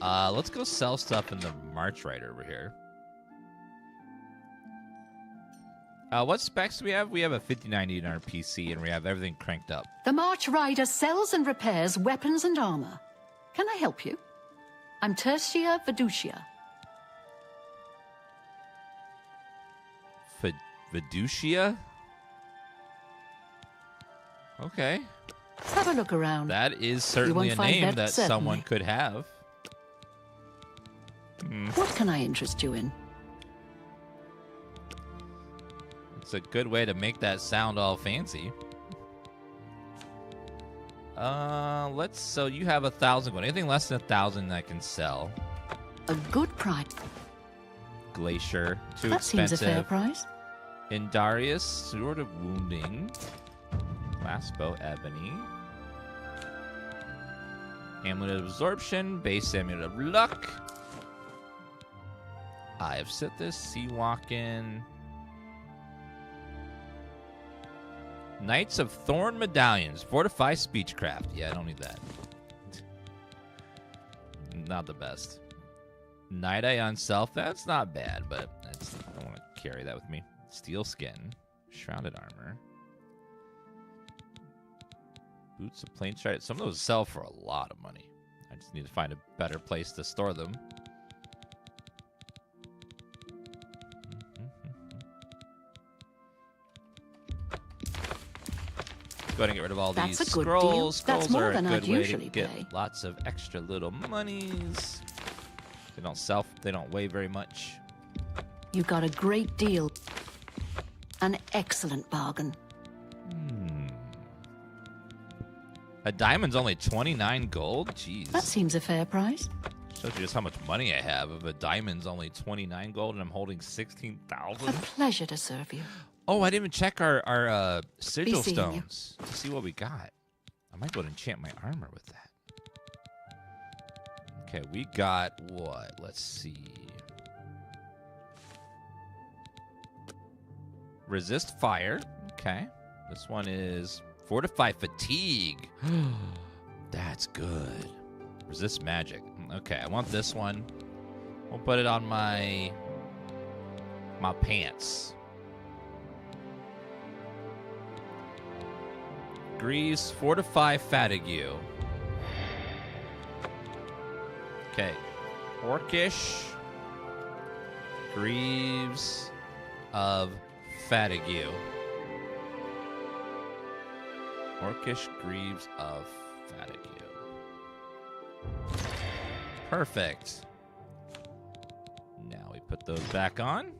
Let's go sell stuff in the March right over here. What specs do we have? We have a 5090 in our PC, and we have everything cranked up. The March Rider sells and repairs weapons and armor. Can I help you? I'm Tertia Fiducia. Fiducia? Okay. Let's have a look around. That is certainly a name that certainly. someone could have. What can I interest you in? It's a good way to make that sound all fancy. So you have 1,000 gold. Anything less than 1,000 I can sell. A good price. Glacier, too That expensive. seems a fair price. Indarius, Sword of Wounding. Glassbow, Ebony. Amulet of Absorption, Base Amulet of Luck. Eye of Sithis, Sea Walking. Knights of Thorn Medallions, Fortify Speechcraft. Yeah, I don't need that. Not the best. Night Eye on Self, that's not bad, but I don't want to carry that with me. Steel Skin, Shrouded Armor. Boots of Plain Stride. Some of those sell for a lot of money. I just need to find a better place to store them. Go ahead and get rid of all That's these a good scrolls. deal. Scrolls That's more are a than good I'd way usually to get pay. lots of extra little monies. They don't sell. They don't weigh very much. You got a great deal. An excellent bargain. A diamond's only 29 gold? Jeez. That seems a fair price. Shows you just how much money I have. If a diamond's only 29 gold and I'm holding 16,000. A pleasure to serve you. Oh, I didn't even check our sigil seeing you. stones to see what we got. I might go and enchant my armor with that. Okay, we got what? Let's see. Resist fire. Okay. This one is Fortify Fatigue. That's good. Resist magic. Okay, I want this one. We'll put it on my pants. Grease, Fortify Fatigue. Okay. Orcish Greaves of Fatigue. Orcish Greaves of Fatigue. Perfect. Now we put those back on.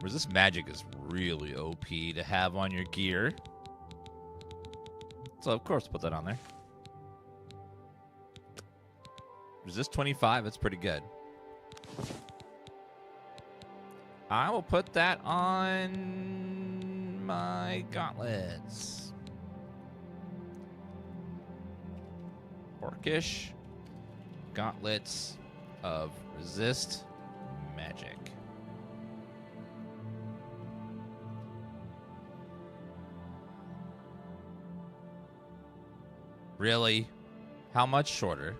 Resist magic is really OP to have on your gear. So, of course, put that on there. Resist 25, that's pretty good. I will put that on my gauntlets. Orcish gauntlets of resist magic. Really? How much shorter?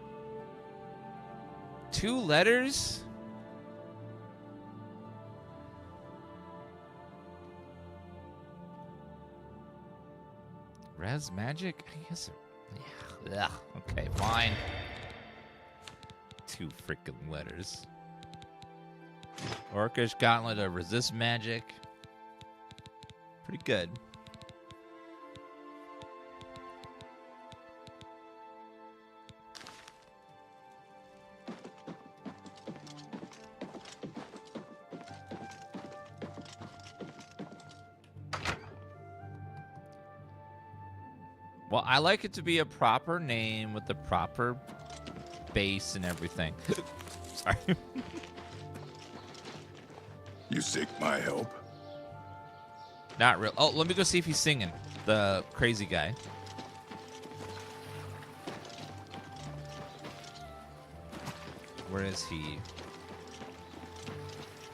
2 letters? Res magic? I guess. Yeah. Okay, fine. 2 freaking letters. Orcish Gauntlet of resist magic. Pretty good. Well, I like it to be a proper name with the proper base and everything. Sorry. You seek my help? Not real. Oh, let me go see if he's singing. The crazy guy. Where is he?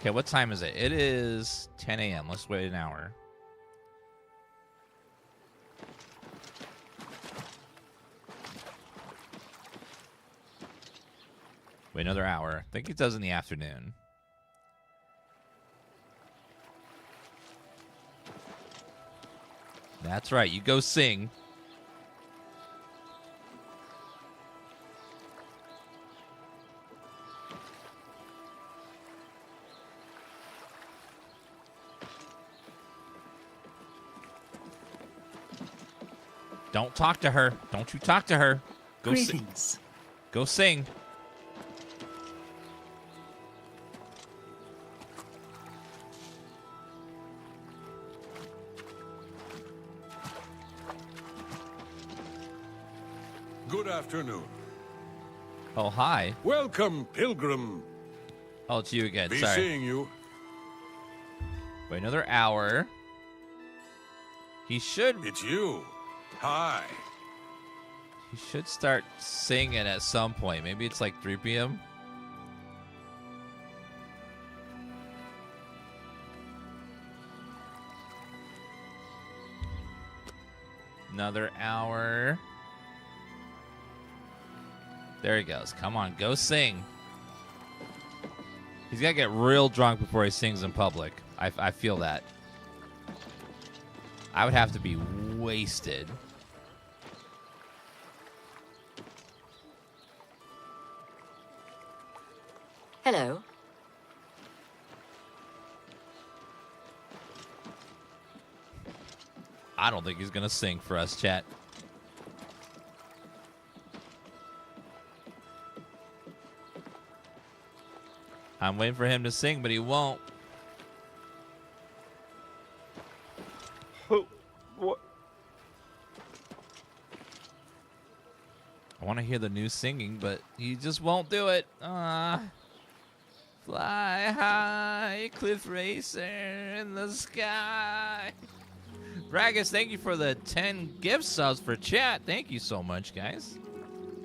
Okay, what time is it? It is 10 a.m. Let's wait an hour. Wait another hour. I think he does in the afternoon. That's right. You go sing. Don't talk to her. Don't you talk to her. Go Greetings. Go sing. Good afternoon. Oh, hi. Welcome, pilgrim. Oh, it's you again. Be Sorry. seeing you. Wait another hour. He should. It's you. Hi. He should start singing at some point. Maybe it's like 3 p.m. Another hour. There he goes. Come on, go sing. He's got to get real drunk before he sings in public. I feel that. I would have to be wasted. Hello. I don't think he's going to sing for us, chat. I'm waiting for him to sing, but he won't. What? I want to hear the new singing, but he just won't do it. Fly high, cliff racer in the sky. Bragus, thank you for the 10 gift subs for chat. Thank you so much, guys.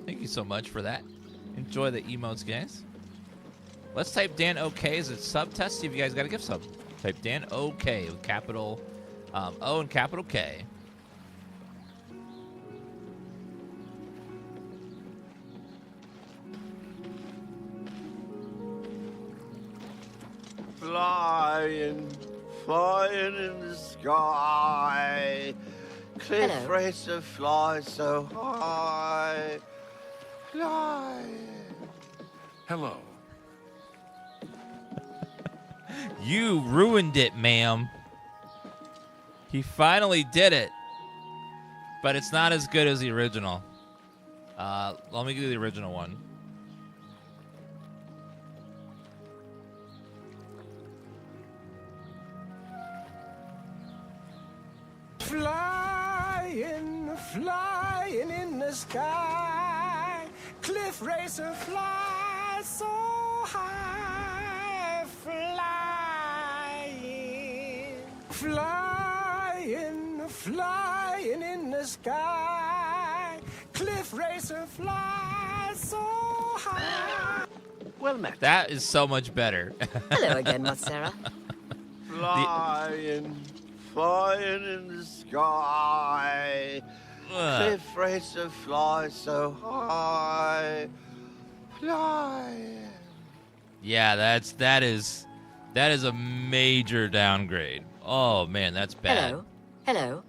Thank you so much for that. Enjoy the emotes, guys. Let's type Dan OK as a sub test. See if you guys got a gift sub. Type Dan OK with capital O and capital K. Flying, flying in the sky. Cliff Hello. racer fly so high. Flying. Hello. You ruined it, ma'am. He finally did it. But it's not as good as the original. Let me do the original one. Flying, flying in the sky. Cliff racer fly so high. Flying, flying, flying in the sky. Cliff racer fly so high. Well met. That is so much better. Hello again, Mossera. Flying, flying in the sky. Cliff racer fly so high. Flying. Yeah, that is a major downgrade. Oh man, that's bad. Hello. Hello.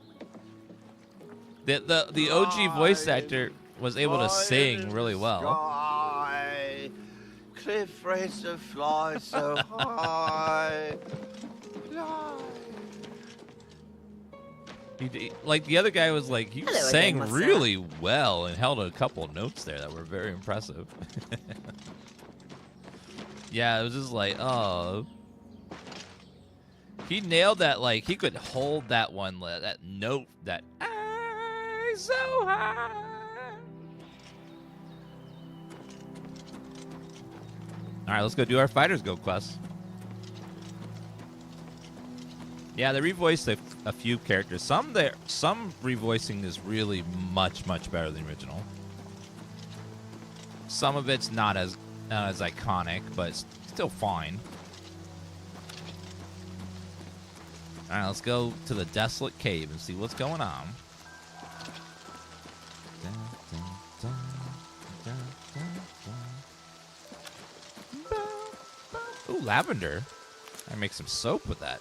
The OG voice actor was able to sing really well. Sky, cliff racer, fly so high. Fly. Like the other guy was like, he Hello sang again, really well and held a couple notes there that were very impressive. Yeah, it was just like, oh. He nailed that, like, he could hold that one, that note, that I so high. All right, let's go do our Fighters Guild quest. Yeah, they revoiced a few characters. Some revoicing is really much better than the original. Some of it's not as iconic, but it's still fine. All right, let's go to the Desolate Cave and see what's going on. Ooh, lavender. I make some soap with that.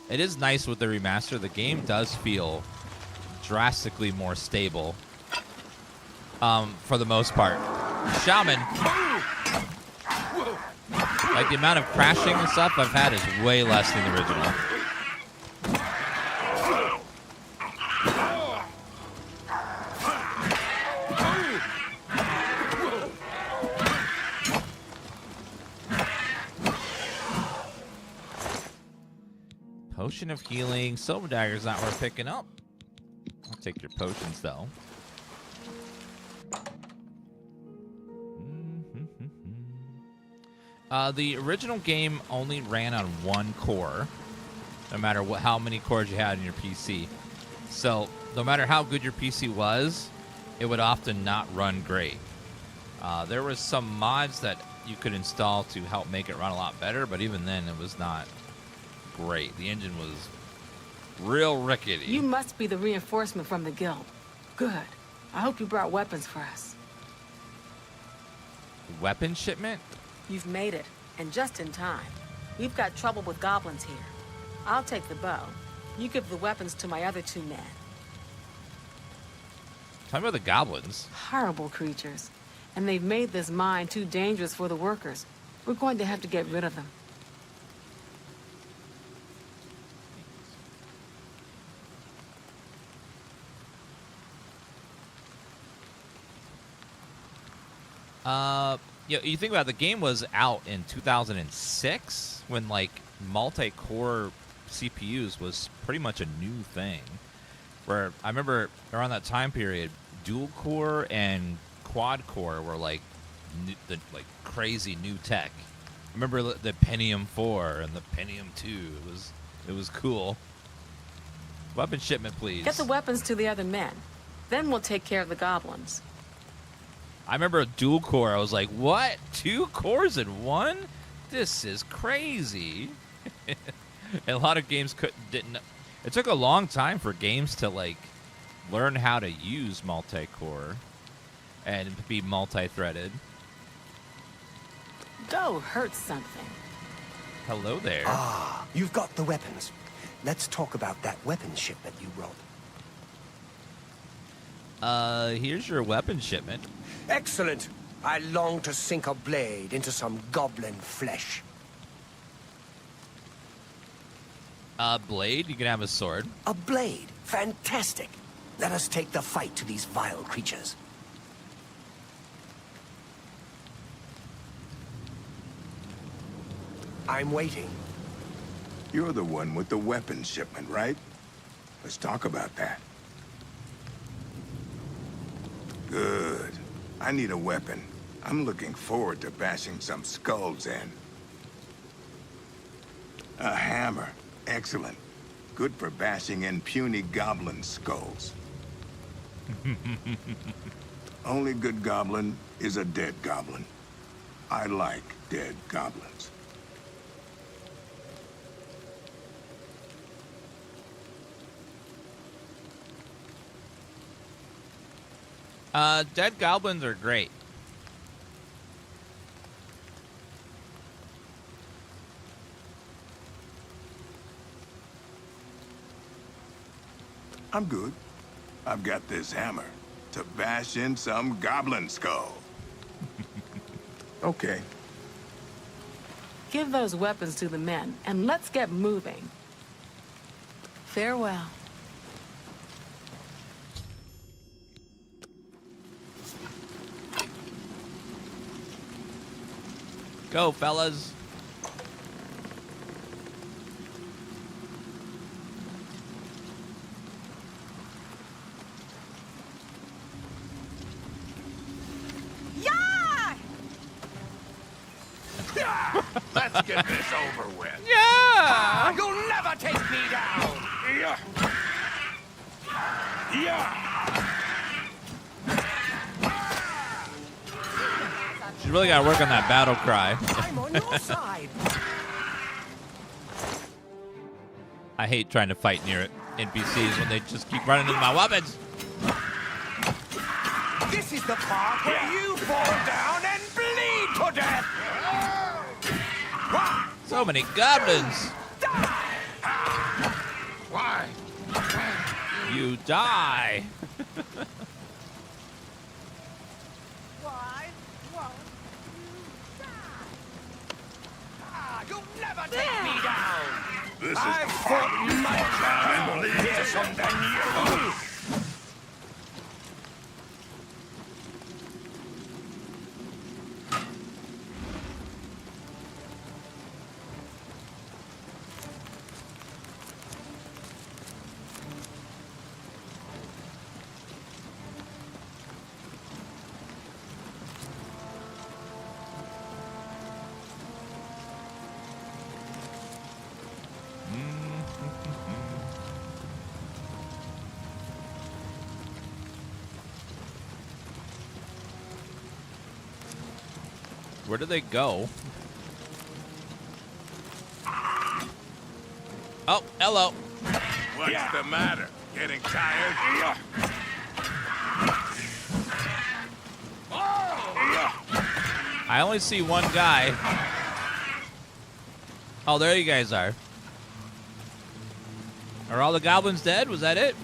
It is nice with the remaster. The game does feel drastically more stable for the most part. Shaman. Like, the amount of crashing and stuff I've had is way less than the original. Potion of healing. Silver dagger's not worth picking up. I'll take your potions, though. The original game only ran on one core, no matter how many cores you had in your PC. So, no matter how good your PC was, it would often not run great. There was some mods that you could install to help make it run a lot better, but even then, it was not great. The engine was real rickety. You must be the reinforcement from the guild. Good. I hope you brought weapons for us. Weapon shipment? You've made it, and just in time. We've got trouble with goblins here. I'll take the bow. You give the weapons to my other two men. Tell me about the goblins. Horrible creatures. And they've made this mine too dangerous for the workers. We're going to have to get rid of them. You think about it, the game was out in 2006 when, like, multi-core CPUs was pretty much a new thing. Where I remember around that time period, dual core and quad core were like crazy new tech. I remember the Pentium 4 and the Pentium 2. It was cool. Weapon shipment, please. Get the weapons to the other men. Then we'll take care of the goblins. I remember a dual core. I was like, what? 2 cores in one? This is crazy. And a lot of games didn't. It took a long time for games to, like, learn how to use multi-core and be multi-threaded. Go hurt something. Hello there. Ah, you've got the weapons. Let's talk about that weapons shipment you brought. Here's your weapon shipment. Excellent. I long to sink a blade into some goblin flesh. Blade? You can have a sword. A blade? Fantastic. Let us take the fight to these vile creatures. I'm waiting. You're the one with the weapons shipment, right? Let's talk about that. Good. I need a weapon. I'm looking forward to bashing some skulls in. A hammer. Excellent. Good for bashing in puny goblin skulls. Only good goblin is a dead goblin. I like dead goblins. Dead goblins are great. I'm good. I've got this hammer to bash in some goblin skull. Okay. Give those weapons to the men, and let's get moving. Farewell. Go, fellas. Let's get this over with. Yeah! You'll never take me down! Yeah! Yeah! She's really got to work on that battle cry. I'm on your side. I hate trying to fight near NPCs when they just keep running into my weapons. This is the part where you fall down and bleed to death! So many goblins. Why? You die. Why won't you die? You'll never take me down! This I've fought much more fearsome than you! Where do they go? Oh, hello. What's the matter? Getting tired? I only see one guy. Oh, there you guys are. Are all the goblins dead? Was that it?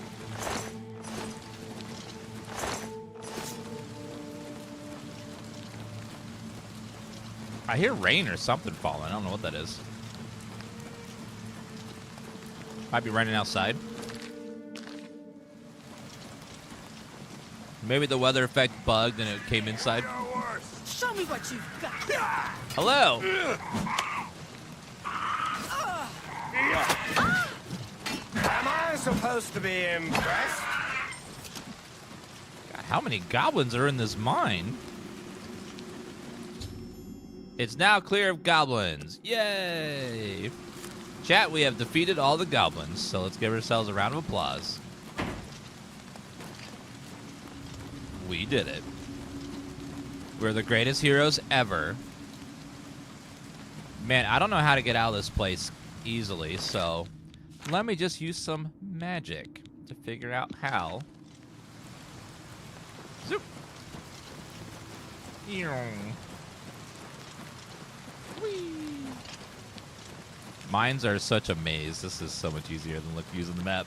I hear rain or something falling. I don't know what that is. Might be raining outside. Maybe the weather effect bugged and it came inside. Show me what you've got. Hello. Am I supposed to be impressed? God, how many goblins are in this mine? It's now clear of goblins. Yay! Chat, we have defeated all the goblins, so let's give ourselves a round of applause. We did it. We're the greatest heroes ever. Man, I don't know how to get out of this place easily, so let me just use some magic to figure out how. Zoop. Mines are such a maze. This is so much easier than using the map.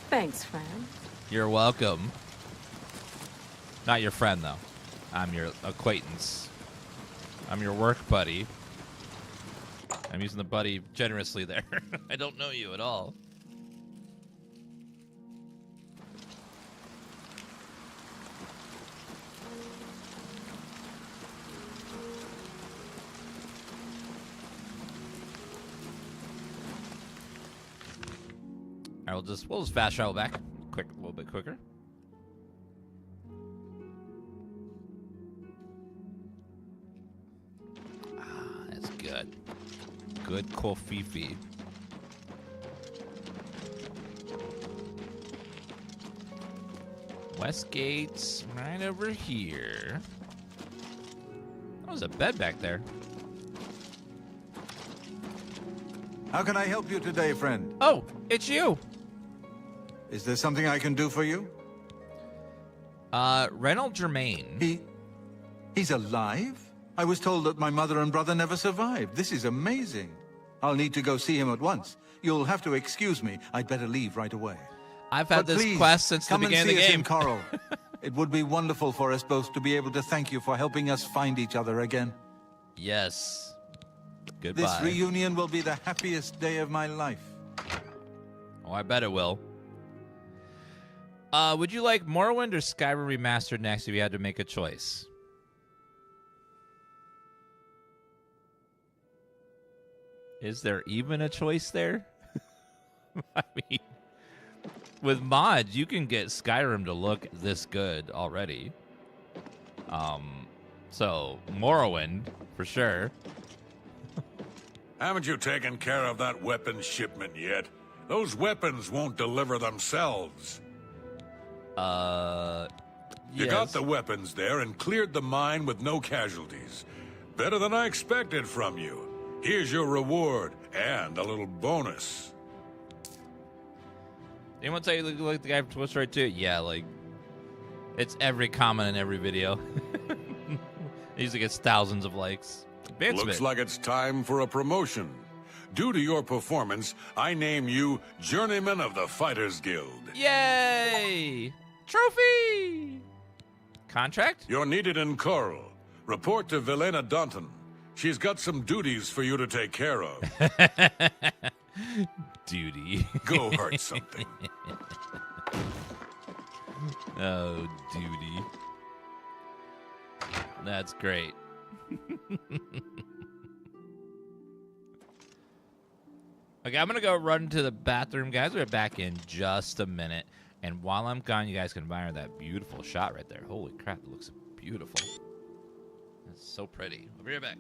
Thanks, friend. You're welcome. Not your friend, though. I'm your acquaintance. I'm your work buddy. I'm using the buddy generously there. I don't know you at all. All right, we'll just fast travel back, a little bit quicker. Ah, that's good. Good kofifi. Westgate's right over here. Oh, there's a bed back there. How can I help you today, friend? Oh, it's you. Is there something I can do for you? Reynold Germain. He's alive? I was told that my mother and brother never survived. This is amazing. I'll need to go see him at once. You'll have to excuse me. I'd better leave right away. I've had this please, quest since the come and beginning of see the us game. in Coral. It would be wonderful for us both to be able to thank you for helping us find each other again. Yes. Goodbye. This reunion will be the happiest day of my life. Oh, I bet it will. Would you like Morrowind or Skyrim Remastered next if you had to make a choice? Is there even a choice there? I mean, with mods, you can get Skyrim to look this good already. So Morrowind for sure. Haven't you taken care of that weapons shipment yet? Those weapons won't deliver themselves. You got the weapons there and cleared the mine with no casualties. Better than I expected from you. Here's your reward and a little bonus. Anyone tell you look like the guy from Twitch right too? Yeah, like it's every comment in every video. He usually gets thousands of likes. Advancement. Looks like it's time for a promotion. Due to your performance, I name you Journeyman of the Fighters Guild. Yay! Trophy! Contract? You're needed in Coral. Report to Velena Dunton. She's got some duties for you to take care of. Duty. Go hurt something. Oh, duty. That's great. Okay, I'm going to go run to the bathroom, guys. We're back in just a minute. And while I'm gone, you guys can admire that beautiful shot right there. Holy crap, it looks beautiful. It's so pretty. I'll be right back.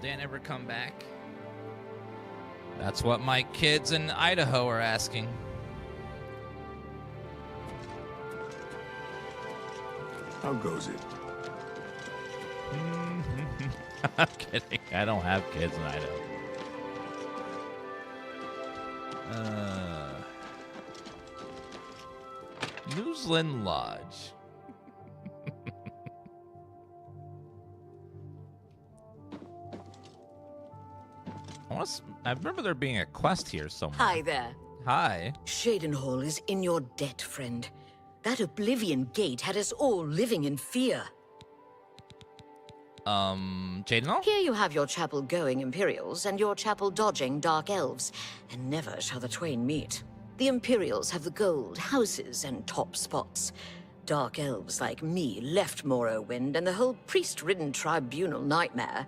Dan ever come back? That's what my kids in Idaho are asking. How goes it? I'm kidding. I don't have kids in Idaho. Newsland Lodge. I remember there being a quest here somewhere. Hi there. Hi. Sheogorath is in your debt, friend. That Oblivion Gate had us all living in fear. Jaden? Here you have your chapel going Imperials and your chapel dodging Dark Elves, and never shall the twain meet. The Imperials have the gold, houses, and top spots. Dark Elves like me left Morrowind and the whole priest-ridden tribunal nightmare.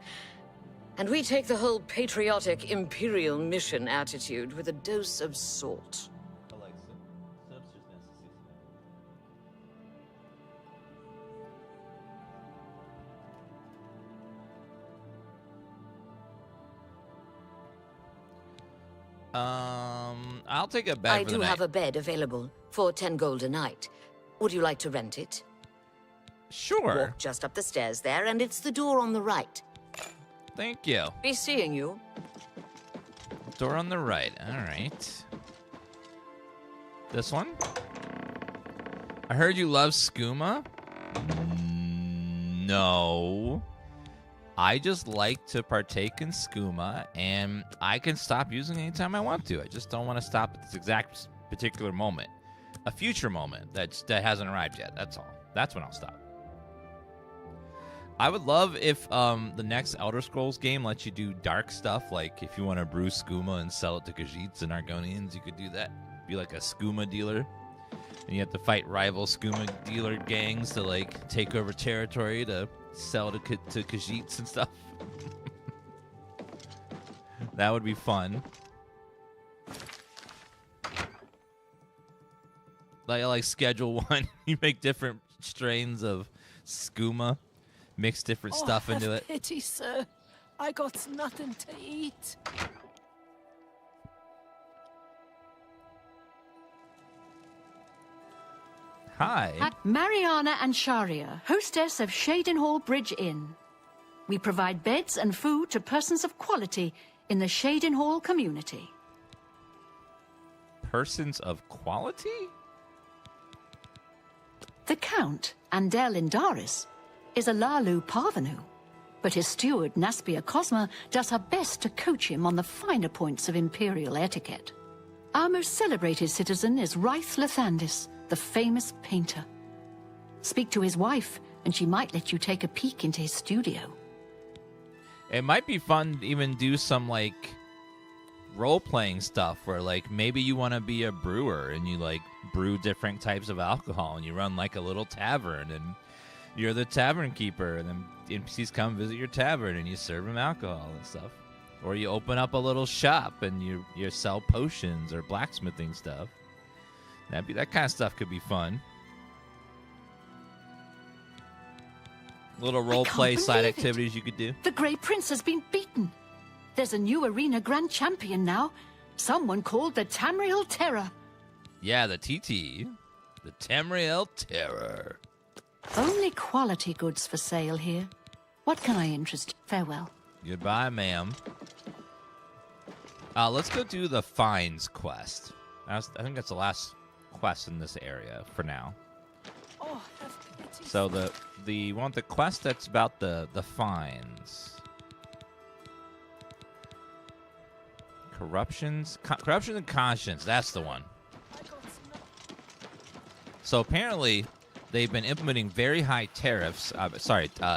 And we take the whole patriotic Imperial mission attitude with a dose of salt. I'll take a bed I for the do night. have a bed available for 10 gold a night. Would you like to rent it? Sure. Walk just up the stairs there, and it's the door on the right. Thank you. Be seeing you. Door on the right. All right. This one? I heard you love skooma. No. I just like to partake in skooma, and I can stop using it anytime I want to. I just don't want to stop at this exact particular moment. A future moment that hasn't arrived yet. That's all. That's when I'll stop. I would love if the next Elder Scrolls game lets you do dark stuff, like if you want to brew skooma and sell it to Khajiits and Argonians, you could do that. Be like a skooma dealer. And you have to fight rival skooma dealer gangs to like take over territory to sell to Khajiits and stuff. That would be fun. Like Schedule 1, you make different strains of skooma, mix different stuff into it. Pity, sir. I got nothing to eat. Hi. Mariana and Sharia, hostess of Sheogorath Bridge Inn. We provide beds and food to persons of quality in the Sheogorath community. Persons of quality? The Count, Andel Indaris, is a Lalu Parvenu, but his steward, Naspia Cosma, does her best to coach him on the finer points of imperial etiquette. Our most celebrated citizen is Raith Lathandis, the famous painter. Speak to his wife, and she might let you take a peek into his studio. It might be fun to even do some, like, role-playing stuff where, like, maybe you want to be a brewer and you, like, brew different types of alcohol and you run, like, a little tavern and you're the tavern keeper and then NPCs come visit your tavern and you serve them alcohol and stuff. Or you open up a little shop and you sell potions or blacksmithing stuff. That kind of stuff could be fun. Little role-play side activities you could do. The Grey Prince has been beaten. There's a new arena grand champion now. Someone called the Tamriel Terror. Yeah, the TT. The Tamriel Terror. Only quality goods for sale here. What can I interest you? Farewell. Goodbye, ma'am. Let's go do the fines quest. I think that's the last quest in this area for now. Oh, have pity. So we want the quest that's about the fines. Corruption and conscience. That's the one. So apparently, they've been implementing very high tariffs.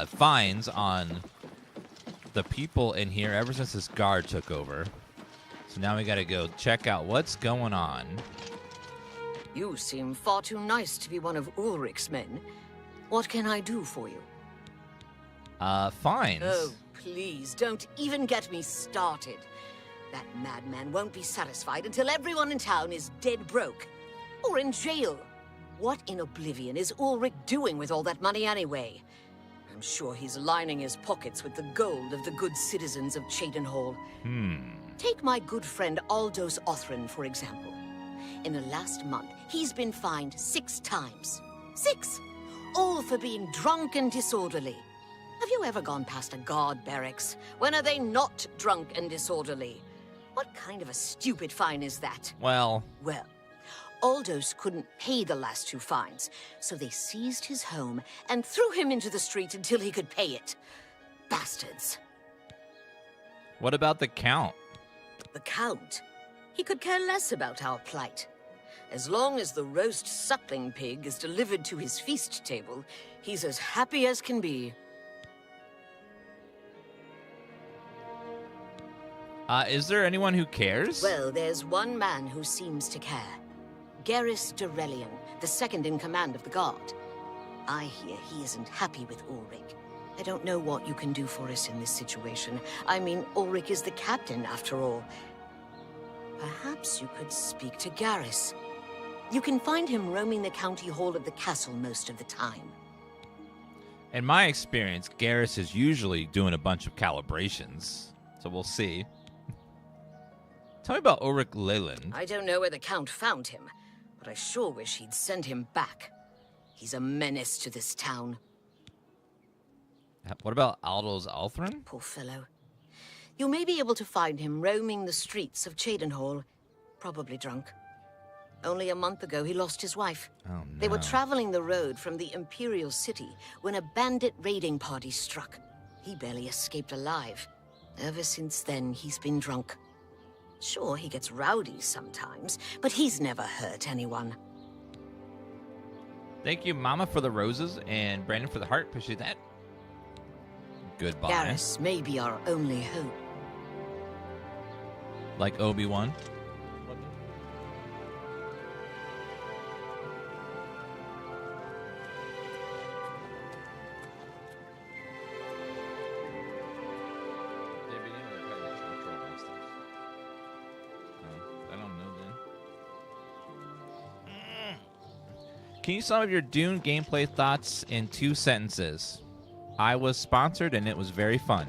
Fines on the people in here ever since this guard took over. So now we got to go check out what's going on. You seem far too nice to be one of Ulrich's men. What can I do for you? Fines. Oh, please, don't even get me started. That madman won't be satisfied until everyone in town is dead broke. Or in jail. What in Oblivion is Ulrich doing with all that money anyway? I'm sure he's lining his pockets with the gold of the good citizens of Cheydinhall. Take my good friend Aldous Othran, for example. In the last month, he's been fined 6 times. 6! All for being drunk and disorderly. Have you ever gone past a guard barracks? When are they not drunk and disorderly? What kind of a stupid fine is that? Well, Aldous couldn't pay the last 2 fines, so they seized his home and threw him into the street until he could pay it. Bastards. what about the Count? The Count? He could care less about our plight. As long as the roast suckling pig is delivered to his feast table, he's as happy as can be. Is there anyone who cares? Well, there's one man who seems to care. Garrus Durelian, the second in command of the Guard. I hear he isn't happy with Ulrich. I don't know what you can do for us in this situation. I mean, Ulrich is the captain, after all. Perhaps you could speak to Garrus. You can find him roaming the county hall of the castle most of the time. In my experience, Garrus is usually doing a bunch of calibrations, so we'll see. Tell me about Ulrich Leyland. I don't know where the Count found him, but I sure wish he'd send him back. He's a menace to this town. What about Aldous Othran? Poor fellow. You may be able to find him roaming the streets of Cheydinhall, probably drunk. Only a month ago, he lost his wife. Oh, no. They were traveling the road from the Imperial City when a bandit raiding party struck. He barely escaped alive. Ever since then, he's been drunk. Sure, he gets rowdy sometimes, but he's never hurt anyone. Thank you, Mama, for the roses, and Brandon for the heart. Appreciate that. Goodbye. Garrus may be our only hope. Like Obi-Wan. Can you sum up your Dune gameplay thoughts in 2 sentences? I was sponsored and it was very fun.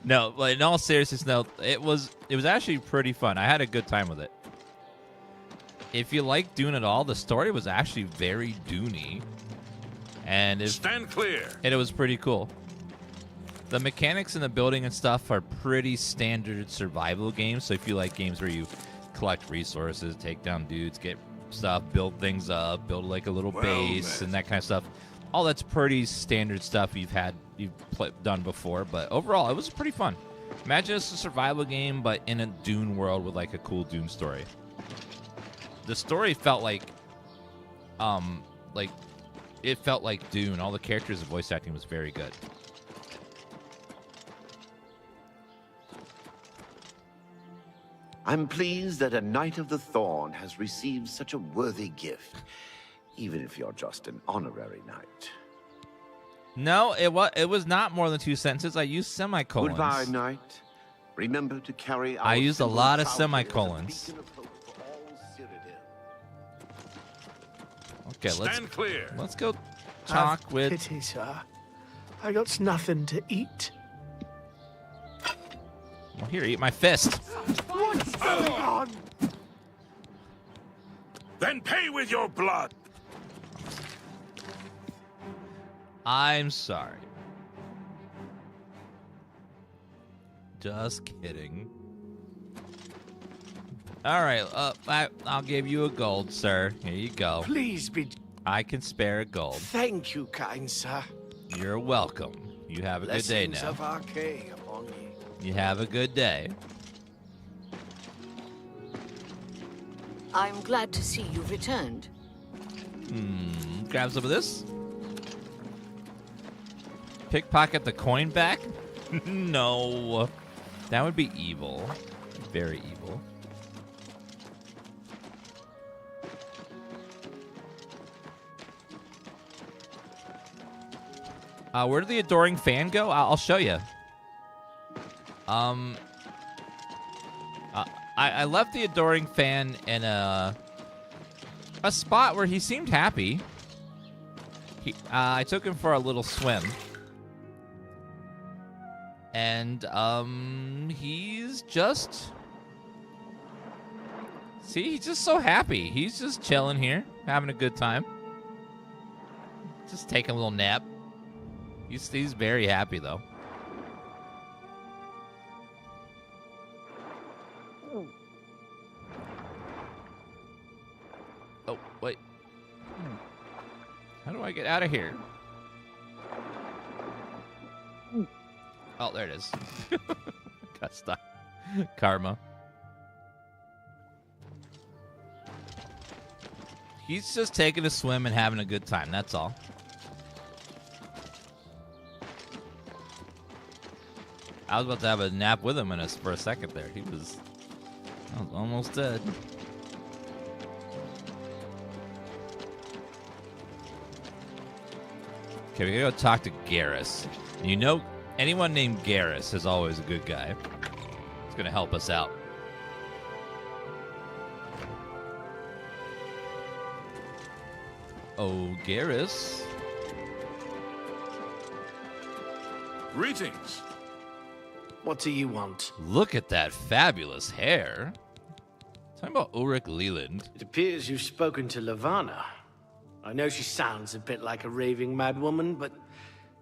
No, but in all seriousness, no, it was actually pretty fun. I had a good time with it. If you like Dune at all, the story was actually very Dune-y. And Stand clear. And it was pretty cool. The mechanics in the building and stuff are pretty standard survival games. So if you like games where you collect resources, take down dudes, get stuff, build things up, build like a little base and that kind of stuff, all that's pretty standard stuff you've done before. But overall, it was pretty fun. Imagine it's a survival game, but in a Dune world with like a cool Dune story. The story felt like it felt like Dune. All the characters and voice acting was very good. I'm pleased that a Knight of the Thorn has received such a worthy gift, even if you're just an honorary knight. No, it was not more than 2 sentences. I used semicolons. Goodbye, Knight. Remember to carry our I used a symbol lot of proudly as a semicolons. beacon of hope for all Cyrodiil. Okay, Stand clear. Let's go talk Have with. pity, sir. I got nothing to eat. Well, here, eat my fist. What's going on? Then pay with your blood. I'm sorry. Just kidding. All right, I'll give you a gold, sir. Here you go. Please be. I can spare a gold. Thank you, kind sir. You're welcome. You have a good day Blessings now. of Arcane upon you. You have a good day. I'm glad to see you've returned. Grab some of this. Pickpocket the coin back? No. That would be evil. Very evil. Where did the adoring fan go? I'll show you. I left the adoring fan in a spot where he seemed happy. I took him for a little swim. And he's just... See, he's just so happy. He's just chilling here, having a good time. Just taking a little nap. He's very happy, though. Oh, wait. How do I get out of here? Oh, there it is. Got stuck. Karma. He's just taking a swim and having a good time, that's all. I was about to have a nap with him for a second there. I was almost dead. Okay, we gotta go talk to Garrus. You know, anyone named Garrus is always a good guy. It's gonna help us out. Oh, Garrus. Greetings. What do you want? Look at that fabulous hair. Talking about Ulrich Leland. It appears you've spoken to Levana. I know she sounds a bit like a raving madwoman, but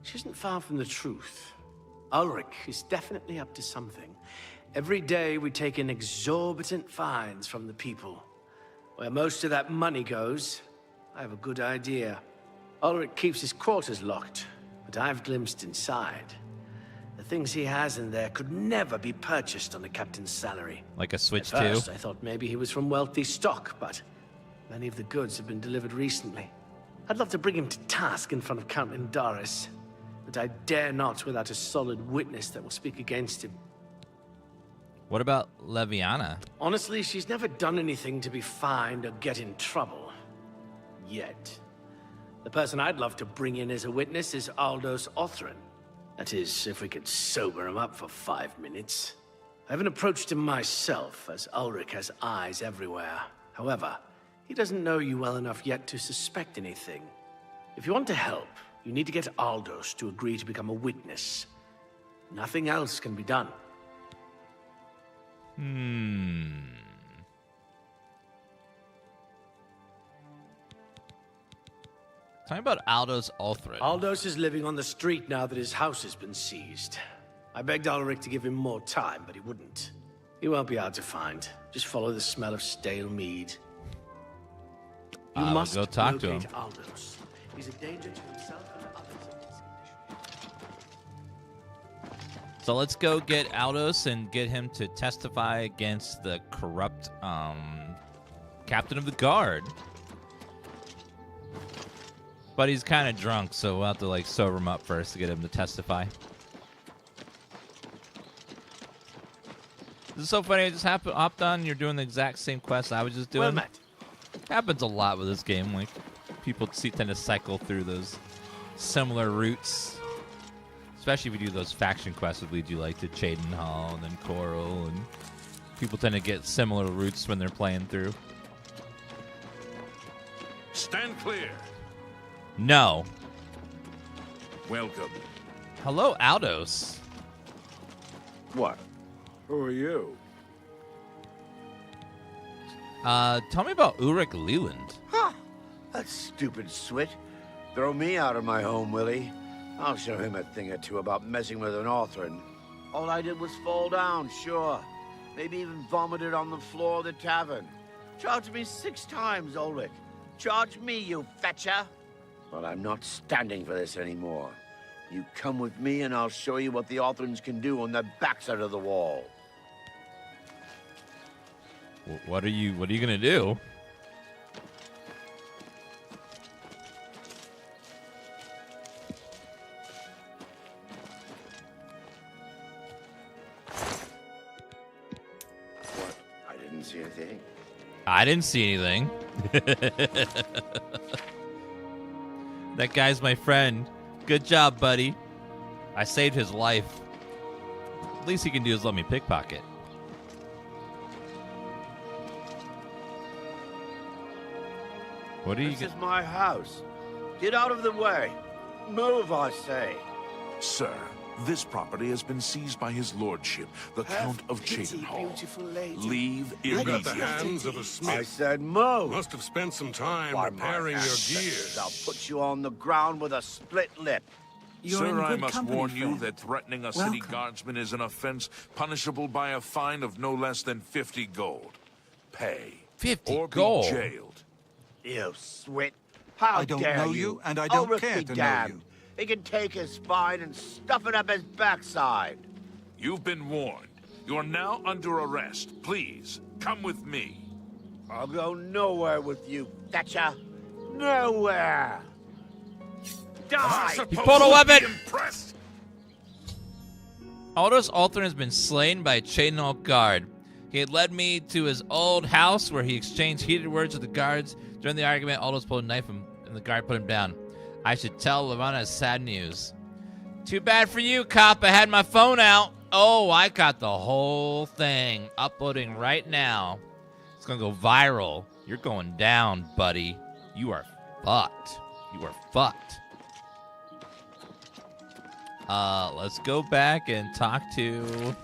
she isn't far from the truth. Ulrich is definitely up to something. Every day we take in exorbitant fines from the people. Where most of that money goes, I have a good idea. Ulrich keeps his quarters locked, but I've glimpsed inside. The things he has in there could never be purchased on the captain's salary. Like a Switch 2? At first, I thought maybe he was from wealthy stock, but many of the goods have been delivered recently. I'd love to bring him to task in front of Count Indaris, but I dare not without a solid witness that will speak against him. What about Leviana? Honestly, she's never done anything to be fined or get in trouble. Yet. The person I'd love to bring in as a witness is Aldous Othrin. That is, if we could sober him up for 5 minutes. I haven't approached him myself, as Ulrich has eyes everywhere. However, he doesn't know you well enough yet to suspect anything. If you want to help, you need to get Aldous to agree to become a witness. Nothing else can be done. Talking about Aldous Othrin. Aldous is living on the street now that his house has been seized. I begged Ulrich to give him more time, but he wouldn't. He won't be hard to find. Just follow the smell of stale mead. You must go talk to him. locate Aldous. He's a danger to himself and others in this condition. So let's go get Aldous and get him to testify against the corrupt captain of the guard. But he's kind of drunk, so we'll have to sober him up first to get him to testify. This is so funny. I just hopped on. You're doing the exact same quest I was just doing. Well met. Happens a lot with this game. People tend to cycle through those similar routes. Especially if you do those faction quests that lead you to Cheydinhal and then Coral, and people tend to get similar routes when they're playing through. Stand clear. No. Welcome. Hello, Aldous. What? Who are you? Tell me about Ulrich Leland. Huh. That stupid swit. Throw me out of my home, will he? I'll show him a thing or two about messing with an Othrin. All I did was fall down, sure. Maybe even vomited on the floor of the tavern. Charge me 6 times, Ulrich. Charge me, you fetcher. But I'm not standing for this anymore. You come with me and I'll show you what the Othrins can do on the backside of the wall. What are you gonna do? What? I didn't see anything. I didn't see anything. That guy's my friend. Good job, buddy. I saved his life. Least he can do is let me pickpocket. What do you This is my house. Get out of the way. Move, I say. Sir, this property has been seized by his lordship, the Count of Cheydinhall. Leave You got the immediately. hands of a smith. I said move. Must have spent some time By repairing my your ancestors, gears. I'll put you on the ground with a split lip. Sir, I must warn you that threatening a city guardsman is an offense punishable by a fine of no less than 50 gold. Pay. 50 or gold? be jailed. You swit. How I don't dare know you, and I don't Ulrich care be to know damned. you. He can take his spine and stuff it up his backside. You've been warned. You are now under arrest. Please, come with me. I'll go nowhere with you, Thatcher. Nowhere. Die! He pulled a weapon! Aldous Althorn has been slain by a Cheydinhall guard. He had led me to his old house where he exchanged heated words with the guards. During the argument, Aldous pulled a knife and the guard put him down. I should tell Levana sad news. Too bad for you, cop. I had my phone out. Oh, I got the whole thing. Uploading right now. It's going to go viral. You're going down, buddy. You are fucked. You are fucked. Let's go back and talk to...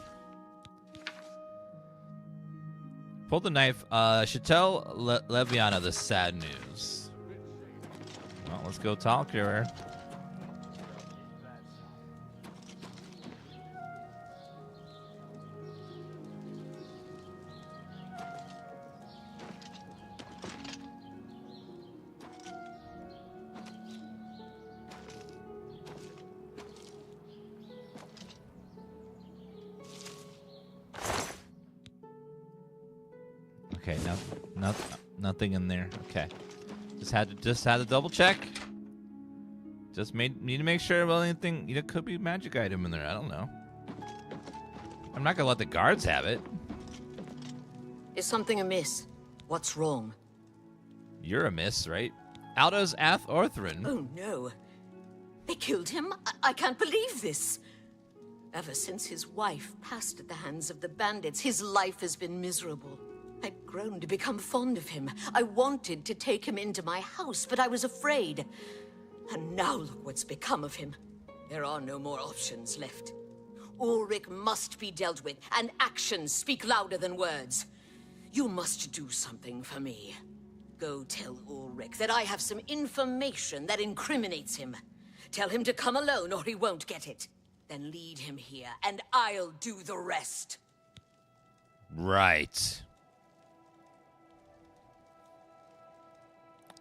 Pull the knife. Should tell Leviana the sad news. Well, let's go talk to her. Okay, nothing in there. Okay, just had to double check. Just need to make sure about anything. Could be a magic item in there. I don't know. I'm not gonna let the guards have it. Is something amiss? What's wrong? You're a miss, right? Aldous Orthrin. Oh no. They killed him? I can't believe this. Ever since his wife passed at the hands of the bandits, his life has been miserable. I'd grown to become fond of him. I wanted to take him into my house, but I was afraid. And now look what's become of him. There are no more options left. Ulrich must be dealt with, and actions speak louder than words. You must do something for me. Go tell Ulrich that I have some information that incriminates him. Tell him to come alone or he won't get it. Then lead him here, and I'll do the rest. Right.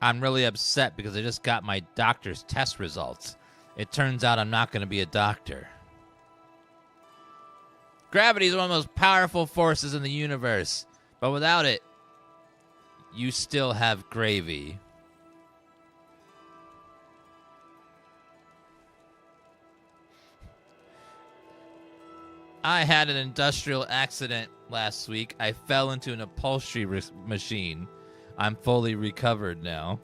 I'm really upset because I just got my doctor's test results. It turns out I'm not going to be a doctor. Gravity is one of the most powerful forces in the universe. But without it, you still have gravy. I had an industrial accident last week. I fell into an upholstery machine. I'm fully recovered now.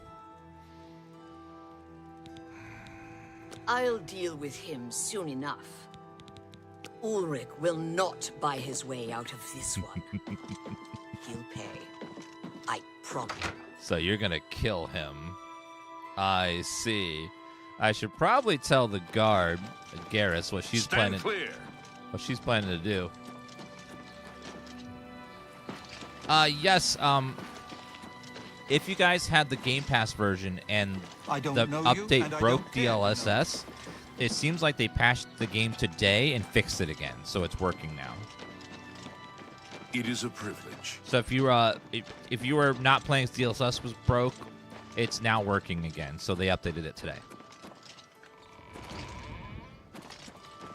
I'll deal with him soon enough. Ulrich will not buy his way out of this one. He'll pay. I promise. So you're gonna kill him. I see. I should probably tell the guard, Garrus, what she's planning. Clear. What she's planning to do. Yes. If you guys had the Game Pass version and the update broke DLSS, it seems like they patched the game today and fixed it again, so it's working now. It is a privilege. So if you were not playing DLSS was broke, it's now working again. So they updated it today.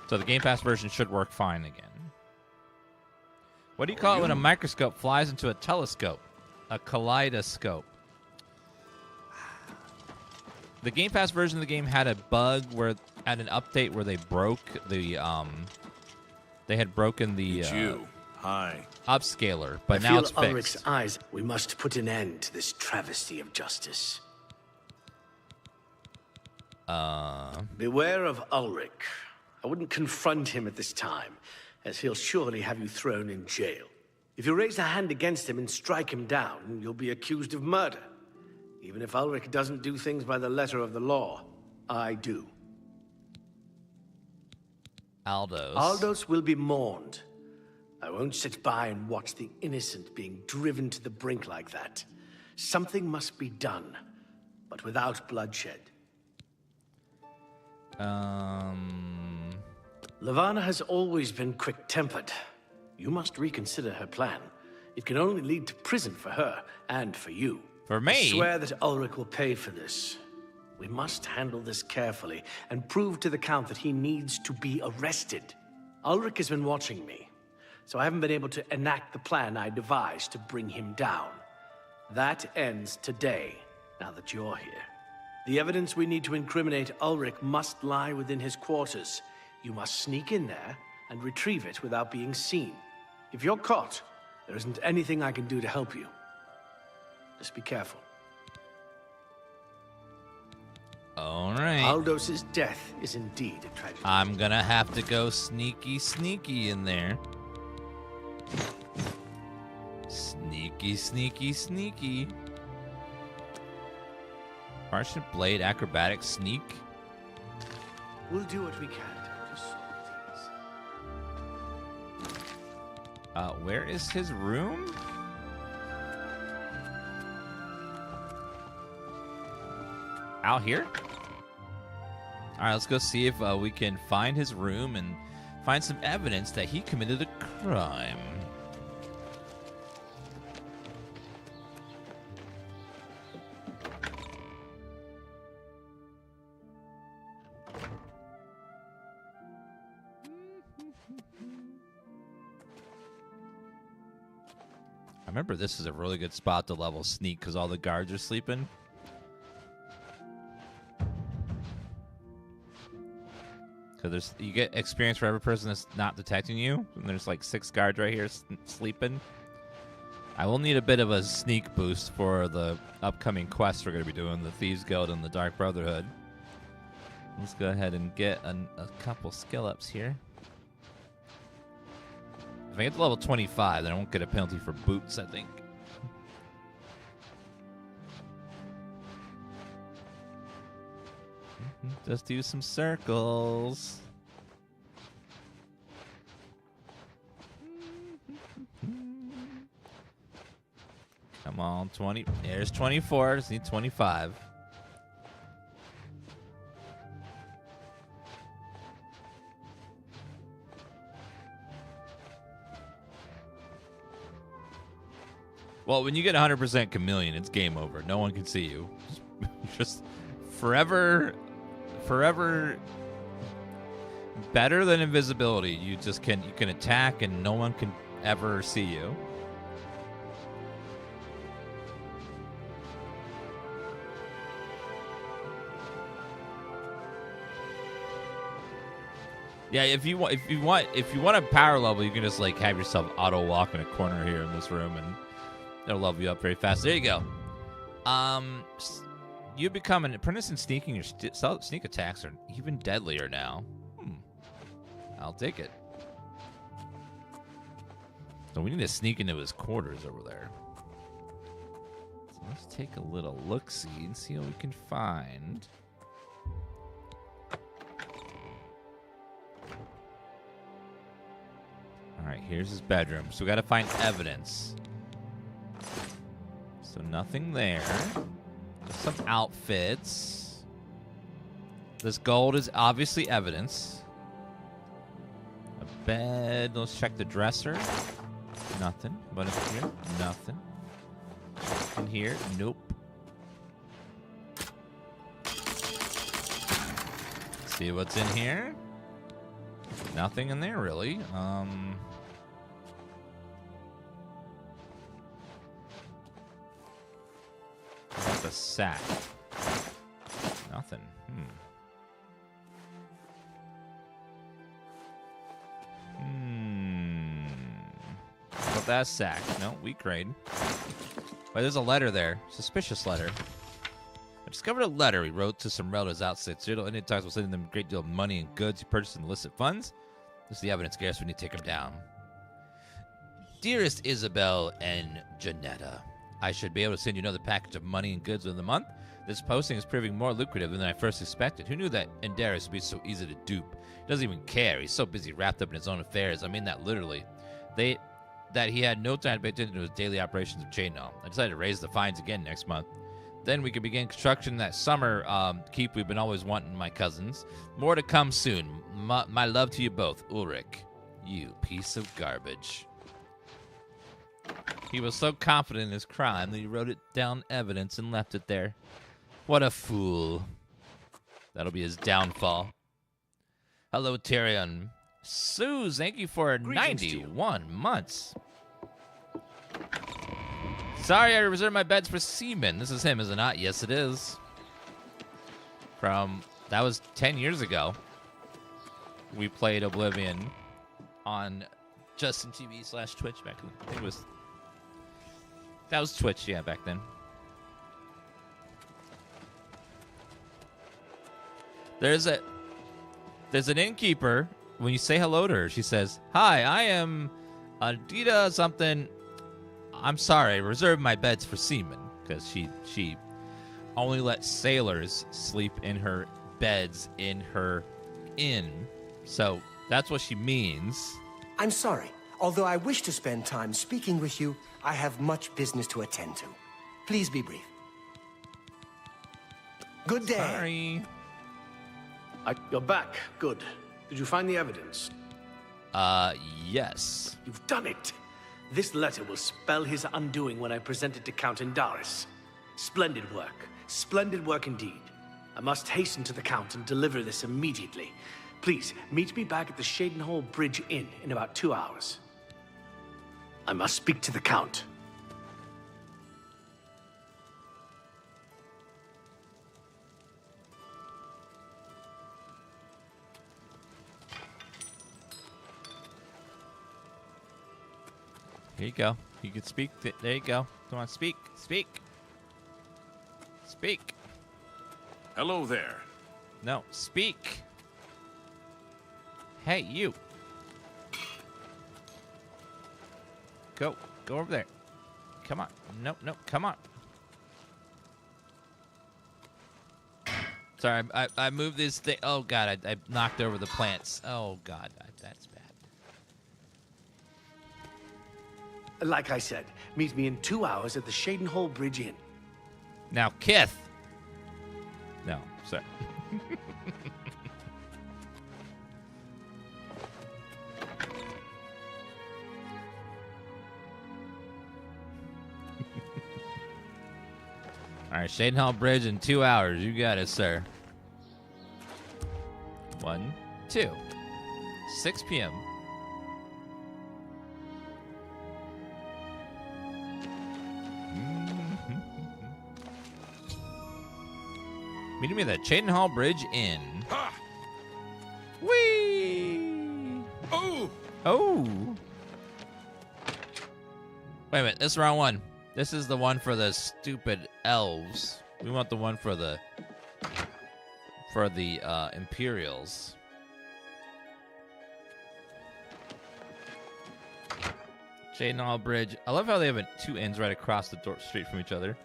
So the Game Pass version should work fine again. What do you call it when a microscope flies into a telescope? A kaleidoscope. The Game Pass version of the game had a bug where, at an update where they broke the, they had broken the, Hi. upscaler, but I now feel it's fixed. Ulrich's eyes. We must put an end to this travesty of justice. Beware of Ulrich. I wouldn't confront him at this time, as he'll surely have you thrown in jail. If you raise a hand against him and strike him down, you'll be accused of murder. Even if Ulrich doesn't do things by the letter of the law, I do. Aldos. Aldos will be mourned. I won't sit by and watch the innocent being driven to the brink like that. Something must be done, but without bloodshed. Levana has always been quick-tempered. You must reconsider her plan. It can only lead to prison for her and for you. For me? I swear that Ulrich will pay for this. We must handle this carefully and prove to the Count that he needs to be arrested. Ulrich has been watching me, so I haven't been able to enact the plan I devised to bring him down. That ends today, now that you're here. The evidence we need to incriminate Ulrich must lie within his quarters. You must sneak in there and retrieve it without being seen. If you're caught, there isn't anything I can do to help you. Just be careful. All right. Aldos's death is indeed a tragedy. I'm gonna have to go sneaky in there. Sneaky. Martian blade, acrobatic, sneak. We'll do what we can to solve things. Where is his room? Out here? All right, let's go see if we can find his room and find some evidence that he committed a crime. I remember this is a really good spot to level sneak because all the guards are sleeping. Because you get experience for every person that's not detecting you. And there's like 6 guards right here sleeping. I will need a bit of a sneak boost for the upcoming quests we're going to be doing, the Thieves Guild and the Dark Brotherhood. Let's go ahead and get a couple skill ups here. If I get to level 25, then I won't get a penalty for boots, I think. Just do some circles. Come on, 20. There's 24. Just need 25. Well, when you get 100% chameleon, it's game over. No one can see you. Just forever better than invisibility. You can attack and no one can ever see you. Yeah, if you want a power level, you can just like have yourself auto walk in a corner here in this room and it'll level you up very fast. There you go. You become an apprentice in sneaking. Your sneak attacks are even deadlier now. I'll take it. So we need to sneak into his quarters over there. So let's take a little look-see and see what we can find. All right, here's his bedroom. So we got to find evidence. So nothing there. Just some outfits. This gold is obviously evidence. A bed. Let's check the dresser. Nothing. But in here, nothing. In here, nope. See what's in here. Nothing in there really. What's a sack? Nothing. What that sack? No, weak grade. Wait, there's a letter there. Suspicious letter. I discovered a letter he wrote to some relatives outside Cyrodiil, and it talks about sending them a great deal of money and goods he purchased in illicit funds. This is the evidence, guess we need to take him down. Dearest Isabel and Janetta, I should be able to send you another package of money and goods within the month. This posting is proving more lucrative than I first expected. Who knew that Endaris would be so easy to dupe? He doesn't even care. He's so busy wrapped up in his own affairs. I mean that literally. That he had no time to pay attention to his daily operations of Chainmail. I decided to raise the fines again next month. Then we could begin construction that summer keep we've been always wanting, my cousins. More to come soon. My love to you both, Ulrich. You piece of garbage. He was so confident in his crime that he wrote it down evidence and left it there. What a fool. That'll be his downfall. Hello, Tyrion. Sue, thank you for 91 months. Sorry, I reserved my beds for seamen. This is him, is it not? Yes, it is. That was 10 years ago. We played Oblivion on Justin TV/Twitch back then. I think it was... That was Twitch, yeah, back then. There's an innkeeper. When you say hello to her, she says, "Hi, I am Adita something. I'm sorry, I reserved my beds for seamen," because she only lets sailors sleep in her beds in her inn. So that's what she means. I'm sorry. Although I wish to spend time speaking with you, I have much business to attend to. Please be brief. Good day. Sorry. You're back. Good. Did you find the evidence? Yes. You've done it. This letter will spell his undoing when I present it to Count Endaris. Splendid work. Splendid work indeed. I must hasten to the Count and deliver this immediately. Please, meet me back at the Sheogorath Bridge Inn in about 2 hours. I must speak to the Count. Here you go. You can speak. There you go. Come on, speak. Speak. Speak. Hello there. No, speak. Hey, you. Go over there. Come on. No, come on. Sorry, I moved this thing. Oh, God, I knocked over the plants. Oh, God, that's bad. Like I said, meet me in 2 hours at the Sheogorath Bridge Inn. Now, Kith. No, sorry. All right, Sheogorath Bridge in 2 hours. You got it, sir. 1, 2. 6 p.m. Meet me at the Sheogorath Bridge Inn. Ha! Whee! Oh! Oh! Wait a minute, this is the wrong one. This is the one for the stupid elves. We want the one for the Imperials. Sheogorath Bridge. I love how they have two inns right across the street from each other.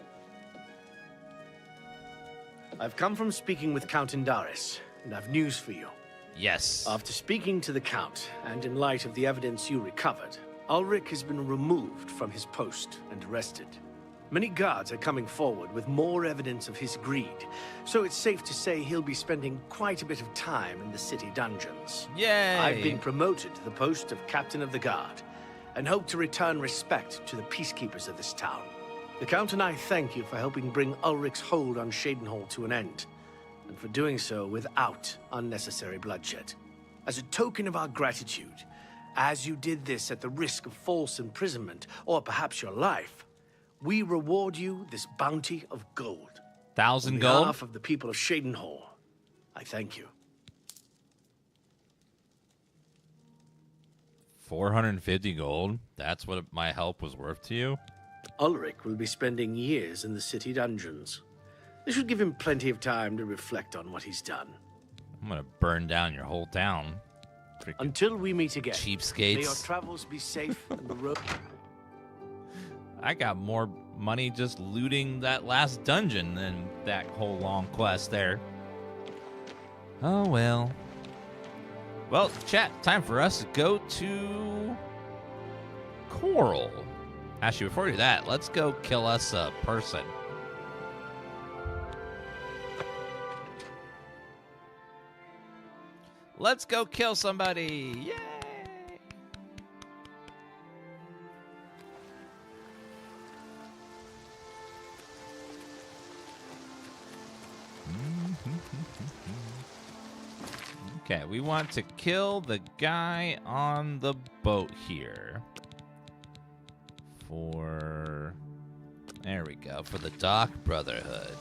I've come from speaking with Count Endaris, and I've news for you. Yes. After speaking to the Count, and in light of the evidence you recovered, Ulrich has been removed from his post and arrested. Many guards are coming forward with more evidence of his greed, so it's safe to say he'll be spending quite a bit of time in the city dungeons. Yay! I've been promoted to the post of Captain of the Guard, and hope to return respect to the peacekeepers of this town. The Count and I thank you for helping bring Ulrich's hold on Sheogorath to an end, and for doing so without unnecessary bloodshed. As a token of our gratitude, as you did this at the risk of false imprisonment, or perhaps your life, we reward you this bounty of gold. 1,000 On gold? behalf of the people of Sheogorath, I thank you. 450 gold? That's what my help was worth to you? Ulrich will be spending years in the city dungeons. This should give him plenty of time to reflect on what he's done. I'm gonna burn down your whole town. Freaking Until we meet again, cheapskates. may your travels be safe and the road... I got more money just looting that last dungeon and that whole long quest there. Oh, well. Well, chat, time for us to go to Coral. Actually, before we do that, let's go kill us a person. Let's go kill somebody. Yay! Okay, we want to kill the guy on the boat here. There we go, for the Dark Brotherhood.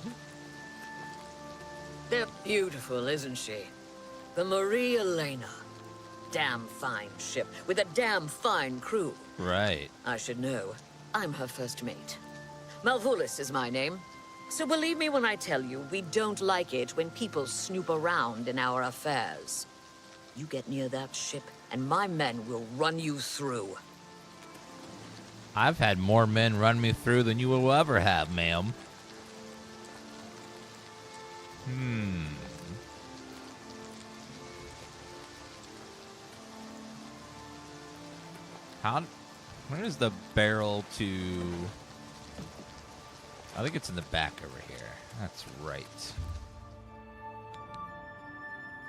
They're beautiful, isn't she? The Marie Elena. Damn fine ship, with a damn fine crew. Right. I should know. I'm her first mate. Malvulis is my name. So believe me when I tell you, we don't like it when people snoop around in our affairs. You get near that ship, and my men will run you through. I've had more men run me through than you will ever have, ma'am. Where is the barrel to... I think it's in the back over here. That's right.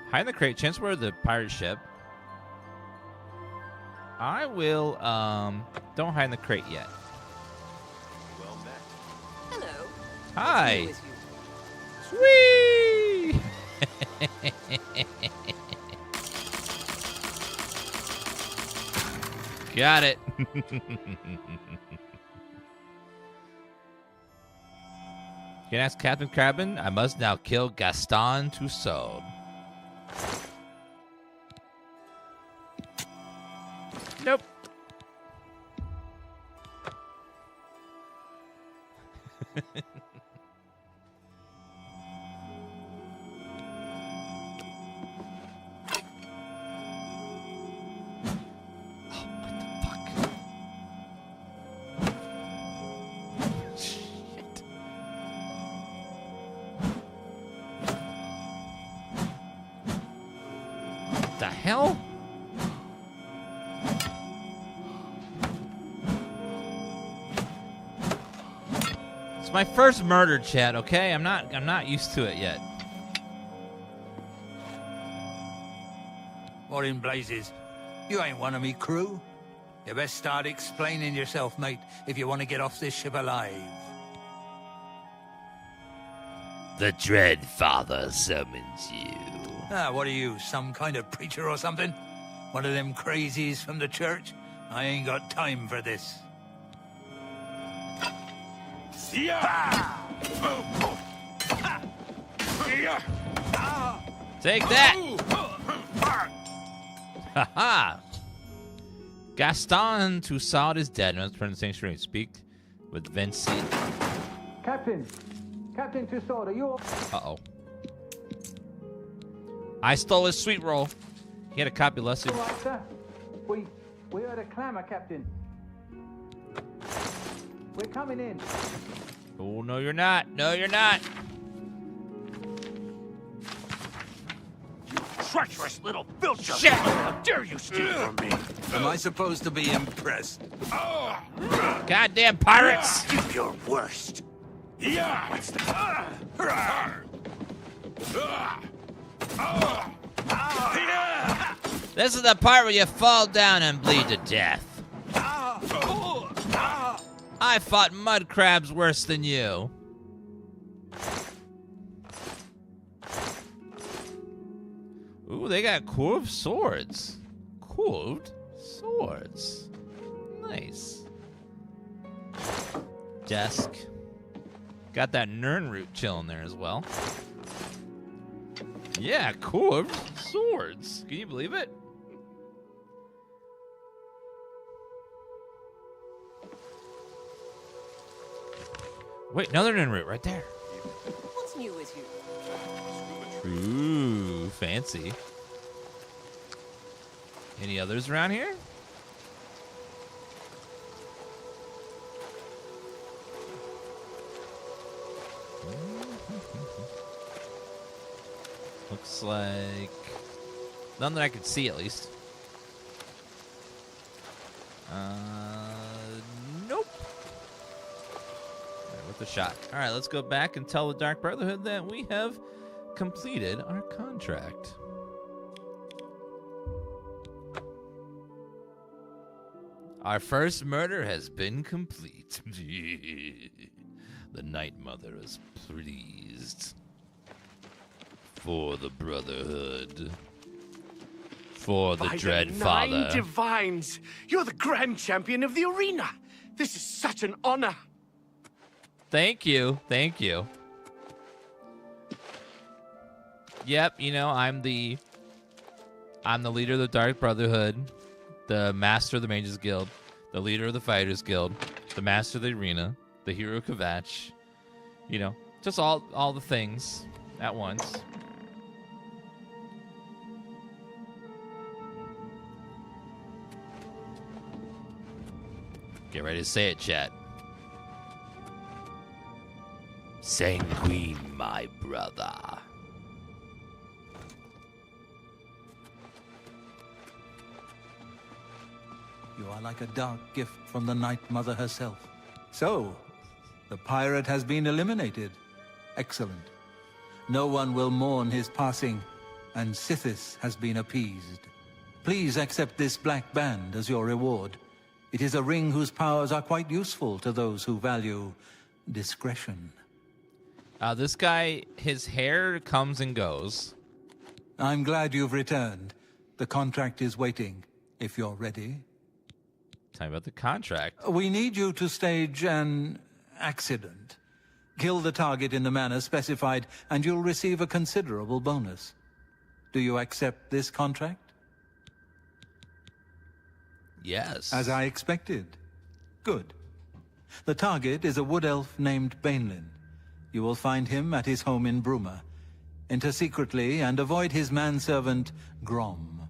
Hide in the crate. Chance we're the pirate ship. I will, don't hide in the crate yet. Well met. Hello. Hi. What's new with you? Sweet! Got it. You can ask Captain Crabin, I must now kill Gaston Tussaud. Nope. The hell? It's my first murder, chat, okay? I'm not used to it yet. What in blazes? You ain't one of me crew. You best start explaining yourself, mate, if you want to get off this ship alive. The Dread Father summons you. What are you, some kind of preacher or something? One of them crazies from the church? I ain't got time for this. Take that! Haha! Gaston Tussaud is dead. Let's turn the sanctuary and speak with Vincent. Captain Tussaud, are you? Uh-oh. I stole his sweet roll. He had a copy lesson. All right, sir. We heard a clamor, Captain. We're coming in. Oh, no, you're not. No, you're not. Treacherous little filcher! Shit! How dare you steal from me? Am I supposed to be impressed? Goddamn pirates! Give your worst. Yeah. What's that? This is the part where you fall down and bleed to death. I fought mud crabs worse than you. Ooh, they got curved swords. Curved swords. Nice. Desk. Got that Nirnroot chilling there as well. Yeah, curved swords. Can you believe it? Wait, another Nirnroot right there. What's new with you? Ooh, fancy. Any others around here? Looks like none that I could see, at least. Nope. All right, worth a shot. All right, let's go back and tell the Dark Brotherhood that we have completed our contract. Our first murder has been complete. The Night Mother is pleased. For the Brotherhood. For the By Dread the Father. 9 Divines! You're the Grand Champion of the arena! This is such an honor! Thank you. Thank you. Yep, you know, I'm the leader of the Dark Brotherhood, the Master of the Mages Guild, the leader of the Fighters Guild, the Master of the Arena, the Hero Kvatch. You know, just all the things at once. Get ready to say it, chat. Sanguine, my brother. You are like a dark gift from the Night Mother herself. So, the pirate has been eliminated. Excellent. No one will mourn his passing, and Sithis has been appeased. Please accept this black band as your reward. It is a ring whose powers are quite useful to those who value discretion. This guy, his hair comes and goes. I'm glad you've returned. The contract is waiting, if you're ready. Tell me about the contract. We need you to stage an accident. Kill the target in the manner specified, and you'll receive a considerable bonus. Do you accept this contract? Yes. As I expected. Good. The target is a wood elf named Bainlin. You will find him at his home in Bruma. Enter secretly and avoid his manservant, Grom.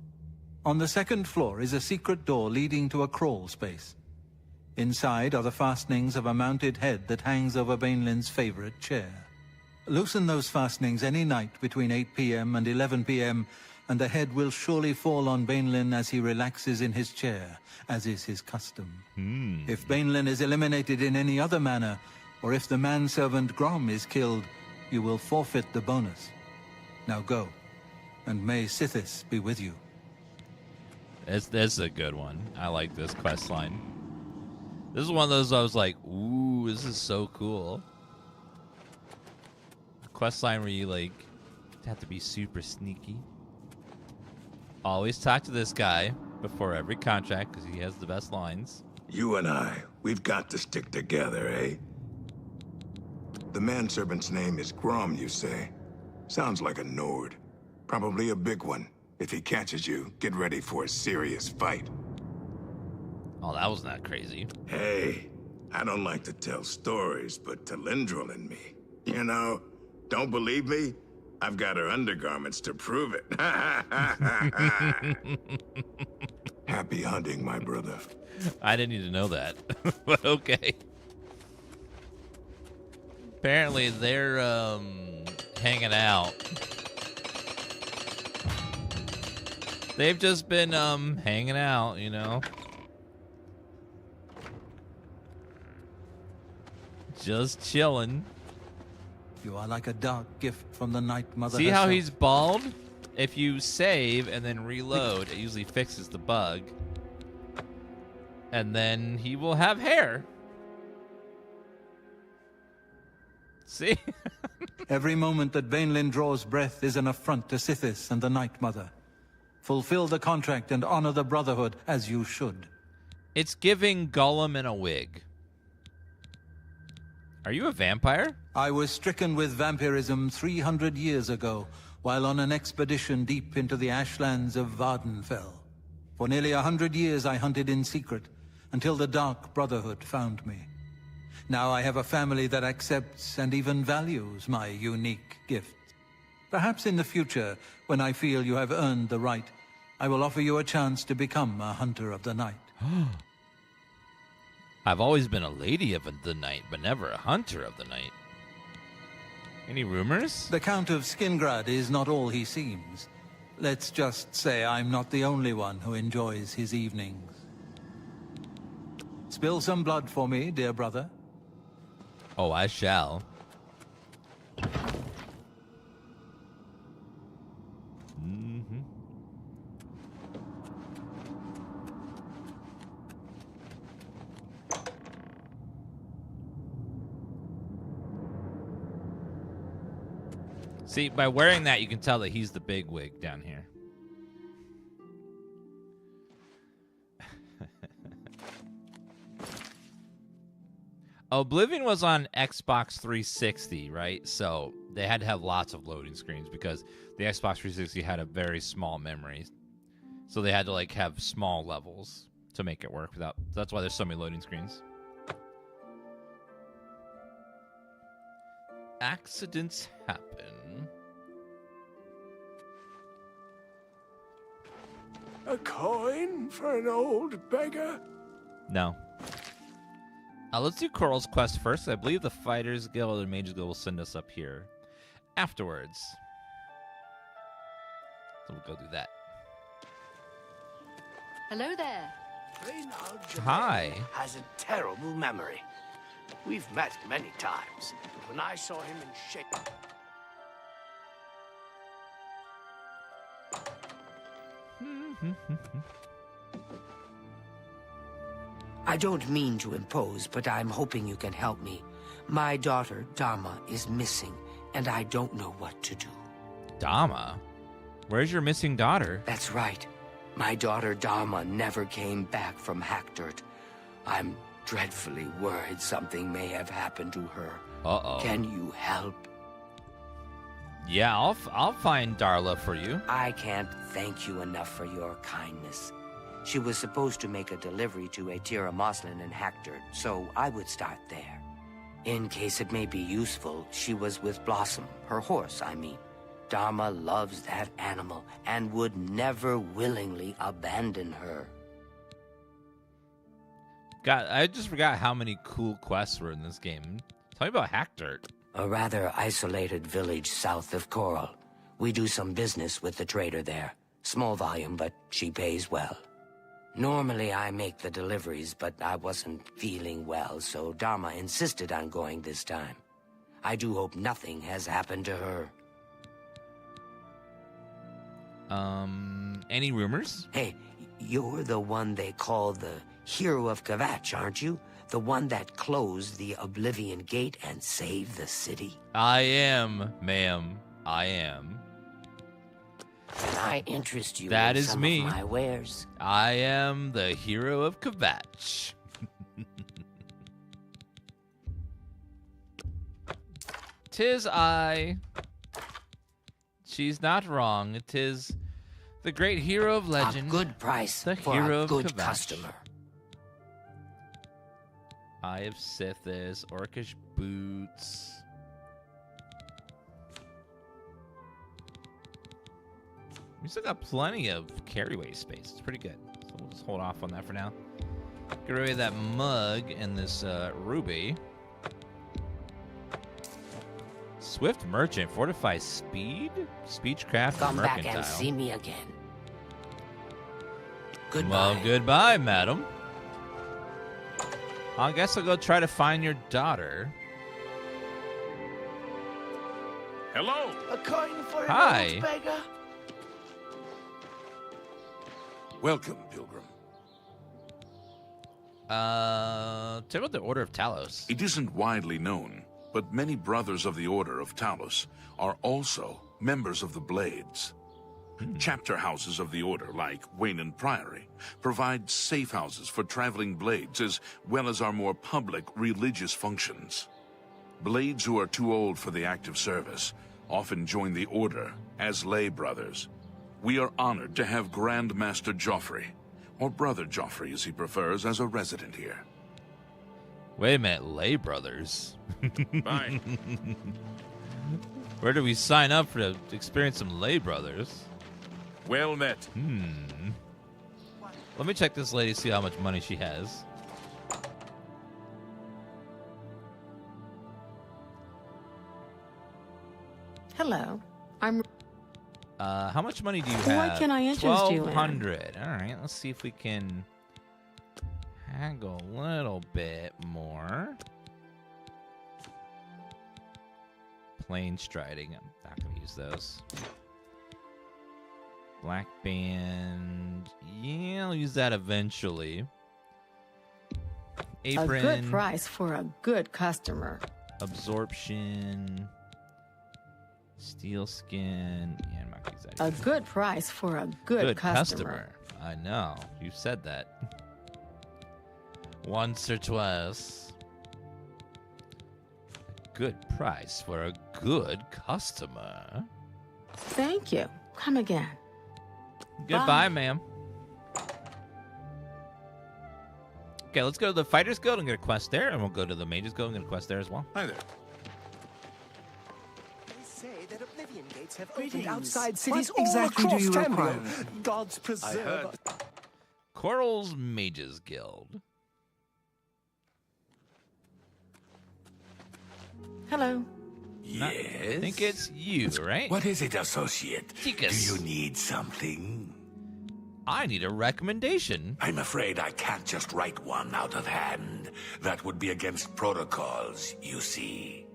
On the second floor is a secret door leading to a crawl space. Inside are the fastenings of a mounted head that hangs over Bainlin's favorite chair. Loosen those fastenings any night between 8 p.m. and 11 p.m., and the head will surely fall on Bainlin as he relaxes in his chair, as is his custom. If Bainlin is eliminated in any other manner, or if the manservant Grom is killed, you will forfeit the bonus. Now go, and may Sithis be with you. That's a good one. I like this quest line. This is one of those I was like, ooh, this is so cool. A quest line where you like have to be super sneaky. Always talk to this guy before every contract because he has the best lines. You and I, we've got to stick together, eh? The manservant's name is Grom, you say? Sounds like a Nord. Probably a big one. If he catches you, get ready for a serious fight. Oh, that was not crazy. Hey, I don't like to tell stories, but Talindril and me, you know, don't believe me? I've got her undergarments to prove it. Happy hunting, my brother. I didn't need to know that, but okay. Apparently, they're hanging out. They've just been hanging out, you know. Just chilling. You are like a dark gift from the Night Mother See herself. how he's bald? If you save and then reload, it usually fixes the bug. And then he will have hair. See? Every moment that Bainlin draws breath is an affront to Sithis and the Night Mother. Fulfill the contract and honor the Brotherhood as you should. It's giving Gollum in a wig. Are you a vampire? I was stricken with vampirism 300 years ago, while on an expedition deep into the ashlands of Vardenfell. For nearly 100 years I hunted in secret, until the Dark Brotherhood found me. Now I have a family that accepts and even values my unique gift. Perhaps in the future, when I feel you have earned the right, I will offer you a chance to become a Hunter of the Night. I've always been a lady of the night, but never a hunter of the night. Any rumors? The Count of Skingrad is not all he seems. Let's just say I'm not the only one who enjoys his evenings. Spill some blood for me, dear brother. Oh, I shall. See, by wearing that, you can tell that he's the bigwig down here. Oblivion was on Xbox 360, right? So they had to have lots of loading screens because the Xbox 360 had a very small memory. So they had to like have small levels to make it work without. That's why there's so many loading screens. Accidents happen. A coin for an old beggar? No. Let's do Coral's quest first. I believe the Fighters Guild and Mages Guild will send us up here afterwards. So we'll go do that. Hello there. Hi. Has a terrible memory. We've met many times, but when I saw him in shape... I don't mean to impose, but I'm hoping you can help me. My daughter, Dharma, is missing, and I don't know what to do. Dharma? Where's your missing daughter? That's right. My daughter, Dharma, never came back from Hackdirt. I'm dreadfully worried something may have happened to her. Uh-oh. Can you help? Yeah, I'll find Darla for you. I can't thank you enough for your kindness. She was supposed to make a delivery to Atira Moslin in Hackdirt, so I would start there. In case it may be useful, she was with Blossom, her horse, I mean. Dharma loves that animal and would never willingly abandon her. God, I just forgot how many cool quests were in this game. Tell me about Hackdirt. A rather isolated village south of Coral. We do some business with the trader there. Small volume, but she pays well. Normally I make the deliveries, but I wasn't feeling well, so Dharma insisted on going this time. I do hope nothing has happened to her. Any rumors? Hey, you're the one they call the Hero of Kvatch, aren't you? The one that closed the Oblivion Gate and saved the city? I am, ma'am. I am. Can I interest you That in is some me. of my wares? I am the Hero of Kvatch. Tis I. She's not wrong. Tis the great hero of legend. A good price the for hero a of good Kvatch. customer. Eye of Sithis, Orcish boots. We still got plenty of carryway space. It's pretty good. So we'll just hold off on that for now. Get rid of that mug and this ruby. Swift Merchant, fortifies speed, speechcraft, Come and back mercantile. and see me again. Goodbye. Well, goodbye, madam. I guess I'll go try to find your daughter. Hello. A coin for Hi. an old beggar? Welcome, Pilgrim. Tell about the Order of Talos. It isn't widely known, but many brothers of the Order of Talos are also members of the Blades. Chapter houses of the Order, like Wayland Priory, provide safe houses for traveling Blades as well as our more public religious functions. Blades who are too old for the active service often join the Order as lay brothers. We are honored to have Grand Master Joffrey, or Brother Joffrey as he prefers, as a resident here. Wait a minute, lay brothers. Bye. Where do we sign up to experience some lay brothers? Well met. Let me check this lady, see how much money she has. Hello. I'm... How much money do you What have? can I interest you in? 1,200. All right, let's see if we can haggle a little bit more. Plane striding. I'm not going to use those. Black band. Yeah, I'll use that eventually. Apron. A good price for a good customer. Absorption. Steel skin. Yeah, I'm not going to use that A either. good price for a good customer. I know. You said that. Once or twice. A good price for a good customer. Thank you. Come again. Goodbye, ma'am. Okay, let's go to the Fighters Guild and get a quest there, and we'll go to the Mages Guild and get a quest there as well. Hi there. They say that Oblivion gates have Greetings. opened outside cities What exactly all do across you Tamriel. require? Gods preserve. Coral's Mages Guild. Hello. I think it's you, right? What is it, associate? Tikas. Do you need something? I need a recommendation. I'm afraid I can't just write one out of hand. That would be against protocols, you see.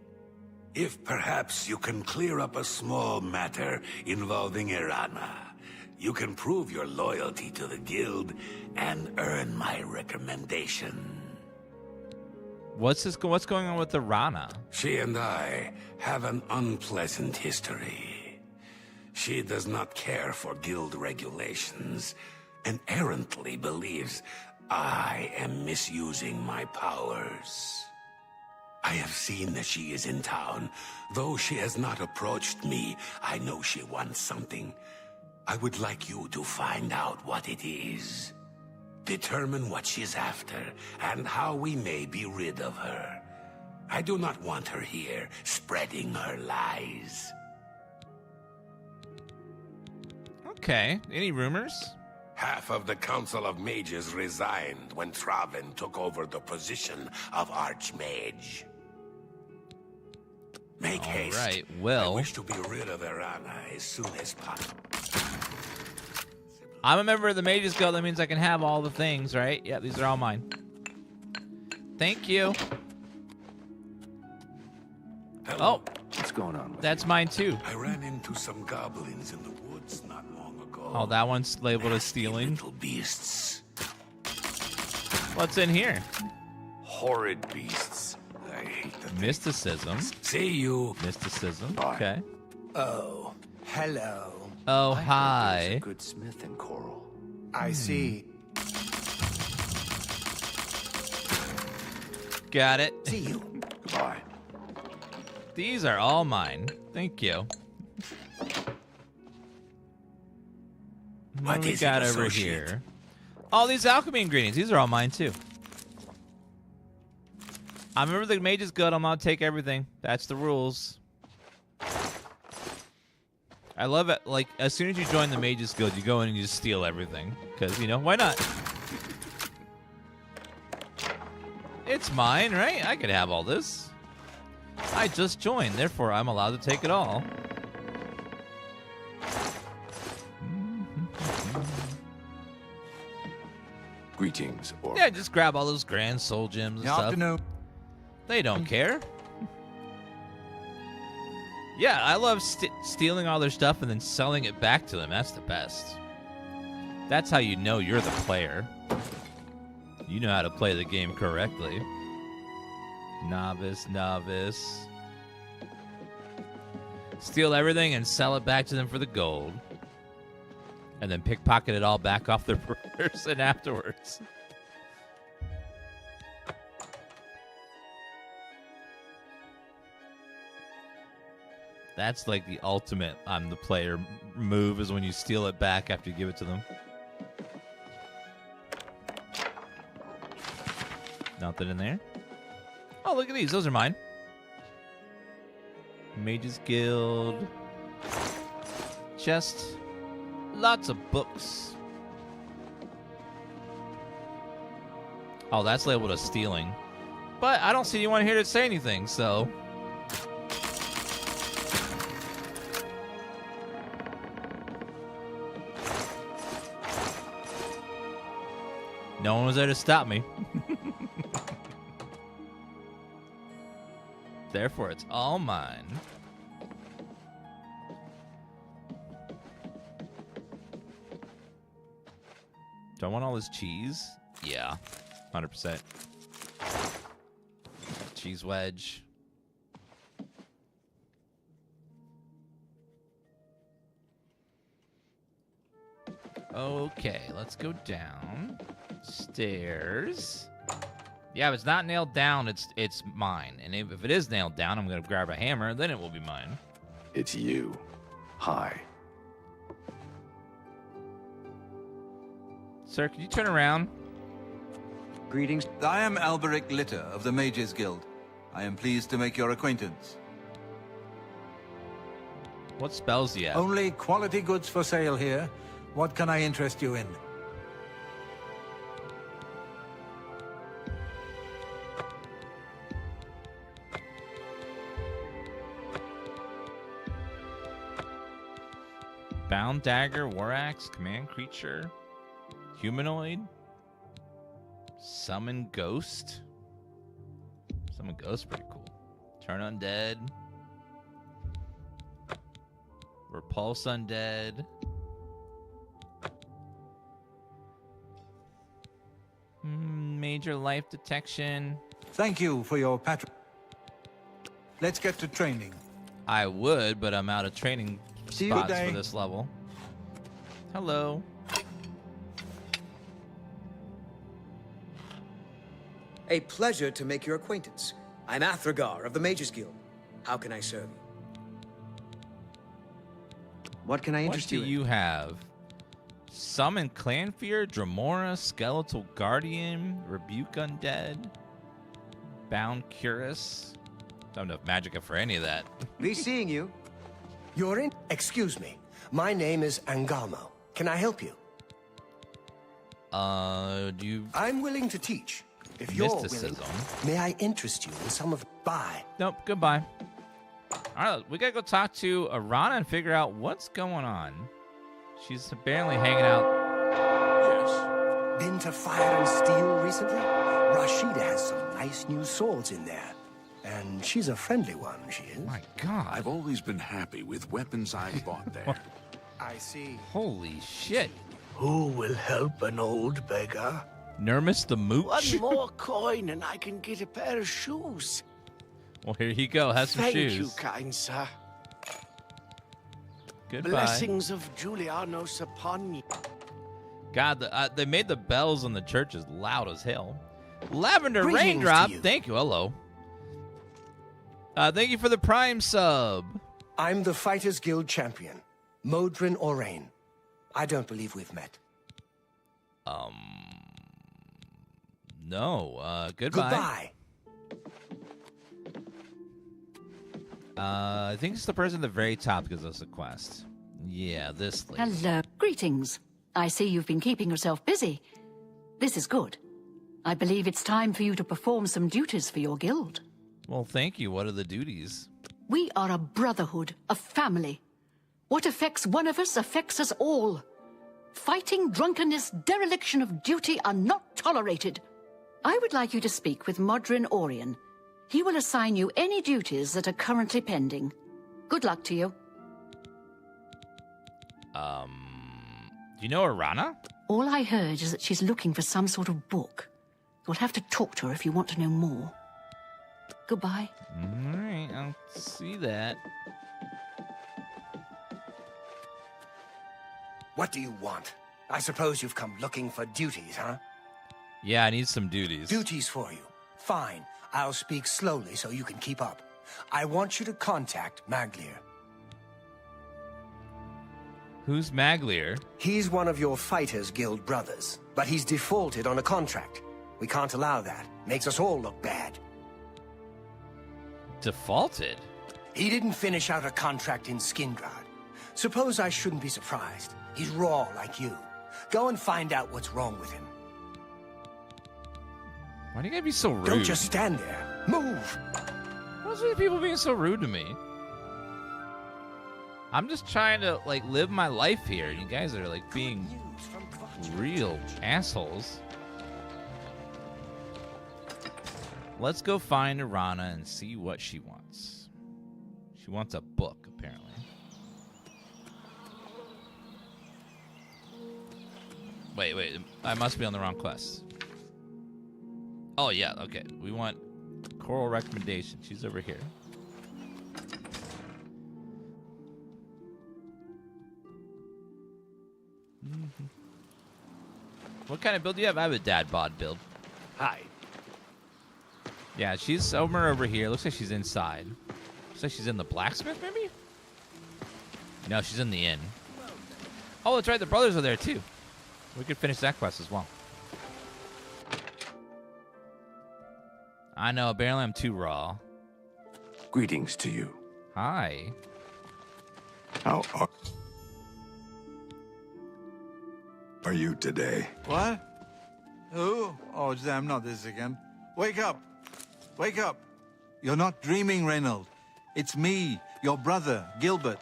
If perhaps you can clear up a small matter involving Irana, you can prove your loyalty to the guild and earn my recommendation. What's going on with the Rana? She and I have an unpleasant history. She does not care for guild regulations and errantly believes I am misusing my powers. I have seen that she is in town. Though she has not approached me, I know she wants something. I would like you to find out what it is. Determine what she's after and how we may be rid of her. I do not want her here spreading her lies. Okay. Any rumors? Half of the Council of Mages resigned when Traven took over the position of Archmage. Make haste. Right. Well, I wish to be rid of Irana as soon as possible. I'm a member of the Mages Guild. That means I can have all the things, right? Yeah, these are all mine. Thank you. Hello. Oh, what's going on? That's mine too. I ran into some goblins in the woods not long ago. Oh, that one's labeled as stealing. Little beasts. What's in here? Horrid beasts. I hate them. Mysticism. See you. Mysticism. Bye. Okay. Oh, hello. Oh, hi. Good smith in Coral. I see. Got it. See you. Goodbye. These are all mine. Thank you. What do we is got it, over associate? here? All these alchemy ingredients. These are all mine too. I remember the Mages Guild. I'm gonna take everything. That's the rules. I love it. Like, as soon as you join the Mages Guild, you go in and you just steal everything. Because, you know, why not? It's mine, right? I could have all this. I just joined, therefore I'm allowed to take it all. Greetings, Orc. Yeah, just grab all those grand soul gems and stuff. Afternoon. They don't care. Yeah, I love stealing all their stuff and then selling it back to them. That's the best. That's how you know you're the player. You know how to play the game correctly. Novice, novice. Steal everything and sell it back to them for the gold. And then pickpocket it all back off their person afterwards. That's like the ultimate I'm the player move, is when you steal it back after you give it to them. Nothing in there. Oh, look at these. Those are mine. Mages Guild. Chest. Lots of books. Oh, that's labeled as stealing. But I don't see anyone here to say anything, so... No one was there to stop me. Therefore, it's all mine. Do I want all this cheese? Yeah, 100%. Cheese wedge. Okay, let's go down stairs. Yeah, if it's not nailed down, it's mine. And if it is nailed down, I'm gonna grab a hammer, then it will be mine. It's you. Hi. Sir, can you turn around? Greetings. I am Alberic Litter of the Mages Guild. I am pleased to make your acquaintance. What spells do you have? Only quality goods for sale here. What can I interest you in? Bound dagger, war axe, command creature, humanoid, summon ghost. Summon ghost, pretty cool. Turn undead, repulse undead. Major life detection. Thank you for your patron. Let's get to training. I would, but I'm out of training spots day. for this level. Hello. A pleasure to make your acquaintance. I'm Athragar of the Mages Guild. How can I serve you? What can I interest you in? What do you have? Summon Clanfear, Dremora, Skeletal Guardian, Rebuke Undead, Bound Curus. Don't know if Magicka for any of that. Be seeing you. You're in? Excuse me. My name is Angalmo. Can I help you? Do you... I'm willing to teach. If you're willing, may I interest you in some of... Bye. Nope, goodbye. All right, we gotta go talk to Arana and figure out what's going on. She's apparently hanging out. Yes. Been to Fire and Steel recently? Rashida has some nice new swords in there. And she's a friendly one, she is. My God. I've always been happy with weapons I bought there. I see. Holy shit. Who will help an old beggar? Nermus the Mooch? One more coin and I can get a pair of shoes. Well, here you go. Have some shoes. Thank you, kind sir. Goodbye. Blessings of Julianos upon you. God, they made the bells on the churches loud as hell. Lavender Greetings Raindrop. to you. Thank you. Hello. Thank you for the Prime sub. I'm the Fighters Guild champion, Modrin Orain. I don't believe we've met. No. Goodbye. I think it's the person at the very top gives us a quest. Yeah, this lady. Hello. Greetings. I see you've been keeping yourself busy. This is good. I believe it's time for you to perform some duties for your guild. Well, thank you. What are the duties? We are a brotherhood, a family. What affects one of us affects us all. Fighting, drunkenness, dereliction of duty are not tolerated. I would like you to speak with Modrin Orion. He will assign you any duties that are currently pending. Good luck to you. Do you know Arana? All I heard is that she's looking for some sort of book. You'll have to talk to her if you want to know more. Goodbye. All right, I'll see that. What do you want? I suppose you've come looking for duties, huh? Yeah, I need some duties. Duties for you. Fine. I'll speak slowly so you can keep up. I want you to contact Maglier. Who's Maglier? He's one of your Fighters Guild brothers, but he's defaulted on a contract. We can't allow that. Makes us all look bad. Defaulted? He didn't finish out a contract in Skingrad. Suppose I shouldn't be surprised. He's raw like you. Go and find out what's wrong with him. Why do you gotta be so rude? Don't just stand there. Move! What's with people being so rude to me? I'm just trying to, live my life here. You guys are, being real assholes. Let's go find Arana and see what she wants. She wants a book, apparently. Wait. I must be on the wrong quest. Oh, yeah, okay. We want Coral recommendation. She's over here. What kind of build do you have? I have a dad bod build. Hi. Yeah, she's somewhere over here. Looks like she's inside. Looks like she's in the blacksmith, maybe? No, she's in the inn. Oh, that's right. The brothers are there, too. We could finish that quest as well. I know. Apparently, I'm too raw. Greetings to you. Hi. How are you today? What? Who? Oh, damn, not this again. Wake up! Wake up! You're not dreaming, Reynold. It's me, your brother, Gilbert.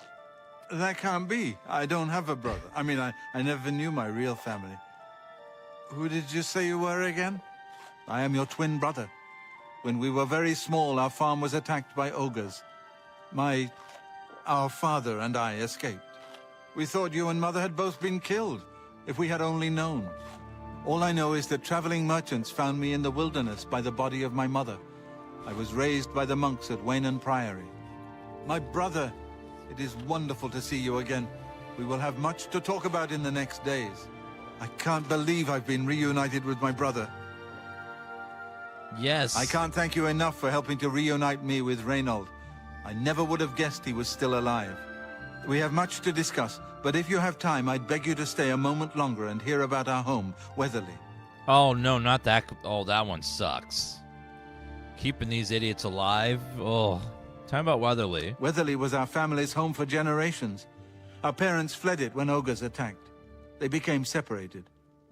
That can't be. I don't have a brother. I mean, I never knew my real family. Who did you say you were again? I am your twin brother. When we were very small, our farm was attacked by ogres. Our father and I escaped. We thought you and Mother had both been killed, if we had only known. All I know is that traveling merchants found me in the wilderness by the body of my mother. I was raised by the monks at Wayne Priory. My brother, it is wonderful to see you again. We will have much to talk about in the next days. I can't believe I've been reunited with my brother. Yes. I can't thank you enough for helping to reunite me with Reynold. I never would have guessed he was still alive. We have much to discuss, but if you have time, I'd beg you to stay a moment longer and hear about our home, Weatherly. Oh, no, not that. Oh, that one sucks. Keeping these idiots alive? Oh. Tell me about Weatherly. Weatherly was our family's home for generations. Our parents fled it when ogres attacked. They became separated.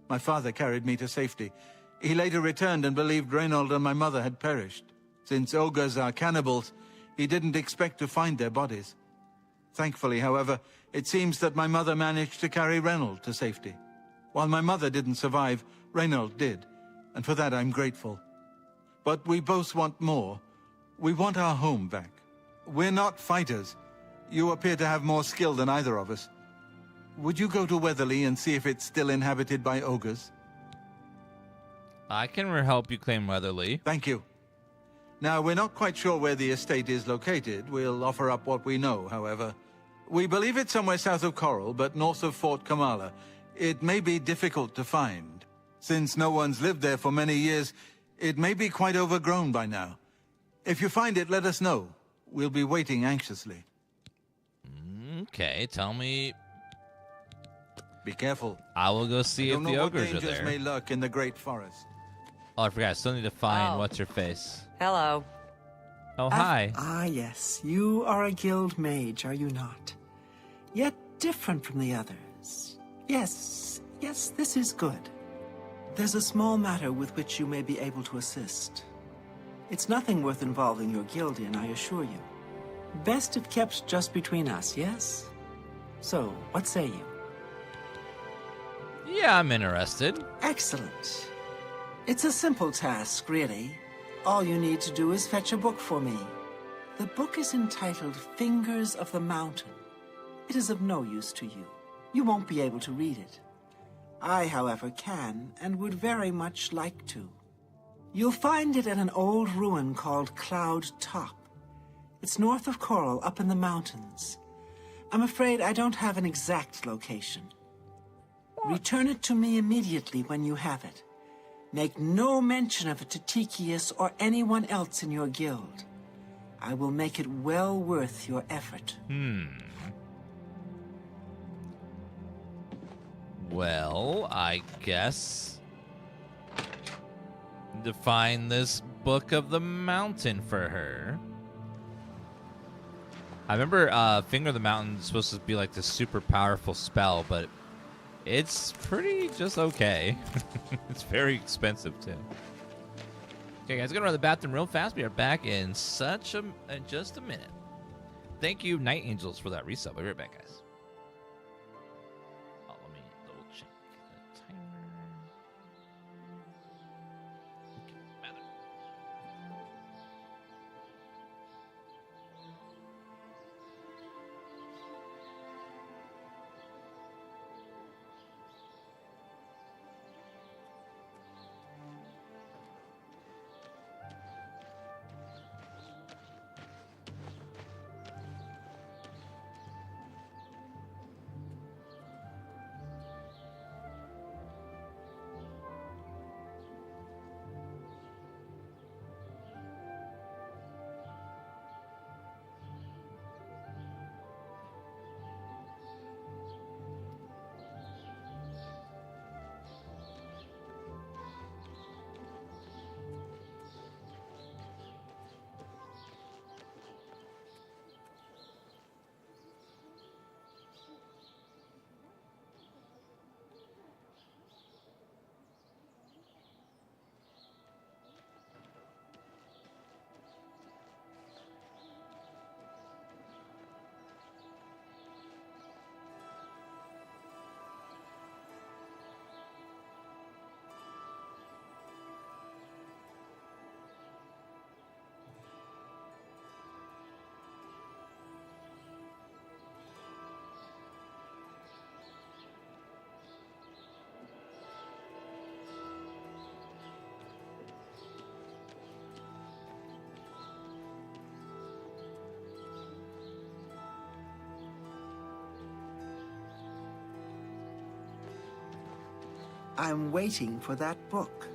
My father carried me to safety. He later returned and believed Reynold and my mother had perished. Since ogres are cannibals, he didn't expect to find their bodies. Thankfully, however, it seems that my mother managed to carry Reynold to safety. While my mother didn't survive, Reynold did, and for that I'm grateful. But we both want more. We want our home back. We're not fighters. You appear to have more skill than either of us. Would you go to Weatherly and see if it's still inhabited by ogres? I can help you claim Weatherly. Thank you. Now, we're not quite sure where the estate is located. We'll offer up what we know, however. We believe it's somewhere south of Coral, but north of Fort Kamala. It may be difficult to find. Since no one's lived there for many years, it may be quite overgrown by now. If you find it, let us know. We'll be waiting anxiously. Okay, tell me. Be careful. I will go see if the ogres are there. Dangers may lurk in the Great Forest. Oh, I forgot. I still need to find what's-her-face. Hello. Oh, hi. Yes. You are a guild mage, are you not? Yet different from the others. Yes, this is good. There's a small matter with which you may be able to assist. It's nothing worth involving your guild in, I assure you. Best if kept just between us, yes? So, what say you? Yeah, I'm interested. Excellent. It's a simple task, really. All you need to do is fetch a book for me. The book is entitled Fingers of the Mountain. It is of no use to you. You won't be able to read it. I, however, can and would very much like to. You'll find it at an old ruin called Cloud Top. It's north of Coral, up in the mountains. I'm afraid I don't have an exact location. Return it to me immediately when you have it. Make no mention of it to Tikius or anyone else in your guild. I will make it well worth your effort. Well, I guess define this Book of the Mountain for her. I remember Finger of the Mountain is supposed to be like this super powerful spell, but it's pretty just okay. It's very expensive too. Okay, guys, gonna run to the bathroom real fast. We are back in just a minute. Thank you, Night Angels, for that resub. We'll be right back, guys. Oh, let me double check the timer. Okay, I'm waiting for that book.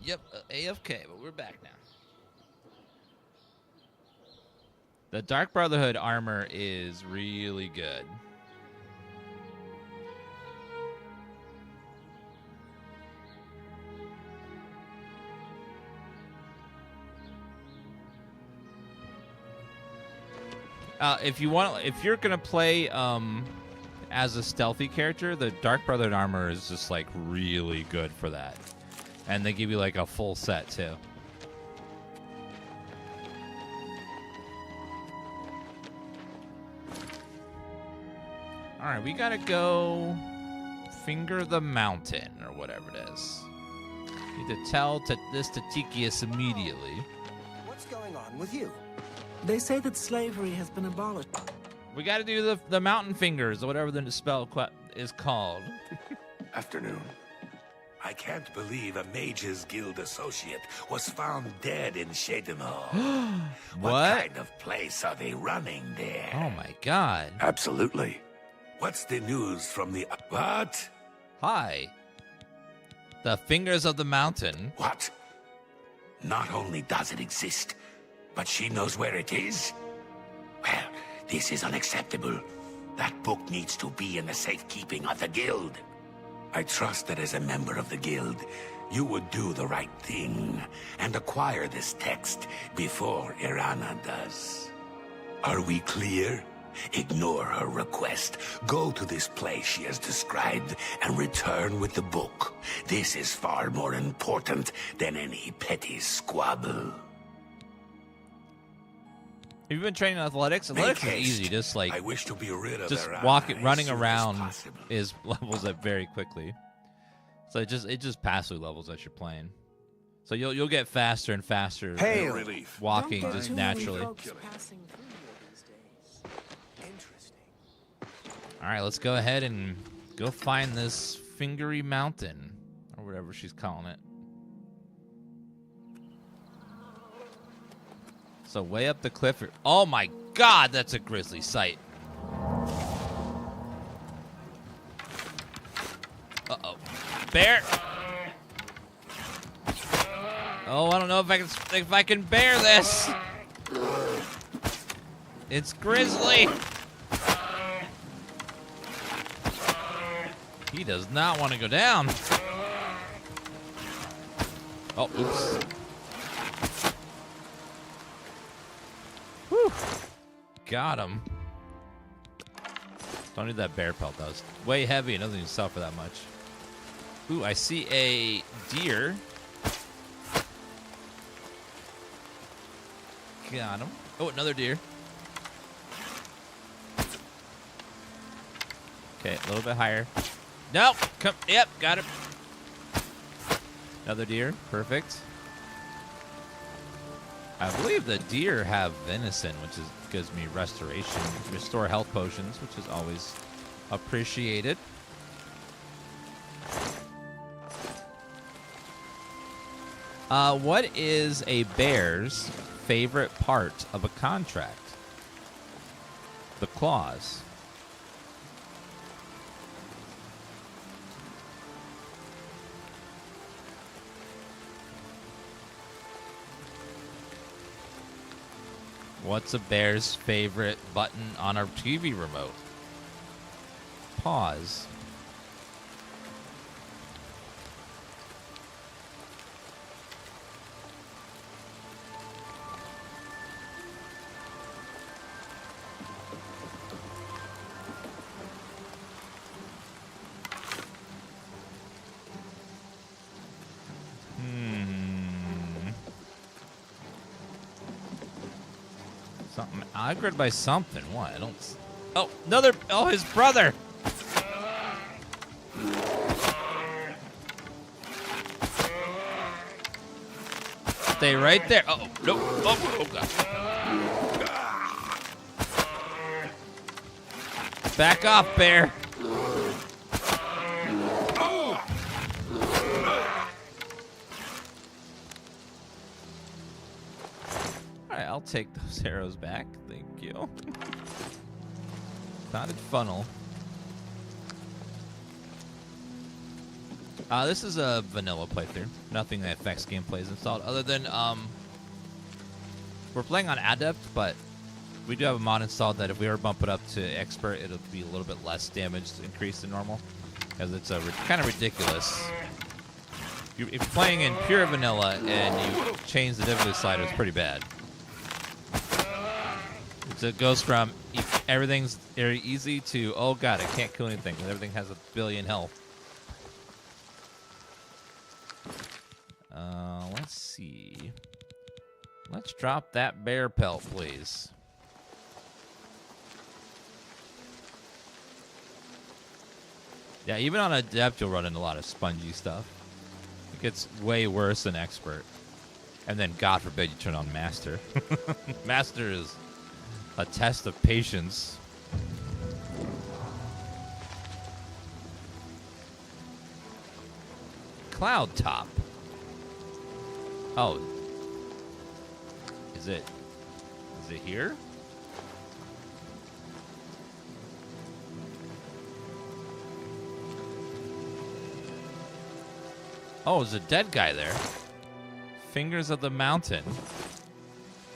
Yep, AFK, but we're back now. The Dark Brotherhood armor is really good. If you're gonna play as a stealthy character, the Dark Brotherhood armor is just like really good for that. And they give you like a full set too. All right, we gotta go finger the mountain or whatever it is. Need to tell this to Tikius immediately. What's going on with you? They say that slavery has been abolished. We gotta do the mountain fingers or whatever the spell is called. Afternoon. I can't believe a Mages Guild associate was found dead in Sheogorath. What kind of place are they running there? Oh my god. Absolutely. What's the news from the... What? Hi. The Fingers of the Mountain. What? Not only does it exist, but she knows where it is? Well, this is unacceptable. That book needs to be in the safekeeping of the guild. I trust that as a member of the guild, you would do the right thing and acquire this text before Irana does. Are we clear? Ignore her request. Go to this place she has described and return with the book. This is far more important than any petty squabble. Have you been training athletics? Athletics is easy. Just like I wish to be rid of just Irana running as soon as around possible. is levels up very quickly. So it just passively levels that you're playing. So you'll get faster and faster. Hail. Relief. Walking just naturally. All right, let's go ahead and go find this Fingery Mountain or whatever she's calling it. So way up the cliff. Oh my god, that's a grisly sight. Uh-oh. Bear! Oh, I don't know if I can bear this. It's grisly. He does not want to go down. Oh, oops. Whew. Got him. Don't need that bear pelt, though. It's way heavy and doesn't even sell for that much. Ooh, I see a deer. Got him. Oh, another deer. Okay, a little bit higher. Nope. Come. Yep, got it. Another deer. Perfect. I believe the deer have venison, which gives me restoration, restore health potions, which is always appreciated. What is a bear's favorite part of a contract? The clause. What's a bear's favorite button on our TV remote? Pause. Something aggroed by something. What? I don't. Oh, another. Oh, his brother. Stay right there. Oh no! Oh god! Back off, bear. Alright, I'll take those arrows back. Thank you. Founded funnel. This is a vanilla playthrough. Nothing that affects gameplay is installed other than, we're playing on Adept, but we do have a mod installed that if we ever bump it up to Expert, it'll be a little bit less damage increase than normal. Because it's kind of ridiculous. If you're playing in pure vanilla and you change the difficulty slider, it's pretty bad. So it goes from everything's very easy to, oh god, I can't kill anything because everything has a billion health. Let's see. Let's drop that bear pelt, please. Yeah, even on Adept, you'll run into a lot of spongy stuff. It gets way worse than Expert. And then, God forbid, you turn on Master. Master is a test of patience. Cloud top. Oh. Is it here? Oh, there's a dead guy there. Fingers of the mountain.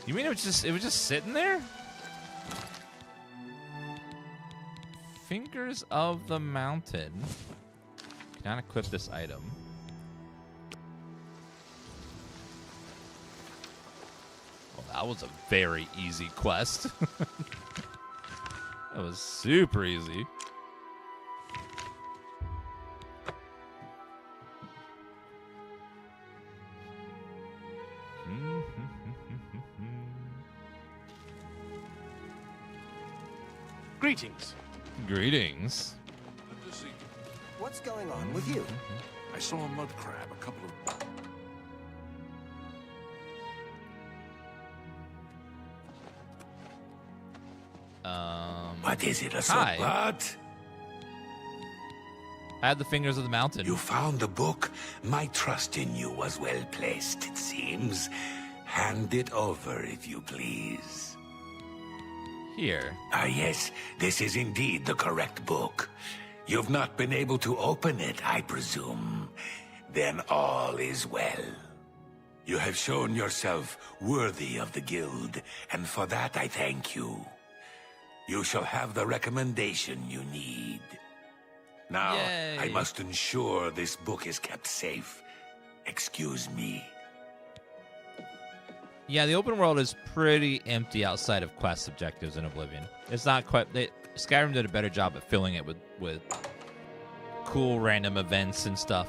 You mean it was just sitting there? Fingers of the mountain. Can I equip this item? Well, that was a very easy quest. That was super easy. Greetings. Greetings. Good to see you. What's going on with you? I saw a mud crab, a couple of... What is it, Hi. What? I had the fingers of the mountain. You found the book? My trust in you was well placed, it seems. Hand it over, if you please. Here. Ah, yes. This is indeed the correct book. You've not been able to open it, I presume. Then all is well. You have shown yourself worthy of the guild, and for that I thank you. You shall have the recommendation you need. Now, Yay. I must ensure this book is kept safe. Excuse me. Yeah, the open world is pretty empty outside of quest objectives in Oblivion. It's not quite... Skyrim did a better job at filling it with cool random events and stuff.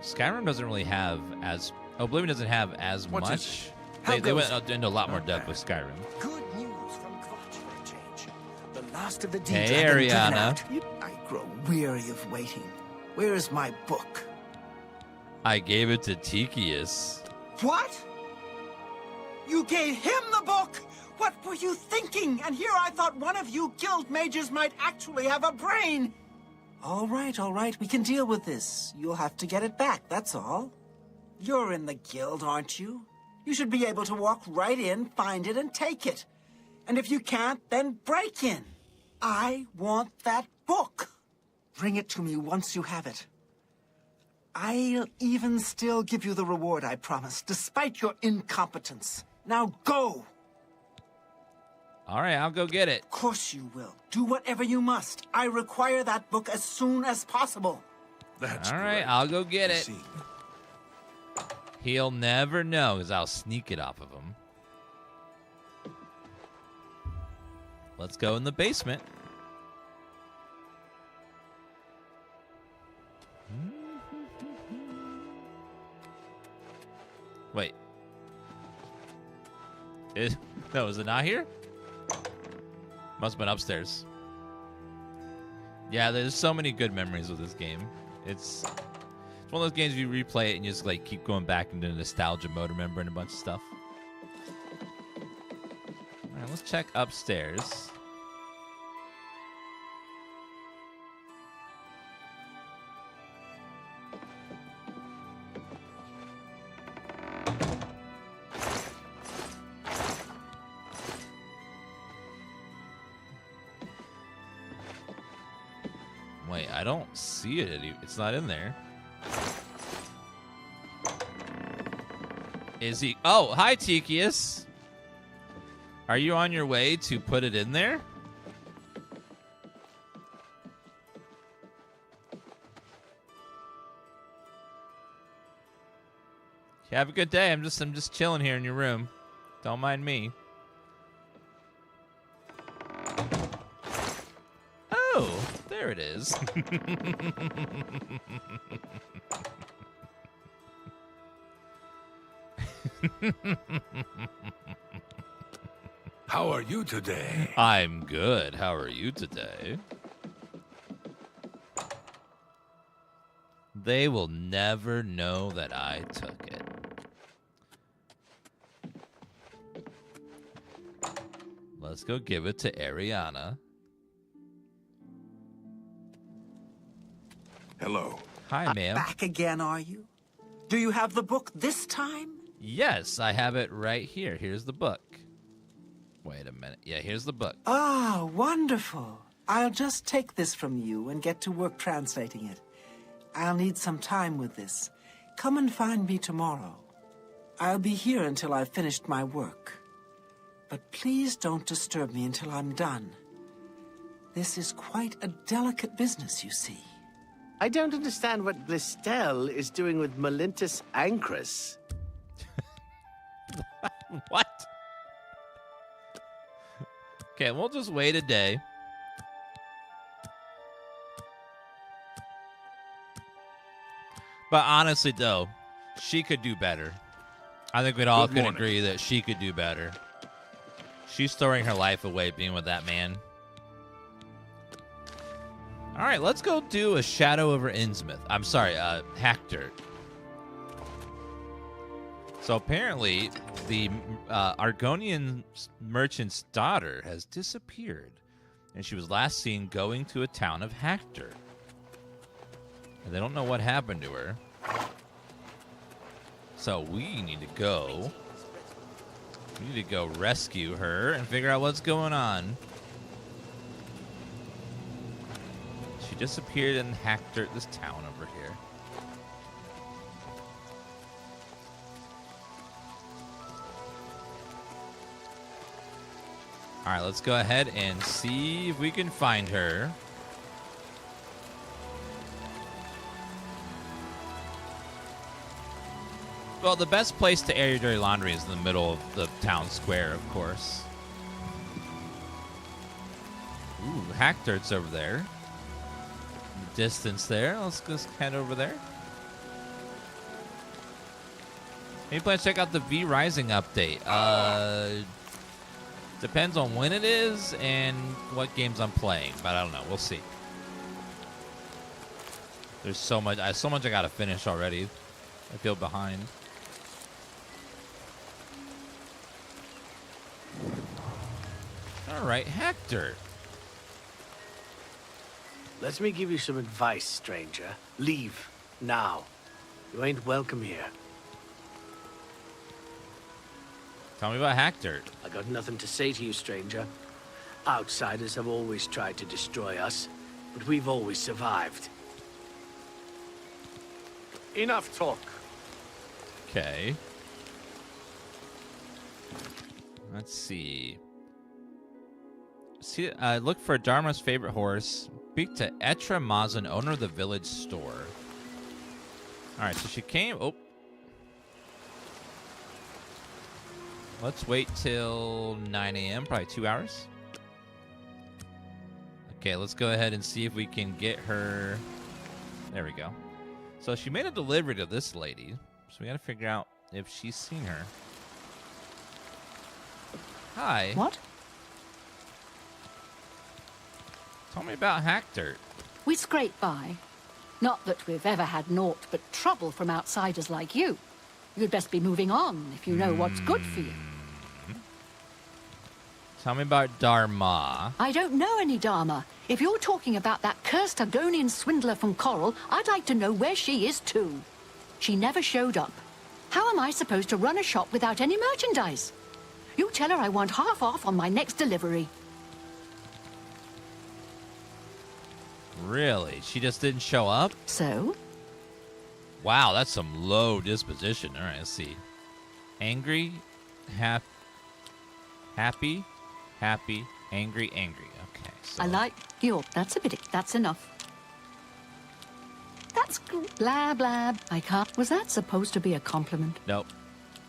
Skyrim doesn't really have as... Oblivion doesn't have as much. They went into a lot more depth with Skyrim. Good news from Kvatch for a change. The last of the deeds Hey, have been given Ariana. out. I grow weary of waiting. Where is my book? I gave it to Tikius. What? You gave him the book? What were you thinking? And here I thought one of you guild mages might actually have a brain. All right. We can deal with this. You'll have to get it back, that's all. You're in the guild, aren't you? You should be able to walk right in, find it, and take it. And if you can't, then break in. I want that book. Bring it to me once you have it. I'll even still give you the reward I promised, despite your incompetence. Now go! All right, I'll go get it. Of course you will. Do whatever you must. I require that book as soon as possible. All right, I'll go get it. He'll never know, because I'll sneak it off of him. Let's go in the basement. Wait. No, is it not here? Must have been upstairs. Yeah, there's so many good memories with this game. It's one of those games you replay it and you just like keep going back into nostalgia mode, remembering a bunch of stuff. All right, let's check upstairs. Wait, I don't see it. It's not in there. Is he? Oh, hi, Tikius. Are you on your way to put it in there? Have a good day. I'm just chilling here in your room. Don't mind me. Oh, there it is. How are you today? I'm good. How are you today? They will never know that I took it. Let's go give it to Ariana. Hello. Hi, ma'am. Back again, are you? Do you have the book this time? Yes, I have it right here. Here's the book. Wait a minute. Yeah, here's the book. Ah, wonderful. I'll just take this from you and get to work translating it. I'll need some time with this. Come and find me tomorrow. I'll be here until I've finished my work. But please don't disturb me until I'm done. This is quite a delicate business, you see. I don't understand what Glistel is doing with Malintus Ancrus. What? Okay, we'll just wait a day. But honestly, though, she could do better. I think we'd all could agree that she could do better. She's throwing her life away being with that man. All right, let's go do a Shadow over Innsmouth. I'm sorry, Hector. So apparently, the Argonian merchant's daughter has disappeared, and she was last seen going to a town of Hector. And they don't know what happened to her. So we need to go. We need to go rescue her and figure out what's going on. She disappeared in Hector, this town over here. All right, let's go ahead and see if we can find her. Well, the best place to air your dirty laundry is in the middle of the town square, of course. Ooh, Hackdirt's over there. In the distance there. Let's just head over there. Any plans to check out the V Rising update? Depends on when it is and what games I'm playing, but I don't know. We'll see. There's so much I gotta finish already. I feel behind. All right, Hector. Let me give you some advice, stranger. Leave now. You ain't welcome here. Tell me about Hector. I got nothing to say to you, stranger. Outsiders have always tried to destroy us, but we've always survived. Enough talk. Okay. Let's see. See, look for Dharma's favorite horse. Speak to Etra Mazan, owner of the village store. All right, so she came. Oh. Let's wait till 9 a.m., probably 2 hours. Okay, let's go ahead and see if we can get her. There we go. So she made a delivery to this lady. So we got to figure out if she's seen her. Hi. What? Tell me about Hack Dirt. We scrape by. Not that we've ever had naught but trouble from outsiders like you. You'd best be moving on if you know what's good for you. Tell me about Dharma. I don't know any Dharma. If you're talking about that cursed Argonian swindler from Coral, I'd like to know where she is too. She never showed up. How am I supposed to run a shop without any merchandise? You tell her I want half off on my next delivery. Really? She just didn't show up? So? Wow, that's some low disposition. All right, let's see. Angry, happy, angry. Okay. So. I like your. That's a bit. That's enough. That's blah blah. I can't. Was that supposed to be a compliment? Nope.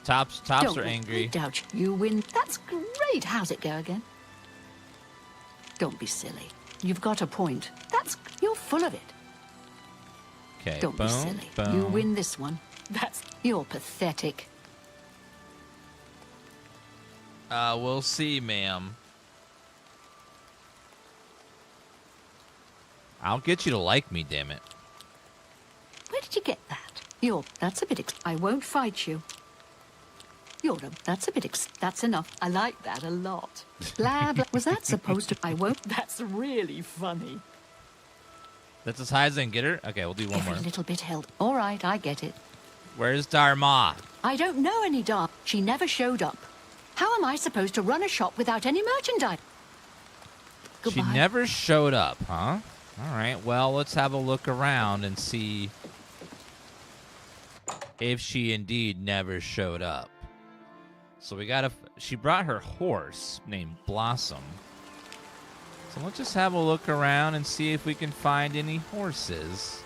Tops Don't are angry. Doubt you win. That's great. How's it go again? Don't be silly. You've got a point. You're full of it. Okay. Don't be silly. Boom. You win this one. You're pathetic. We'll see, ma'am. I'll get you to like me, damn it. Where did you get that? That's a bit. I won't fight you. That's a bit. That's enough. I like that a lot. Blah blah. Was that supposed to? I won't. That's really funny. That's as high as I can get her? Okay, we'll do one more. Every little bit held. All right, I get it. Where's Dharma? I don't know any Dharma. She never showed up. How am I supposed to run a shop without any merchandise? Goodbye. She never showed up, huh? All right, well, let's have a look around and see if she indeed never showed up. So she brought her horse named Blossom. So let's just have a look around and see if we can find any horses.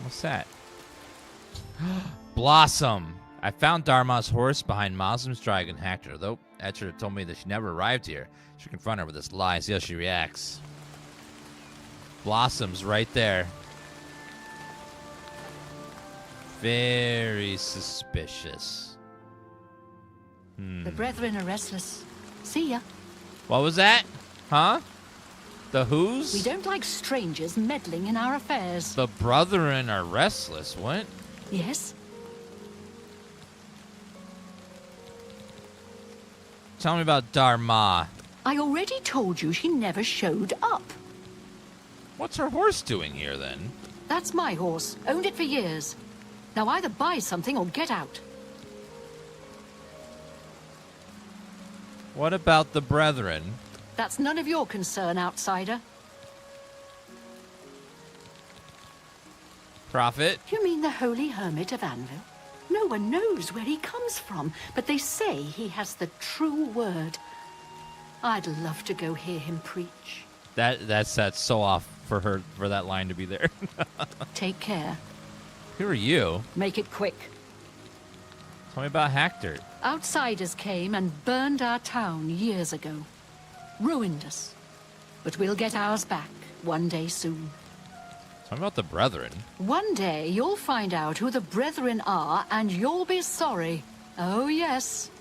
What's that? Blossom. I found Dharma's horse behind Moslem's dragon Hector, though Etcher told me that she never arrived here. Should confront her with this lie and see how she reacts. Blossom's right there. Very suspicious. The brethren are restless. See ya. What was that? Huh? The who's? We don't like strangers meddling in our affairs. The brethren are restless. What? Yes. Tell me about Dharma. I already told you she never showed up. What's her horse doing here, then? That's my horse. Owned it for years. Now either buy something or get out. What about the brethren? That's none of your concern, outsider. Prophet? You mean the holy hermit of Anvil? No one knows where he comes from, but they say he has the true word. I'd love to go hear him preach. That's so off for that line to be there. Take care. Who are you? Make it quick. Tell me about Hector. Outsiders came and burned our town years ago. Ruined us. But we'll get ours back one day soon. Tell me about the brethren. One day you'll find out who the brethren are and you'll be sorry. Oh, yes.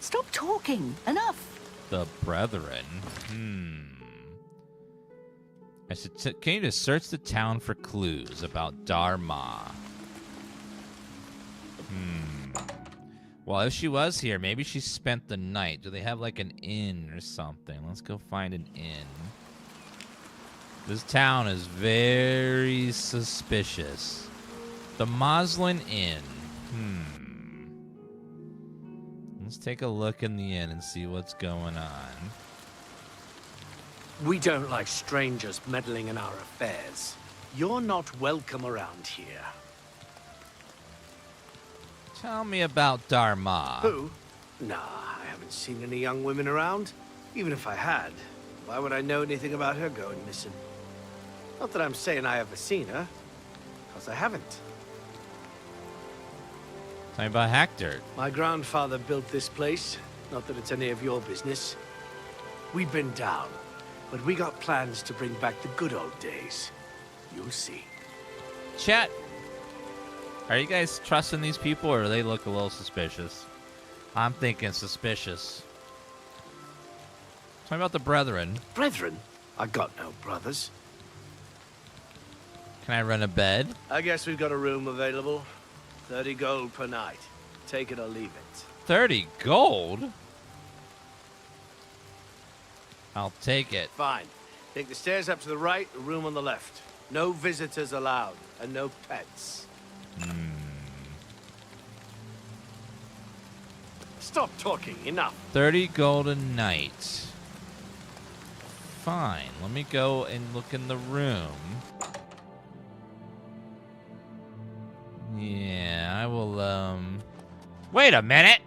Stop talking. Enough. The brethren. I came to search the town for clues about Dharma. Well, if she was here, maybe she spent the night. Do they have like an inn or something? Let's go find an inn. This town is very suspicious. The Moslin Inn. Let's take a look in the inn and see what's going on. We don't like strangers meddling in our affairs. You're not welcome around here. Tell me about Dharma. Who? Nah, I haven't seen any young women around. Even if I had, why would I know anything about her going missing? Not that I'm saying I ever seen her, because I haven't. Tell me about Hector. My grandfather built this place. Not that it's any of your business. We've been down, but we got plans to bring back the good old days. You'll see. Chat. Are you guys trusting these people, or do they look a little suspicious? I'm thinking suspicious. Tell me about the Brethren. Brethren? I got no brothers. Can I rent a bed? I guess we've got a room available. 30 gold per night. Take it or leave it. 30 gold? I'll take it. Fine. Take the stairs up to the right, a room on the left. No visitors allowed, and no pets. Stop talking. Enough. 30 gold a night. Fine. Let me go and look in the room. Yeah, I will, Wait a minute!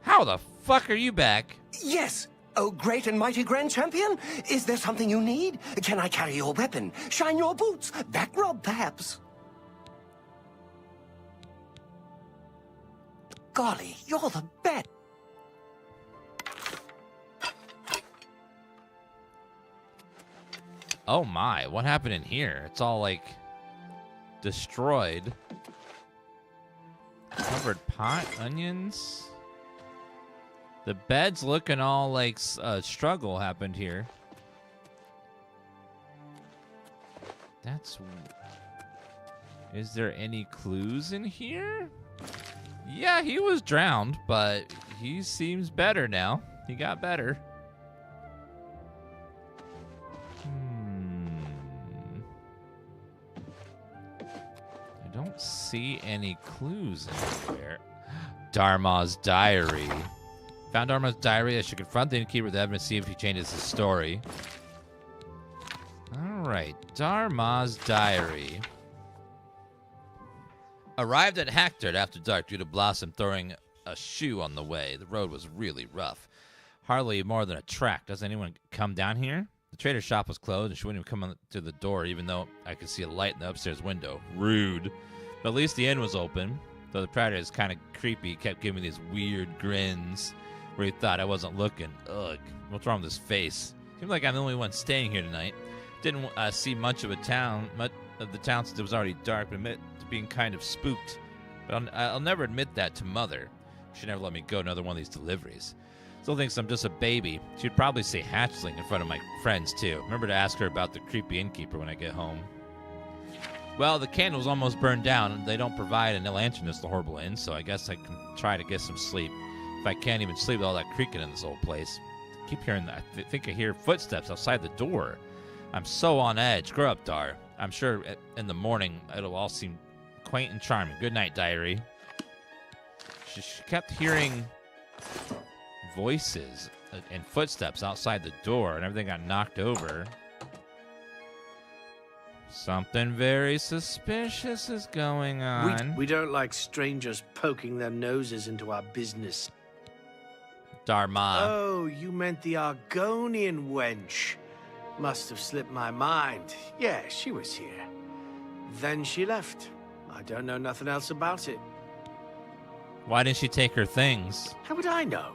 How the fuck are you back? Yes! Oh, great and mighty Grand Champion! Is there something you need? Can I carry your weapon? Shine your boots? Back rub, perhaps? Golly, you're the best! Oh my, what happened in here? It's all, like, destroyed. Covered pot, onions. The bed's looking all like struggle happened here. That's... Is there any clues in here? Yeah, he was drowned, but he seems better now. He got better. I don't see any clues anywhere. Dharma's diary. Found Dharma's diary. I should confront the innkeeper with the evidence, see if he changes his story. Alright, Dharma's diary. Arrived at Hector after dark due to Blossom throwing a shoe on the way. The road was really rough. Hardly more than a track. Does anyone come down here? The trader's shop was closed, and she wouldn't even come to the door, even though I could see a light in the upstairs window. Rude. But at least the inn was open. Though the trader is kind of creepy, he kept giving me these weird grins where he thought I wasn't looking. Ugh. What's wrong with his face? Seems like I'm the only one staying here tonight. Didn't see much of the town since it was already dark, but admit to being kind of spooked. But I'll never admit that to Mother. She never let me go to another one of these deliveries. Still thinks I'm just a baby. She'd probably say hatchling in front of my friends, too. Remember to ask her about the creepy innkeeper when I get home. Well, the candle's almost burned down, and they don't provide an lantern in this horrible inn, so I guess I can try to get some sleep. If I can't even sleep with all that creaking in this old place. I keep hearing that. I think I hear footsteps outside the door. I'm so on edge. Grow up, Dar. I'm sure in the morning it'll all seem quaint and charming. Good night, diary. She kept hearing voices and footsteps outside the door, and everything got knocked over. Something very suspicious is going on. We don't like strangers poking their noses into our business. Dharma. Oh, you meant the Argonian wench. Must have slipped my mind. Yeah, she was here. Then she left. I don't know nothing else about it. Why didn't she take her things? How would I know?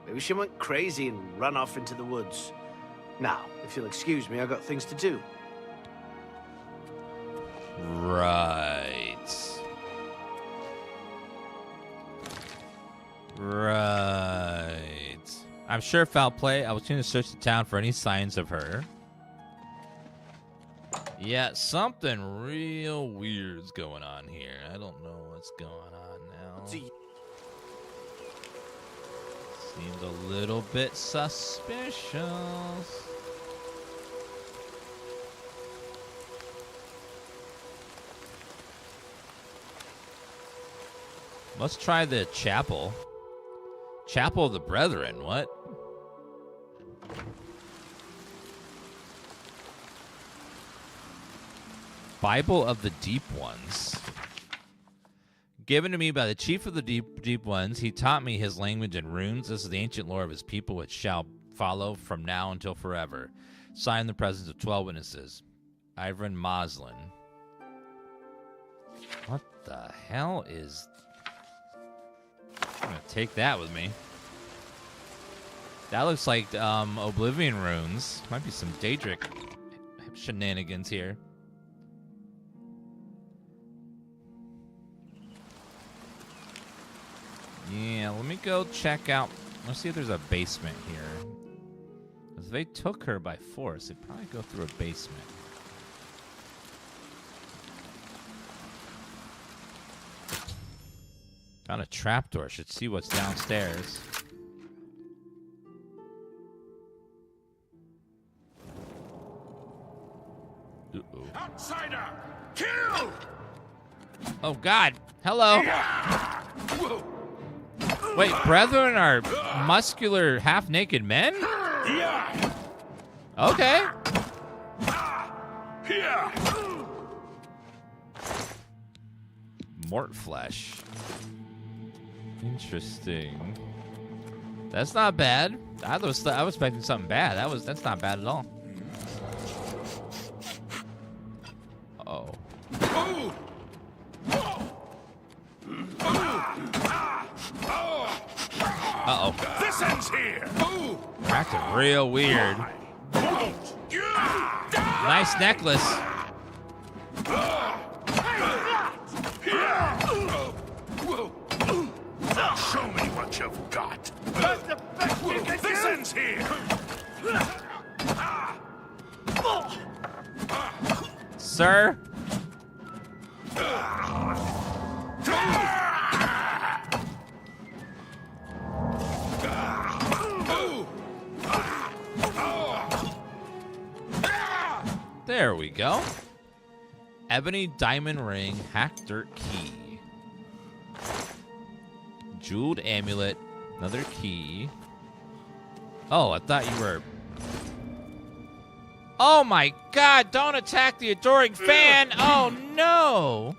Maybe she went crazy and run off into the woods. Now, if you'll excuse me, I've got things to do. Right. I'm sure foul play. I was going to search the town for any signs of her. Yeah, something real weird's going on here. I don't know what's going on now. Seems a little bit suspicious. Let's try the chapel. Chapel of the Brethren, what? Bible of the Deep Ones. Given to me by the chief of the deep ones, he taught me his language and runes. This is the ancient lore of his people, which shall follow from now until forever. Signed in the presence of 12 witnesses. Ivran Moslin. What the hell is... I'm gonna take that with me. That looks like Oblivion runes. Might be some Daedric shenanigans here. Yeah, let me go check out. Let's see if there's a basement here. If they took her by force, they'd probably go through a basement. Found a trapdoor. Should see what's downstairs. Uh-oh. Outsider! Kill! Oh, God. Hello. Wait, brethren are muscular, half-naked men? Okay. Mort flesh. Interesting. That's not bad. I was expecting something bad. That's not bad at all. Uh-oh. Uh-oh. This ends here. Acting real weird. Nice necklace. Show me what you've got. This ends here. Sir? There we go. Ebony diamond ring, hack dirt key. Jeweled amulet, another key. Oh, I thought you were... Oh my God, don't attack the adoring fan. Oh no.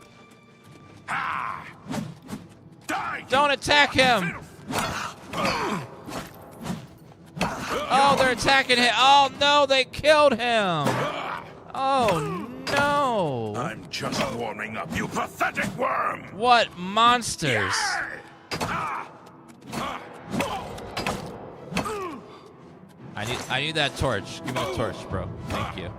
Don't attack him. Oh, they're attacking him. Oh no, they killed him. Oh no. I'm just warming up, you pathetic worm. What monsters? I need that torch. Give me the torch, bro. Thank you.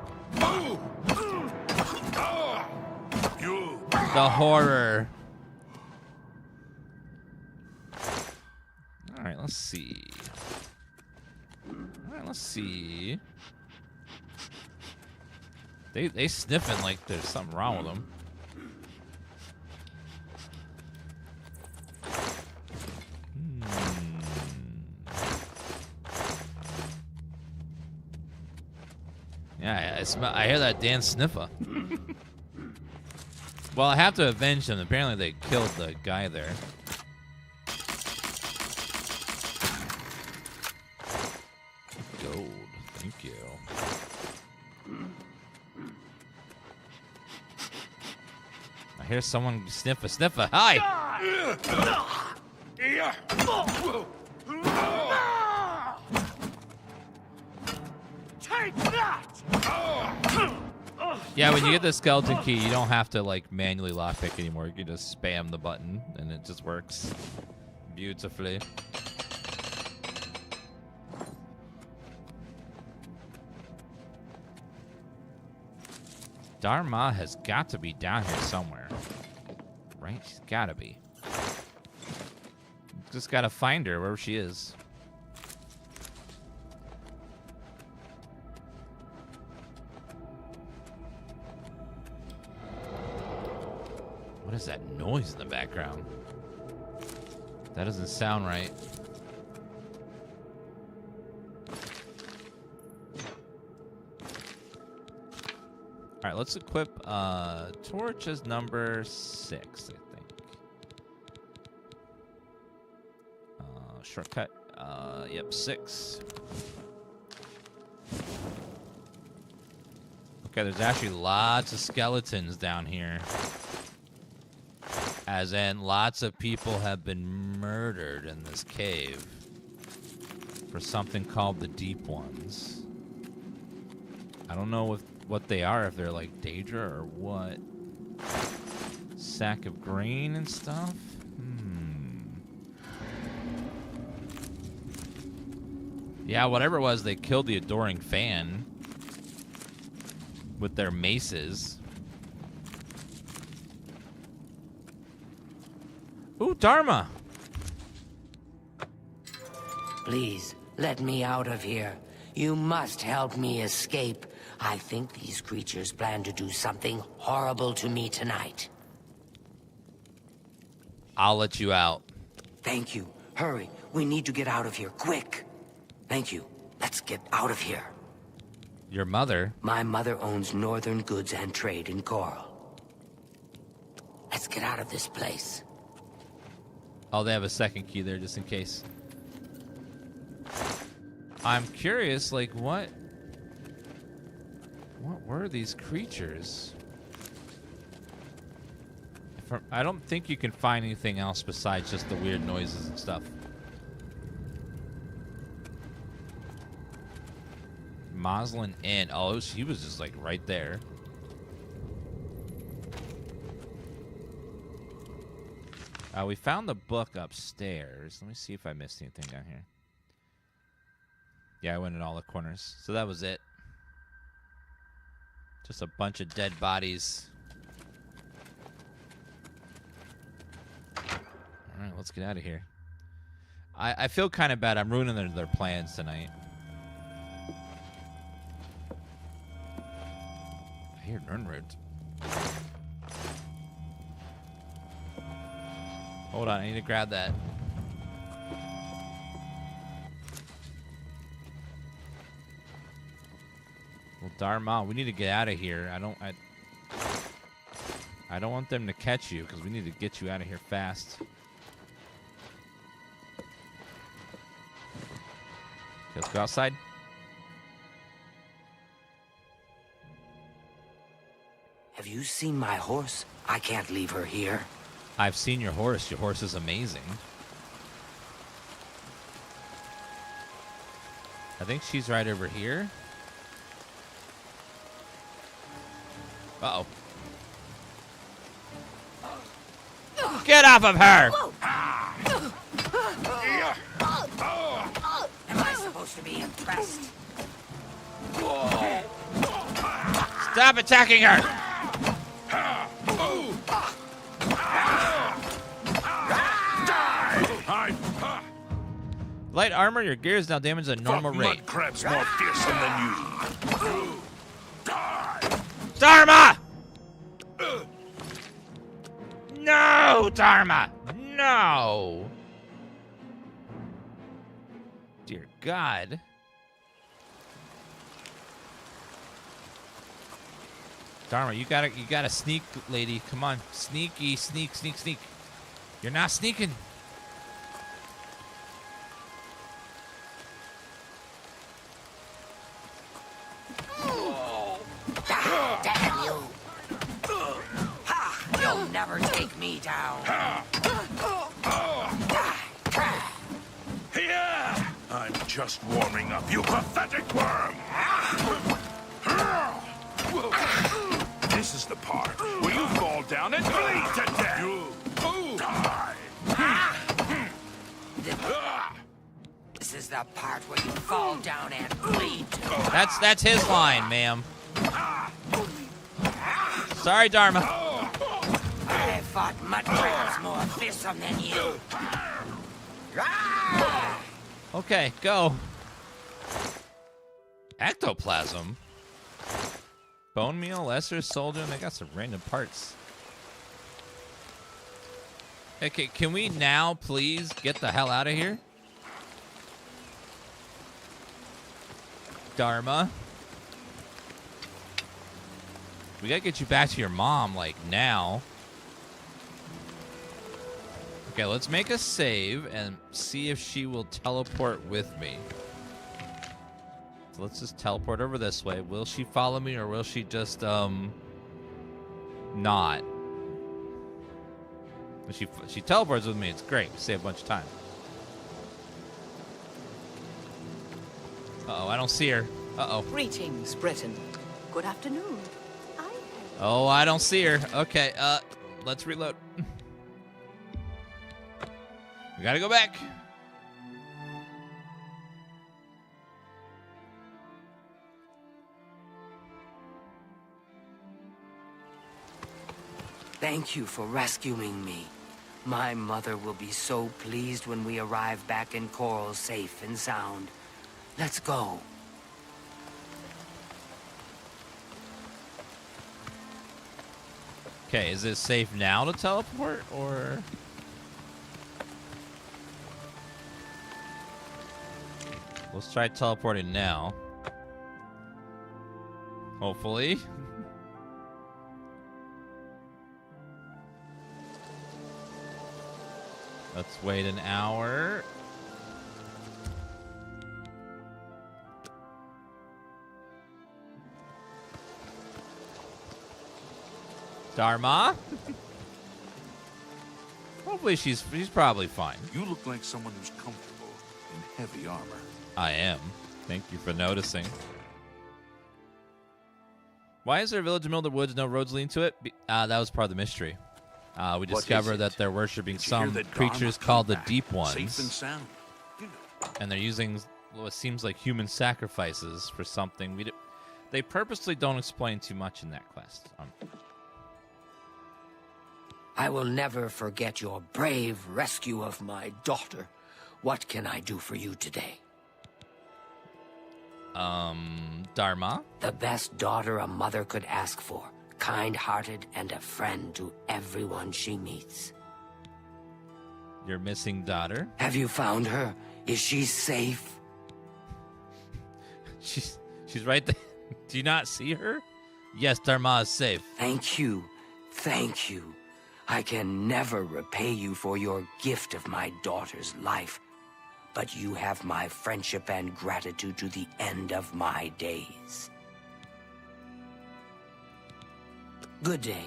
The horror. All right, let's see. They sniffing like there's something wrong with them. Yeah, I hear that Dan sniffer. Well, I have to avenge them. Apparently they killed the guy there. Gold. Thank you. I hear someone sniffer. Hi! Take that! Yeah, when you get the skeleton key, you don't have to like manually lockpick anymore. You can just spam the button and it just works beautifully. Dharma has got to be down here somewhere. Right? She's got to be. Just got to find her wherever she is. What is that noise in the background? That doesn't sound right. All right, let's equip torch as number 6, I think. Shortcut. Yep, 6. Okay, there's actually lots of skeletons down here. As in, lots of people have been murdered in this cave for something called the Deep Ones. I don't know what they are, if they're like Daedra or what. Sack of grain and stuff? Yeah, whatever it was, they killed the Adoring Fan with their maces. Ooh, Dharma! Please, let me out of here. You must help me escape. I think these creatures plan to do something horrible to me tonight. I'll let you out. Thank you. Hurry. We need to get out of here, quick. Thank you. Let's get out of here. Your mother? My mother owns Northern Goods and Trade in Coral. Let's get out of this place. Oh, they have a second key there just in case. I'm curious, like, what were these creatures? I don't think you can find anything else besides just the weird noises and stuff. Moslin Inn. Oh, she was just like right there. We found the book upstairs. Let me see if I missed anything down here. Yeah, I went in all the corners. So that was it. Just a bunch of dead bodies. Alright, let's get out of here. I feel kind of bad. I'm ruining their plans tonight. I hear Nernrud. Hold on, I need to grab that. Well, Dharma, we need to get out of here. I don't want them to catch you because we need to get you out of here fast. Let's go outside. Have you seen my horse? I can't leave her here. I've seen your horse. Your horse is amazing. I think she's right over here. Uh-oh. Get off of her! Am I supposed to be impressed? Stop attacking her! Light armor, your gear is now damaged at a normal rate. Mud crab's more fearsome than you. Dharma! No, Dharma! No! Dear God. Dharma, you gotta sneak, lady. Come on. Sneaky, sneak. You're not sneaking. Damn you! You'll never take me down. I'm just warming up, you pathetic worm! This is the part where you fall down and bleed to death! This is the part where you fall down and bleed. That's his line, ma'am. Sorry, Dharma. I fought mud crabs more fearsome than you. Okay, go. Ectoplasm? Bone meal, lesser soldier, and they got some random parts. Okay, can we now please get the hell out of here? Dharma. We gotta get you back to your mom, like, now. Okay, let's make a save and see if she will teleport with me. So let's just teleport over this way. Will she follow me or will she just, not? She teleports with me. It's great. We save a bunch of time. Uh-oh, I don't see her. Uh-oh. Greetings, Breton. Good afternoon. Oh, I don't see her. Okay, let's reload. We gotta go back. Thank you for rescuing me. My mother will be so pleased when we arrive back in Coral safe and sound. Let's go. Okay, is it safe now to teleport, or... Let's try teleporting now. Hopefully. Let's wait an hour. Dharma? Hopefully she's probably fine. You look like someone who's comfortable in heavy armor. I am. Thank you for noticing. Why is there a village in the middle of the woods, no roads leading to it? That was part of the mystery. We discovered that they're worshiping some creatures called the Deep Ones. Safe and sound. And they're using what seems like human sacrifices for something. They purposely don't explain too much in that quest. I will never forget your brave rescue of my daughter. What can I do for you today? Dharma? The best daughter a mother could ask for. Kind-hearted and a friend to everyone she meets. Your missing daughter? Have you found her? Is she safe? She's right there. Do you not see her? Yes, Dharma is safe. Thank you. Thank you. I can never repay you for your gift of my daughter's life, but you have my friendship and gratitude to the end of my days. Good day,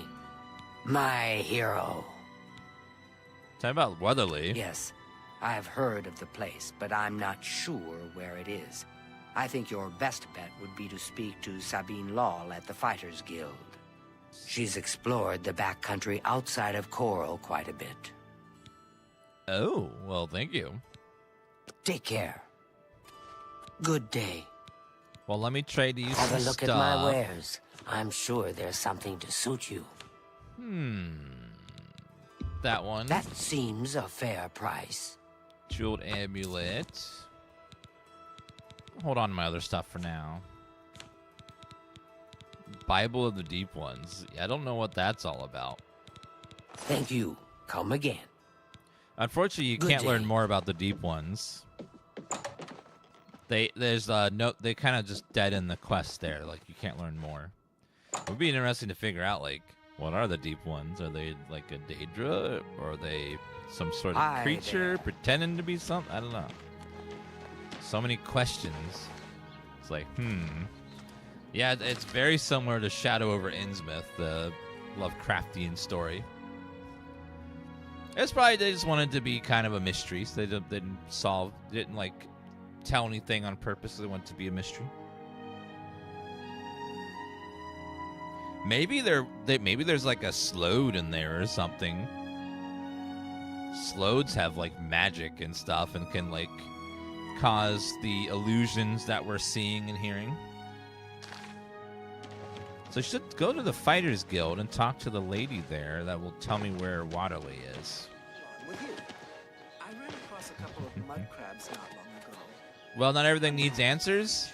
my hero. Talking about Weatherly. Yes, I've heard of the place, but I'm not sure where it is. I think your best bet would be to speak to Sabine Law at the Fighters Guild. She's explored the backcountry outside of Coral quite a bit. Oh, well, thank you. Take care. Good day. Well, let me trade you Have some a look stuff. at my wares. I'm sure there's something to suit you. That one. That seems a fair price. Jeweled amulet. Hold on to my other stuff for now. Bible of the Deep Ones. I don't know what that's all about. Thank you. Come again. Unfortunately, you Good can't day. learn more about the Deep Ones. They kind of just dead in the quest there. Like, you can't learn more. It would be interesting to figure out, like, what are the Deep Ones? Are they like a Daedra? Or are they some sort of Hi creature there. pretending to be something? I don't know. So many questions. It's like, Yeah, it's very similar to Shadow over Innsmouth, the Lovecraftian story. It's probably they just wanted to be kind of a mystery, so they didn't like tell anything on purpose. They wanted to be a mystery. Maybe there's like a Slode in there or something. Slodes have like magic and stuff and can like cause the illusions that we're seeing and hearing. So I should go to the Fighters Guild and talk to the lady there that will tell me where Waterley is. With you. I ran across a couple of mud crabs not long ago. Well, not everything needs answers.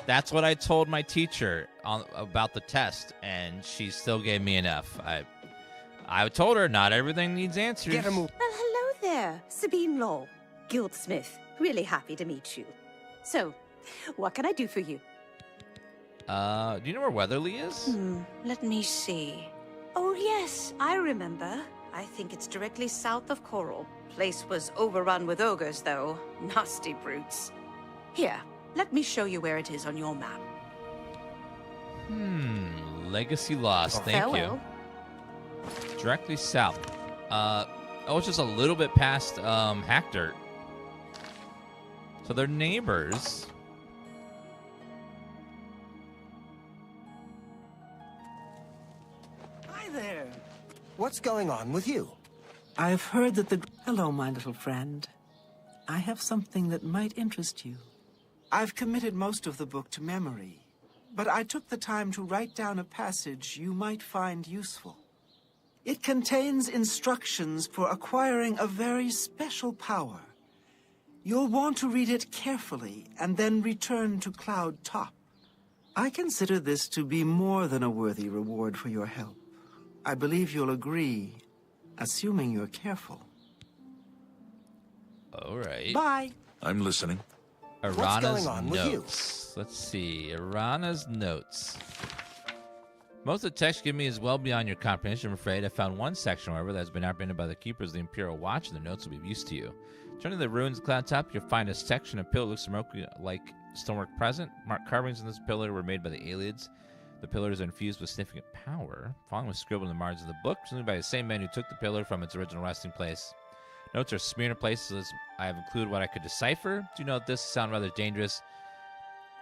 That's what I told my teacher about the test, and she still gave me an F. I told her not everything needs answers. Well, hello there, Sabine Law, Guildsmith. Really happy to meet you. So, what can I do for you? Do you know where Weatherly is? Let me see. Oh, yes, I remember. I think it's directly south of Coral. Place was overrun with ogres, though. Nasty brutes. Here, let me show you where it is on your map. Legacy Lost. Thank Farewell. you. Directly south. Oh, it's just a little bit past Hack Dirt. So they're neighbors. Hi there. What's going on with you? I've heard that the... Hello, my little friend. I have something that might interest you. I've committed most of the book to memory, but I took the time to write down a passage you might find useful. It contains instructions for acquiring a very special power. You'll want to read it carefully and then return to Cloud Top. I consider this to be more than a worthy reward for your help. I believe you'll agree, assuming you're careful. All right. Bye. I'm listening. Arana's going on with you? notes. Let's see. Arana's notes. Most of the text given me is well beyond your comprehension, I'm afraid. I found one section, however, that has been apprehended by the keepers of the Imperial Watch, and the notes will be of use to you. Turning to the ruins of Cloud Top, you'll find a section of pillar that looks remotely like stonework present. Marked carvings in this pillar were made by the Aelids. The pillars are infused with significant power. Following was scribbled in the margins of the book, presumably by the same man who took the pillar from its original resting place. Notes are smeared in places. I have included what I could decipher. Do note this sound rather dangerous.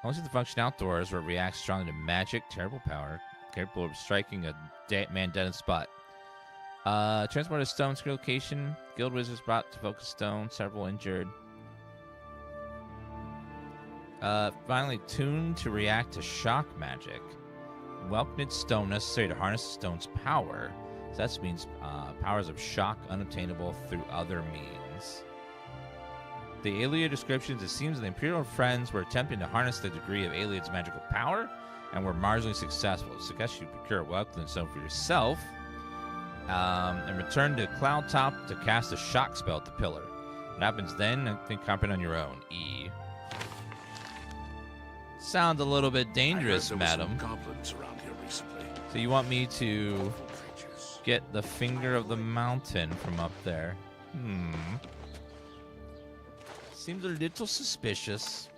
Only see the function outdoors, where it reacts strongly to magic, terrible power, capable of striking a man dead in spot. Transported stone to location. Guild wizards brought to focus stone. Several injured. Finally tuned to react to shock magic. Well-knit stone necessary to harness the stone's power. So that means powers of shock unobtainable through other means. The Aelia descriptions, it seems the Imperial friends were attempting to harness the degree of Aeliad's magical power and were marginally successful. So I guess you procure a well-knit stone for yourself and return to Cloud Top to cast a shock spell at the pillar. What happens then, I think, comprehend on your own. E. Sounds a little bit dangerous, madam. Goblins around here recently. So you want me to get the finger of the mountain from up there? Seems a little suspicious.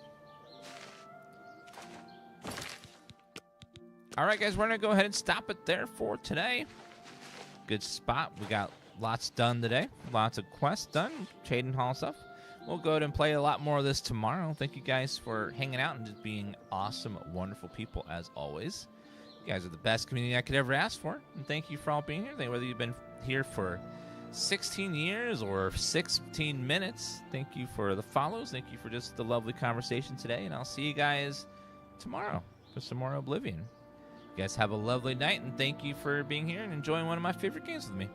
All right, guys, we're going to go ahead and stop it there for today. Good spot. We got lots done today. Lots of quests done. Traden Hall stuff. We'll go ahead and play a lot more of this tomorrow. Thank you guys for hanging out and just being awesome, wonderful people as always. You guys are the best community I could ever ask for. And thank you for all being here. Whether you've been here for 16 years or 16 minutes, thank you for the follows. Thank you for just the lovely conversation today. And I'll see you guys tomorrow for some more Oblivion. You guys have a lovely night, and thank you for being here and enjoying one of my favorite games with me.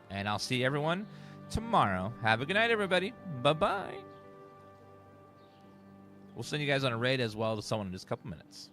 And I'll see everyone tomorrow. Have a good night, everybody. Bye-bye. We'll send you guys on a raid as well to someone in just a couple minutes.